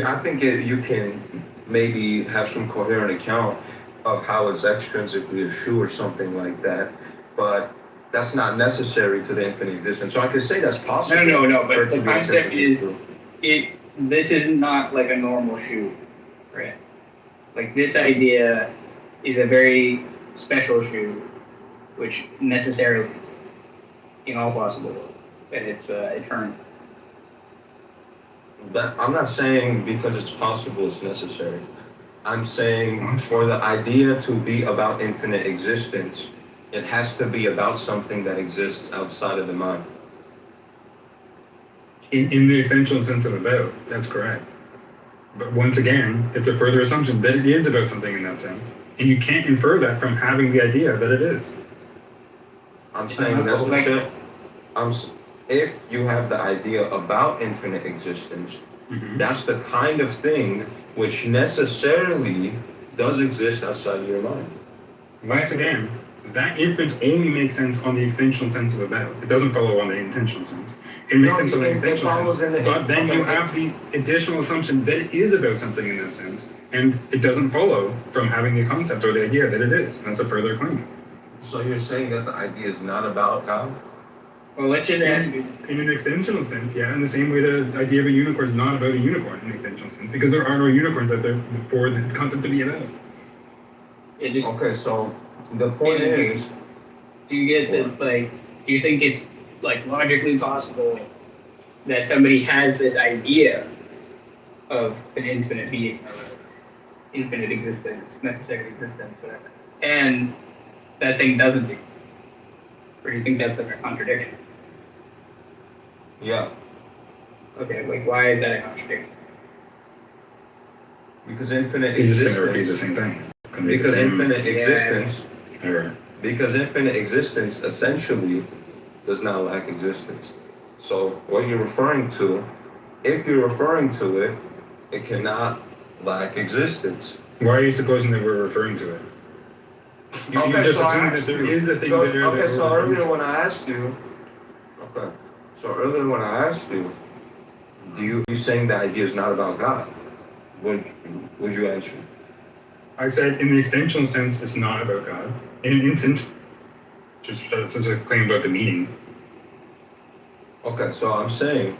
I think you can maybe have some coherent account of how it's extrinsically a shoe or something like that, but that's not necessary to the infinite existence. So I could say that's possible. No, but the concept is, this is not like a normal shoe, right? Like this idea is a very special shoe, which necessarily exists in all possible ways, and it's eternal. I'm not saying because it's possible it's necessary. I'm saying for the idea to be about infinite existence, it has to be about something that exists outside of the mind. In the essential sense of about, that's correct. But once again, it's a further assumption that it is about something in that sense. And you can't infer that from having the idea that it is. I'm saying that's the shit. If you have the idea about infinite existence, that's the kind of thing which necessarily does exist outside of your mind. Once again, that inference only makes sense on the extensional sense of about. It doesn't follow on the intentional sense. It makes sense on the extensional sense. But then you have the additional assumption that it is about something in that sense. And it doesn't follow from having the concept or the idea that it is. That's a further claim. So you're saying that the idea is not about God? Well, let's just ask you. In an extensional sense, yeah. In the same way the idea of a unicorn is not about a unicorn in an extensional sense. Because there are no unicorns out there for the concept to be about. Okay, so the point is... Do you get that, like, do you think it's, like, logically possible that somebody has this idea of an infinite being, or infinite existence, necessary existence, whatever, and that thing doesn't exist? Or do you think that's like a contradiction? Yeah. Okay, like why is that a contradiction? Because infinite He's existence. just gonna repeat the same thing. Because infinite existence. Or Because infinite existence essentially does not lack existence. So what you're referring to, if you're referring to it, it cannot lack existence. why are you supposing that we're referring to it? You're just assuming that there is a thing there. Okay, so earlier when I asked you, you saying the idea is not about God? Would you answer? I said in the extensional sense, it's not about God. In an intention, just this is a claim about the meanings. Okay, so I'm saying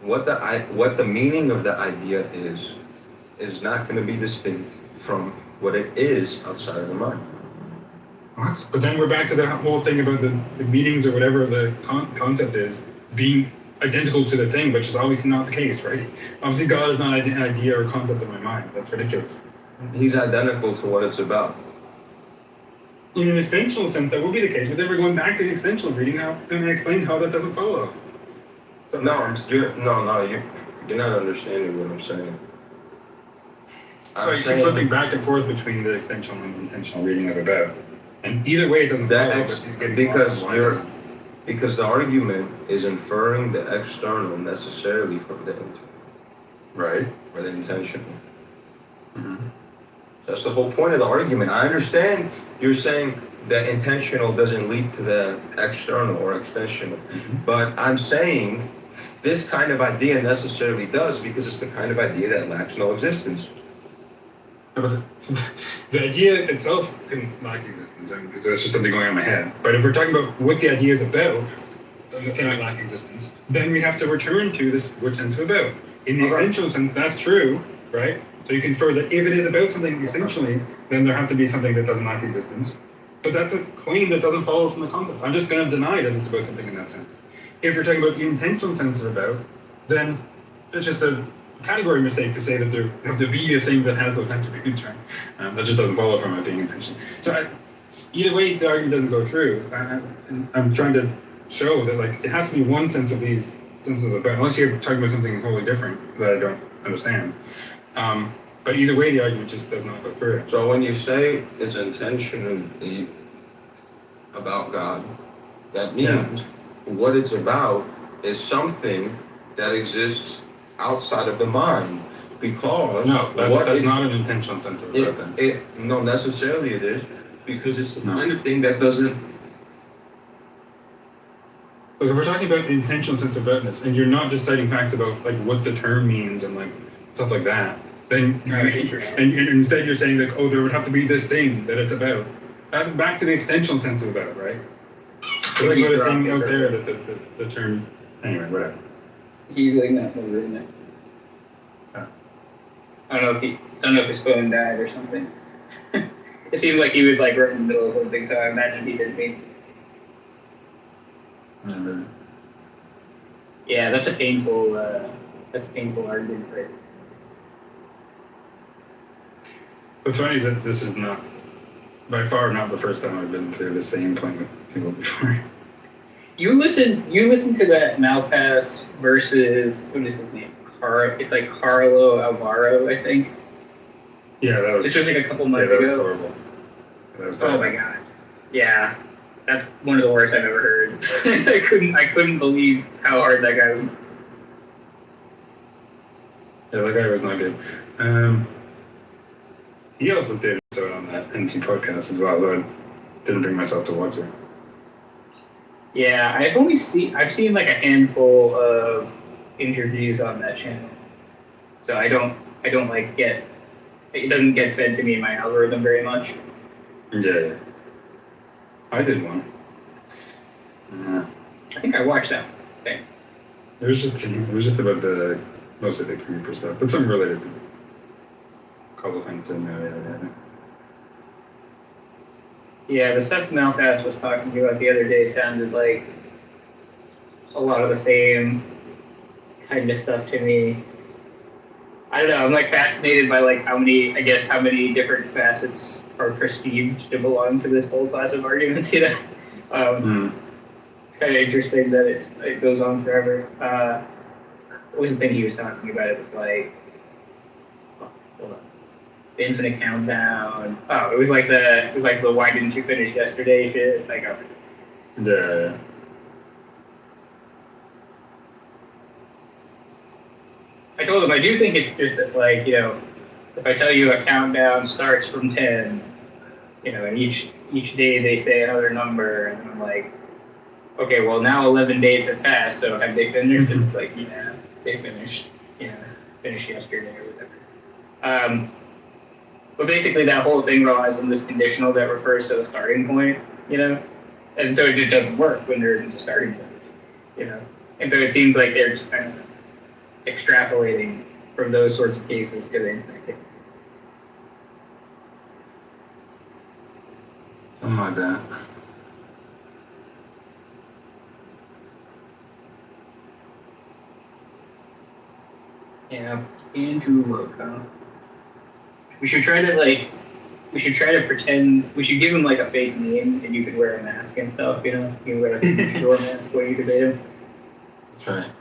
what the meaning of the idea is not going to be distinct from what it is outside of the mind. What? But then we're back to the whole thing about the meanings or whatever the concept is being identical to the thing, which is obviously not the case, right? Obviously, God is not an idea or concept in my mind. That's ridiculous. He's identical to what it's about. In an extensional sense, that would be the case, but then we're going back to the extensional reading now, and I explained how that doesn't follow. So You're not understanding what I'm saying. So you keep flipping back and forth between the extensional and intentional reading of about. And either way, it doesn't follow. Because the argument is inferring the external necessarily from the internal. Right. Or the intentional. Mm-hmm. That's the whole point of the argument. I understand you're saying that intentional doesn't lead to the external or extensional. Mm-hmm. But I'm saying this kind of idea necessarily does, because it's the kind of idea that lacks no existence. But the idea itself can lack existence, and so it's just something going on in my head. But if we're talking about what the idea is about, that cannot lack existence, then we have to return to this which sense of about. In the extensional sense, that's true, right? So you can infer that if it is about something essentially, then there has to be something that doesn't lack existence. But that's a claim that doesn't follow from the concept. I'm just going to deny that it's about something in that sense. If we're talking about the intentional sense of about, then it's just a category mistake to say that there have to be a thing that has those attributes, right? That just doesn't follow from it being intentional. So either way, the argument doesn't go through. I'm trying to show that like it has to be one sense of these senses of about, unless you're talking about something wholly different that I don't understand. But either way, the argument just does not go through. So when you say it's intentionally about God, that means what it's about is something that exists outside of the mind, because no, that's not an intentional sense of about then. No, necessarily it is, because it's the kind of thing that doesn't. Look, if we're talking about intentional sense of aboutness, and you're not just citing facts about like what the term means and like stuff like that, then and instead you're saying like, oh, there would have to be this thing that it's about. Back to the extensional sense of about, right? So like about a thing out there that the term. Anyway, whatever. He's like not over, isn't it? I don't know if his phone died or something. It seemed like he was like right in the middle of something, so I imagine he didn't mean. Yeah, that's a painful argument, right? What's funny is that this is not, by far, not the first time I've been through the same point with people before. You listen to that Malpass versus, what is his name? It's like Carlo Alvaro, I think. Yeah, that was. This was like a couple months ago. That was horrible. That was oh my god. Yeah, that's one of the worst I've ever heard. I couldn't believe how hard that guy was. Yeah, that guy was not good. He also did so on that NC podcast as well, though I didn't bring myself to watch it. Yeah, I've seen like a handful of interviews on that channel, so I don't like it doesn't get fed to me in my algorithm very much. Yeah. I did one. I think I watched that thing. It was just about the mostly the creeper stuff, but some related to a couple things in there. Yeah, the stuff Malpass was talking about the other day sounded like a lot of the same kind of stuff to me. I don't know, I'm like fascinated by like how many different facets are perceived to belong to this whole class of arguments, you know? It's kind of interesting that it goes on forever. What was the thing he was talking about? It was like, hold on. The infinite countdown. Oh, it was like the why didn't you finish yesterday shit. Like, Yeah. I told him I do think it's just that, like, you know, if I tell you a countdown starts from 10, you know, and each day they say another number, and I'm like, okay, well now 11 days have passed, so have they finished? It's like, yeah, they finished, you know, finished yesterday or whatever. But basically that whole thing relies on this conditional that refers to the starting point, you know? And so it just doesn't work when there isn't a starting point, you know? And so it seems like they're just kind of extrapolating from those sorts of cases to the infinite case. Something like that. Yeah, Andrew Loco. We should try to pretend, we should give him like a fake name and you could wear a mask and stuff, you know? You can wear a door mask while you debate him. That's right.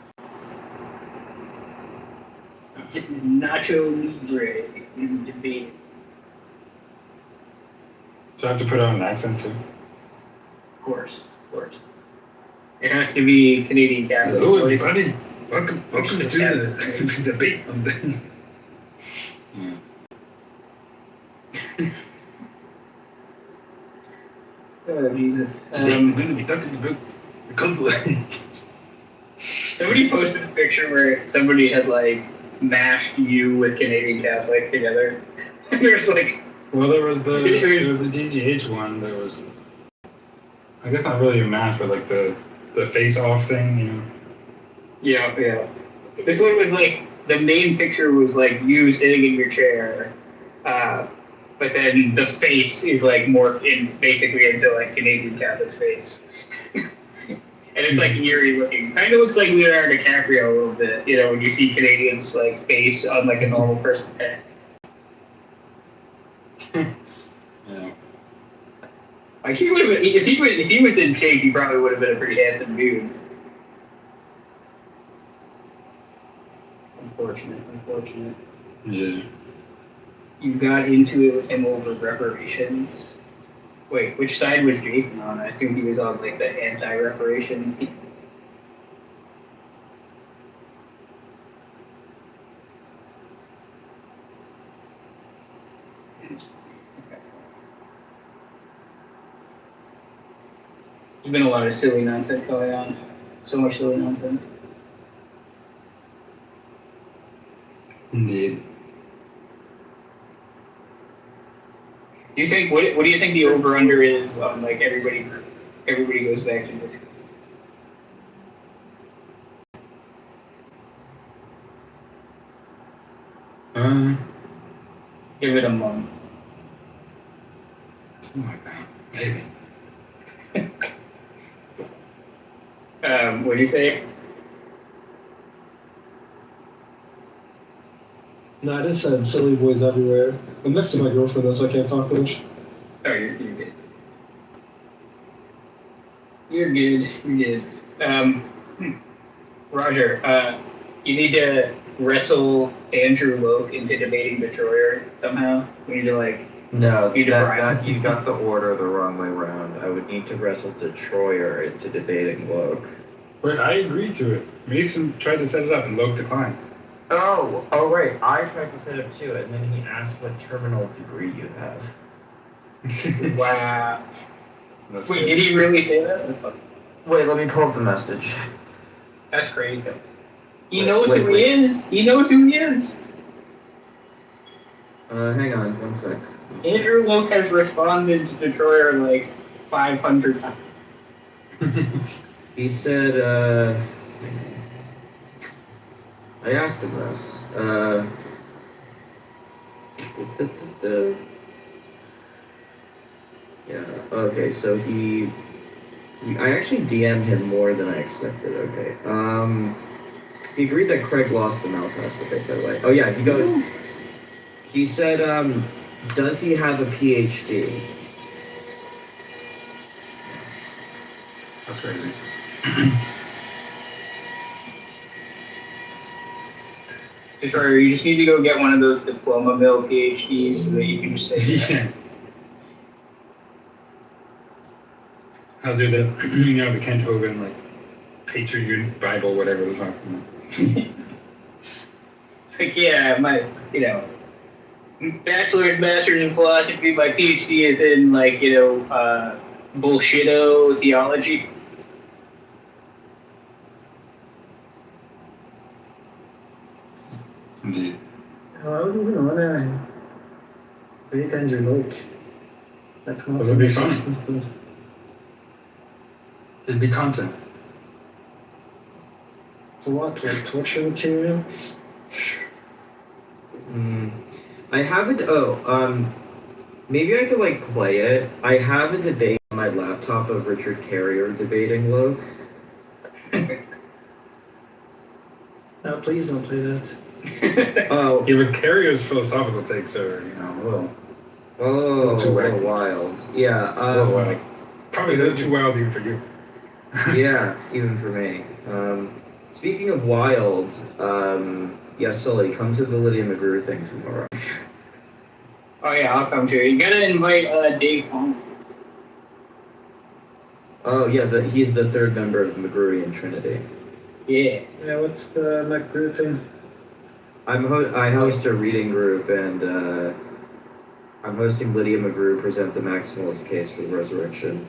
This is Nacho Libre in debate. Do I have to put on an accent too? Of course. It has to be Canadian Catholic. Hello everybody. Welcome to the debate on the Oh, Jesus. Today we're going to be talking about the conflict. Somebody posted a picture where somebody had like mashed you with Canadian Catholic together. There's like, Well, there was the DDH one that was, I guess not really a mask, but like the face off thing, you know. yeah. This one was like, the main picture was like you sitting in your chair, but then the face is like morphed in basically into like Canadian Catholic's face. And it's like eerie looking. Kind of looks like Leonardo DiCaprio a little bit, you know, when you see Canadians like face on like a normal person's head. Yeah. Like he would have been, if he was in shape, he probably would have been a pretty handsome dude. Unfortunate. Yeah. You got into it with him over reparations. Wait, which side was Jason on? I assume he was on like the anti-reparations team. There's been a lot of silly nonsense going on. So much silly nonsense. Indeed. Do you think what do you think the over under is on like everybody goes back to this? Give it a month. Something like that. Maybe. What do you say? No, I just said silly boys everywhere. I'm next to my girlfriend though, so I can't talk much. Oh, you're good. You're good. Roger, you need to wrestle Andrew Loke into debating Destroyer somehow. We need to like. No, you you got the order the wrong way around. I would need to wrestle Destroyer into debating Loke. Wait, I agreed to it. Mason tried to set it up and Loke declined. Oh, right. I tried to set up too, and then he asked what terminal degree you have. Wow. That's Wait, good. did he really say that? That's funny. Wait, let me pull up the message. That's crazy. He knows who he is. He knows who he is. Hang on, one sec. Andrew Loke has responded to Destroyer like 500 times. He said, I asked him this. Yeah, okay, so I actually DM'd him more than I expected, okay. He agreed that Craig lost the Malcast debate, by the way. Oh yeah, he said, does he have a PhD? That's crazy. Destroyer, you just need to go get one of those diploma mill PhDs so that you can just stay there. Yeah. I'll do the, the Kitover, like, Patriot Bible, whatever the fuck. Like, yeah, my, bachelor's, master's in philosophy, my PhD is in, like, bullshitto theology. Indeed. I would even want to beat Andrew Loke. That would be fun. It'd be content. For what? Like torture material? I haven't. Maybe I could like play it. I have a debate on my laptop of Richard Carrier debating Loke. No, please don't play that. Oh. Yeah, but Carrier's philosophical takes are, a little too wacky. Wild. Yeah. A little wild. Probably a little too wild even for you. Yeah, even for me. Speaking of wild, yes, Sully, come to the Lydia McGrew thing tomorrow. Oh yeah, I'll come to it. You gotta invite Dave Palmer. Oh yeah, he's the third member of the McGrewian Trinity. Yeah. Yeah, what's the McGrew thing? I host a reading group, and I'm hosting Lydia McGrew present the maximalist case for the resurrection.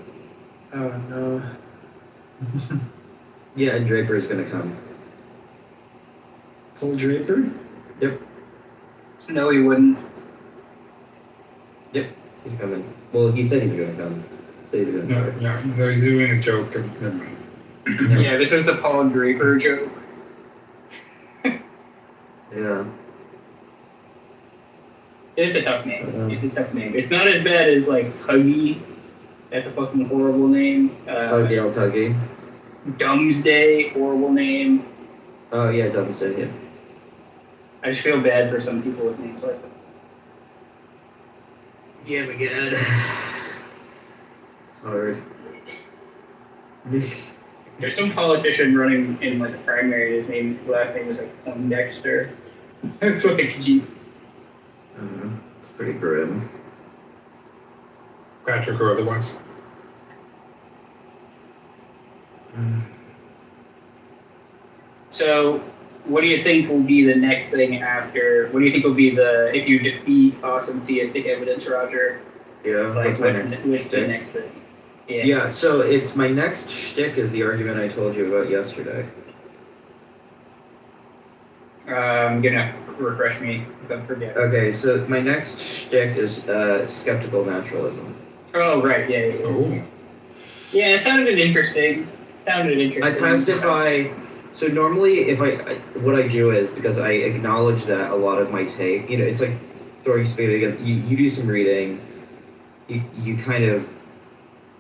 Oh no. Yeah, and Draper is gonna come. Paul Draper? Yep. No, he wouldn't. Yep, he's coming. Well, he said he's gonna come. Said he's gonna No, try. yeah, they're doing a joke. Never mind. Yeah, this was the Paul Draper joke. Yeah. It's a tough name. It's a tough name. It's not as bad as like Tuggy. That's a fucking horrible name. Dale Tuggy. Dumsday, horrible name. Oh yeah, Dumsday. Yeah. I just feel bad for some people with names like that. Yeah, my God. It's hard. There's some politician running in like a primary. His last name is like Poindexter. That's what they keep. It's pretty grim. Patrick or otherwise. So, what do you think will be the next thing after? What do you think will be if you defeat awesome theistic evidence, Roger? Yeah, Like, what's my what's next the shtick? next thing? Yeah, so it's my next shtick is the argument I told you about yesterday. I'm gonna refresh me because I'm forgetting. Okay, so my next shtick is skeptical naturalism. Oh, right, yeah. Oh. Yeah, it sounded interesting. I pacify. So normally, if what I do is because I acknowledge that a lot of my take, it's like throwing spaghetti. You do some reading, you kind of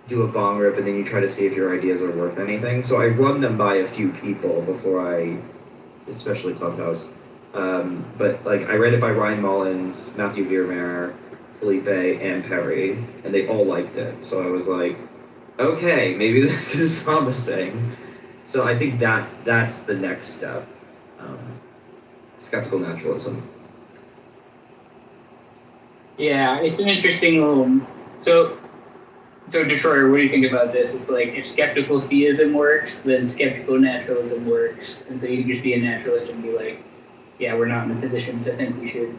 do a bong rip, and then you try to see if your ideas are worth anything. So I run them by a few people before especially Clubhouse. But like I read it by Ryan Mullins, Matthew Viermeyer, Felipe, and Perry, and they all liked it. So I was like, okay, maybe this is promising. So I think that's the next step. Skeptical naturalism. Yeah, it's an interesting So Detroit, what do you think about this? It's like if skeptical theism works, then skeptical naturalism works, and so you can just be a naturalist and be like, yeah, we're not in a position to think we should,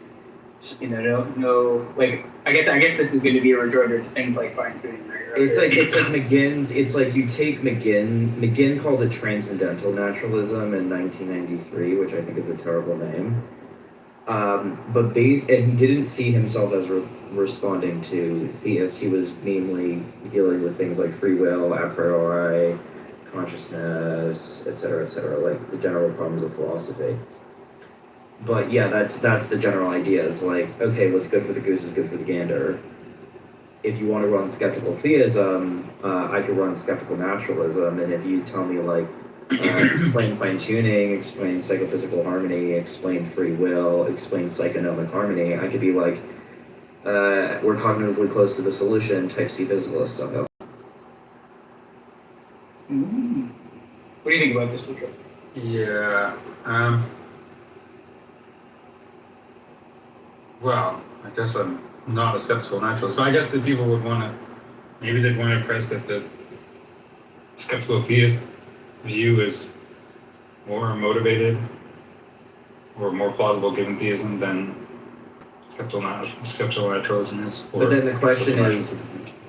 no, like I guess this is going to be a rejoinder to things like fine tuning, right? It's like McGinn's. It's like you take McGinn. McGinn called it transcendental naturalism in 1993, which I think is a terrible name. And he didn't see himself as responding to theists. He was mainly dealing with things like free will, a priori, consciousness, etc., like the general problems of philosophy. But yeah, that's the general idea. Is like, okay, what's good for the goose is good for the gander. If you want to run skeptical theism, I could run skeptical naturalism, and if you tell me like, explain fine-tuning, explain psychophysical harmony, explain free will, explain psychonomic harmony, I could be like, we're cognitively close to the solution, type C physicalist stuff. What do you think about this, Richard? Yeah. Well, I guess I'm not a skeptical naturalist, but I guess that people would maybe they'd want to press that the skeptical theist view is more motivated or more plausible given theism than skeptical naturalism is. But then the question is,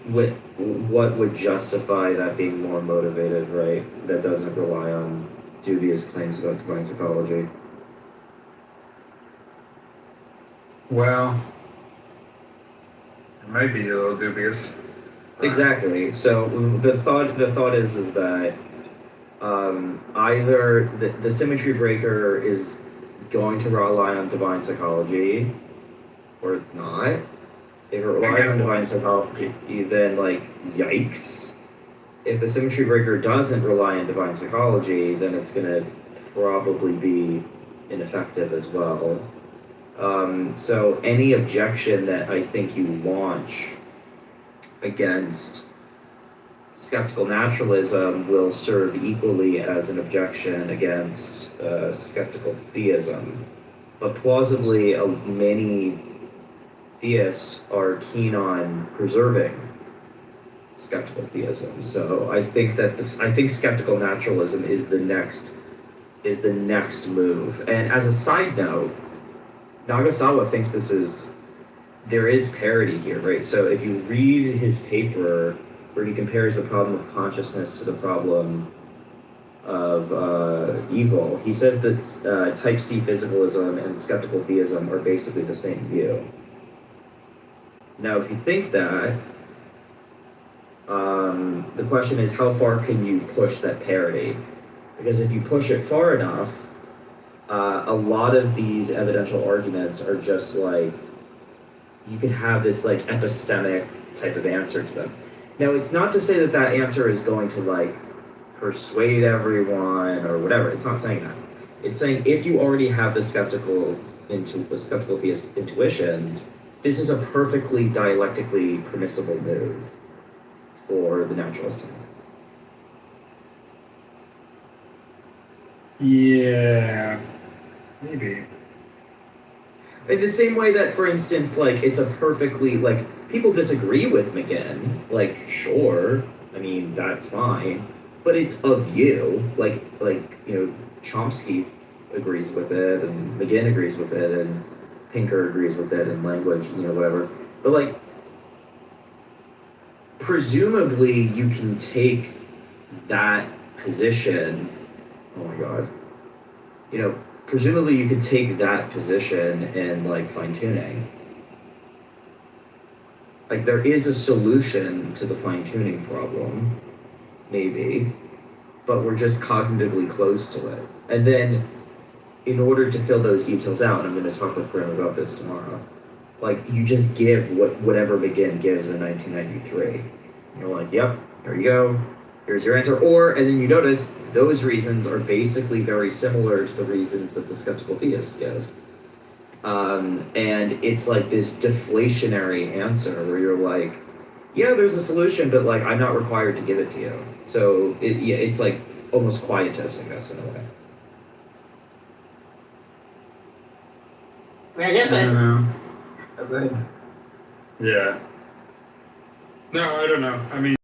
what would justify that being more motivated, right? That doesn't rely on dubious claims about divine psychology. Well, it might be a little dubious. Exactly. So the thought is that either the symmetry breaker is going to rely on divine psychology, or it's not. If it relies on divine psychology, then like yikes. If the symmetry breaker doesn't rely on divine psychology, then it's gonna probably be ineffective as well. So any objection that I think you launch against skeptical naturalism will serve equally as an objection against skeptical theism. But plausibly, many theists are keen on preserving skeptical theism. So I think skeptical naturalism is the next move. And as a side note, Nagasawa thinks there is parity here, right? So if you read his paper where he compares the problem of consciousness to the problem evil. He says that type C physicalism and skeptical theism are basically the same view. Now, if you think that, the question is, how far can you push that parity? Because if you push it far enough, a lot of these evidential arguments are just like, you could have this like epistemic type of answer to them. Now, it's not to say that that answer is going to like persuade everyone or whatever. It's not saying that. It's saying if you already have the skeptical theist intuitions, this is a perfectly dialectically permissible move for the naturalist. Yeah, maybe. In the same way that, for instance, like, it's a perfectly, like, people disagree with McGinn, like, sure, I mean, that's fine, but it's a view, like, you know, Chomsky agrees with it, and McGinn agrees with it, and Pinker agrees with it, and language, you know, whatever, but, like, presumably you can take that position, oh my god, you know, presumably you could take that position in like fine tuning. Like there is a solution to the fine tuning problem, maybe, but we're just cognitively close to it. And then in order to fill those details out, and I'm going to talk with Graham about this tomorrow, like you just give whatever McGinn gives in 1993. You're like, yep, here you go. Here's your answer. Or, and then you notice those reasons are basically very similar to the reasons that the skeptical theists give. And it's like this deflationary answer where you're like, yeah, there's a solution, but like, I'm not required to give it to you. So it's like almost quietistic us in a way. I mean, I guess I don't know. Oh, go ahead. Yeah. No, I don't know. I mean,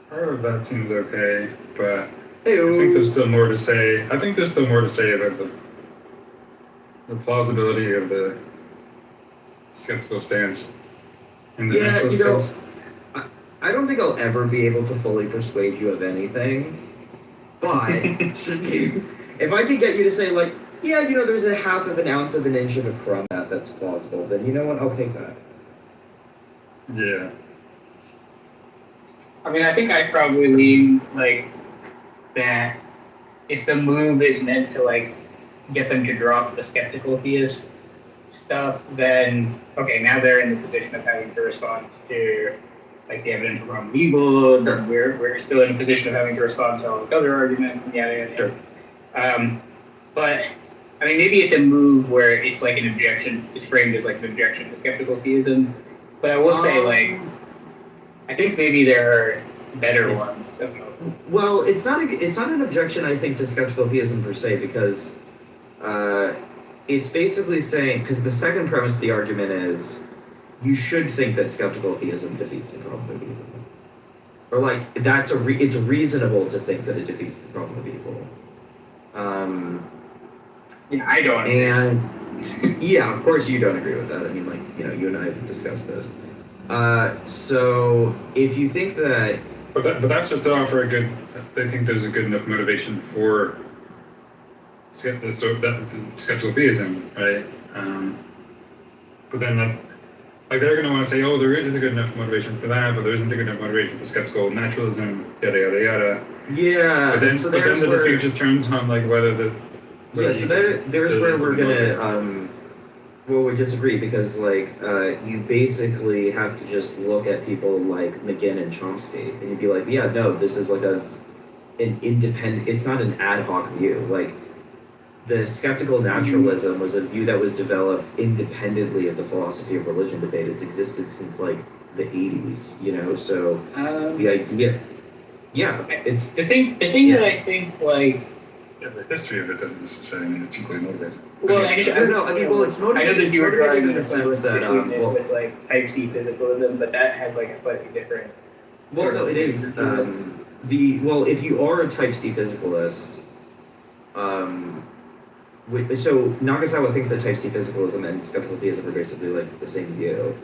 part of that seems okay, but I think there's still more to say. I think there's still more to say about the plausibility of the skeptical stance in the natural skills. I don't think I'll ever be able to fully persuade you of anything, but if I could get you to say like, yeah, you know, there's a half of an ounce of an inch of a crumb that's plausible, then you know what, I'll take that. Yeah. I mean, I think I probably lean like that if the move is meant to like get them to drop the skeptical theist stuff, then okay, now they're in the position of having to respond to like the evidence from legal, then we're still in a position of having to respond to all these other arguments and yada yada yada. But I mean, maybe it's a move where it's like an objection, it's framed as like an objection to skeptical theism. But I will say, like, I think maybe there are better ones. Well, it's not an objection, I think, to skeptical theism per se, because it's basically saying, because the second premise of the argument is, you should think that skeptical theism defeats the problem of evil. Or like, it's reasonable to think that it defeats the problem of evil. Yeah, I don't. And yeah, of course you don't agree with that. I mean, like, you know, you and I have discussed this. So if you think that, but that's just to offer a good. They think there's a good enough motivation for skeptical theism, right? But then that, like, they're going to want to say, oh, there is a good enough motivation for that, but there isn't a good enough motivation for skeptical naturalism, yada yada yada. Yeah. But then the dispute just turns on like whether the. Yeah, so there's where we're gonna we disagree, because like you basically have to just look at people like McGinn and Chomsky and you'd be like, yeah, no, this is like an independent, it's not an ad hoc view. Like the skeptical naturalism was a view that was developed independently of the philosophy of religion debate. It's existed since like the 80s, you know, so the idea, yeah, it's the thing that I think like. Yeah, the history of it doesn't necessarily mean it's equally motivated. Well, I mean, well, it's motivated. I know that you were driving in the sense that, with like type C physicalism, but that has like a slightly different. Well, no, it is. If you are a type C physicalist, so Nagasawa thinks that type C physicalism and skeptical theism are basically like the same view,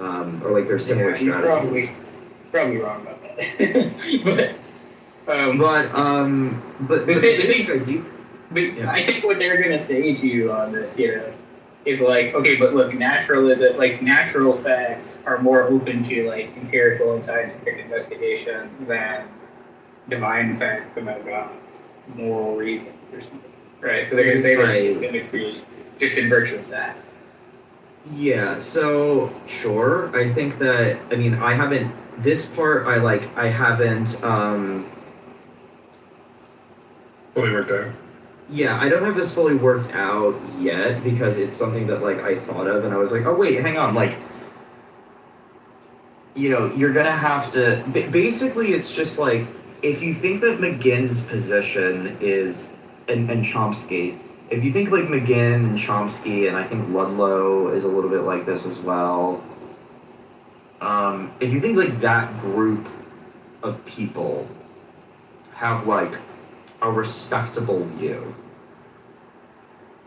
or like they're similar strategies. He's probably wrong about that. But I think what they're gonna say to you on this, is like, okay, but look, naturalism, like natural facts, are more open to like empirical and scientific investigation than divine facts about God's moral reasons or something, right? So they're gonna say that it's gonna be just in virtue of that. Yeah, so sure. I think that I haven't this part I haven't fully worked out. Yeah, I don't have this fully worked out yet because it's something that I thought of and I was like, oh wait, hang on, you're gonna have to basically it's just like if you think that McGinn's position is and Chomsky, if you think McGinn and Chomsky, and I think Ludlow is a little bit like this as well, if you think that group of people have a respectable view,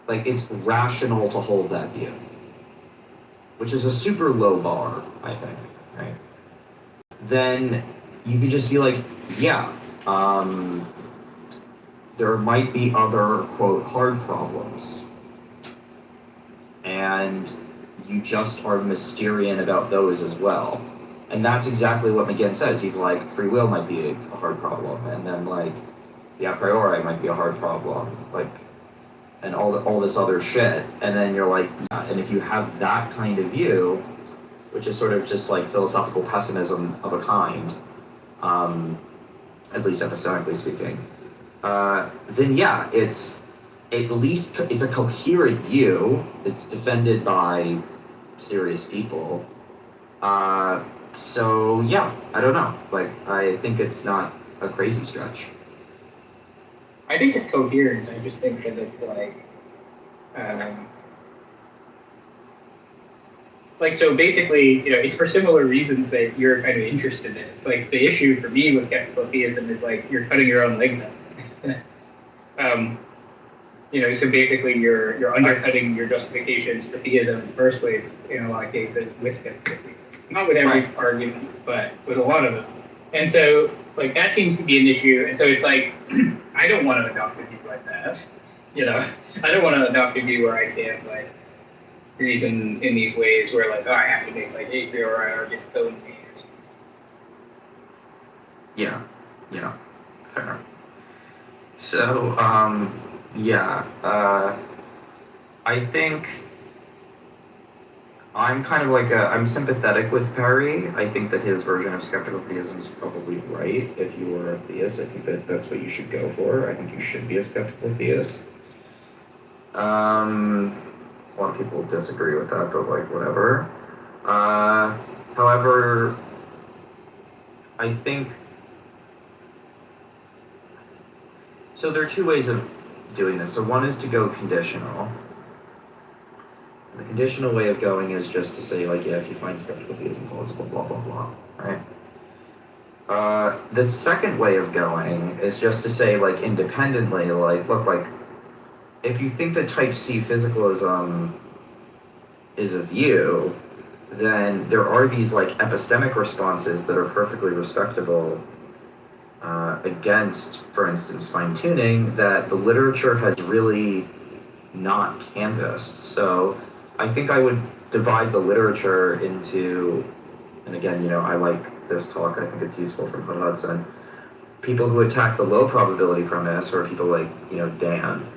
it's rational to hold that view, which is a super low bar, I think, right? Then you could just be yeah, there might be other, quote, hard problems. And you just are Mysterian about those as well. And that's exactly what McGinn says. He's like, free will might be a hard problem. And then the a priori might be a hard problem. And all this other shit. And then you're yeah, and if you have that kind of view, which is sort of just philosophical pessimism of a kind, at least epistemically speaking, then yeah, it's at least it's a coherent view. It's defended by serious people. So yeah, I don't know. I think it's not a crazy stretch. I think it's coherent. I just think that it's so basically, it's for similar reasons that you're kind of interested in. It's the issue for me with skeptical theism is you're cutting your own legs out. So basically you're undercutting your justifications for theism in the first place in a lot of cases with skeptical theism. Not with every argument, but with a lot of them. And so that seems to be an issue. And so it's I don't want to adopt a view like that. I don't want to adopt a view where I can't reason in these ways where I have to make a priori arguments only. Yeah, fair. So, I think I'm kind of I'm sympathetic with Perry. I think that his version of skeptical theism is probably right. If you were a theist, I think that that's what you should go for. I think you should be a skeptical theist. A lot of people disagree with that, but whatever. However, I think so. There are two ways of doing this. So one is to go conditional. The conditional way of going is just to say yeah, if you find skeptical theism plausible, blah blah blah, right? The second way of going is just to say independently, look, if you think that type C physicalism is a view, then there are these epistemic responses that are perfectly respectable against, for instance, fine-tuning that the literature has really not canvassed. So I think I would divide the literature into, and again, I like this talk, I think it's useful from Hudson, people who attack the low probability premise, or people Dan,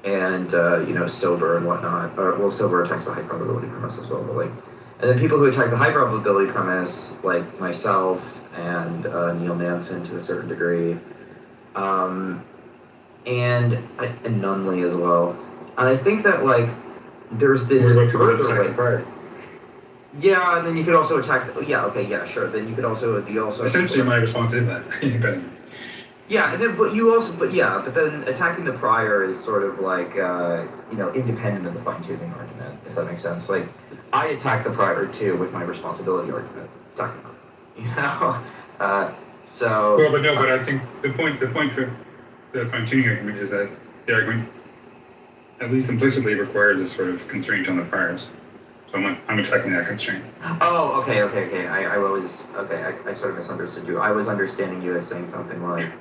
and Sober and whatnot. Sober attacks the high probability premise as well, but and then people who attack the high probability premise, like myself and Neil Nansen to a certain degree, and Nunley as well. And I think that there's this yeah, and then you could also attack. Yeah, okay, yeah, sure. Then you could also essentially my response is that. Yeah, and then but then attacking the prior is sort of independent of the fine-tuning argument, if that makes sense. I attack the prior too with my responsibility argument, so. Well, but I think the point for the fine-tuning argument is that the argument, at least implicitly, requires a sort of constraint on the priors. So I'm attacking that constraint. Oh, okay. I sort of misunderstood you. I was understanding you as saying something like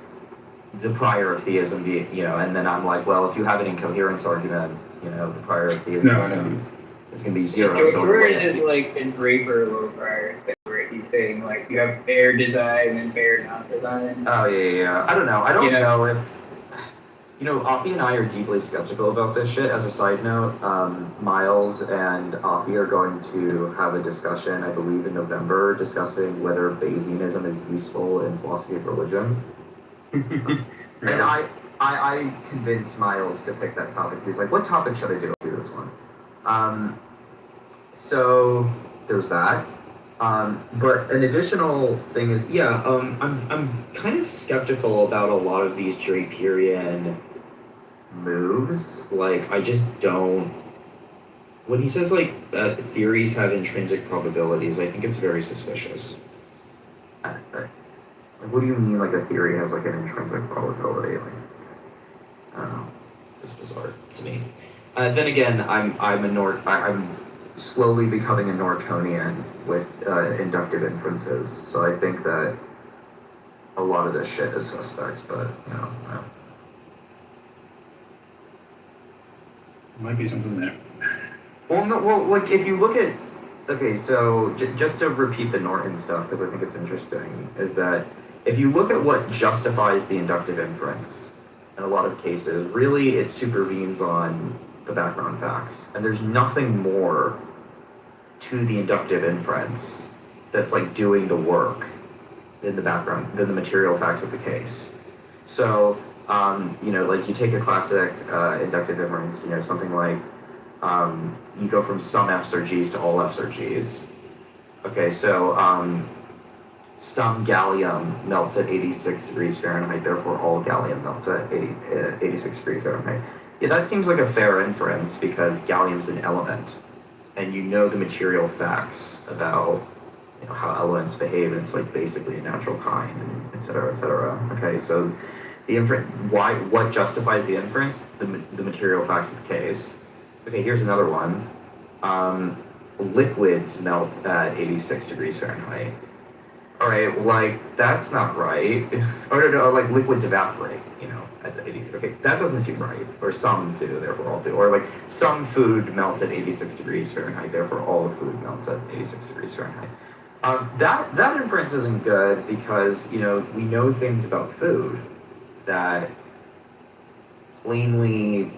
the prior of theism being, and then I'm like, well, if you have an incoherence argument, the prior of theism is going to be zero. Yours is like the Draper low prior thing where he's saying like you have fair design and fair non-design. Oh yeah. I don't know. I don't know if Oppie and I are deeply skeptical about this shit. As a side note, Miles and Oppie are going to have a discussion, I believe, in November, discussing whether Bayesianism is useful in philosophy of religion. And I convinced Miles to pick that topic. He was like, "What topic should I do?" I'll do this one. So there's that. But an additional thing is, I'm kind of skeptical about a lot of these Draperian moves. Like, I just don't. When he says like theories have intrinsic probabilities, I think it's very suspicious. What do you mean, like a theory has like an intrinsic probability? Like, I don't know. It's just bizarre to me. Then again, I'm slowly becoming a Nortonian with inductive inferences. So I think that a lot of this shit is suspect, but There might be something there. Like if you look at, okay, so just to repeat the Norton stuff, because I think it's interesting, is that if you look at what justifies the inductive inference, in a lot of cases, really it supervenes on the background facts. And there's nothing more to the inductive inference that's like doing the work in the background than the material facts of the case. So, like you take a classic inductive inference, something like you go from some F's or G's to all F's or G's. Okay, so some gallium melts at 86 degrees Fahrenheit, therefore all gallium melts at 86 degrees Fahrenheit. Yeah, that seems like a fair inference because gallium's an element, and the material facts about how elements behave, and it's like basically a natural kind, and et cetera, et cetera. Okay, so the inference, what justifies the inference? The material facts of the case. Okay, here's another one. Liquids melt at 86 degrees Fahrenheit. All right, like that's not right. Or no, like liquids evaporate, at 80. Okay, that doesn't seem right. Or some do, therefore all do. Or like some food melts at 86 degrees Fahrenheit, therefore all the food melts at 86 degrees Fahrenheit. That inference isn't good because we know things about food that plainly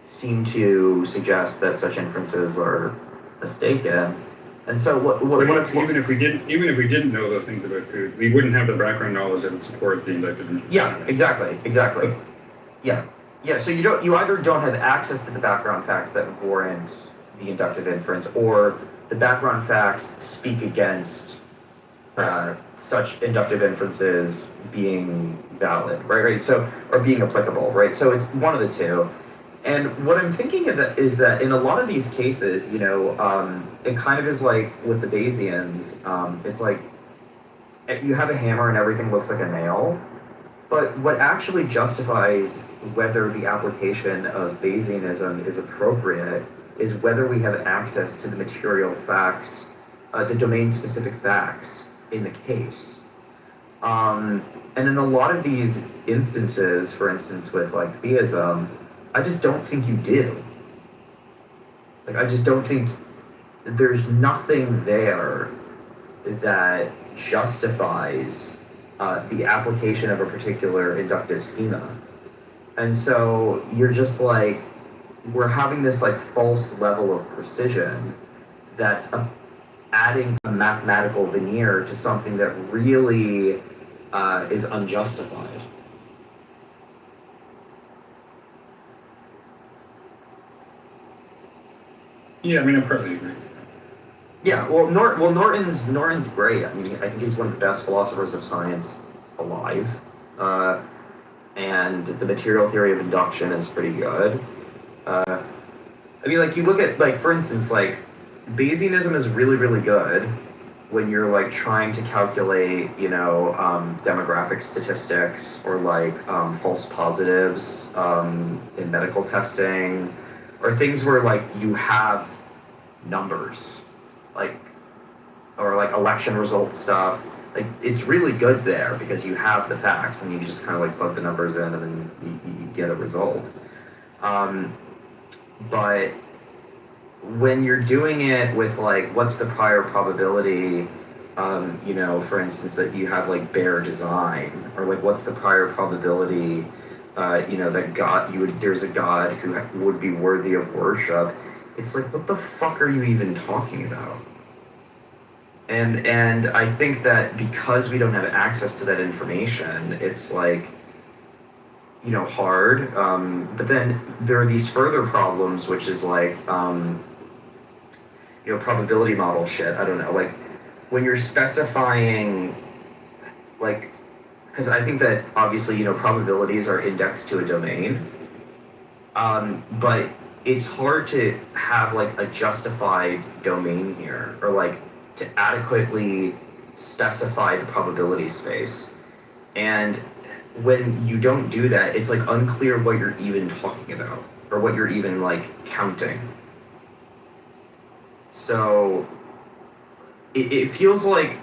seem to suggest that such inferences are mistaken. And so even if we didn't know those things about food, we wouldn't have the background knowledge that would support the inductive inference. Yeah, exactly. Yeah. So you either don't have access to the background facts that warrant the inductive inference, or the background facts speak against such inductive inferences being valid, right? So, or being applicable, right? So it's one of the two. And what I'm thinking is that in a lot of these cases, it kind of is like with the Bayesians, it's like you have a hammer and everything looks like a nail, but what actually justifies whether the application of Bayesianism is appropriate is whether we have access to the material facts, the domain-specific facts in the case. And in a lot of these instances, for instance, with like theism, I just don't think you do. Like, I just don't think there's nothing there that justifies the application of a particular inductive schema. And so you're just like, we're having this like false level of precision that's adding a mathematical veneer to something that really is unjustified. Yeah, I mean, I partly agree. Yeah, well, Norton's great. I mean, I think he's one of the best philosophers of science alive. And the material theory of induction is pretty good. I mean, like, you look at, like, for instance, like, Bayesianism is really, really good when you're, like, trying to calculate, demographic statistics or, like, false positives in medical testing, or things where, like, you have numbers, like, or like election result stuff. Like, it's really good there because you have the facts and you just kind of like plug the numbers in and then you get a result. But when you're doing it with like, what's the prior probability, you know, for instance, that you have like bare design, or like, what's the prior probability, you know, that there's a God who would be worthy of worship. It's like, what the fuck are you even talking about? And I think that because we don't have access to that information, it's like, you know, hard. But then there are these further problems, which is like, you know, probability model shit. I don't know, like when you're specifying, like, because I think that obviously, you know, probabilities are indexed to a domain, but it's hard to have like a justified domain here, or like to adequately specify the probability space. And when you don't do that, it's like unclear what you're even talking about, or what you're even like counting. So it feels like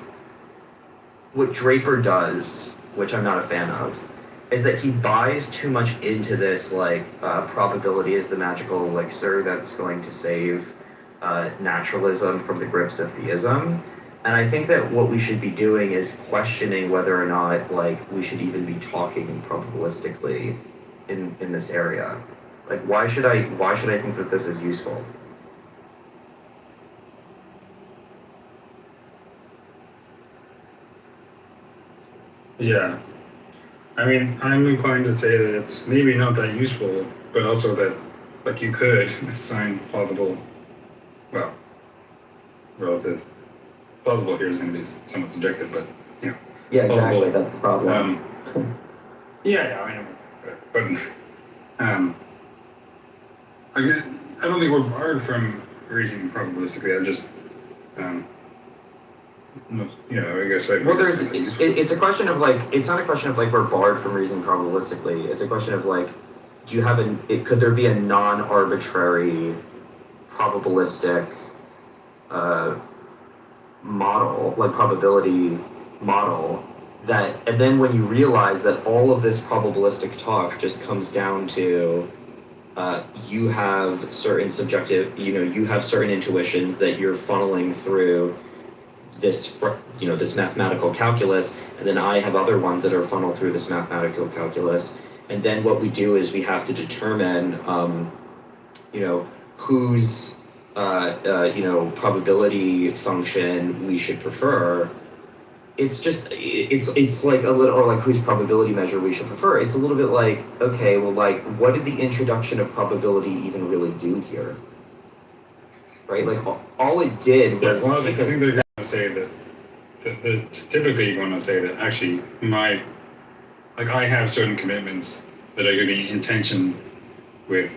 what Draper does, which I'm not a fan of, is that he buys too much into this like probability is the magical elixir that's going to save naturalism from the grips of theism. And I think that what we should be doing is questioning whether or not like we should even be talking probabilistically in this area. Like, why should I think that this is useful? Yeah. I mean, I'm inclined to say that it's maybe not that useful, but also that, like, you could assign plausible, well, relative. Plausible here is going to be somewhat subjective, but, you know. Yeah, exactly. Plausible. That's the problem. Yeah, I know. But I mean, I don't think we're barred from reasoning probabilistically. I just, you know, I guess. Well, it's a question of like, it's not a question of like we're barred from reasoning probabilistically. It's a question of like, do you have could there be a non-arbitrary probabilistic model, like probability model, that, and then when you realize that all of this probabilistic talk just comes down to you have certain subjective, you know, you have certain intuitions that you're funneling through this, you know, this mathematical calculus, and then I have other ones that are funneled through this mathematical calculus, and then what we do is we have to determine, you know, whose, you know, probability function we should prefer. It's just, it's like a little, or like whose probability measure we should prefer. It's a little bit like, okay, well, like, what did the introduction of probability even really do here? Right? Like, all it did was well, take I think they're going to say that, typically you want to say that actually I have certain commitments that are going to be in tension with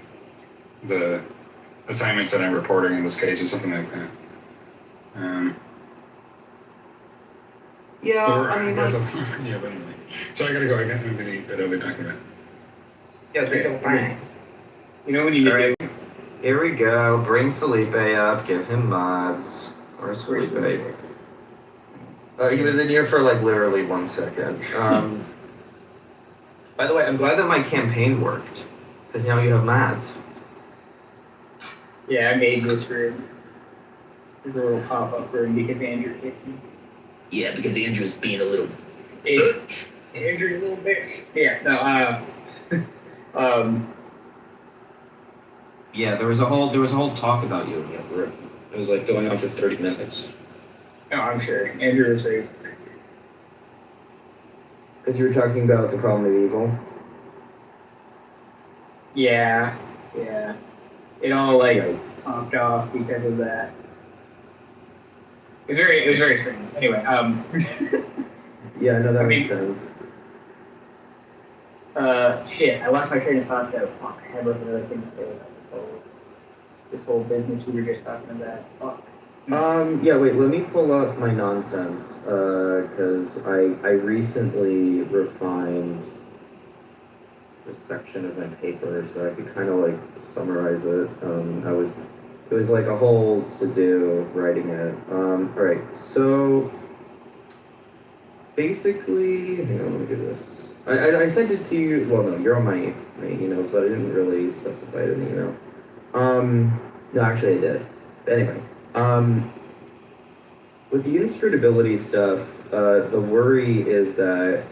the assignments that I'm reporting in this case, or something like that. Yeah, I mean, like, yeah, but anyway. So I gotta go. I'm gonna eat, but I'll be back in a bit. yeah, okay, fine. You know what you All right, here we go. Bring Felipe up. Give him mods. Where's Felipe? He was in here for like literally 1 second. By the way, I'm glad that my campaign worked, because now you have mods. Yeah, I made this for his little pop-up for because Andrew kicked me. Yeah, because Andrew's being a little bitch. Andrew, a little bitch. Yeah, no, yeah, there was a whole talk about you in the other room. It was like going on for 30 minutes. no, I'm sure. Andrew is very... Because you were talking about the problem of evil? Yeah. It all, like, popped off because of that. It was very strange. Anyway, Yeah, no, that makes sense. Shit, I lost my train of thought though. Fuck, I had like another thing to say about this whole business we were just talking about. Fuck. Yeah, wait, let me pull up my nonsense, because I recently refined the section of my paper, so I could kind of like summarize it. I was It was like a whole to-do writing it. Alright, so basically, hang on, let me do this. I sent it to you, well no, you're on my emails, but I didn't really specify it in the email. No, actually I did. Anyway, with the inscrutability stuff, the worry is that,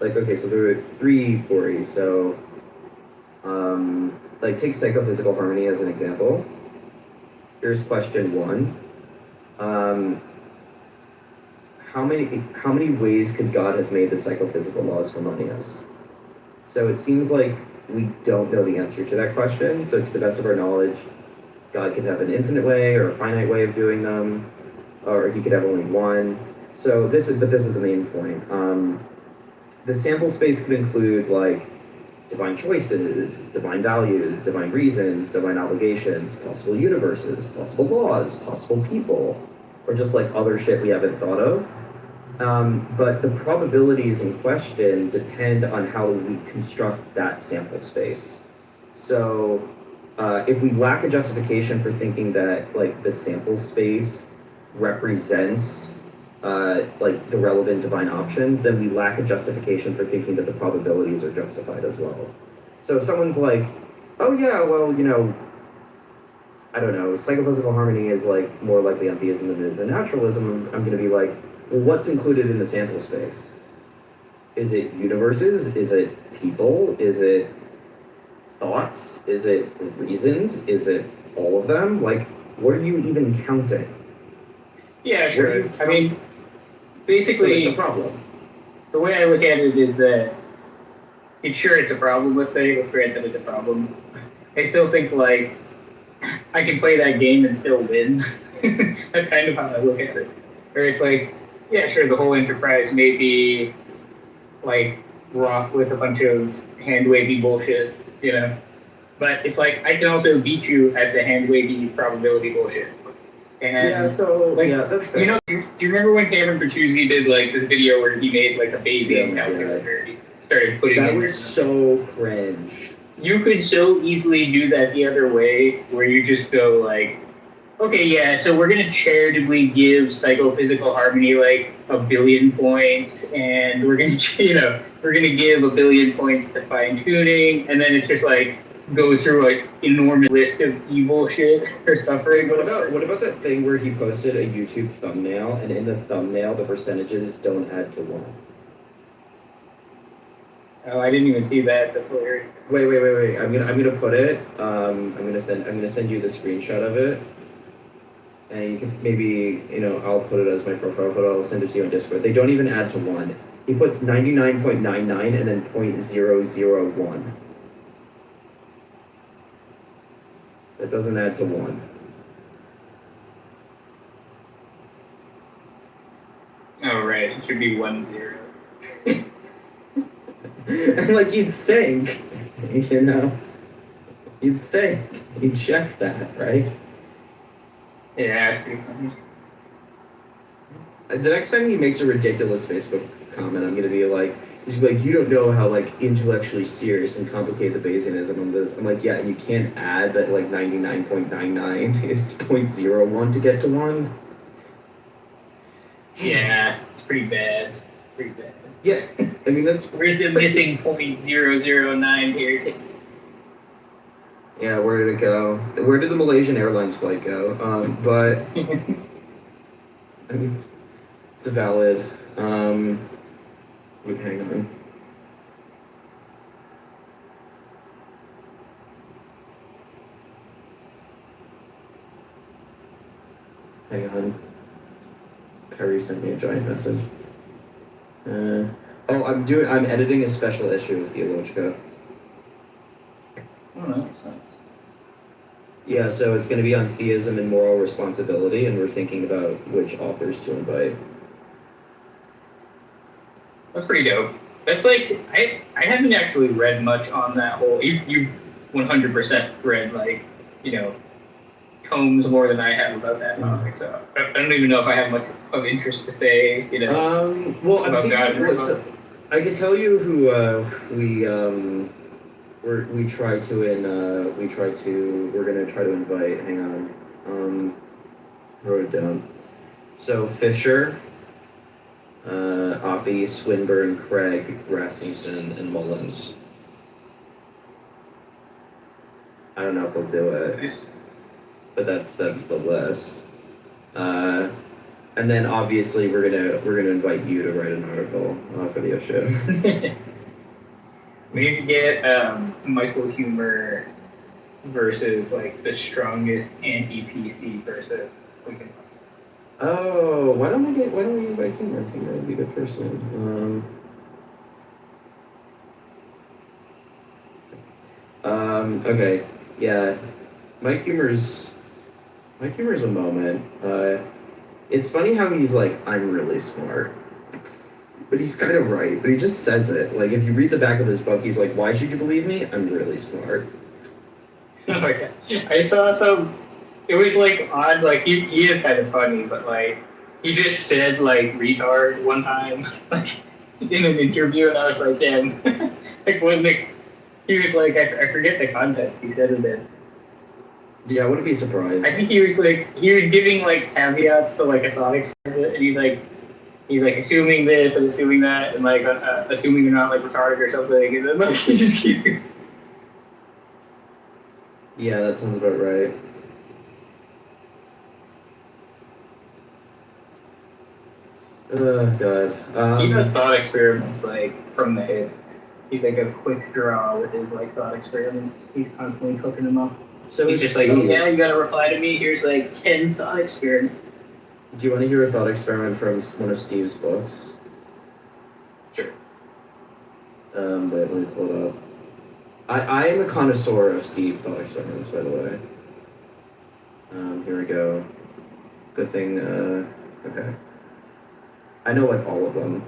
like, okay, so there are 3 worries. So, like, take psychophysical harmony as an example. Here's question 1. How many ways could God have made the psychophysical laws harmonious? So it seems like we don't know the answer to that question. So to the best of our knowledge, God could have an infinite way or a finite way of doing them, or he could have only one. So this is the main point. The sample space could include like divine choices, divine values, divine reasons, divine obligations, possible universes, possible laws, possible people, or just like other shit we haven't thought of. But the probabilities in question depend on how we construct that sample space. So if we lack a justification for thinking that like the sample space represents like the relevant divine options, then we lack a justification for thinking that the probabilities are justified as well. So if someone's like, oh yeah, well, you know, I don't know, psychophysical harmony is like more likely on theism than it is in naturalism, I'm gonna be like, well, what's included in the sample space? Is it universes? Is it people? Is it thoughts? Is it reasons? Is it all of them? Like, what are you even counting? Yeah, sure. I mean, basically, so it's a problem. The way I look at it is that it's a problem, let's grant that it's a problem. I still think, like, I can play that game and still win. That's kind of how I look at it. Or it's like, yeah, sure, the whole enterprise may be, like, wrought with a bunch of hand-wavy bullshit, you know? But it's like, I can also beat you at the hand-wavy probability bullshit. And yeah, so, like, yeah, that's fair. You know, do you remember when Cameron Petrucci did, like, this video where he made, like, a Bayesian calculator? He started putting that in was so cringe. You could so easily do that the other way, where you just go, like, okay, yeah, so we're going to charitably give psychophysical harmony, like, 1 billion points, and we're going to, you know, we're going to give 1 billion points to fine-tuning, and then it's just, like, go through an enormous list of evil shit or suffering. What about that thing where he posted a YouTube thumbnail, and in the thumbnail, the percentages don't add to 1? Oh, I didn't even see that. That's hilarious. Wait. I'm gonna put it. I'm gonna send you the screenshot of it, and you can maybe, you know, I'll put it as my profile photo. I'll send it to you on Discord. They don't even add to 1. He puts 99.99 and then 0.001. That doesn't add to 1. Oh, right. It should be 1 0. And like, you'd think, you know, you'd check that, right? Yeah, that's pretty funny. The next time he makes a ridiculous Facebook comment, I'm gonna be like, he's like, you don't know how like intellectually serious and complicated the Bayesianism of this. I'm like, yeah, and you can't add that like 99.99. It's 0.01 to get to 1. Yeah, it's pretty bad. Yeah, I mean that's. We're still missing 0.009 here. Yeah, where did it go? Where did the Malaysian Airlines flight go? But I mean, it's a valid. Wait, hang on. Hang on. Perry sent me a giant message. I'm editing a special issue of Theologica. Oh, nice. Yeah, so it's going to be on theism and moral responsibility, and we're thinking about which authors to invite. That's pretty dope. That's like, I haven't actually read much on that whole, you 100% read, like, you know, tomes more than I have about that topic, so I don't even know if I have much of interest to say, you know, well, about God. I can tell you who we're gonna try to invite. Hang on. Wrote it down. So Fisher, Oppie, Swinburne, Craig, Rasmussen, and Mullins. I don't know if they'll do it, but that's the list. And then obviously we're gonna invite you to write an article for the show. We need to get Michael Humer versus like the strongest anti-PC person we can. Oh, why don't we invite Humer? Humer would be a good person. Okay, yeah, Mike Humer's a moment. It's funny how he's like, I'm really smart. But he's kind of right, but he just says it. Like, if you read the back of his book, he's like, why should you believe me? I'm really smart. Okay. I saw some, it was like odd, like he is kind of funny, but like, he just said like retard one time, like in an interview, and I was like, damn. Like when he was like, I forget the context he said it in. Yeah, I wouldn't be surprised. I think he was giving like caveats to like a thought experiment, and he's like assuming this and assuming that, and like assuming you're not like retarded or something, and then like he just keeps. Yeah, that sounds about right. Oh god. He does thought experiments like from the hip. He's like a quick draw with his like thought experiments. He's constantly cooking them up. So he's just like, oh, yeah, you gotta reply to me. Here's like 10 thought experiments. Do you want to hear a thought experiment from one of Steve's books? Sure. Wait, let me pull it up. I am a connoisseur of Steve thought experiments, by the way. Here we go. Good thing, okay. I know like all of them.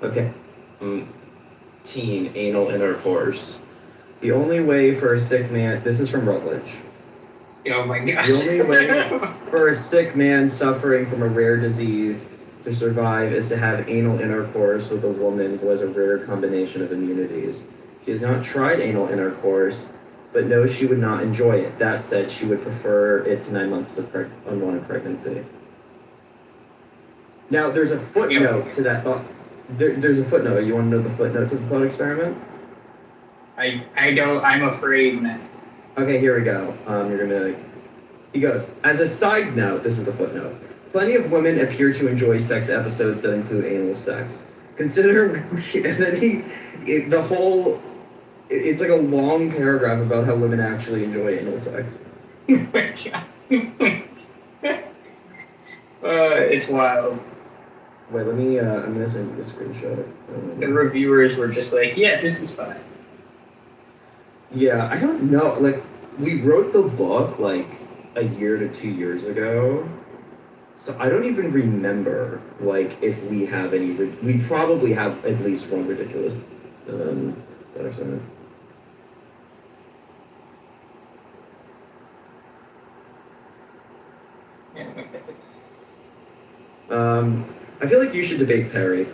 Okay. Teen anal intercourse. The only way for a sick man, this is from Rutledge. Oh my gosh. The only way for a sick man suffering from a rare disease to survive is to have anal intercourse with a woman who has a rare combination of immunities. She has not tried anal intercourse, but knows she would not enjoy it. That said, she would prefer it to 9 months of unwanted pregnancy. Now, there's a footnote to that thought. There's a footnote. You want to know the footnote to the thought experiment? I don't. I'm afraid, man. Okay, here we go. You're gonna. He goes. As a side note, this is the footnote. Plenty of women appear to enjoy sex episodes that include anal sex. Consider, and then it's like a long paragraph about how women actually enjoy anal sex. It's wild. Wait, let me. I'm gonna send you a screenshot. The reviewers were just like, yeah, this is fine. Yeah, I don't know. Like, we wrote the book like a year to 2 years ago, so I don't even remember like if we have any. We probably have at least one ridiculous. I feel like you should debate Perry.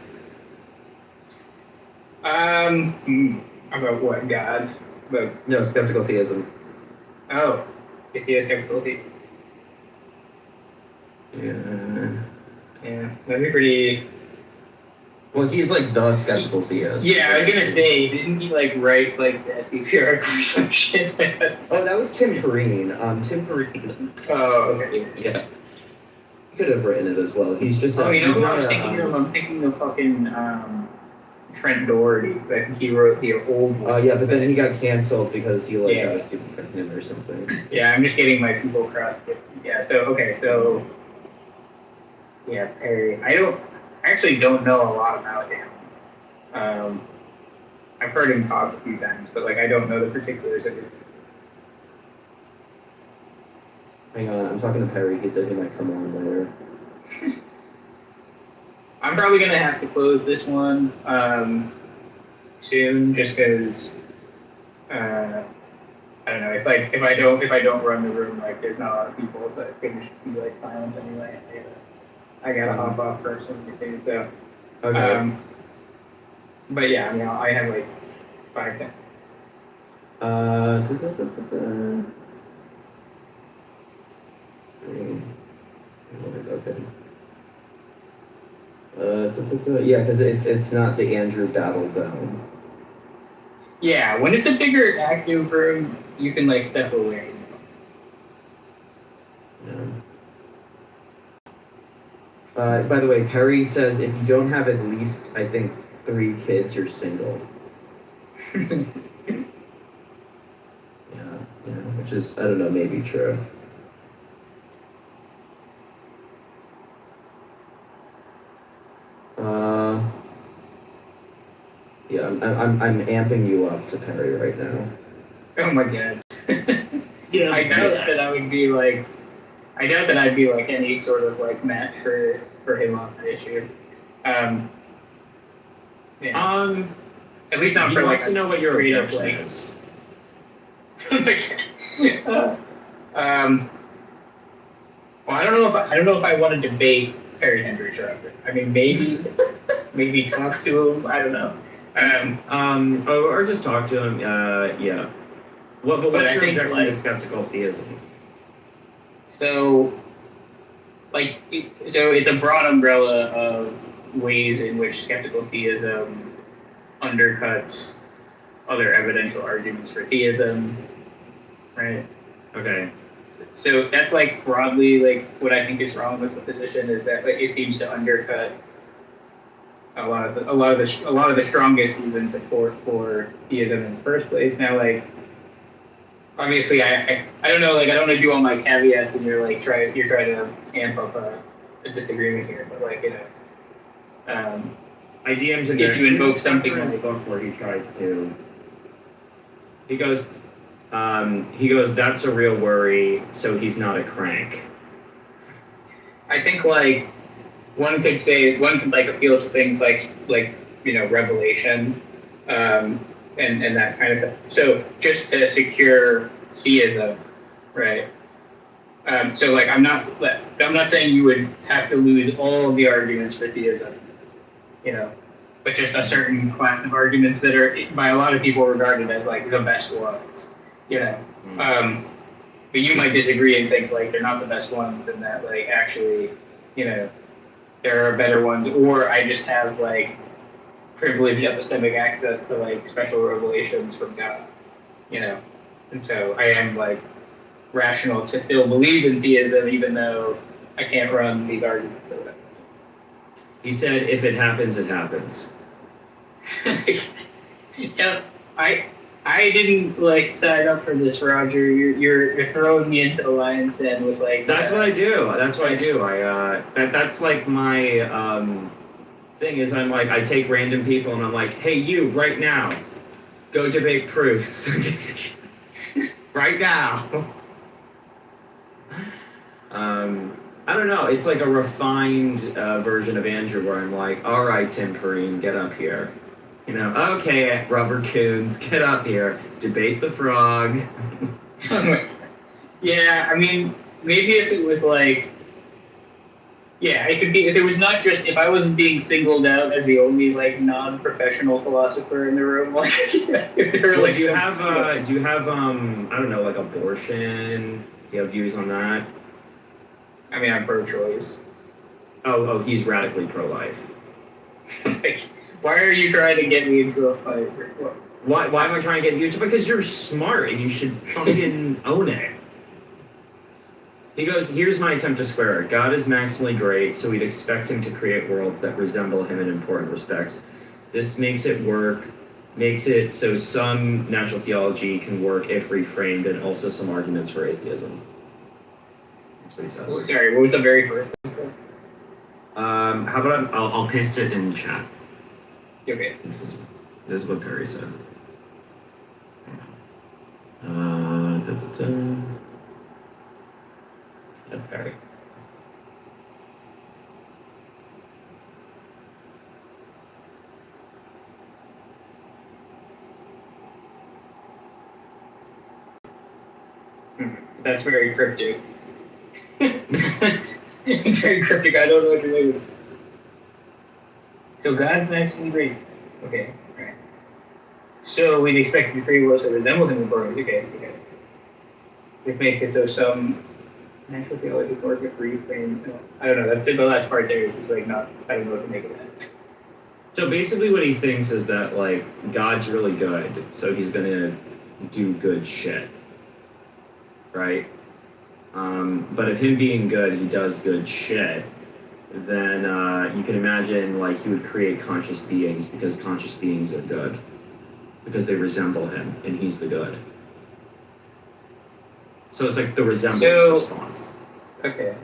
About what, God? About... No, skeptical theism. Oh, is he a skeptical theist? Yeah, that'd be pretty... Well, he's like the skeptical theist. Yeah, I was gonna say, didn't he like write like the SCPR or some shit? Oh, that was Tim Perrine. Tim Perrine. Oh, okay. Yeah. He could have written it as well. He's just. Oh, you know who I was thinking of? I'm thinking of fucking Trent Doherty. I think he wrote the old one. Oh yeah, but then he got canceled because he like got a stupid pregnant or something. Yeah, I'm just getting my people crossed. Yeah. So okay. So yeah, Perry. I actually don't know a lot about him. I've heard him talk a few times, but like I don't know the particulars of it. Hang on, I'm talking to Perry. He said he might come on later. I'm probably gonna have to close this one soon, just because I don't know. It's like if I don't run the room, like there's not a lot of people, so it's gonna be like silent anyway. I gotta hop off first when you say so. Okay. But yeah, I mean, I have like 5 minutes. Okay. Yeah, because it's not the Andrew Battle Dome. Yeah, when it's a bigger active room, you can like step away. By the way, Perry says if you don't have at least, I think, 3 kids, you're single. Yeah, which is, I don't know, maybe true. Yeah, I'm amping you up to Perry right now. Oh my god. Yeah, I doubt that I would be like. I doubt that I'd be like any sort of like match for him on that issue. Yeah. At least not He for like. wants to know what your creative, objection like- is. Well, I don't know if I want to debate Perry Hendricks or other. I mean, maybe talk to him. I don't know. Or just talk to him. Yeah. But what's I your think, objection like- to skeptical theism? So, it's a broad umbrella of ways in which skeptical theism undercuts other evidential arguments for theism, right? Okay. So that's like broadly like what I think is wrong with the position is that like it seems to undercut a lot of the strongest even support for theism in the first place. Now, like obviously I don't know, like I don't want to do all my caveats and you're trying to amp up a disagreement here, but like I DM'd him if you invoke something in the like book where he tries to. He goes, that's a real worry, so he's not a crank. I think like one could like appeal to things like revelation, and that kind of stuff. So just to secure theism, right? So like I'm not saying you would have to lose all of the arguments for theism, but just a certain class of arguments that are by a lot of people regarded as like the best ones, but you might disagree and think like they're not the best ones and that like actually, there are better ones, or I just have like privileged epistemic access to like special revelations from God, and so I am like rational to still believe in theism even though I can't run these arguments or whatever. He said, if it happens, it happens. Yeah, I didn't like sign up for this, Roger. You're throwing me into the lion's den with like. That's what I do. That's what I do. That's like my thing is I'm like I take random people and I'm like, hey you right now, go debate proofs. Right now. I don't know. It's like a refined version of Andrew where I'm like, all right, Tim Perrine, get up here. Okay, Rubber Coons, get up here. Debate the frog. Yeah, I mean, maybe if it was like, yeah, it could be, if it was not just, if I wasn't being singled out as the only like non-professional philosopher in the room, like, if there were Well, like. do you have I don't know, like abortion? Do you have views on that? I mean, I'm pro-choice. Oh, he's radically pro-life. Why are you trying to get me into a fight? Why am I trying to get you into? Because you're smart and you should fucking own it. He goes, here's my attempt to square it. God is maximally great, so we'd expect him to create worlds that resemble him in important respects. This makes it so some natural theology can work if reframed, and also some arguments for atheism. That's what he said. Oh, sorry, what was the very first thing? How about I'll paste it in the chat. Okay. This is what Perry said. That's Perry. That's very cryptic. It's very cryptic. I don't know what to make of it. So God's maximally great. Okay, alright. So we'd expect the free will to resemble him in birth. Okay. Which makes it so some natural theological work of reframe. I don't know. That's the last part there is just like not. I don't know what to make of that. So basically, what he thinks is that like God's really good, so he's gonna do good shit, right? But if him being good, he does good shit, then you can imagine like he would create conscious beings because conscious beings are good, because they resemble him and he's the good. So it's like the resemblance response. Okay.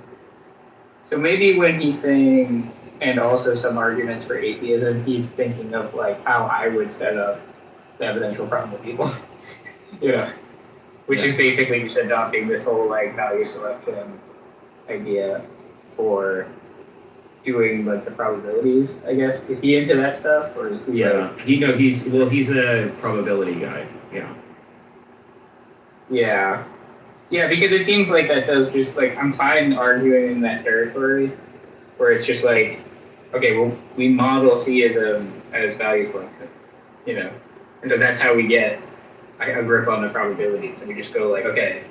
So maybe when he's saying, and also some arguments for atheism, he's thinking of like how I would set up the evidential problem with people. You know, which is basically just adopting this whole like value selection idea for doing like the probabilities, I guess. Is he into that stuff, or is he like, he's a probability guy. Yeah, because it seems like that does just like, I'm fine arguing in that territory where it's just like, okay, well, we model theism as value selection, you know, and so that's how we get a grip on the probabilities, and we just go like, okay,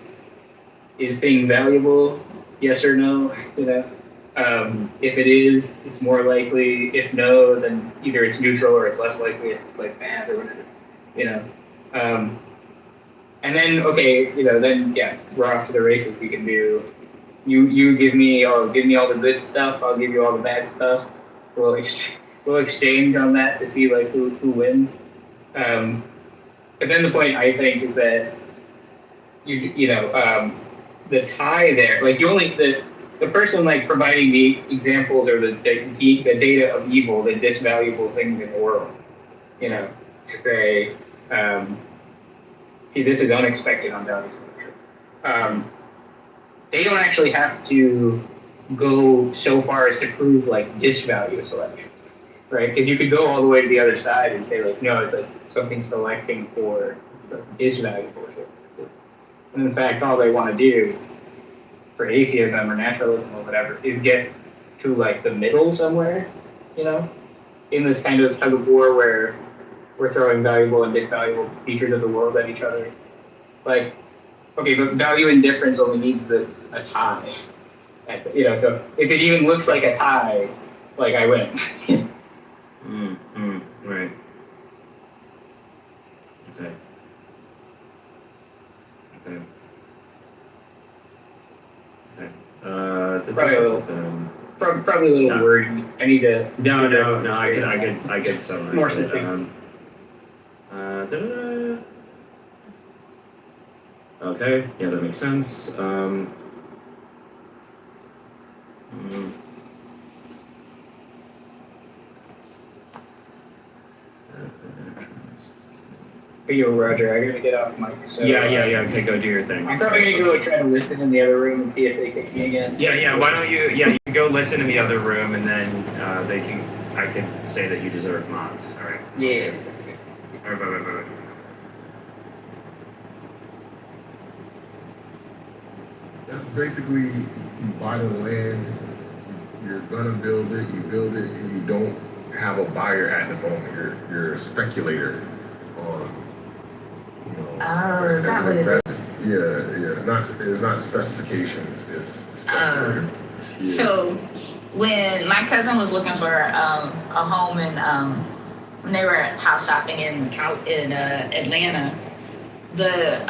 is thing valuable? Yes or no? You know, if it is, it's more likely. If no, then either it's neutral or it's less likely. It's like bad or whatever, you know. And then, okay, you know, then yeah, we're off to the races. We can do, you give me all the good stuff. I'll give you all the bad stuff. We'll exchange on that to see like who wins. But then the point I think is that the tie there, like the person like providing the examples or the data of evil, the disvaluable things in the world, you know, to say. See, this is unexpected on value selection. They don't actually have to go so far as to prove like disvalue selection, right? Because you could go all the way to the other side and say like, no, it's like something selecting for disvaluable shit. And in fact, all they want to do for atheism or naturalism or whatever is get to like the middle somewhere, you know, in this kind of tug of war where we're throwing valuable and disvaluable features of the world at each other. Like, okay, but value and difference only needs a tie. You know, so if it even looks like a tie, like I win. Right. Okay. Probably a little wordy. I need to. No. I get some. More succinct. Okay. Yeah, that makes sense. Hey, yo, Roger, I gotta get off mic. So, yeah. Okay, go do your thing. I'm probably gonna go try to listen in the other room and see if they kick me again. Yeah. Why don't you? Yeah, you can go listen in the other room, and then I can say that you deserve mods. All right. Yeah. All right. Bye. That's basically, you buy the land, you're gonna build it, you build it, and you don't have a buyer at the moment. You're a speculator on, you know. Oh, is that what it is? Yeah. It's not specifications, it's speculator. So when my cousin was looking for a home when they were house shopping in Atlanta, the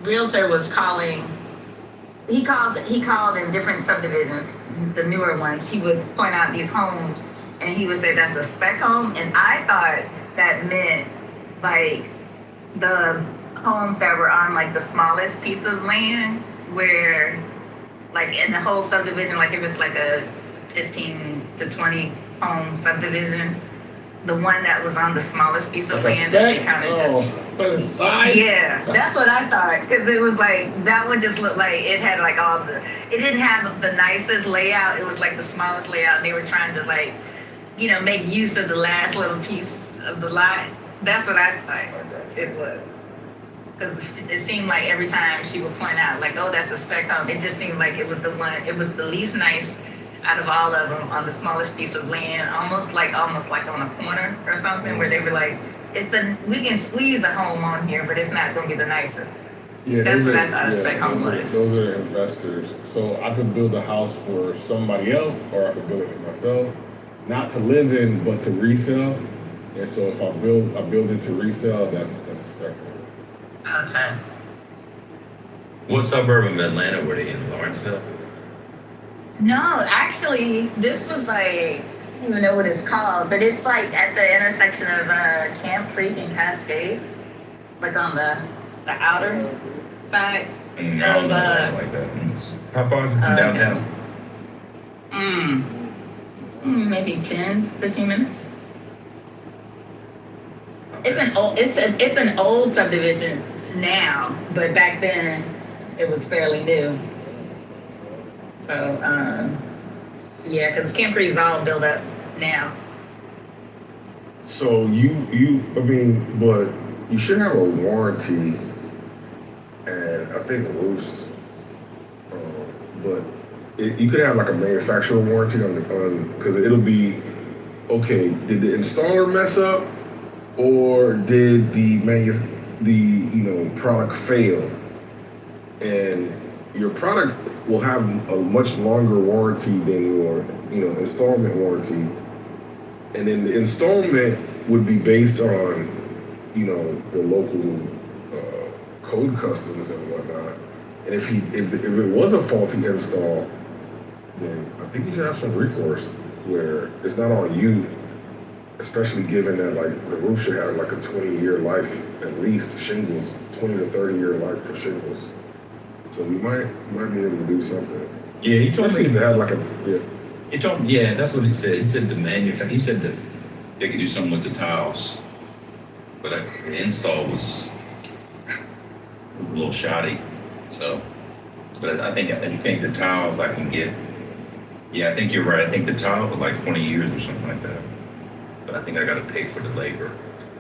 realtor was calling. He called in different subdivisions, the newer ones. He would point out these homes, and he would say that's a spec home. And I thought that meant like the homes that were on like the smallest piece of land, where like in the whole subdivision, like it was like a 15 to 20 home subdivision. The one that was on the smallest piece of land that they kind of just. Yeah, that's what I thought, because it was like that one just looked like it had like it didn't have the nicest layout. It was like the smallest layout, and they were trying to like, you know, make use of the last little piece of the lot. That's what I thought it was, because it seemed like every time she would point out like, oh, that's a spec home, it just seemed like it was the least nice out of all of them, on the smallest piece of land, almost like on a corner or something, where they were like, we can squeeze a home on here, but it's not gonna be the nicest. Yeah, That's those what are, I thought of spec home life. those are investors. So I could build a house for somebody else, or I could build it for myself, not to live in, but to resell. And so if I build it to resell, that's a spec home. Okay. What suburb of Atlanta were they in? Lawrenceville? No, actually, this was like, I don't even know what it's called, but it's like at the intersection of Camp Creek and Cascade, like on the outer sides I don't know, of like that. How far is it from downtown? maybe 10, 15 minutes. It's an old subdivision now, but back then it was fairly new. So yeah, because Camp Creek is all built up now. So but you should have a warranty, and I think roofs, but you could have like a manufacturer warranty on because it'll be, okay, did the installer mess up, or did the product fail? And your product will have a much longer warranty than your installment warranty, and then the installment would be based on the local code customs and whatnot. And if it was a faulty install, then I think you should have some recourse where it's not on you, especially given that like the roof should have like a 20-year life at least. Shingles, 20 to 30-year life for shingles. So we might be able to do something. Yeah, he told me if it had like He told me, yeah, that's what he said. He said he said that they could do something with the tiles, but the install was a little shoddy. So, but I think the tiles I can get. Yeah, I think you're right. I think the tile was like 20 years or something like that. But I think I got to pay for the labor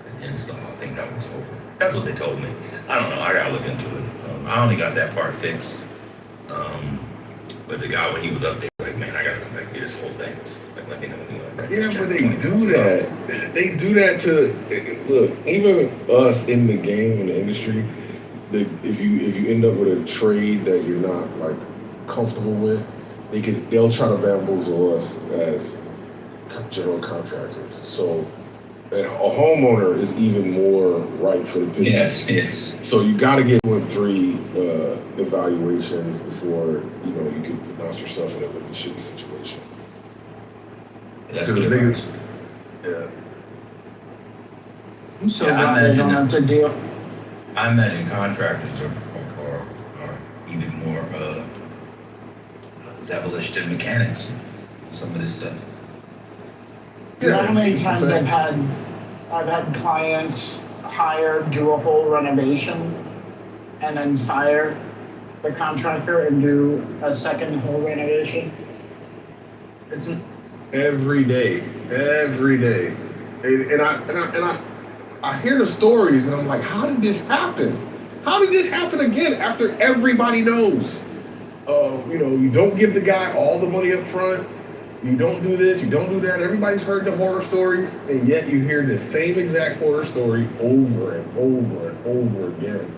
and install. I think that was over. That's what they told me. I don't know. I gotta look into it. I only got that part fixed. But the guy, when he was up there, like, man, I gotta come back and get this whole thing. Like, let me know when you Yeah, but they do that. They do that to look. Even us in the game, in the industry, if you end up with a trade that you're not like comfortable with, they'll try to bamboozle us as general contractors. So a homeowner is even more right for the business. Yes. So you got to get 2 and 3 evaluations before you can pronounce yourself in a really shitty situation. That's good advice. Yeah. I'm so Yeah, I glad they don't imagine have to deal. I imagine contractors are even more devilish than mechanics. Some of this stuff. You know how many times I've had clients hire, do a whole renovation, and then fire the contractor and do a second whole renovation? It's Every day, and I hear the stories, and I'm like, how did this happen? How did this happen again after everybody knows? You don't give the guy all the money up front. You don't do this, you don't do that. Everybody's heard the horror stories, and yet you hear the same exact horror story over and over and over again.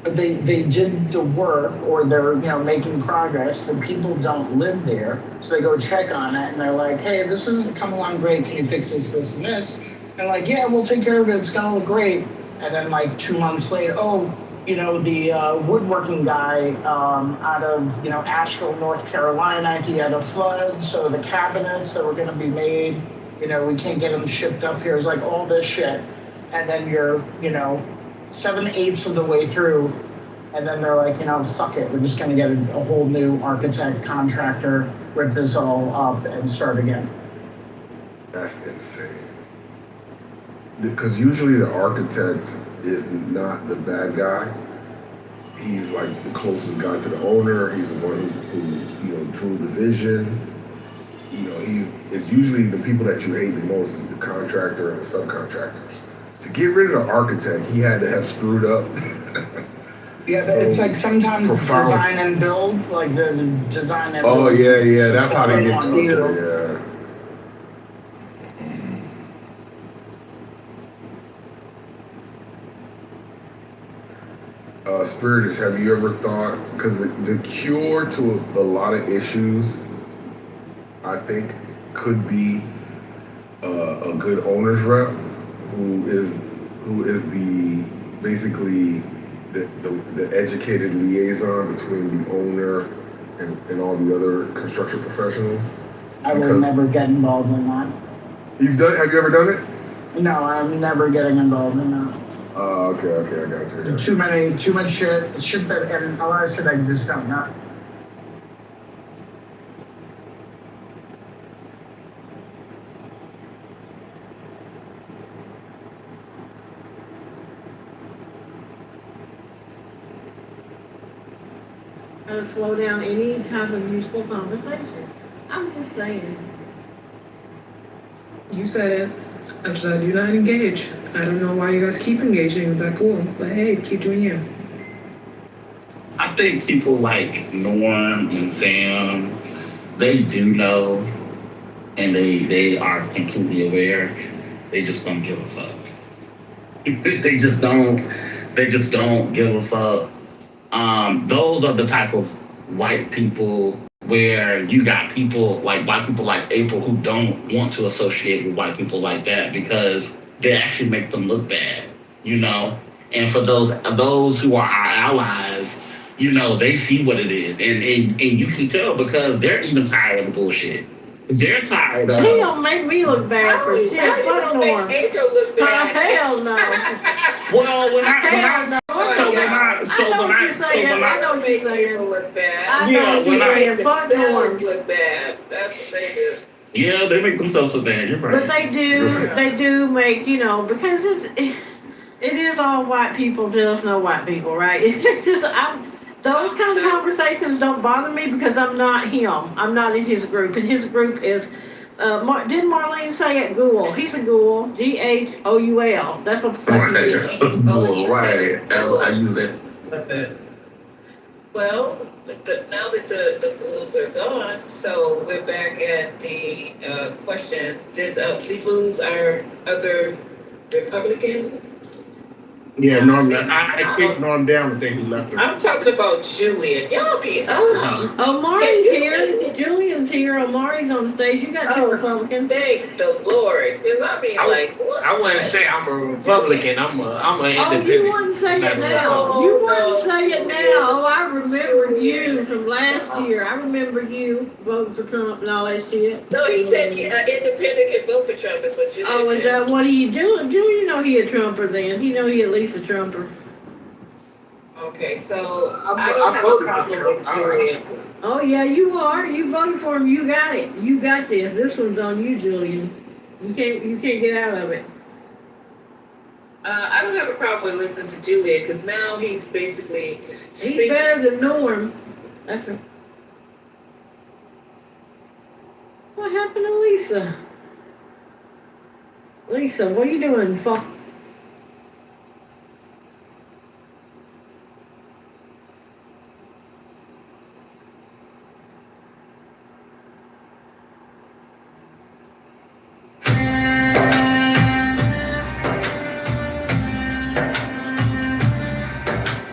But they did the work, or they're making progress. The people don't live there, so they go check on it, and they're like, "Hey, this isn't coming along great. Can you fix this, this, and this?" And like, "Yeah, we'll take care of it. It's gonna look great." And then like 2 months later, the woodworking guy out of Asheville, North Carolina, he had a flood, so the cabinets that were going to be made, we can't get them shipped up here. It's like all this shit, and then you're 7/8 of the way through, and then they're like, fuck it, we're just going to get a whole new architect, contractor, rip this all up and start again. That's insane. Because usually the architect is not the bad guy. He's like the closest guy to the owner. He's the one who drew the vision. It's usually the people that you hate the most is the contractor and the subcontractors. To get rid of the architect, he had to have screwed up. Yeah, so it's like sometimes design and build, like the design and build. Oh yeah, that's how they get. Okay, yeah. Spiritus, have you ever thought, because the cure to a lot of issues, I think, could be a good owner's rep who is the basically the educated liaison between the owner and all the other construction professionals. I will never get involved in that. Have you ever done it? No, I'm never getting involved in that. Oh, okay, I got you. Too much shit that, and a lot of shit I just don't know. Slow down any type of useful conversation. I'm just saying. You said it. Actually, I do not engage. I don't know why you guys keep engaging with that cool, but hey, keep doing you. I think people like Norm and Sam, they do know, and they are completely aware. They just don't give a fuck. They just don't give a fuck. Those are the type of white people where you got people like white people like April who don't want to associate with white people like that because they actually make them look bad, you know? And for those who are our allies, you know, they see what it is. And you can tell because they're even tired of the bullshit. They're tired of. He don't make me look bad for shit. Fuck Norm. Look bad. Hell no. Well, when I look bad. I know you're saying fuck Norm. Look bad. That's what they do. Yeah, they make themselves look bad. You're right. But they do make, you know, because it is all white people, just no white people, right? It's just, those kind of conversations don't bother me because I'm not him. I'm not in his group. And his group is, didn't Marlene say it? Ghoul. He's a ghoul. Ghoul. That's what the fuck he is. Ghoul, right. I use that. Well, now that the ghouls are gone, so we're back at the question, did we lose our other Republican? Yeah, Norm. I kicked Norm down the day he left her. I'm talking about Julian. Y'all be Omari's here. Julian's here. Omari's on stage. You got two Republicans. Thank the Lord. Because I mean, what? I wouldn't say I'm a Republican. I'm an independent. You wouldn't say it now. You wouldn't say it now. Oh, I remember you from last year. I remember you voting for Trump and all that shit. No, he said independent can vote for Trump. Is what you Oh, is that what he do? Julian know he a Trumper then. He know he at least a Trumper. Okay, so I don't have a problem with Julian. Oh yeah, you are. You voted for him. You got it. You got this. This one's on you, Julian. You can't get out of it. I don't have a problem with listening to Julian because now he's basically he's better than Norm. That's a. What happened to Lisa? Lisa, what are you doing?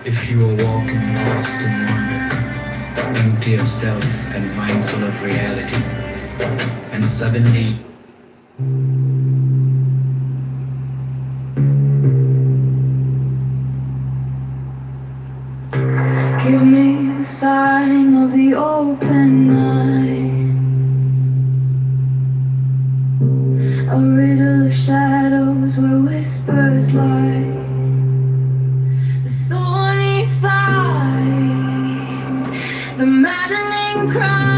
If you are walking lost in wonder, empty of self and mindful of reality, and suddenly give me the sign of the open eye, a riddle of shadows where whispers lie. The thorny thigh, the maddening cry.